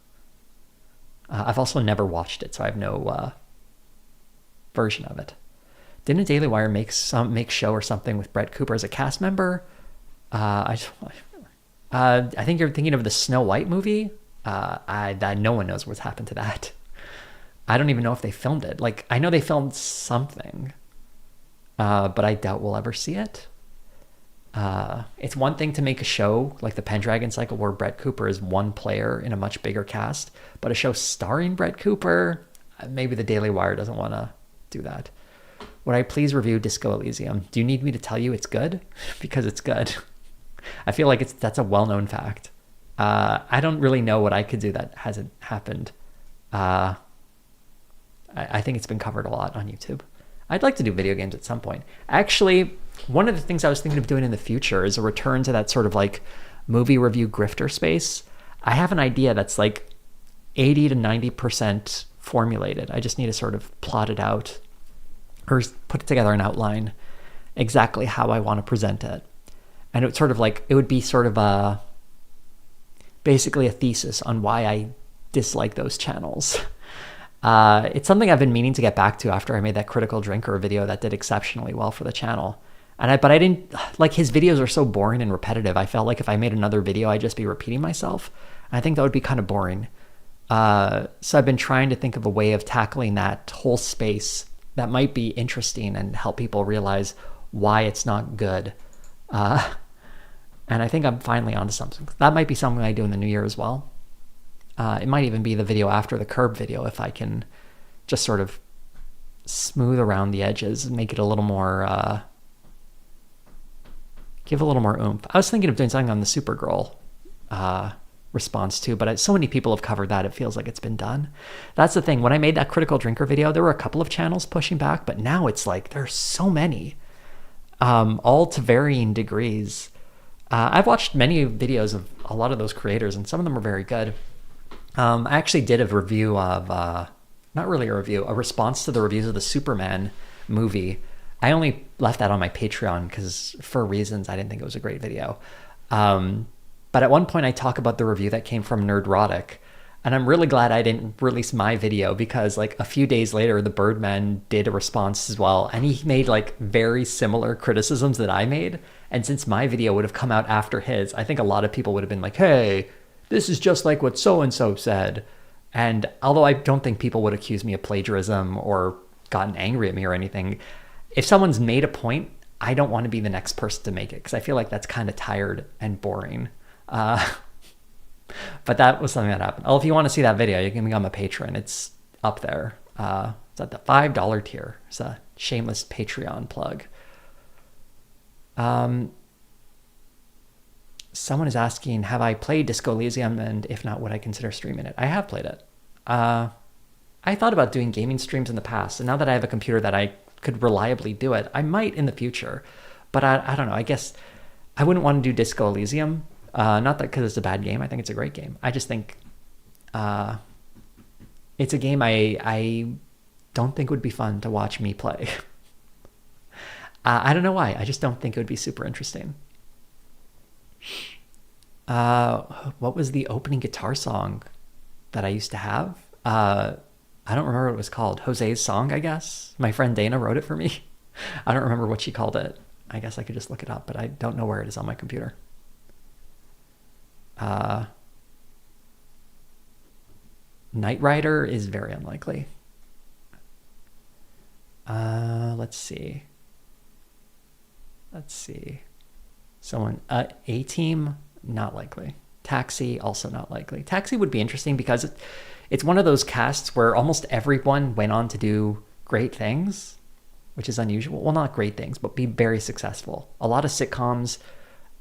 I've also never watched it, so I have no version of it. Didn't Daily Wire make show or something with Brett Cooper as a cast member? I think you're thinking of the Snow White movie. No one knows what's happened to that. I don't even know if they filmed it. Like, I know they filmed something, but I doubt we'll ever see it. It's one thing to make a show like the Pendragon cycle where Brett Cooper is one player in a much bigger cast, but a show starring Brett Cooper, maybe the Daily Wire doesn't want to do that. Would I please review Disco Elysium? Do you need me to tell you it's good? Because it's good. I feel like that's a well-known fact. I don't really know what I could do that hasn't happened. I think it's been covered a lot on YouTube. I'd like to do video games at some point. Actually, one of the things I was thinking of doing in the future is a return to that sort of like movie review grifter space. I have an idea that's like 80 to 90% formulated. I just need to sort of plot it out or put together an outline exactly how I want to present it. And it would be sort of basically a thesis on why I dislike those channels. It's something I've been meaning to get back to after I made that Critical Drinker video that did exceptionally well for the channel. But I didn't, like, his videos are so boring and repetitive. I felt like if I made another video, I'd just be repeating myself. I think that would be kind of boring. So I've been trying to think of a way of tackling that whole space that might be interesting and help people realize why it's not good. And I think I'm finally onto something. That might be something I do in the new year as well. It might even be the video after the curb video if I can just sort of smooth around the edges and make it a little more, give a little more oomph. I was thinking of doing something on the Supergirl response too, but so many people have covered that, it feels like it's been done. That's the thing. When I made that Critical Drinker video, there were a couple of channels pushing back, but now it's like there's so many, all to varying degrees. I've watched many videos of a lot of those creators, and some of them are very good. I actually did a review of, not really a review, a response to the reviews of the Superman movie. I only left that on my Patreon because for reasons I didn't think it was a great video. But at one point I talk about the review that came from Nerdrotic, and I'm really glad I didn't release my video because like a few days later, the Birdman did a response as well, and he made like very similar criticisms that I made. And since my video would have come out after his, I think a lot of people would have been like, hey, this is just like what so-and-so said. And although I don't think people would accuse me of plagiarism or gotten angry at me or anything, if someone's made a point, I don't want to be the next person to make it because I feel like that's kind of tired and boring. But that was something that happened. Oh, if you want to see that video, you can become a patron. It's up there. It's at the $5 tier. It's a shameless Patreon plug. Someone is asking, have I played Disco Elysium, and if not, would I consider streaming it? I have played it. I thought about doing gaming streams in the past, and now that I have a computer that I could reliably do it, I might in the future. But I don't know. I guess I wouldn't want to do Disco Elysium. Not that because it's a bad game. I think it's a great game. I just think it's a game I don't think would be fun to watch me play. I don't know why. I just don't think it would be super interesting. What was the opening guitar song that I used to have? I don't remember what it was called. Jose's Song, I guess. My friend Dana wrote it for me. I don't remember what she called it. I guess I could just look it up, but I don't know where it is on my computer. Knight Rider is very unlikely. Let's see. Someone, A-Team, not likely. Taxi, also not likely. Taxi would be interesting because it's one of those casts where almost everyone went on to do great things, which is unusual. Well, not great things, but be very successful. A lot of sitcoms,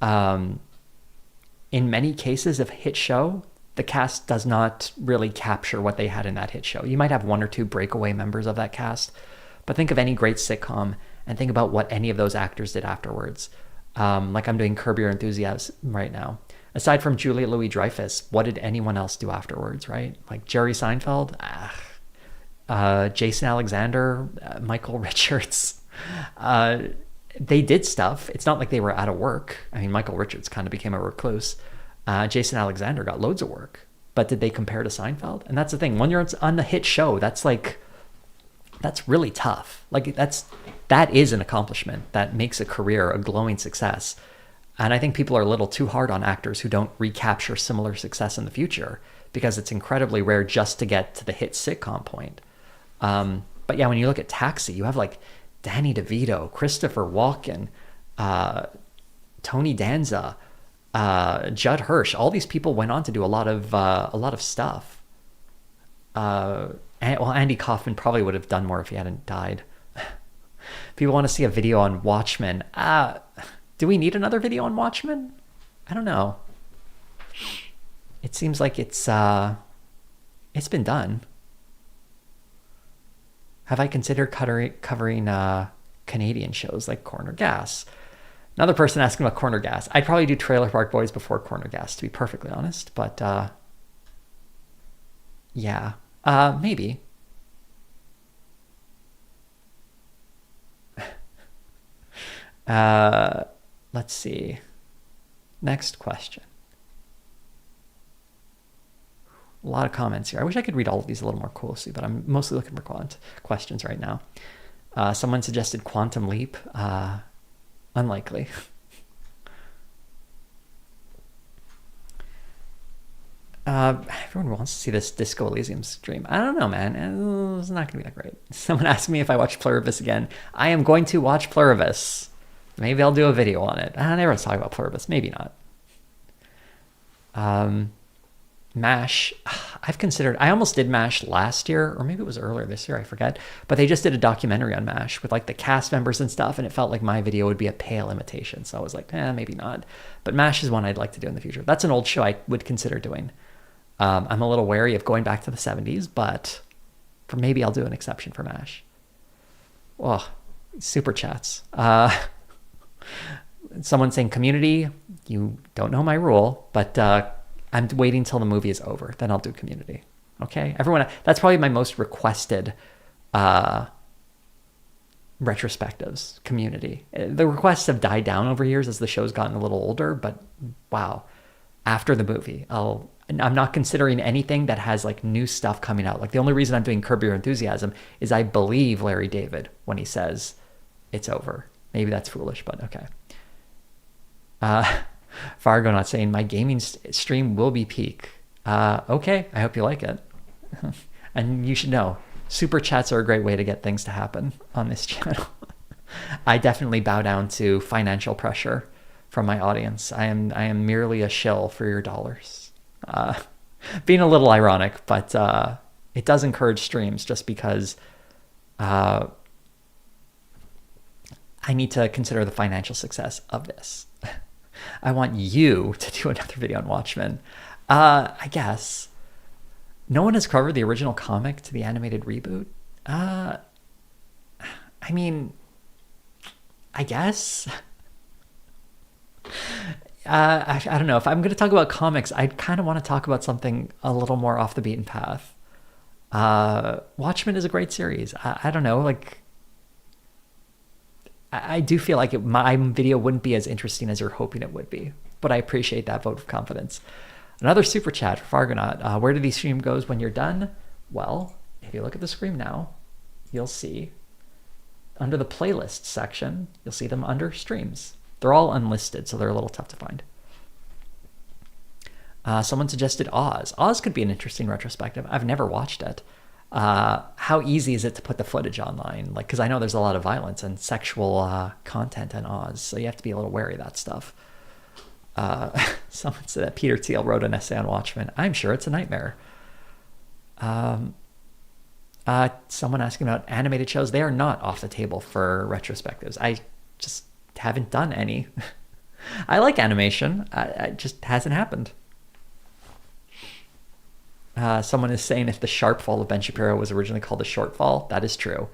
in many cases of hit show, the cast does not really capture what they had in that hit show. You might have one or two breakaway members of that cast, but think of any great sitcom and think about what any of those actors did afterwards. Like I'm doing Curb Your Enthusiasm right now. Aside from Julia Louis-Dreyfus, what did anyone else do afterwards, right? Like Jerry Seinfeld, Jason Alexander, Michael Richards. They did stuff. It's not like they were out of work. I mean, Michael Richards kind of became a recluse. Jason Alexander got loads of work. But did they compare to Seinfeld? And that's the thing. When you're on the hit show, that's really tough. Like that is an accomplishment that makes a career a glowing success. And I think people are a little too hard on actors who don't recapture similar success in the future because it's incredibly rare just to get to the hit sitcom point. But yeah, when you look at Taxi, you have like Danny DeVito, Christopher Walken, Tony Danza, Judd Hirsch. All these people went on to do a lot of stuff. Andy Kaufman probably would have done more if he hadn't died. People want to see a video on Watchmen. Do we need another video on Watchmen? I don't know. It seems like it's been done. Have I considered covering Canadian shows like Corner Gas? Another person asking about Corner Gas. I'd probably do Trailer Park Boys before Corner Gas, to be perfectly honest. But yeah, maybe. Let's see. Next question. A lot of comments here. I wish I could read all of these a little more closely, but I'm mostly looking for questions right now. Someone suggested Quantum Leap. Unlikely. Everyone wants to see this Disco Elysium stream. I don't know, man. It's not going to be that great. Someone asked me if I watch Pluribus again. I am going to watch Pluribus. Maybe I'll do a video on it. I never talk about Pluribus. Maybe not. MASH, I almost did MASH last year, or maybe it was earlier this year, I forget. But they just did a documentary on MASH with like the cast members and stuff, and it felt like my video would be a pale imitation. So I was like, maybe not. But MASH is one I'd like to do in the future. That's an old show I would consider doing. I'm a little wary of going back to the 70s, but maybe I'll do an exception for MASH. Oh, super chats. Someone saying Community. You don't know my rule, but I'm waiting till the movie is over. Then I'll do Community. Okay? Everyone, that's probably my most requested retrospectives, Community. The requests have died down over years as the show's gotten a little older, but wow. After the movie, I'm not considering anything that has like new stuff coming out. Like the only reason I'm doing Curb Your Enthusiasm is I believe Larry David when he says it's over. Maybe that's foolish, but okay. Fargo not saying my gaming stream will be peak. Okay, I hope you like it. And you should know, super chats are a great way to get things to happen on this channel. I definitely bow down to financial pressure from my audience. I am merely a shill for your dollars. Being a little ironic, but it does encourage streams just because I need to consider the financial success of this. I want you to do another video on Watchmen. I guess. No one has covered the original comic to the animated reboot. I mean, I guess. I don't know. If I'm going to talk about comics, I kind of want to talk about something a little more off the beaten path. Watchmen is a great series. I don't know, like, I do feel like my video wouldn't be as interesting as you're hoping it would be, but I appreciate that vote of confidence. Another super chat for Fargonaut. Where do these stream goes when you're done? Well, if you look at the screen now, you'll see under the playlist section, you'll see them under streams. They're all unlisted, so they're a little tough to find. Someone suggested Oz. Oz could be an interesting retrospective. I've never watched it. How easy is it to put the footage online? Like, because I know there's a lot of violence and sexual content in Oz, so you have to be a little wary of that stuff. Someone said that Peter Thiel wrote an essay on Watchmen. I'm sure it's a nightmare. Someone asking about animated shows. They are not off the table for retrospectives. I just haven't done any. I like animation. It just hasn't happened. Someone is saying if the sharp fall of Ben Shapiro was originally called the shortfall. That is true.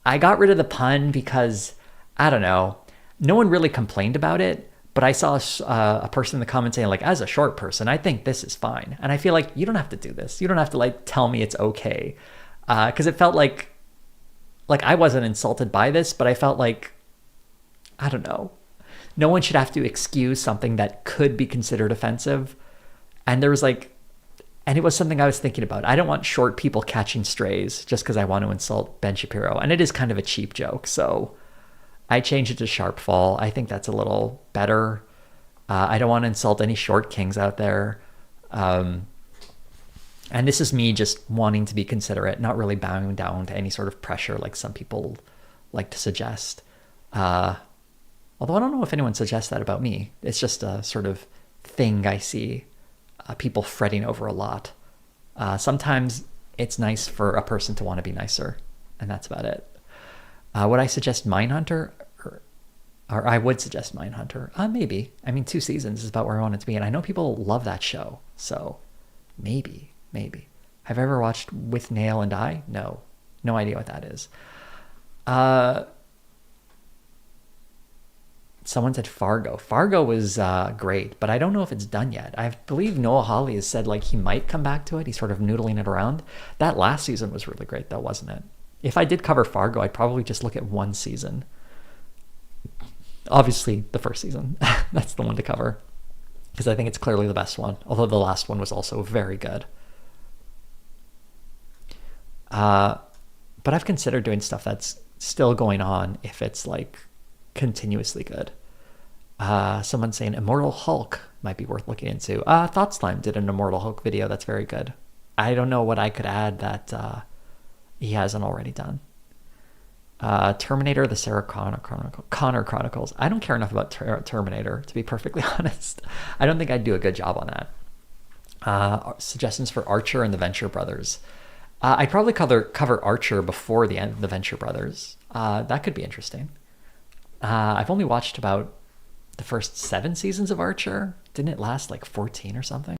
I got rid of the pun because, I don't know, no one really complained about it, but I saw a person in the comments saying, like, as a short person, I think this is fine. And I feel like you don't have to do this. You don't have to, like, tell me it's okay. Because it felt like I wasn't insulted by this, but I felt like, I don't know, no one should have to excuse something that could be considered offensive. And there was like, and it was something I was thinking about. I don't want short people catching strays just because I want to insult Ben Shapiro. And it is kind of a cheap joke. So I changed it to sharp fall. I think that's a little better. I don't want to insult any short kings out there. And this is me just wanting to be considerate, not really bowing down to any sort of pressure like some people like to suggest. Although I don't know if anyone suggests that about me. It's just a sort of thing I see people fretting over a lot. Sometimes it's nice for a person to want to be nicer, and that's about it. Would I suggest Mindhunter? Or I would suggest Mindhunter. Maybe. I mean, 2 seasons is about where I want it to be, and I know people love that show, so maybe. Have I ever watched With Nail and I? No idea what that is. Someone said Fargo. Fargo was great, but I don't know if it's done yet. I believe Noah Hawley has said like he might come back to it. He's sort of noodling it around. That last season was really great though, wasn't it? If I did cover Fargo, I'd probably just look at one season. Obviously, the first season. That's the one to cover, because I think it's clearly the best one, although the last one was also very good. But I've considered doing stuff that's still going on if it's like continuously good. Someone saying Immortal Hulk might be worth looking into. Thought Slime did an Immortal Hulk video that's very good. I don't know what I could add that he hasn't already done. Terminator, the Sarah Connor Chronicles. I don't care enough about Terminator, to be perfectly honest. I don't think I'd do a good job on that. Suggestions for Archer and the Venture Brothers. I'd probably cover Archer before the end of the Venture Brothers. That could be interesting. I've only watched about the first 7 seasons of Archer. Didn't it last like 14 or something?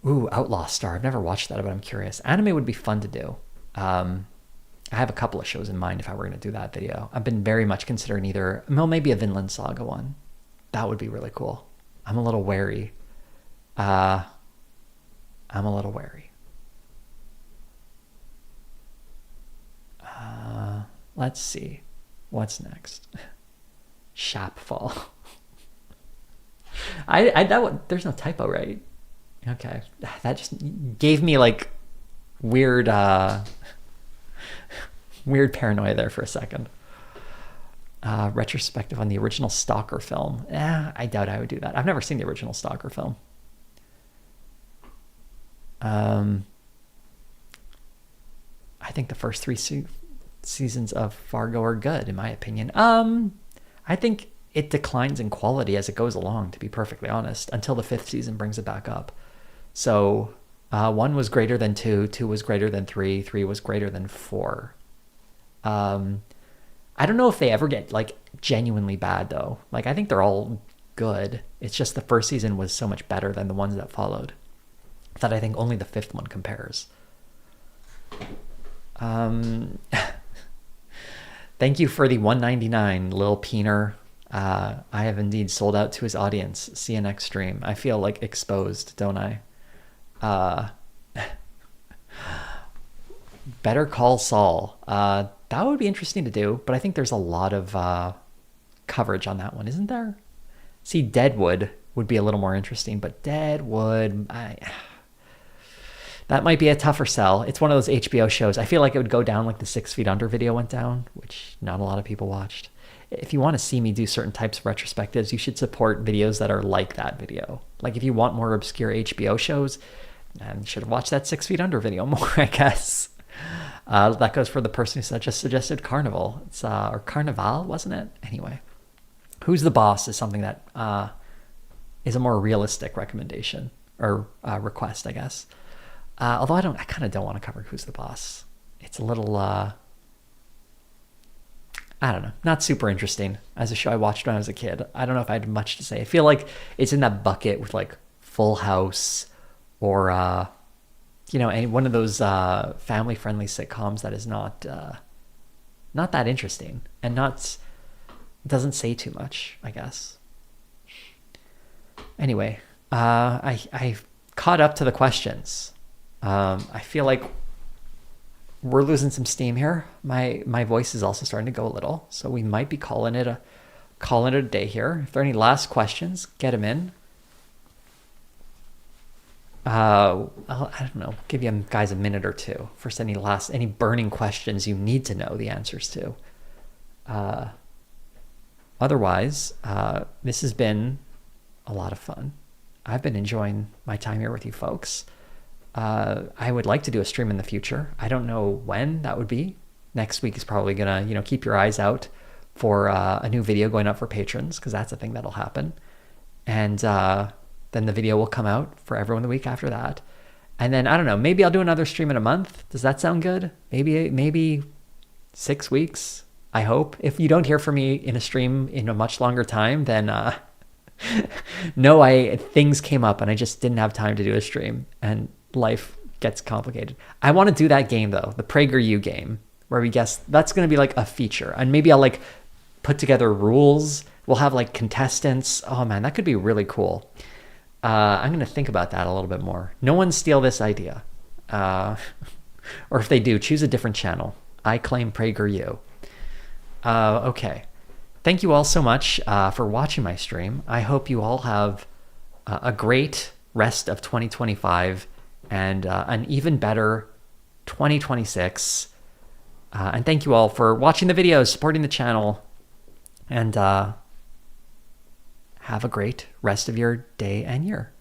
Ooh, Outlaw Star. I've never watched that, but I'm curious. Anime would be fun to do. I have a couple of shows in mind if I were going to do that video. I've been very much considering either, well, maybe a Vinland Saga one. That would be really cool. I'm a little wary. Let's see. What's next? Shapfall. There's no typo, right? Okay. That just gave me like weird weird paranoia there for a second. Retrospective on the original Stalker film. I doubt I would do that. I've never seen the original Stalker film. I think the first 3 seasons of Fargo are good, in my opinion. I think it declines in quality as it goes along, to be perfectly honest, until the 5th season brings it back up. So 1 was greater than 2, 2 was greater than 3, 3 was greater than 4. I don't know if they ever get like genuinely bad though. Like I think they're all good. It's just the first season was so much better than the ones that followed that I think only the 5th one compares. Thank you for the $1.99, Lil Peener. I have indeed sold out to his audience. See you next stream. I feel like exposed, don't I? Better Call Saul. That would be interesting to do, but I think there's a lot of coverage on that one, isn't there? See, Deadwood would be a little more interesting, but Deadwood, that might be a tougher sell. It's one of those HBO shows. I feel like it would go down like the 6 Feet Under video went down, which not a lot of people watched. If you want to see me do certain types of retrospectives, you should support videos that are like that video. Like if you want more obscure HBO shows, you should have watched that 6 Feet Under video more, I guess. That goes for the person who just suggested Carnival. It's or Carnival, wasn't it? Anyway, Who's the Boss is something that is a more realistic recommendation or request, I guess. Although I kind of don't want to cover Who's the Boss. It's a little, I don't know, not super interesting as a show I watched when I was a kid. I don't know if I had much to say. I feel like it's in that bucket with like Full House or, any one of those family-friendly sitcoms that is not that interesting and doesn't say too much, I guess. Anyway, I caught up to the questions. I feel like we're losing some steam here. My voice is also starting to go a little, so we might be calling it a day here. If there are any last questions, get them in. I don't know. Give you guys a minute or two for any burning questions you need to know the answers to. Otherwise, this has been a lot of fun. I've been enjoying my time here with you folks. I would like to do a stream in the future. I don't know when that would be. Next week is probably gonna, keep your eyes out for a new video going up for patrons, because that's a thing that'll happen. And then the video will come out for everyone the week after that. And then, I don't know, maybe I'll do another stream in a month. Does that sound good? Maybe 6 weeks, I hope. If you don't hear from me in a stream in a much longer time, then no, things came up and I just didn't have time to do a stream and life gets complicated. I want to do that game though, the PragerU game, where we guess that's going to be like a feature. And maybe I'll like put together rules. We'll have like contestants. Oh man, that could be really cool. I'm going to think about that a little bit more. No one steal this idea. Or if they do, choose a different channel. I claim PragerU. Okay. Thank you all so much for watching my stream. I hope you all have a great rest of 2025 and an even better 2026. And thank you all for watching the videos, supporting the channel, and have a great rest of your day and year.